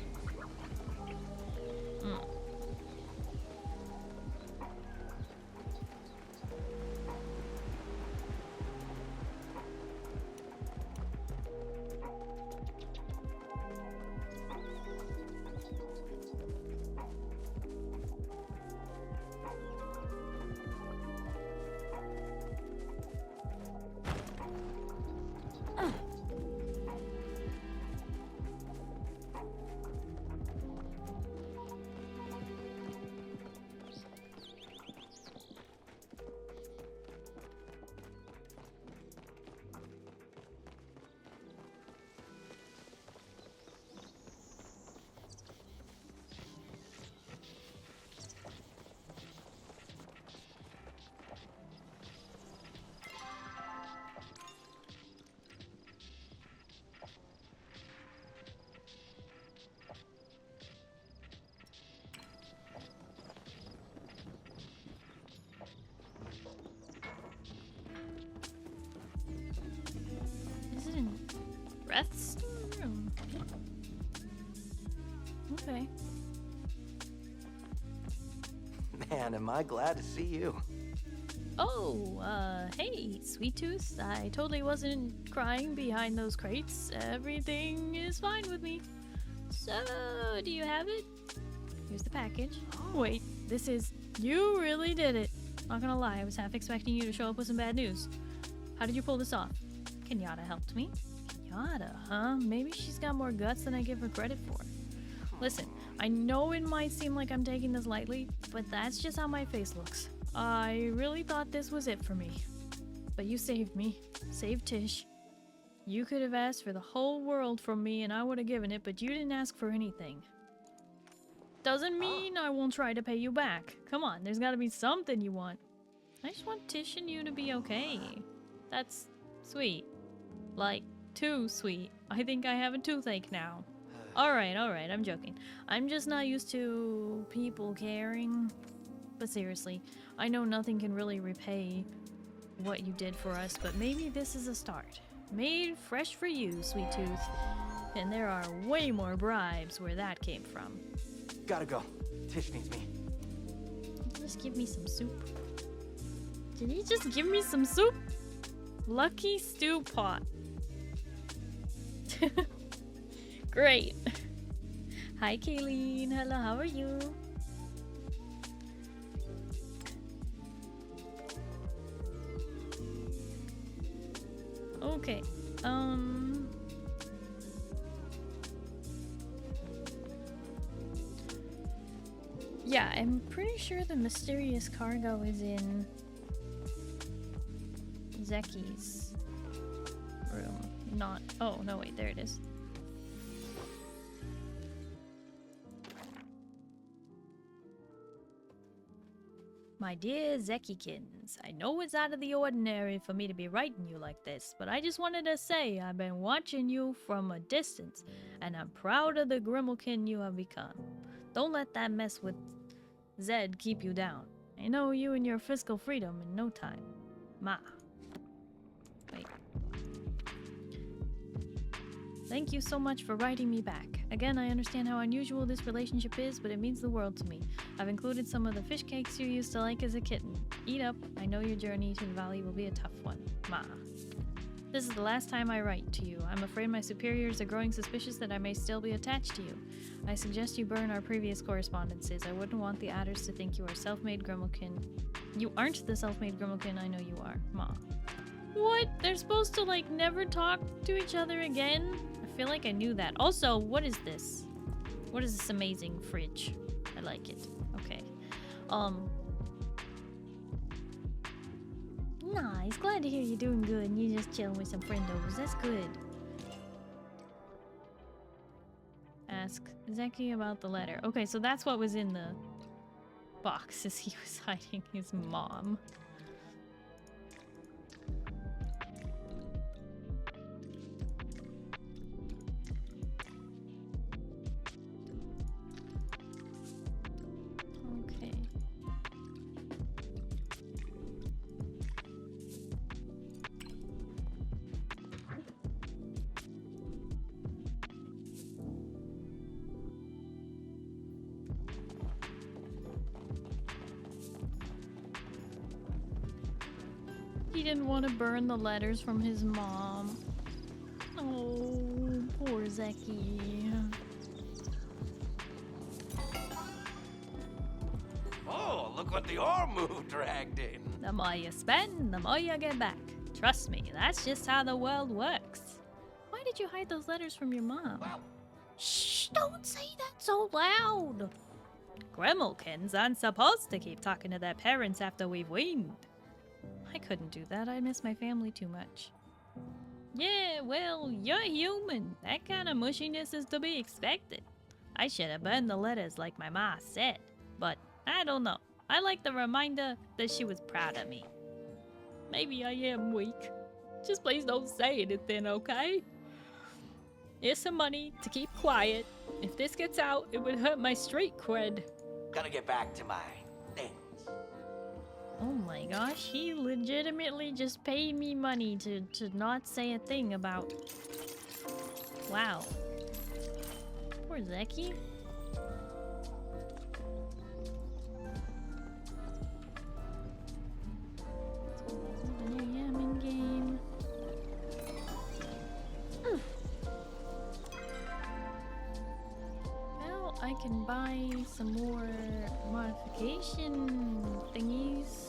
Breathstone? Okay. Man, am I glad to see you. Oh, hey, Sweet Tooth. I totally wasn't crying behind those crates. Everything is fine with me. So, do you have it? Here's the package. Wait, this is... You really did it. Not gonna lie, I was half expecting you to show up with some bad news. How did you pull this off? Kenyatta helped me. Kenyatta, huh? Maybe she's got more guts than I give her credit for. Listen, I know it might seem like I'm taking this lightly, but that's just how my face looks. I really thought this was it for me. But you saved me. Saved Tish. You could have asked for the whole world from me and I would have given it, but you didn't ask for anything. Doesn't mean I won't try to pay you back. Come on, there's gotta be something you want. I just want Tish and you to be okay. That's sweet. Like, too sweet. I think I have a toothache now. Alright, I'm joking. I'm just not used to people caring. But seriously, I know nothing can really repay what you did for us, but maybe this is a start. Made fresh for you, Sweet Tooth. And there are way more bribes where that came from. Gotta go. Tish needs me. Just give me some soup. Did you just give me some soup? Lucky stew pot. Great. Hi, Kayleen. Hello, how are you? Okay. Yeah, I'm pretty sure the mysterious cargo is in Zeki's room. Not. Oh, no, wait, there it is. My dear Zekikins, I know it's out of the ordinary for me to be writing you like this, but I just wanted to say I've been watching you from a distance, and I'm proud of the Grimalkin you have become. Don't let that mess with Zed keep you down. I know you and your fiscal freedom in no time. Ma. Wait. Thank you so much for writing me back. Again, I understand how unusual this relationship is, but it means the world to me. I've included some of the fish cakes you used to like as a kitten. Eat up. I know your journey to the valley will be a tough one. Ma. This is the last time I write to you. I'm afraid my superiors are growing suspicious that I may still be attached to you. I suggest you burn our previous correspondences. I wouldn't want the adders to think you are self-made Grimalkin. You aren't the self-made Grimalkin I know you are. Ma. What? They're supposed to, like, never talk to each other again? I feel like I knew that. Also, what is this? What is this amazing fridge? I like it. Okay. Nice. Glad to hear you're doing good and you're just chilling with some friendos. That's good. Ask Zeki about the letter. Okay, so that's what was in the box as he was hiding his mom. Okay. He didn't want to burn the letters from his mom. Oh, poor Zeki. Oh, look what the Ormu dragged in. The more you spend, the more you get back. Trust me, that's just how the world works. Why did you hide those letters from your mom? Well, shh, don't say that so loud. Grimalkins aren't supposed to keep talking to their parents after we've weaned. I couldn't do that. I miss my family too much. Yeah, well, you're human. That kind of mushiness is to be expected. I should have burned the letters like my ma said. But I don't know. I like the reminder that she was proud of me. Maybe I am weak. Just please don't say anything, okay? Here's some money to keep quiet. If this gets out, it would hurt my street cred. Gotta get back to my things. Oh my gosh, he legitimately just paid me money to not say a thing about... Wow. Poor Zeki. The new Yaman game. Well, I can buy some more modification thingies.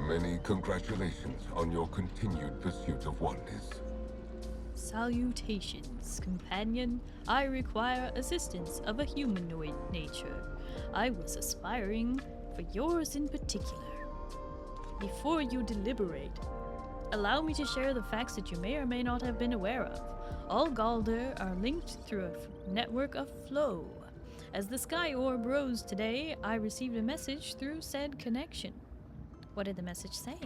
Many congratulations on your continued pursuit of oneness. Salutations. Salutations, companion. I require assistance of a humanoid nature. I was aspiring for yours in particular. Before you deliberate, allow me to share the facts that you may or may not have been aware of. All Galder are linked through a network of flow. As the sky orb rose today, I received a message through said connection. What did the message say?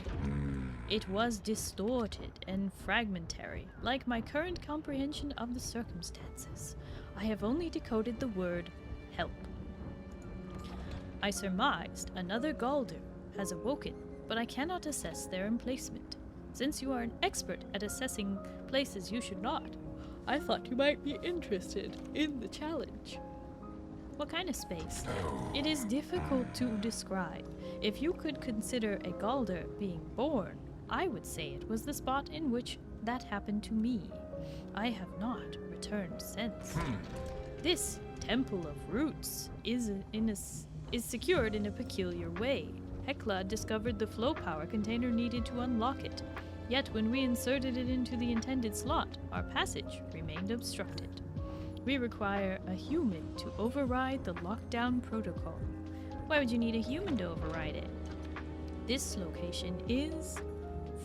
It was distorted and fragmentary, like my current comprehension of the circumstances. I have only decoded the word help. I surmised another Galder has awoken, but I cannot assess their emplacement. Since you are an expert at assessing places you should not, I thought you might be interested in the challenge. What kind of space? It is difficult to describe. If you could consider a Galder being born, I would say it was the spot in which that happened to me. I have not returned since. This Temple of Roots is secured in a peculiar way. Hecla discovered the flow power container needed to unlock it. Yet when we inserted it into the intended slot, our passage remained obstructed. We require a human to override the lockdown protocol. Why would you need a human to override it? This location is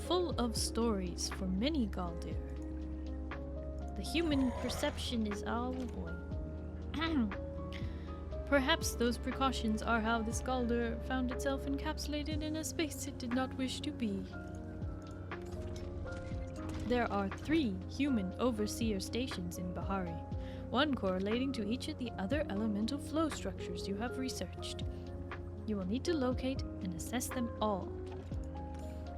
full of stories for many Galdir. The human perception is oh boy. Perhaps those precautions are how this Galder found itself encapsulated in a space it did not wish to be. There are 3 human overseer stations in Bahari, one correlating to each of the other elemental flow structures you have researched. You will need to locate and assess them all.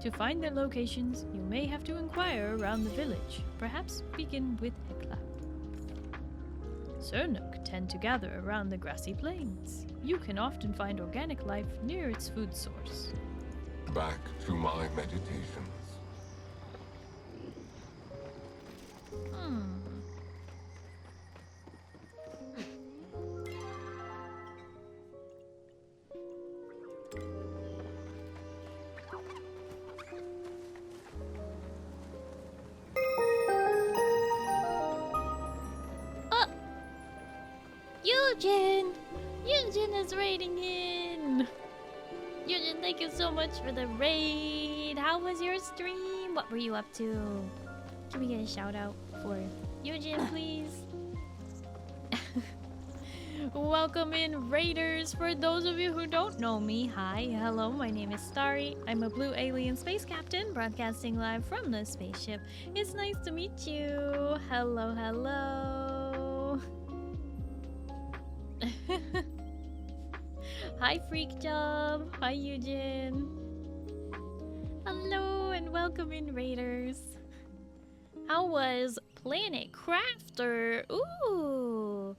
To find their locations, you may have to inquire around the village, perhaps begin with Hecla. Sernuk tend to gather around the grassy plains. You can often find organic life near its food source. Back to my meditations. Eugene is raiding in. Eugene, thank you so much for the raid. How was your stream? What were you up to? Can we get a shout out for Eugene, please? Welcome in, raiders. For those of you who don't know me, hi, hello, my name is Starry. I'm a blue alien space captain broadcasting live from the spaceship. It's nice to meet you. Hello, hello. Hi, Freak Job. Hi, Eugene. Hello and welcome in, raiders. How was Planet Crafter? Ooh.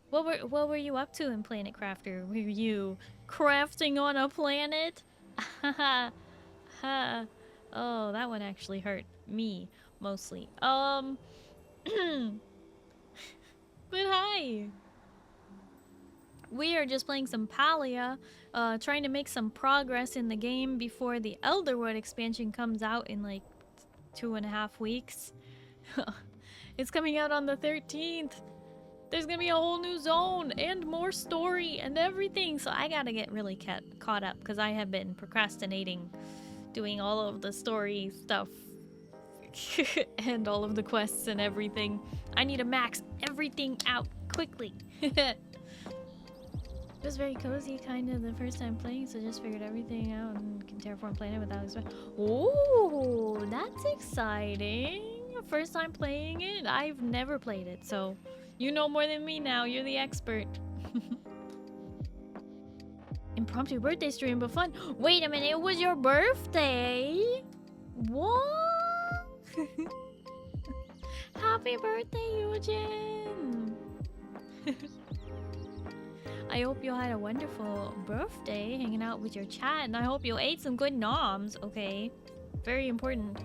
What were you up to in Planet Crafter? Were you crafting on a planet? Ha. Oh, that one actually hurt me mostly. But hi. We are just playing some Palia, trying to make some progress in the game before the Elderwood expansion comes out in like 2.5 weeks. It's coming out on the 13th. There's gonna be a whole new zone and more story and everything, so I gotta get really caught up because I have been procrastinating doing all of the story stuff and all of the quests and everything. I need to max everything out quickly. It was very cozy kind of the first time playing, so just figured everything out and can terraform planet without expect. Oh, that's exciting. First time playing it? I've never played it, so you know more than me now. You're the expert. Impromptu birthday stream, but fun. Wait a minute, it was your birthday? What? Happy birthday, Eugene. I hope you had a wonderful birthday hanging out with your chat, and I hope you ate some good noms, okay? Very important.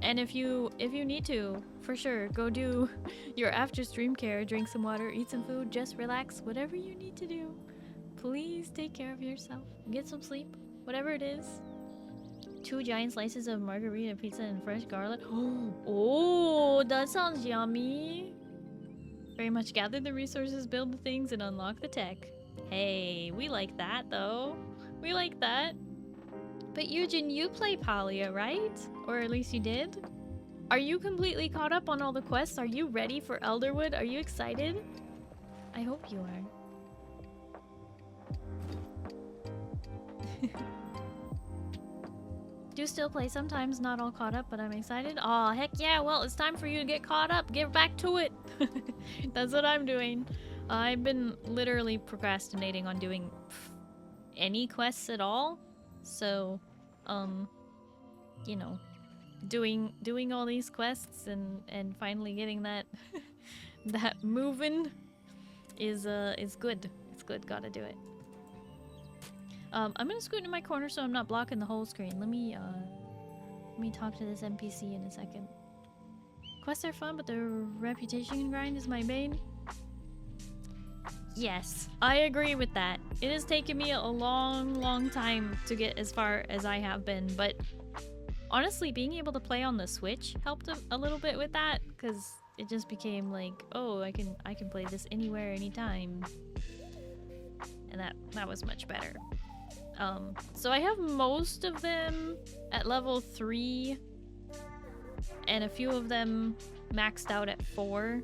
And if you need to, for sure, go do your after stream care, drink some water, eat some food, just relax, whatever you need to do. Please take care of yourself. Get some sleep, whatever it is. 2 giant slices of margarita pizza and fresh garlic. Oh, that sounds yummy. Very much gather the resources, build the things, and unlock the tech. Hey, we like that though. We like that. But Eugen, you play Palia, right? Or at least you did? Are you completely caught up on all the quests? Are you ready for Elderwood? Are you excited? I hope you are. Do still play sometimes, not all caught up, but I'm excited. Aw, heck yeah, well, it's time for you to get caught up. Get back to it. That's what I'm doing. I've been literally procrastinating on doing any quests at all. So, you know, doing all these quests and finally getting that that moving is good. It's good. Gotta do it. I'm gonna scoot into my corner so I'm not blocking the whole screen. Let me talk to this NPC in a second. Quests are fun, but the reputation grind is my main. Yes, I agree with that. It has taken me a long time to get as far as I have been, but honestly, being able to play on the Switch helped a little bit with that, because it just became like, oh, I can play this anywhere, anytime, and that was much better. So I have most of them at level 3, and a few of them maxed out at 4.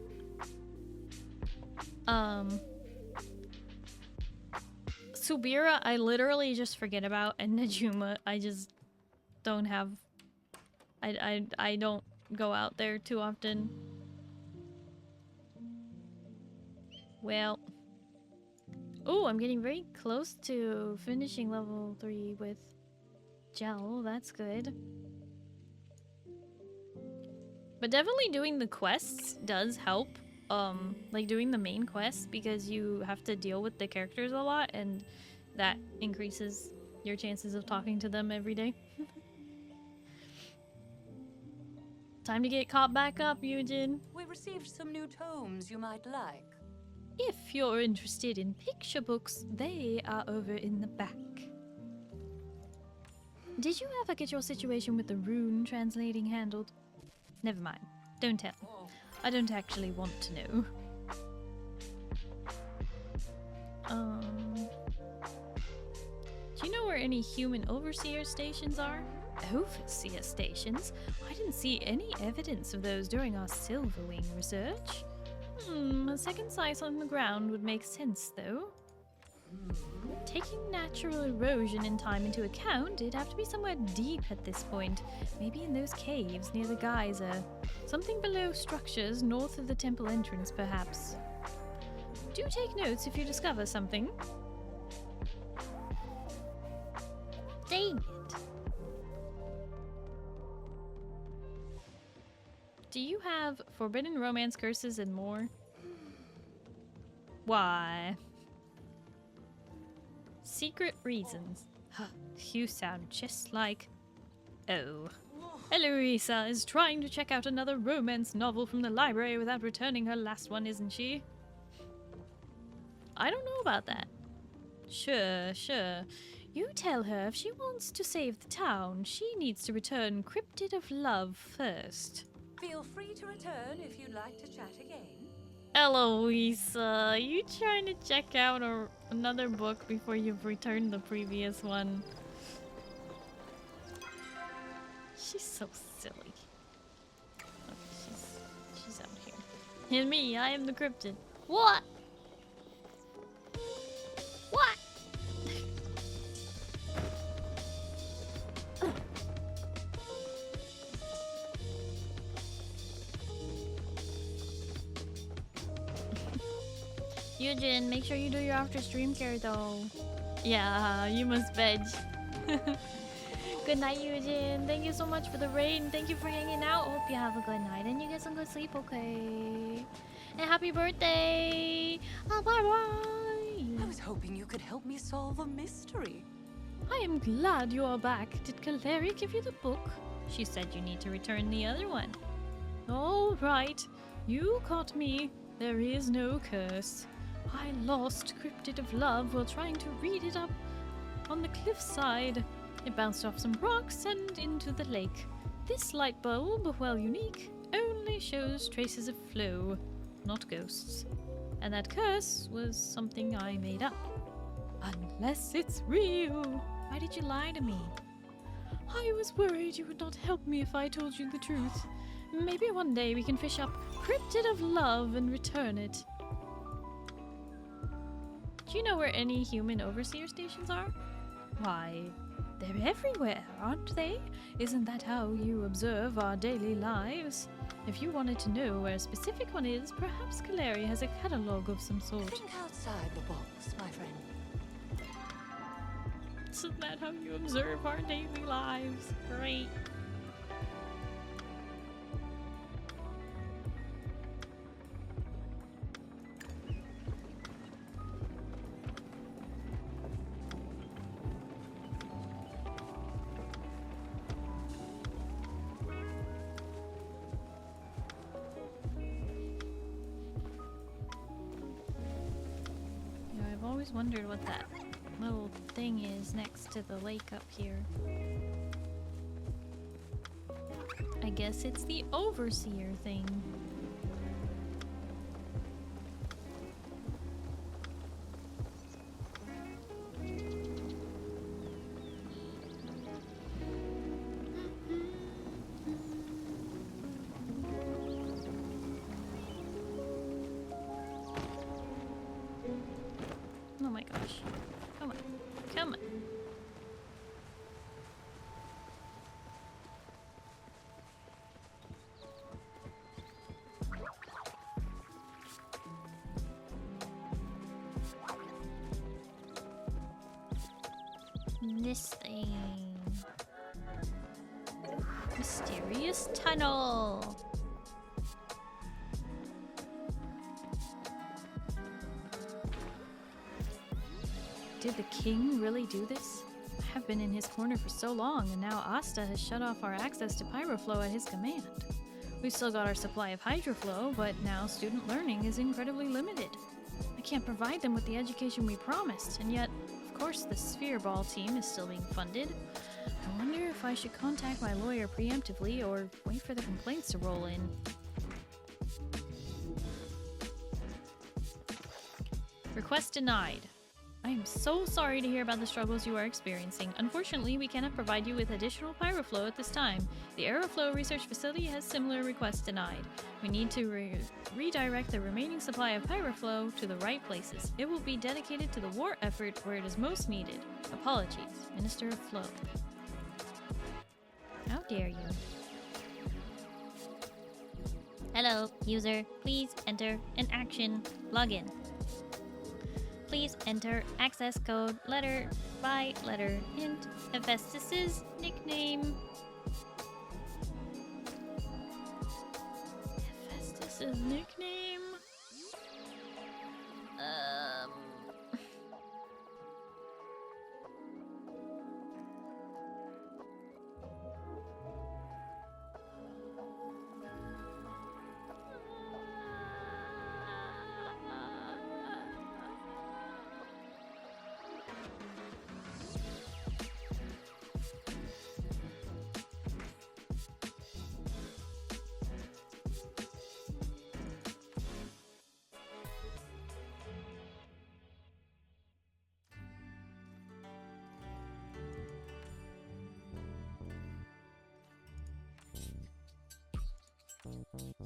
Subira, I literally just forget about, and Najuma, I just don't have... I don't go out there too often. Well... Oh, I'm getting very close to finishing level 3 with Gel. That's good. But definitely doing the quests does help. Like doing the main quests, because you have to deal with the characters a lot, and that increases your chances of talking to them every day. Time to get caught back up, Eugen. We received some new tomes you might like. If you're interested in picture books, they are over in the back. Did you ever get your situation with the rune translating handled? Never mind. Don't tell. I don't actually want to know. Do you know where any human overseer stations are? Overseer stations? I didn't see any evidence of those during our Silverwing research. A second slice on the ground would make sense, though. Taking natural erosion in time into account, it'd have to be somewhere deep at this point. Maybe in those caves near the geyser. Something below structures north of the temple entrance, perhaps. Do take notes if you discover something. Dang it. Do you have forbidden romance curses and more? Why? Secret reasons. You sound just like... Oh. Eloisa is trying to check out another romance novel from the library without returning her last one, isn't she? I don't know about that. Sure. You tell her if she wants to save the town, she needs to return Cryptid of Love first. Feel free to return if you'd like to chat again. Eloisa, you trying to check out another book before you've returned the previous one? She's so silly. Okay, she's out here. And me, I am the cryptid. What? What? Eugen, make sure you do your after stream care though. Yeah, you must veg. Good night, Eugen. Thank you so much for the raid and thank you for hanging out. Hope you have a good night and you get some good sleep, okay? And happy birthday! Bye-bye! I was hoping you could help me solve a mystery. I am glad you are back. Did Kaleri give you the book? She said you need to return the other one. All right. You caught me. There is no curse. I lost Cryptid of Love while trying to read it up on the cliffside. It bounced off some rocks and into the lake. This light bulb, while unique, only shows traces of flow, not ghosts. And that curse was something I made up. Unless it's real. Why did you lie to me? I was worried you would not help me if I told you the truth. Maybe one day we can fish up Cryptid of Love and return it. Do you know where any human overseer stations are? Why, they're everywhere, aren't they? Isn't that how you observe our daily lives? If you wanted to know where a specific one is, perhaps Kaleri has a catalogue of some sort. Think outside the box, my friend. Isn't that how you observe our daily lives? Great. I've always wondered what that little thing is next to the lake up here. I guess it's the overseer thing. Oh my gosh. Come on. Come on. This thing. Mysterious tunnel. Did the king really do this? I have been in his corner for so long, and now Asta has shut off our access to Pyroflow at his command. We've still got our supply of Hydroflow, but now student learning is incredibly limited. I can't provide them with the education we promised, and yet, of course, the Sphere Ball team is still being funded. I wonder if I should contact my lawyer preemptively or wait for the complaints to roll in. Request denied. I am so sorry to hear about the struggles you are experiencing. Unfortunately, we cannot provide you with additional Pyroflow at this time. The Aeroflow Research Facility has similar requests denied. We need to redirect the remaining supply of Pyroflow to the right places. It will be dedicated to the war effort where it is most needed. Apologies, Minister of Flow. How dare you? Hello, user. Please enter an action. Login. Please enter access code letter by letter. Hint, Hephaestus's nickname. Hephaestus's nickname?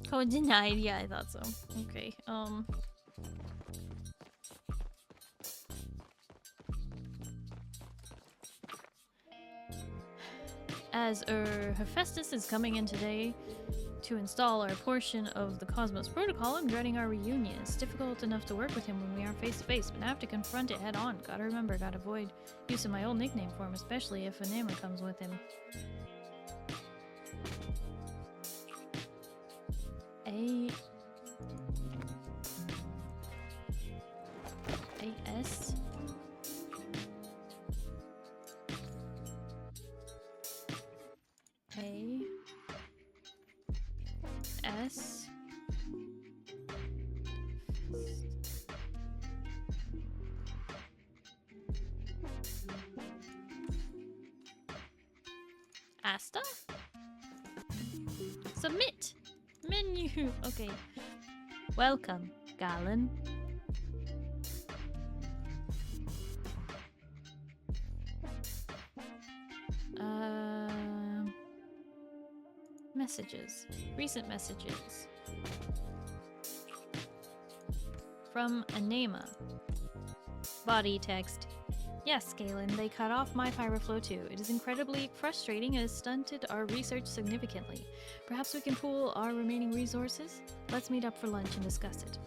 Code denied. Yeah, I thought so. Okay. As Hephaestus is coming in today to install our portion of the Cosmos Protocol, I'm dreading our reunion. It's difficult enough to work with him when we are face to face, but I have to confront it head on. Gotta remember, gotta avoid using my old nickname for him, especially if Anima comes with him. A-S A-S Asta? Submit! Menu! Okay. Welcome, Galen. Messages. Recent messages. From Anema. Body text. Yes, Galen, they cut off my pyroflow too. It is incredibly frustrating and has stunted our research significantly. Perhaps we can pool our remaining resources? Let's meet up for lunch and discuss it.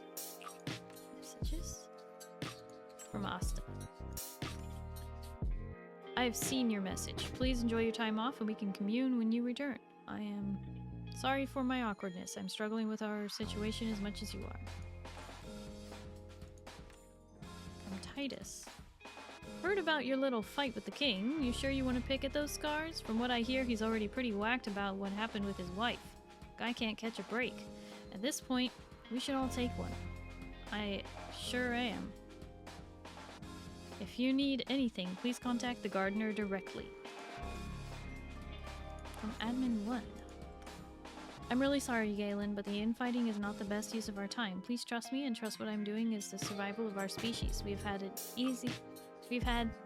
Messages? From Asta. I have seen your message. Please enjoy your time off and we can commune when you return. I am sorry for my awkwardness. I'm struggling with our situation as much as you are. From Titus. Heard about your little fight with the king. You sure you want to pick at those scars? From what I hear, he's already pretty whacked about what happened with his wife. Guy can't catch a break. At this point, we should all take one. I sure am. If you need anything, please contact the gardener directly. From Admin 1. I'm really sorry, Galen, but the infighting is not the best use of our time. Please trust me and trust what I'm doing is the survival of our species. We've had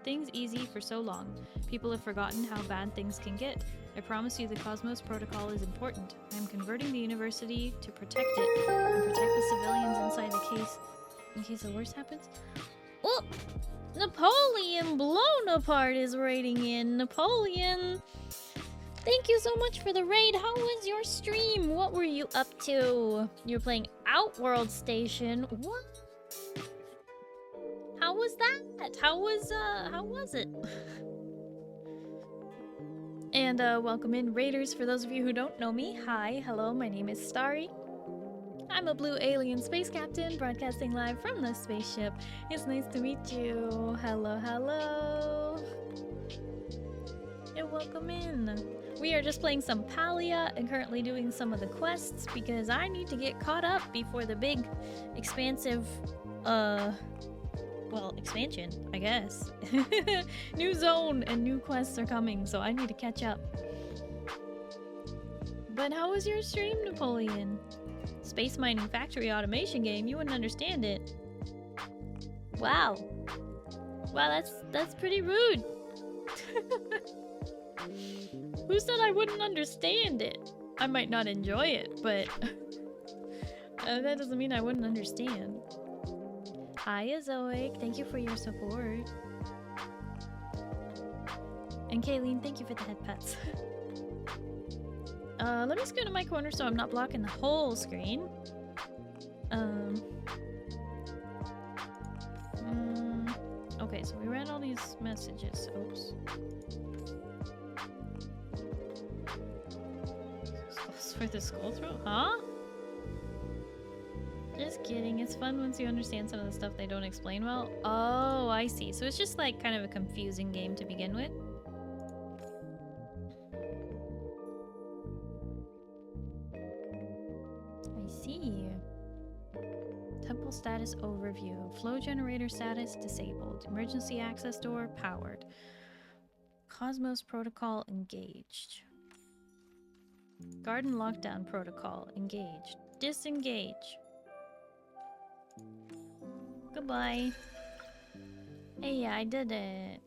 things easy for so long. People have forgotten how bad things can get. I promise you the Cosmos Protocol is important. I'm converting the university to protect it and protect the civilians inside the case in case the worst happens. Oh! Napoleon Bonaparte is raiding in. Napoleon! Thank you so much for the raid. How was your stream? What were you up to? You were playing Outworld Station. What? How was that? How was it? And welcome in raiders. For those of you who don't know me, hi, hello, my name is Starry. I'm a blue alien space captain broadcasting live from the spaceship. It's nice to meet you. Hello, hello. And welcome in. We are just playing some Palia and currently doing some of the quests because I need to get caught up before the big, expansive, well, expansion, I guess. New zone and new quests are coming, so I need to catch up. But how was your stream, Napoleon? Space mining factory automation game, you wouldn't understand it. Wow. Wow, that's pretty rude. Who said I wouldn't understand it? I might not enjoy it, but that doesn't mean I wouldn't understand. Hi, Zoic. Thank you for your support. And Kayleen, thank you for the head pets. Let me scoot to my corner so I'm not blocking the whole screen. Okay, so we read all these messages. Oops. For the skull throat? Huh? Just kidding. It's fun once you understand some of the stuff they don't explain well. Oh, I see. So it's just like kind of a confusing game to begin with. I see. Temple status overview. Flow generator status disabled. Emergency access door powered. Cosmos protocol engaged. Garden lockdown protocol engaged. Disengage. Goodbye. Hey, I did it.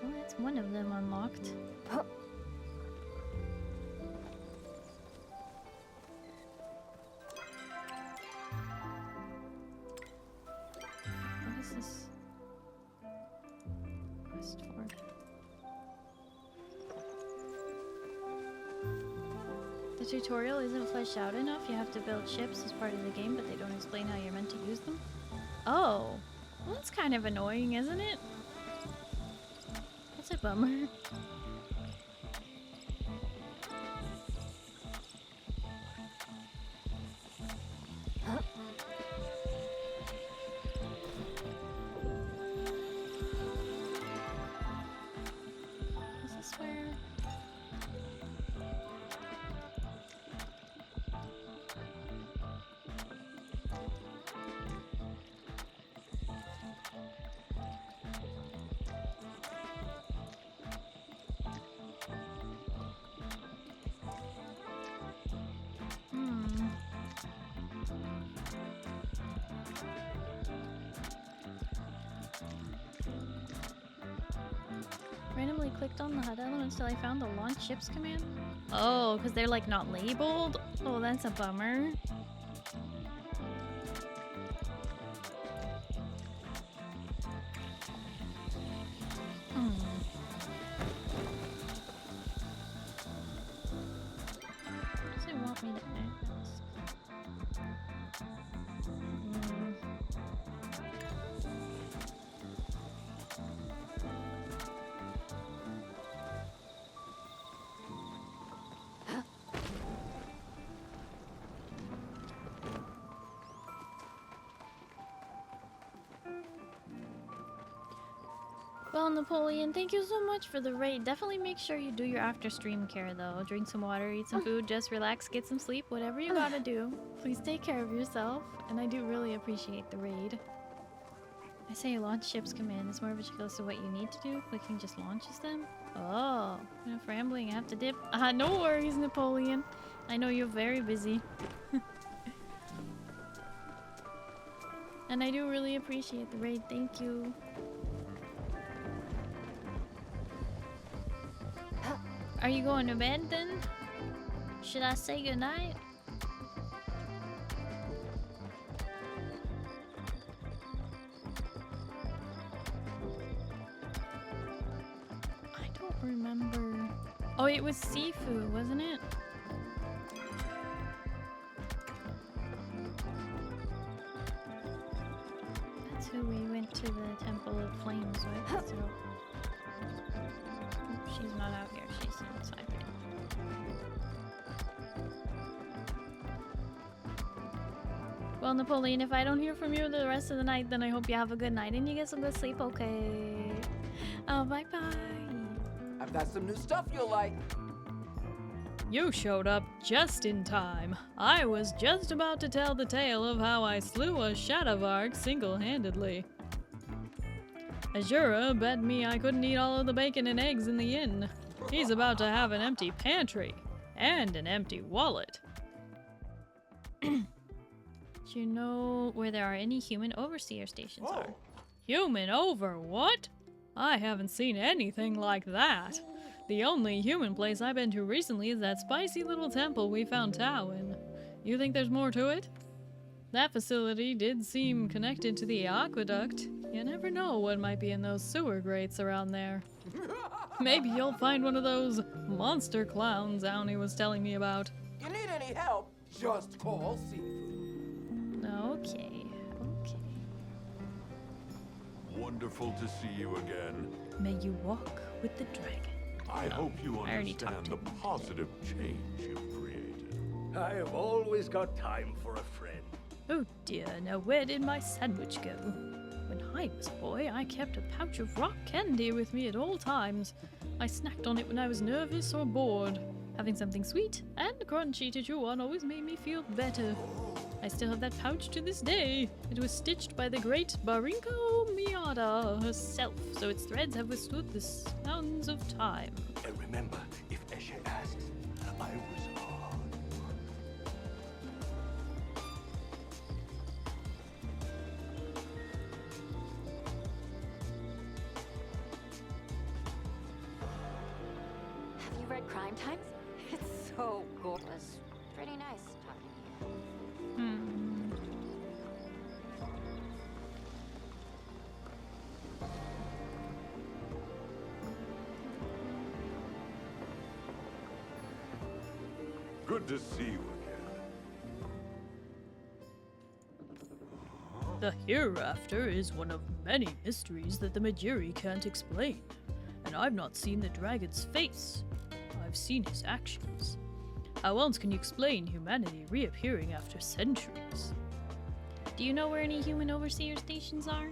Well, that's one of them unlocked. Huh. What is this quest for? The tutorial isn't fleshed out enough. You have to build ships as part of the game, but they don't explain how you're meant to use them. Oh, well, that's kind of annoying, isn't it? That's a bummer. Is this where... clicked on the HUD elements till I found the launch ships command. Oh, because they're like not labeled? Oh, that's a bummer. What does it want me to ask? Well, Napoleon, thank you so much for the raid. Definitely make sure you do your after stream care though. Drink some water, eat some food, just relax, get some sleep, whatever you gotta do. Please take care of yourself, and I do really appreciate the raid. I say launch ships command is more of a checklist of what you need to do. Clicking just launches them. Oh, enough rambling, I have to dip. No worries, Napoleon. I know you're very busy. And I do really appreciate the raid, thank you. Are you going to bed then? Should I say goodnight? I don't remember. Oh, it was Sifu, wasn't it? That's who we went to the Temple of Flames with, so... She's not out here, she's inside there. Well, Napoleon, if I don't hear from you the rest of the night, then I hope you have a good night and you get some good sleep, okay? Oh, bye-bye. I've got some new stuff you'll like. You showed up just in time. I was just about to tell the tale of how I slew a Shadowvarg single-handedly. Azura bet me I couldn't eat all of the bacon and eggs in the inn. He's about to have an empty pantry and an empty wallet. Do you know where there are any human overseer stations are? Human over what? I haven't seen anything like that. The only human place I've been to recently is that spicy little temple we found Tao in. You think there's more to it? That facility did seem connected to the aqueduct. You never know what might be in those sewer grates around there. Maybe you'll find one of those monster clowns Auni was telling me about. You need any help? Just call Seafood. Okay, okay. Wonderful to see you again. May you walk with the dragon. I hope you I already understand talked the to him. positive change you've created. I have always got time for a friend. Oh dear, now where did my sandwich go? When I was a boy, I kept a pouch of rock candy with me at all times. I snacked on it when I was nervous or bored. Having something sweet and crunchy to chew on always made me feel better. I still have that pouch to this day. It was stitched by the great Barinko Miata herself, so its threads have withstood the sounds of time. And remember, if Eshe asks, I was hard. Have you read Crime Times? It's so cool. It was pretty nice talking to you. Good to see you again. The hereafter is one of many mysteries that the Majiri can't explain. And I've not seen the dragon's face. I've seen his actions. How else can you explain humanity reappearing after centuries? Do you know where any human overseer stations are?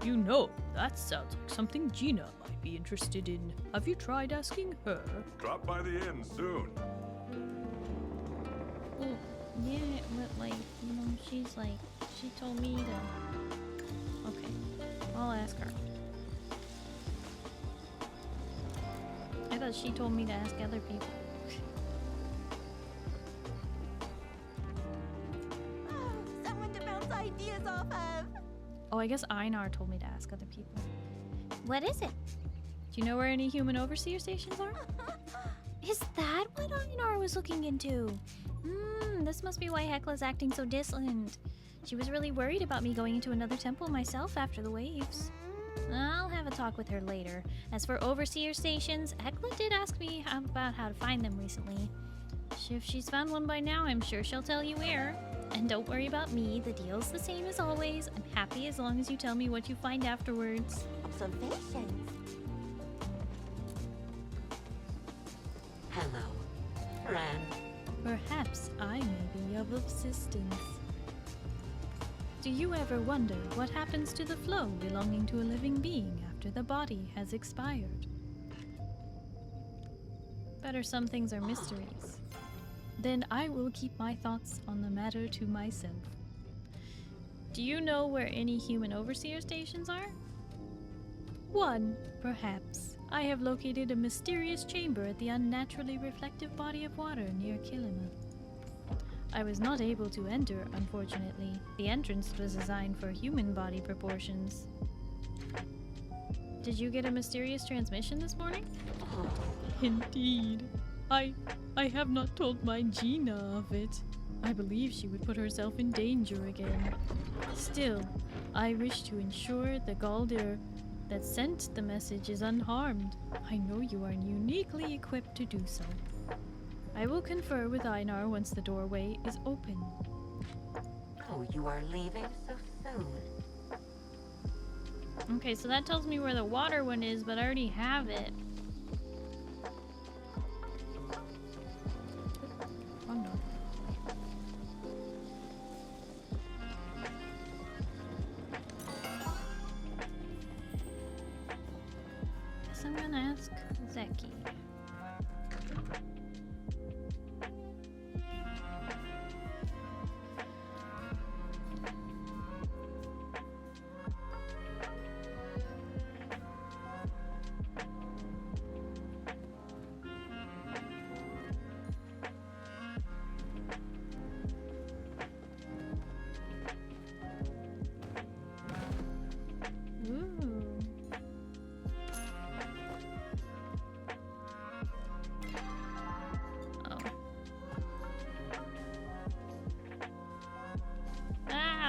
You know, that sounds like something Gina might be interested in. Have you tried asking her? Drop by the inn soon. Well, yeah, but like, you know, she's like, she told me to... Okay, I'll ask her. I thought she told me to ask other people. Someone to bounce ideas off of. Oh, I guess Einar told me to ask other people. What is it? Do you know where any human overseer stations are? Is that what Einar was looking into? This must be why Hekla's acting so distant. She was really worried about me going into another temple myself after the waves. I'll have a talk with her later. As for overseer stations, Hekla did ask me about how to find them recently. If she's found one by now, I'm sure she'll tell you where. And don't worry about me, the deal's the same as always. I'm happy as long as you tell me what you find afterwards. Observations. Hello, friend. Perhaps I may be of assistance. Do you ever wonder what happens to the flow belonging to a living being after the body has expired? Better some things are mysteries. Then I will keep my thoughts on the matter to myself. Do you know where any human overseer stations are? One, perhaps. I have located a mysterious chamber at the unnaturally reflective body of water near Kilima. I was not able to enter, unfortunately. The entrance was designed for human body proportions. Did you get a mysterious transmission this morning? Indeed. I have not told my Gina of it. I believe she would put herself in danger again. Still, I wish to ensure the Galdir that sent the message is unharmed. I know you are uniquely equipped to do so. I will confer with Einar once the doorway is open. Oh, you are leaving so soon. Okay, so that tells me where the water one is, but I already have it. Oh no. Guess I'm gonna ask Zeki.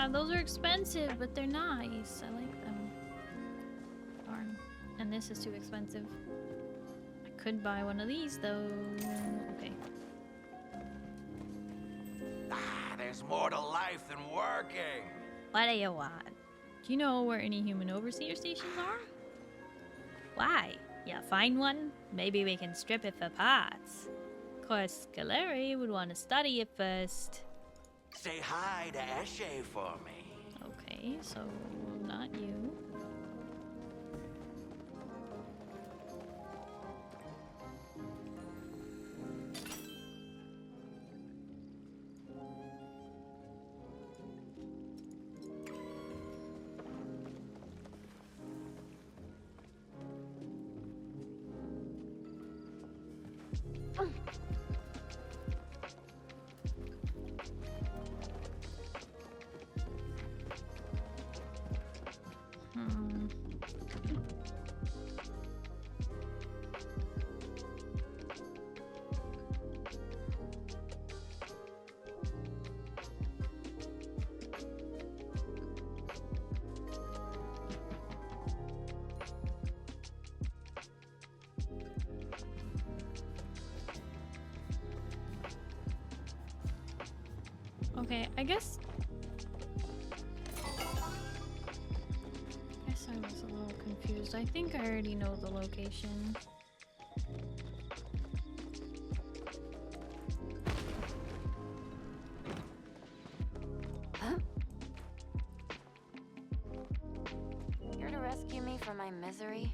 Those are expensive, but they're nice. I like them. Darn. And this is too expensive. I could buy one of these, though. Okay. There's more to life than working. What do you want? Do you know where any human overseer stations are? Why? Yeah, find one? Maybe we can strip it for parts. Of course, Galeri would want to study it first. Say hi to Eshe for me. Okay, so not you. Okay, I guess I was a little confused. I think I already know the location. Huh? Here to rescue me from my misery?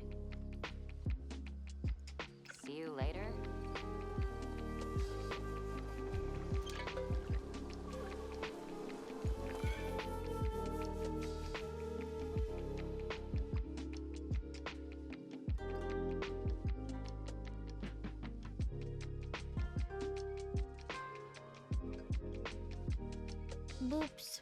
See you later? Boops.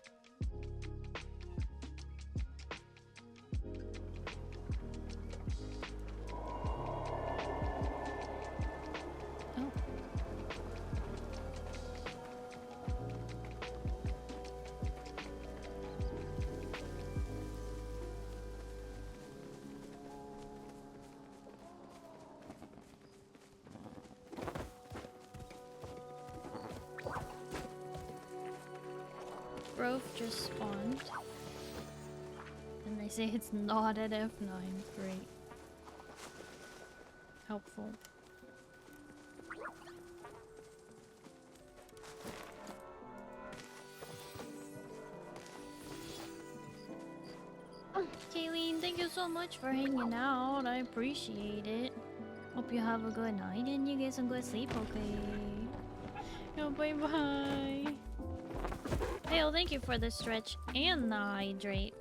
growth just spawned. And they say it's not at F9. Great. Helpful. Kayleen, thank you so much for hanging out. I appreciate it. Hope you have a good night and you get some good sleep, okay? Oh, bye bye. Hale, thank you for the stretch and the hydrate.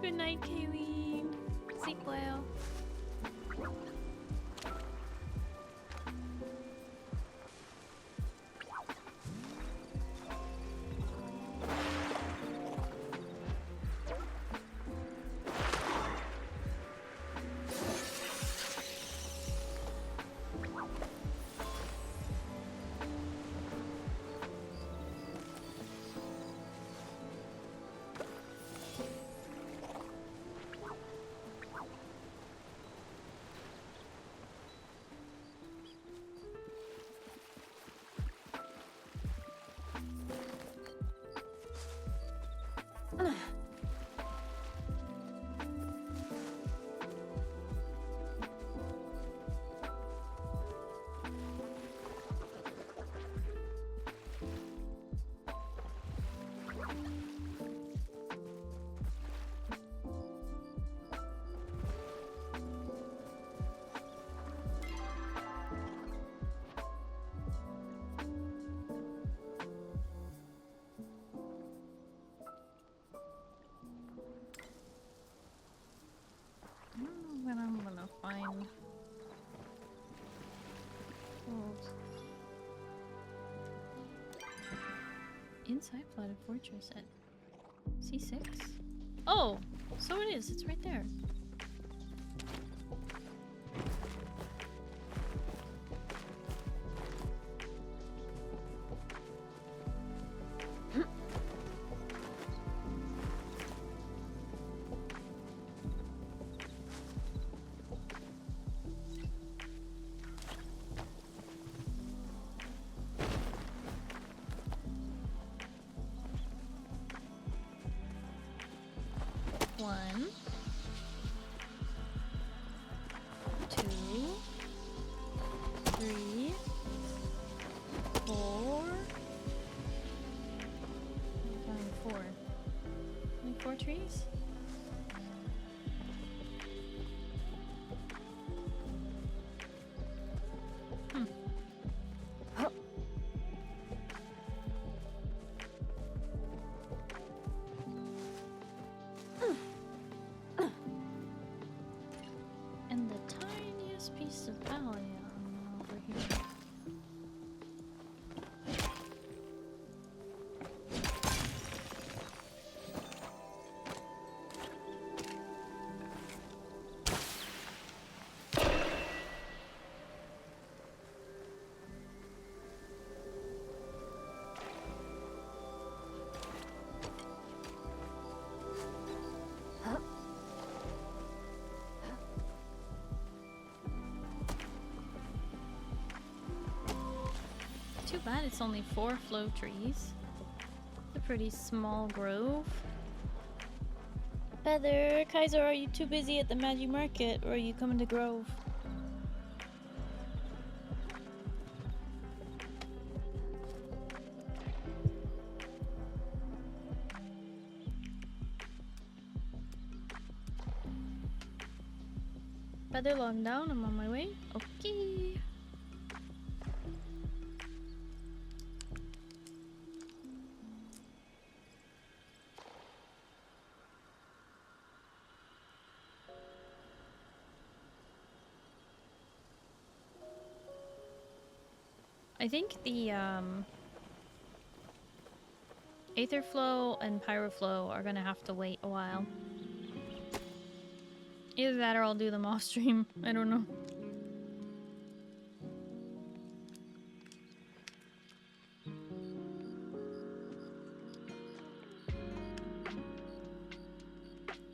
Good night, Kayleen. Sleep well. What I'm gonna find. Inside flooded fortress at C6? Oh! So it is, it's right there. One, two, three, four. Four. Only 4 trees? And the tiniest piece of Palia over here. Too bad it's only 4 flow trees. It's a pretty small grove. Feather, Kaiser, are you too busy at the Magi Market or are you coming to Grove? Feather, long down, I'm on my way. Okay. I think the Aetherflow and Pyroflow are gonna have to wait a while. Either that or I'll do them off stream. I don't know.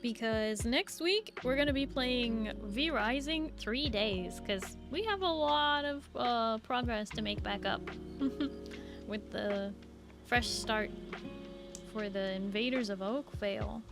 Because next week we're gonna be playing V-Rising 3 days, because we have a lot of progress to make back up with the fresh start for the Invaders of Oakvale.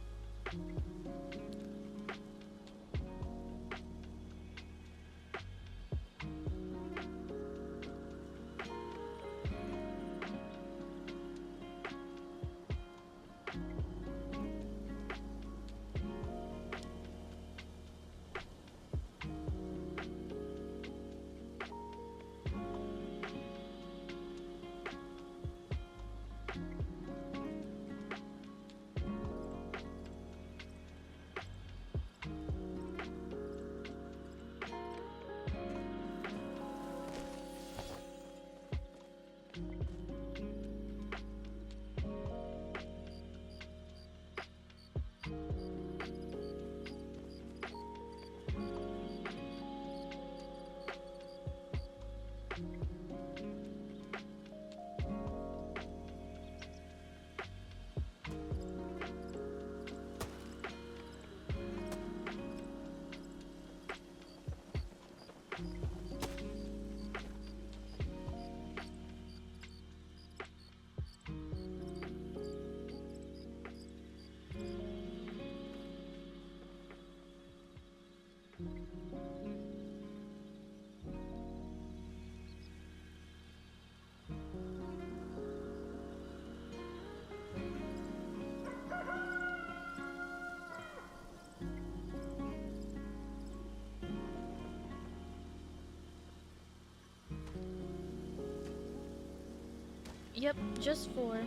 Yep, just 4.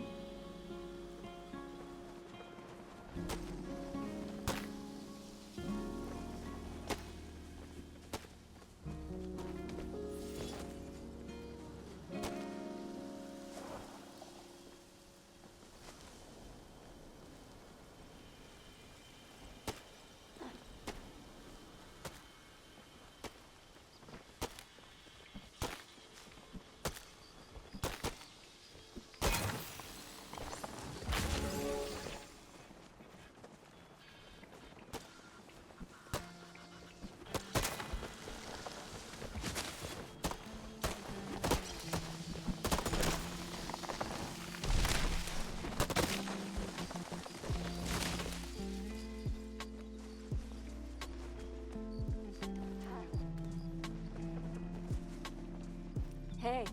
Hey.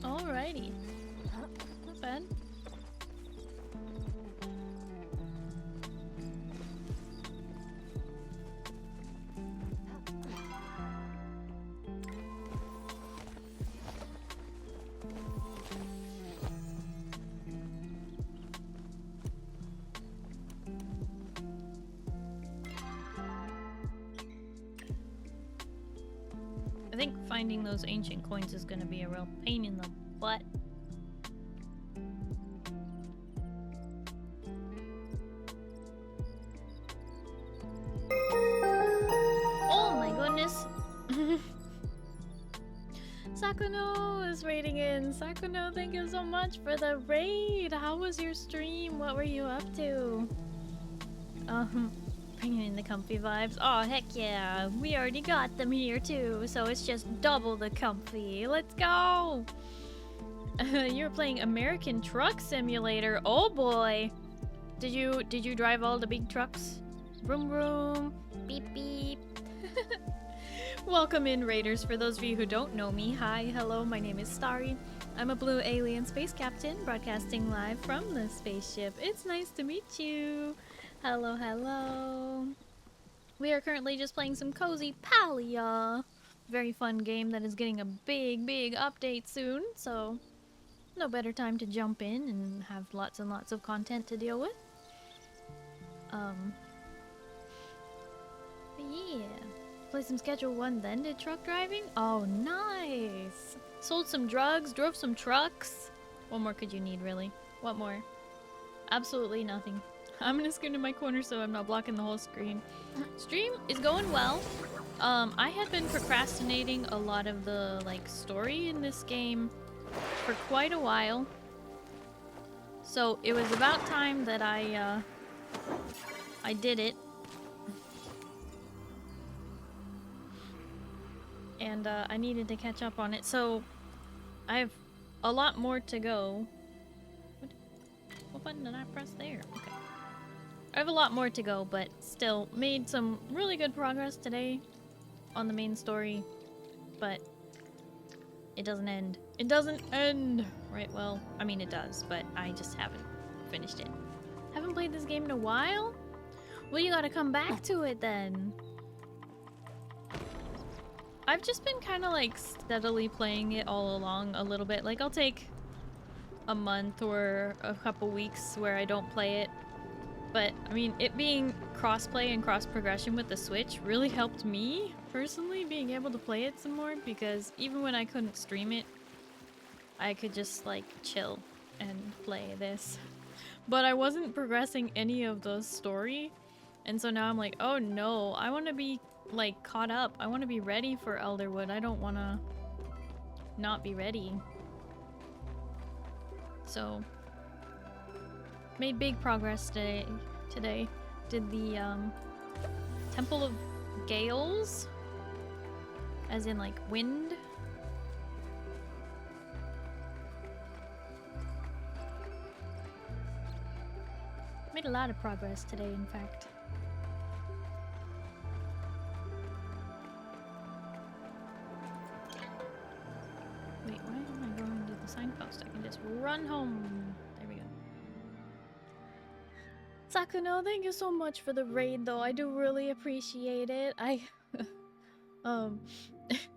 Alrighty. Not bad. I think finding those ancient coins is gonna be a real pain in the butt. Oh my goodness! Sakuno is raiding in. Sakuno, thank you so much for the raid. How was your stream? What were you up to? Bringing in the comfy vibes. Oh, heck yeah. We already got them here too, so it's just double the comfy. Let's go! You're playing American Truck Simulator. Oh boy! Did you drive all the big trucks? Vroom vroom. Beep beep. Welcome in, Raiders. For those of you who don't know me, hi, hello, my name is Starry. I'm a blue alien space captain broadcasting live from the spaceship. It's nice to meet you. Hello, hello. We are currently just playing some cozy Palia. Very fun game that is getting a big update soon, so no better time to jump in and have lots and lots of content to deal with. But yeah. Play some Schedule 1, then did truck driving? Oh, nice! Sold some drugs, drove some trucks. What more could you need, really? What more? Absolutely nothing. I'm gonna scoot in my corner so I'm not blocking the whole screen. Stream is going well. I had been procrastinating a lot of the, like, story in this game for quite a while. So it was about time that I did it. And I needed to catch up on it. So I have a lot more to go. What button did I press there? Okay. I have a lot more to go, but still made some really good progress today on the main story. But it doesn't end. It doesn't end! Right, well, I mean it does, but I just haven't finished it. Haven't played this game in a while? Well, you gotta come back to it then. I've just been kind of like steadily playing it all along a little bit. Like I'll take a month or a couple weeks where I don't play it. But I mean, it being cross-play and cross-progression with the Switch really helped me personally being able to play it some more, because even when I couldn't stream it, I could just like chill and play this. But I wasn't progressing any of the story, and so now I'm like, oh no, I want to be like caught up. I want to be ready for Elderwood. I don't want to not be ready. So made big progress today. Did the Temple of Gales, as in like wind. Made a lot of progress today, in fact. Wait, why am I going to the signpost? I can just run home. There we go. Sakuno, thank you so much for the raid, though. I do really appreciate it.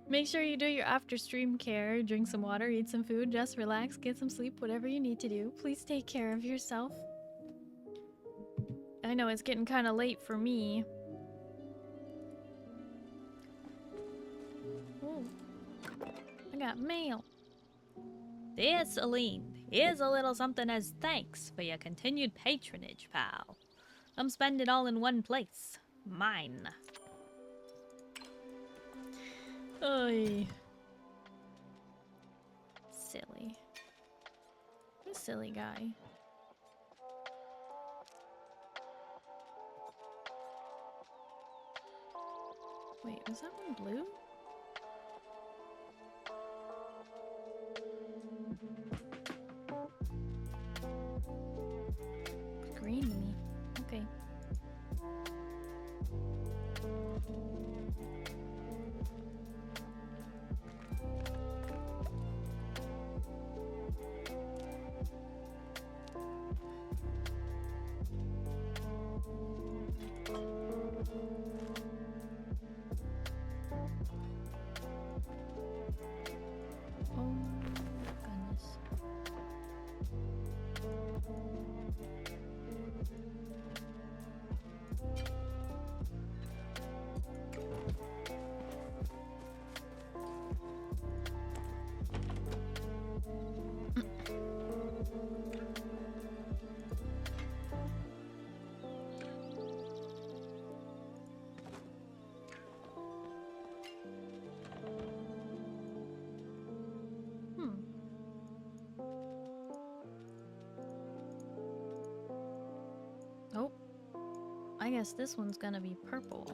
Make sure you do your after stream care. Drink some water, eat some food, just relax, get some sleep, whatever you need to do. Please take care of yourself. I know it's getting kind of late for me. Ooh. I got mail. Dear Celine, here's a little something as thanks for your continued patronage, pal. Come spend it all in one place. Mine. Oy. Silly. What a silly guy. Wait, was that one blue? It's green to me. Okay. Oh, goodness. Oh, I guess this one's gonna be purple.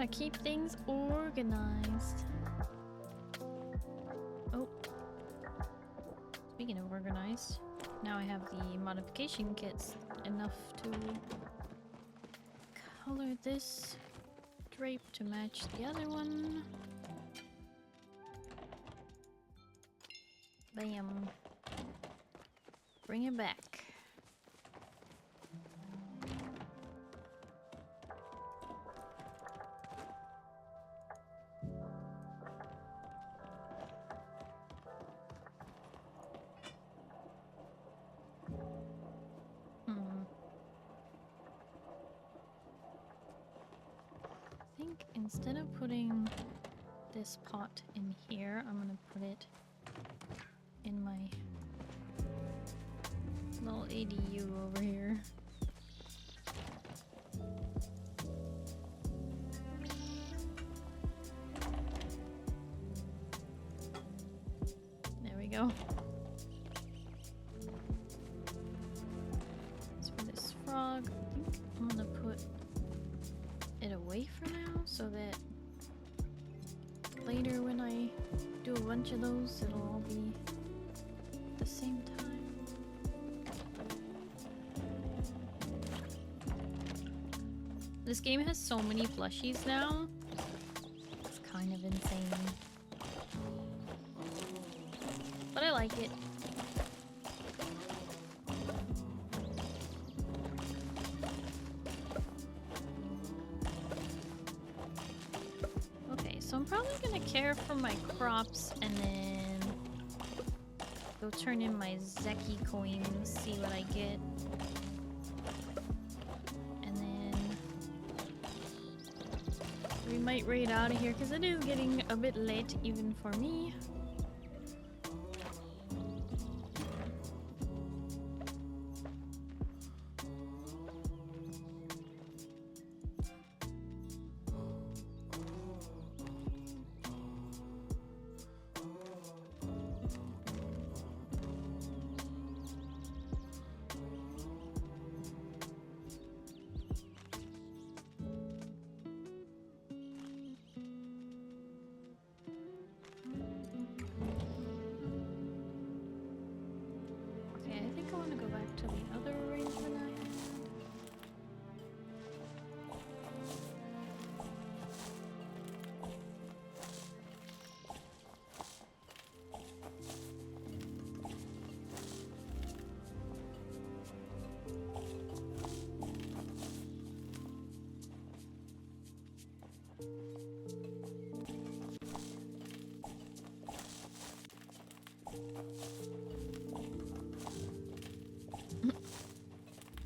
Gotta keep things organized. Oh. Speaking of organized, now I have the modification kits enough to color this drape to match the other one. Bam. Bring it back. I think instead of putting this pot in here, I'm gonna put it in my little ADU over here. There we go. As for this frog, I think I'm gonna put it away for now so that later when I do a bunch of those, it'll all be at the same time. This game has so many plushies now. It's kind of insane. But I like it. Okay, so I'm probably gonna care for my crops and then go turn in my Zeki coins, see what I get. We might raid out of here because it is getting a bit late even for me.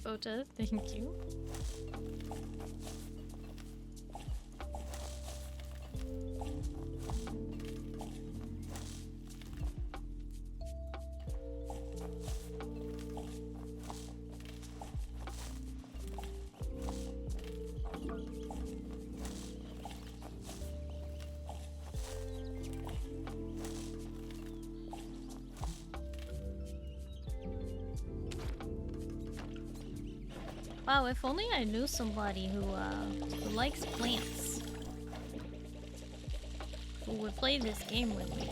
Bota, thank you. Wow, if only I knew somebody who likes plants. Who would play this game with me.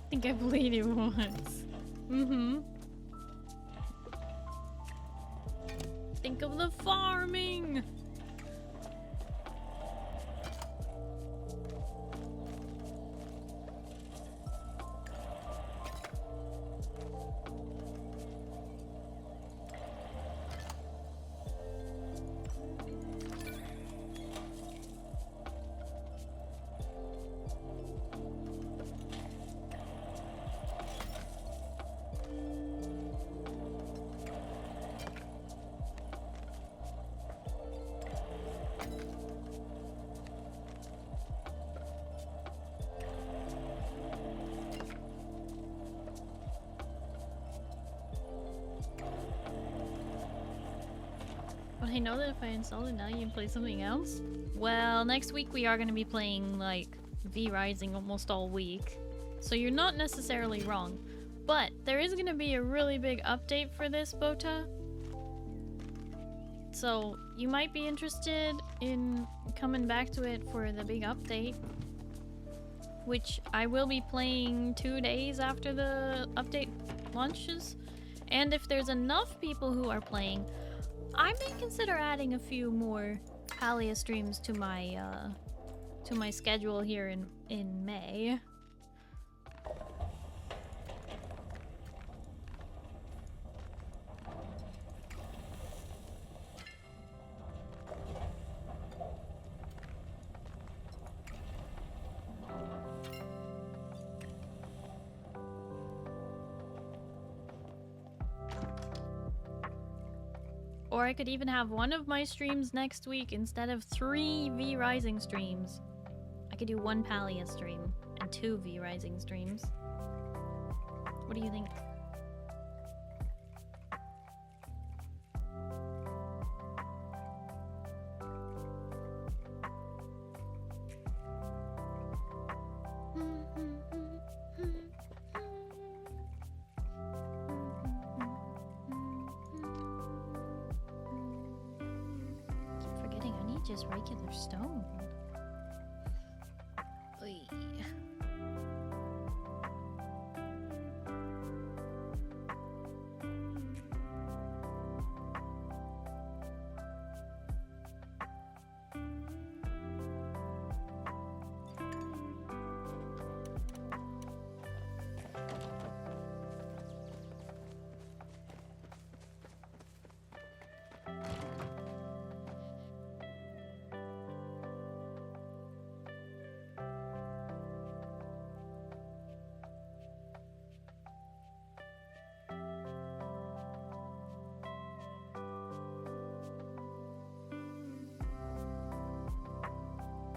I think I played it once. Think of the farming! But I know that if I install it now, you can play something else. Well, next week we are going to be playing, like, V-Rising almost all week. So you're not necessarily wrong. But there is going to be a really big update for this, Bota. So you might be interested in coming back to it for the big update. Which I will be playing 2 days after the update launches. And if there's enough people who are playing, I may consider adding a few more Palia streams to my schedule here in May. Or I could even have one of my streams next week instead of 3 V-Rising streams. I could do 1 Palia stream and 2 V-Rising streams. What do you think? Just regular stone. Oy.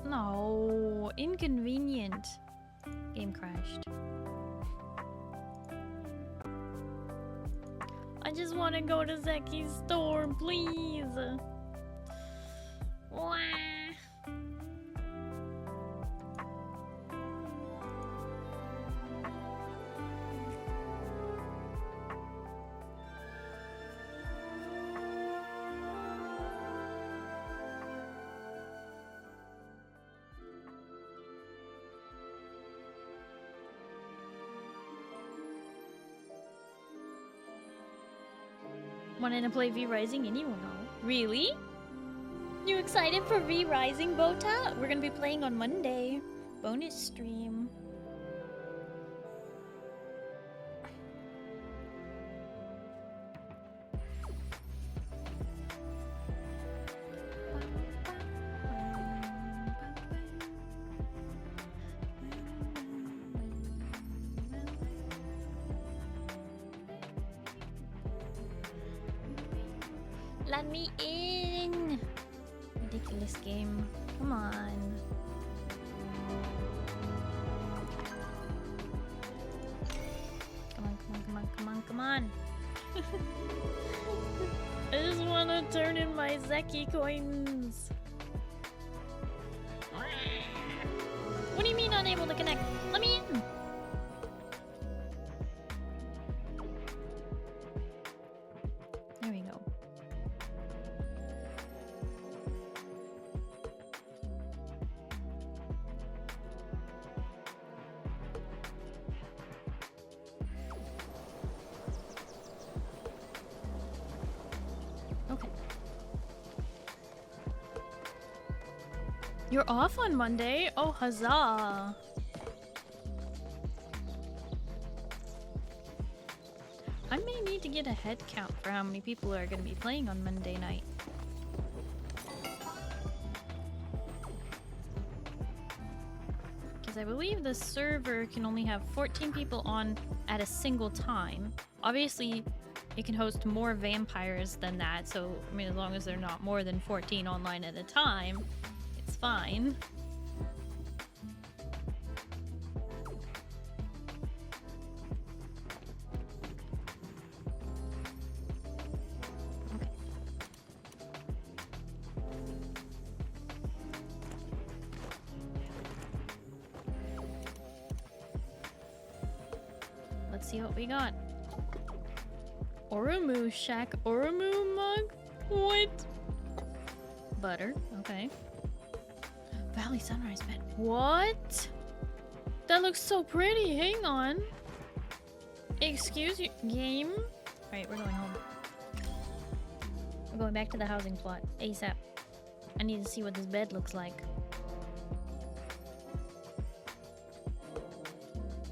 No, inconvenient. Game crashed. I just want to go to Zeki's store, please. Wah. Wanted to play V-Rising anyone? Really? You excited for V-Rising, Bota? We're gonna be playing on Monday. Bonus stream. Let me in! Ridiculous game. Come on. Come on, come on, come on, come on, come on. I just want to turn in my Zeki coins. What do you mean unable to connect? Let me in! There we go. Okay. You're off on Monday? Oh, huzzah! I may need to get a head count for how many people are going to be playing on Monday night. Because I believe the server can only have 14 people on at a single time. Obviously, it can host more vampires than that, so I mean, as long as they're not more than 14 online at a time, it's fine. Let's see what we got. Oromu Shack. Oromu mug? What? Butter. Okay. Valley Sunrise bed. What? That looks so pretty. Hang on. Excuse you, game? Alright, we're going home. We're going back to the housing plot. ASAP. I need to see what this bed looks like.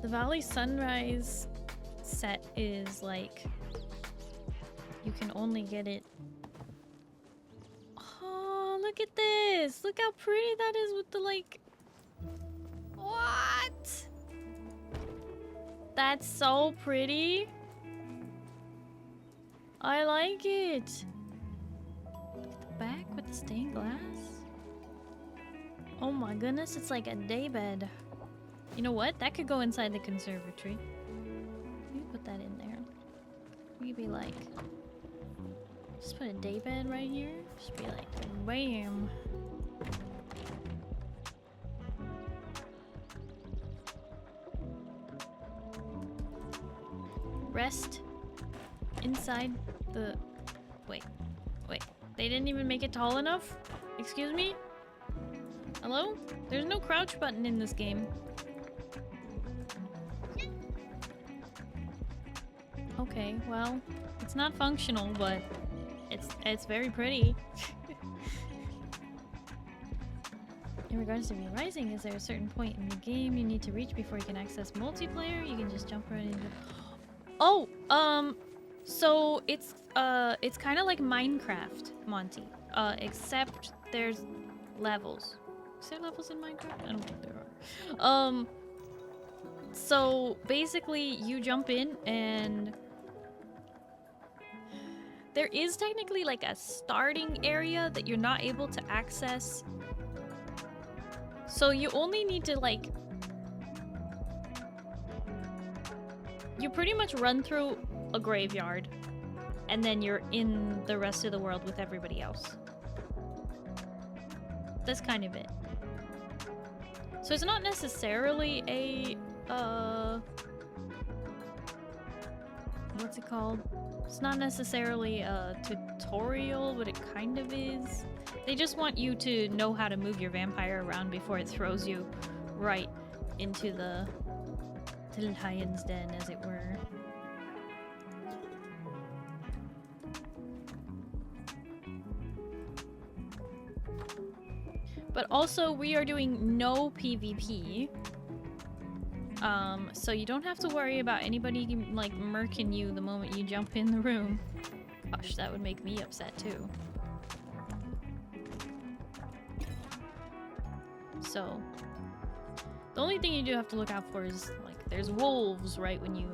The Valley Sunrise set is like... You can only get it... Oh, look at this! Look how pretty that is with the like... What? That's so pretty. I like it. Look at the back with the stained glass. Oh my goodness, it's like a daybed. You know what? That could go inside the conservatory. You put that in there. We could be like... Just put a daybed right here. Just be like, bam. Rest inside the... Wait. They didn't even make it tall enough? Excuse me? Hello? There's no crouch button in this game. Okay, well, it's not functional, but it's very pretty. In regards to V-Rising, is there a certain point in the game you need to reach before you can access multiplayer? You can just jump right into... Oh, so it's kind of like Minecraft, Monty. Except there's levels. Is there levels in Minecraft? I don't think there are. So basically you jump in and there is technically like a starting area that you're not able to access. So you only need to like... You pretty much run through a graveyard and then you're in the rest of the world with everybody else. That's kind of it. So it's not necessarily a, what's it called? It's not necessarily a tutorial, but it kind of is. They just want you to know how to move your vampire around before it throws you right into the lion's den, as it were. But also, we are doing no PvP. So you don't have to worry about anybody, like, murking you the moment you jump in the room. Gosh, that would make me upset, too. So, the only thing you do have to look out for is, like, there's wolves right when you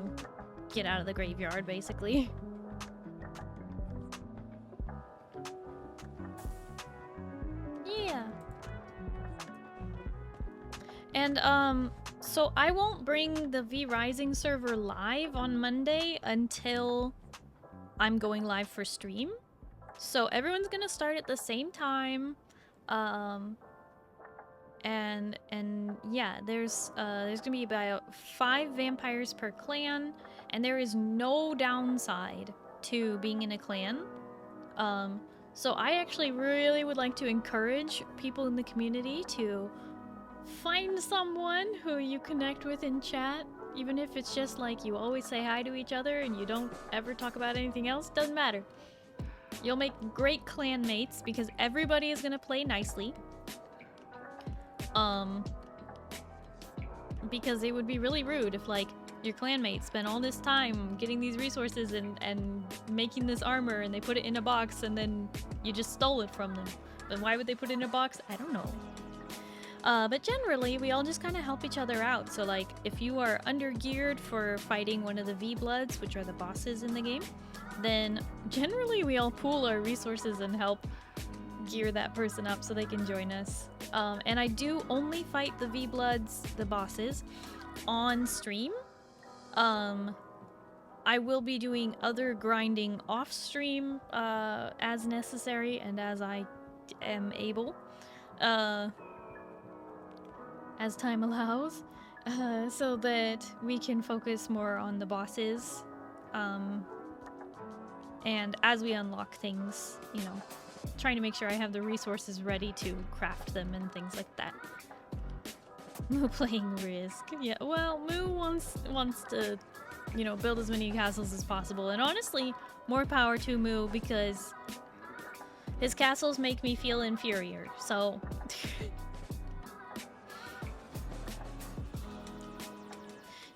get out of the graveyard, basically. Yeah. And, so I won't bring the V-Rising server live on Monday until I'm going live for stream. So everyone's gonna start at the same time. And yeah, there's gonna be about 5 vampires per clan, and there is no downside to being in a clan. So I actually really would like to encourage people in the community to find someone who you connect with in chat, even if it's just like you always say hi to each other and you don't ever talk about anything else. Doesn't matter. You'll make great clan mates because everybody is gonna play nicely. Because it would be really rude if, like, your clanmates spent all this time getting these resources and making this armor, and they put it in a box and then you just stole it from them. Then why would they put it in a box? I don't know. But generally, we all just kind of help each other out. So, like, if you are under-geared for fighting one of the V-Bloods, which are the bosses in the game, then generally we all pool our resources and help gear that person up so they can join us. And I do only fight the V-Bloods, the bosses, on stream. I will be doing other grinding off-stream as necessary and as I am able. As time allows. so that we can focus more on the bosses. And as we unlock things, you know, trying to make sure I have the resources ready to craft them and things like that. Moo playing Risk. Yeah, well, Moo wants to, you know, build as many castles as possible. And honestly, more power to Moo because his castles make me feel inferior, so...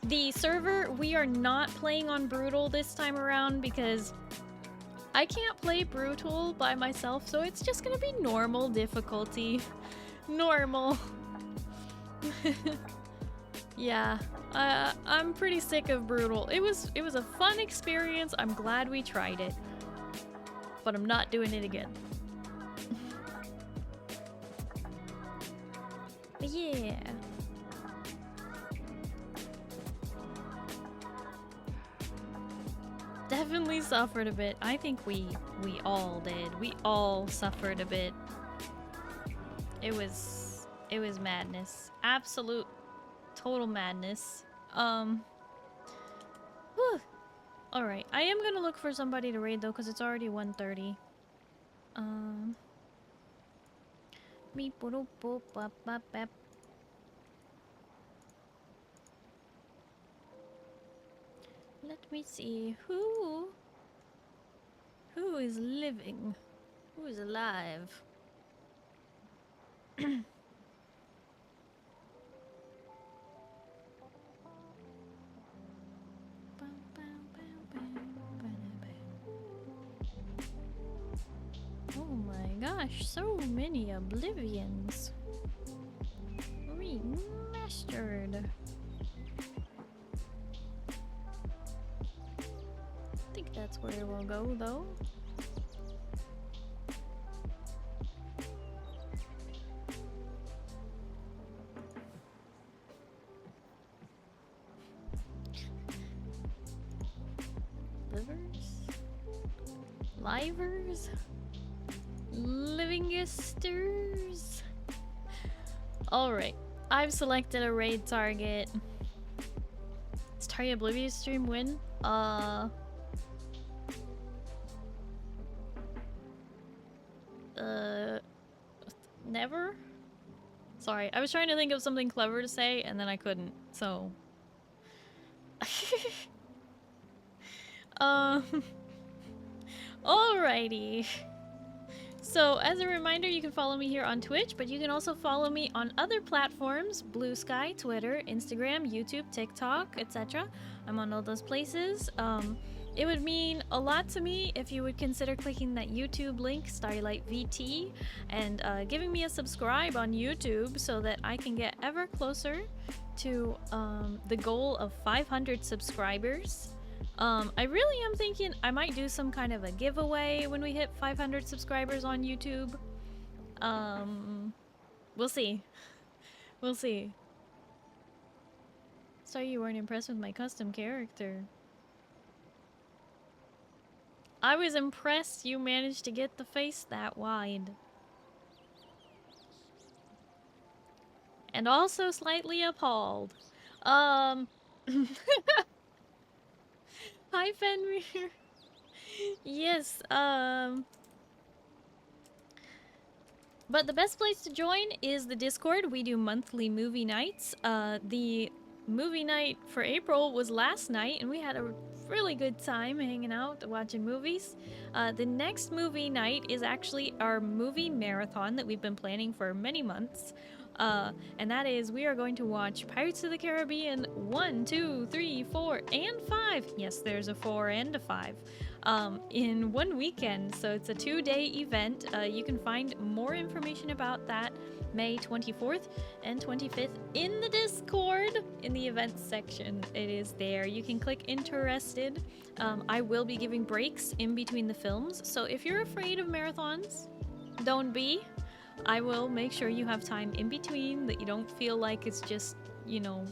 The server, we are not playing on Brutal this time around because I can't play Brutal by myself, so it's just gonna be normal difficulty. Normal. Yeah, I'm pretty sick of Brutal. It was a fun experience. I'm glad we tried it, but I'm not doing it again. But yeah. Definitely suffered a bit. I think we all did. We all suffered a bit. It was madness. Absolute total madness. Whew. Alright, I am gonna look for somebody to raid though, because it's already 1:30. Let me see who is living, who is alive. Oh my gosh, so many oblivions. Remastered. I think that's where we'll go though. Livers? Livingesters? Alright, I've selected a raid target. Does Starry Oblivious stream win? Never? Sorry, I was trying to think of something clever to say and then I couldn't, so... Alrighty. So, as a reminder, you can follow me here on Twitch, but you can also follow me on other platforms: Blue Sky, Twitter, Instagram, YouTube, TikTok, etc. I'm on all those places. It would mean a lot to me if you would consider clicking that YouTube link, Starlight VT, and giving me a subscribe on YouTube so that I can get ever closer to the goal of 500 subscribers. I really am thinking I might do some kind of a giveaway when we hit 500 subscribers on YouTube. We'll see. We'll see. Sorry you weren't impressed with my custom character. I was impressed you managed to get the face that wide. And also slightly appalled. Hi, Fenrir. Yes, but the best place to join is the Discord. We do monthly movie nights. The movie night for April was last night, and we had a really good time hanging out, watching movies. The next movie night is actually our movie marathon that we've been planning for many months. And that is, we are going to watch Pirates of the Caribbean 1, 2, 3, 4, and 5. Yes, there's a 4 and a 5 in one weekend. So it's a 2-day event. You can find more information about that May 24th and 25th in the Discord in the events section. It is there. You can click interested. I will be giving breaks in between the films. So if you're afraid of marathons, don't be. I will make sure you have time in between, that you don't feel like it's just, you know,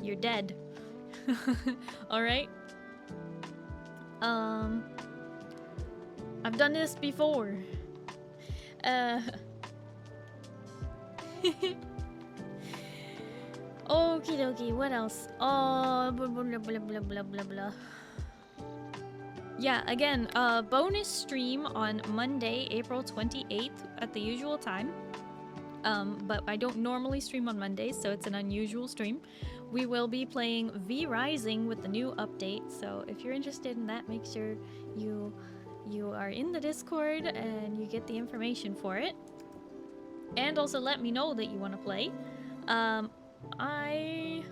you're dead. Alright? I've done this before. Okie dokie, what else? Oh, blah, blah, blah, blah, blah, blah, blah, blah. Yeah, again, bonus stream on Monday, April 28th at the usual time. But I don't normally stream on Mondays, so it's an unusual stream. We will be playing V Rising with the new update, so if you're interested in that, make sure you are in the Discord and you get the information for it. And also let me know that you want to play. I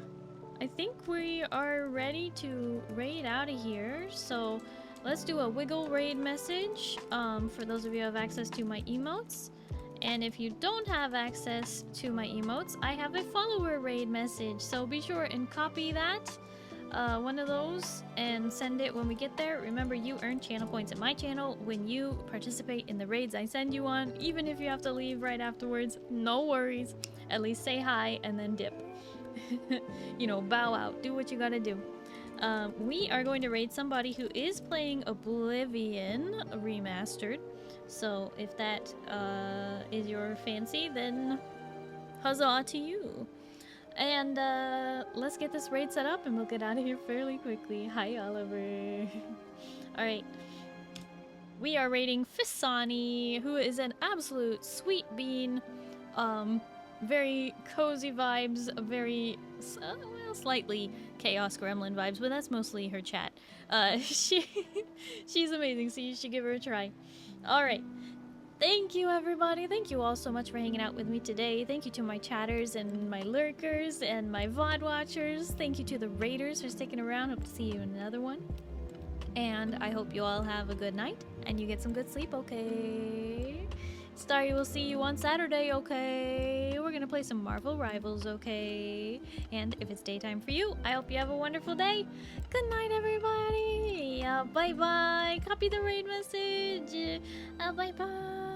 think we are ready to raid out of here, so let's do a wiggle raid message for those of you who have access to my emotes. And if you don't have access to my emotes, I have a follower raid message, so be sure and copy that, one of those, and send it when we get there. Remember, you earn channel points at my channel when you participate in the raids I send you on. Even if you have to leave right afterwards, no worries. At least say hi and then dip. You know, bow out. Do what you gotta do. We are going to raid somebody who is playing Oblivion Remastered. So if that is your fancy, then huzzah to you. And let's get this raid set up and we'll get out of here fairly quickly. Hi, Oliver. Alright. We are raiding Fisani, who is an absolute sweet bean. Very cozy vibes, very, well, slightly chaos gremlin vibes, but that's mostly her chat. She's amazing, so you should give her a try. Alright. Thank you, everybody. Thank you all so much for hanging out with me today. Thank you to my chatters and my lurkers and my VOD watchers. Thank you to the raiders for sticking around. Hope to see you in another one. And I hope you all have a good night and you get some good sleep, okay? Starry will see you on Saturday, okay? We're gonna play some Marvel Rivals, okay? And if it's daytime for you, I hope you have a wonderful day. Good night, everybody. Bye-bye. Copy the raid message. Bye-bye.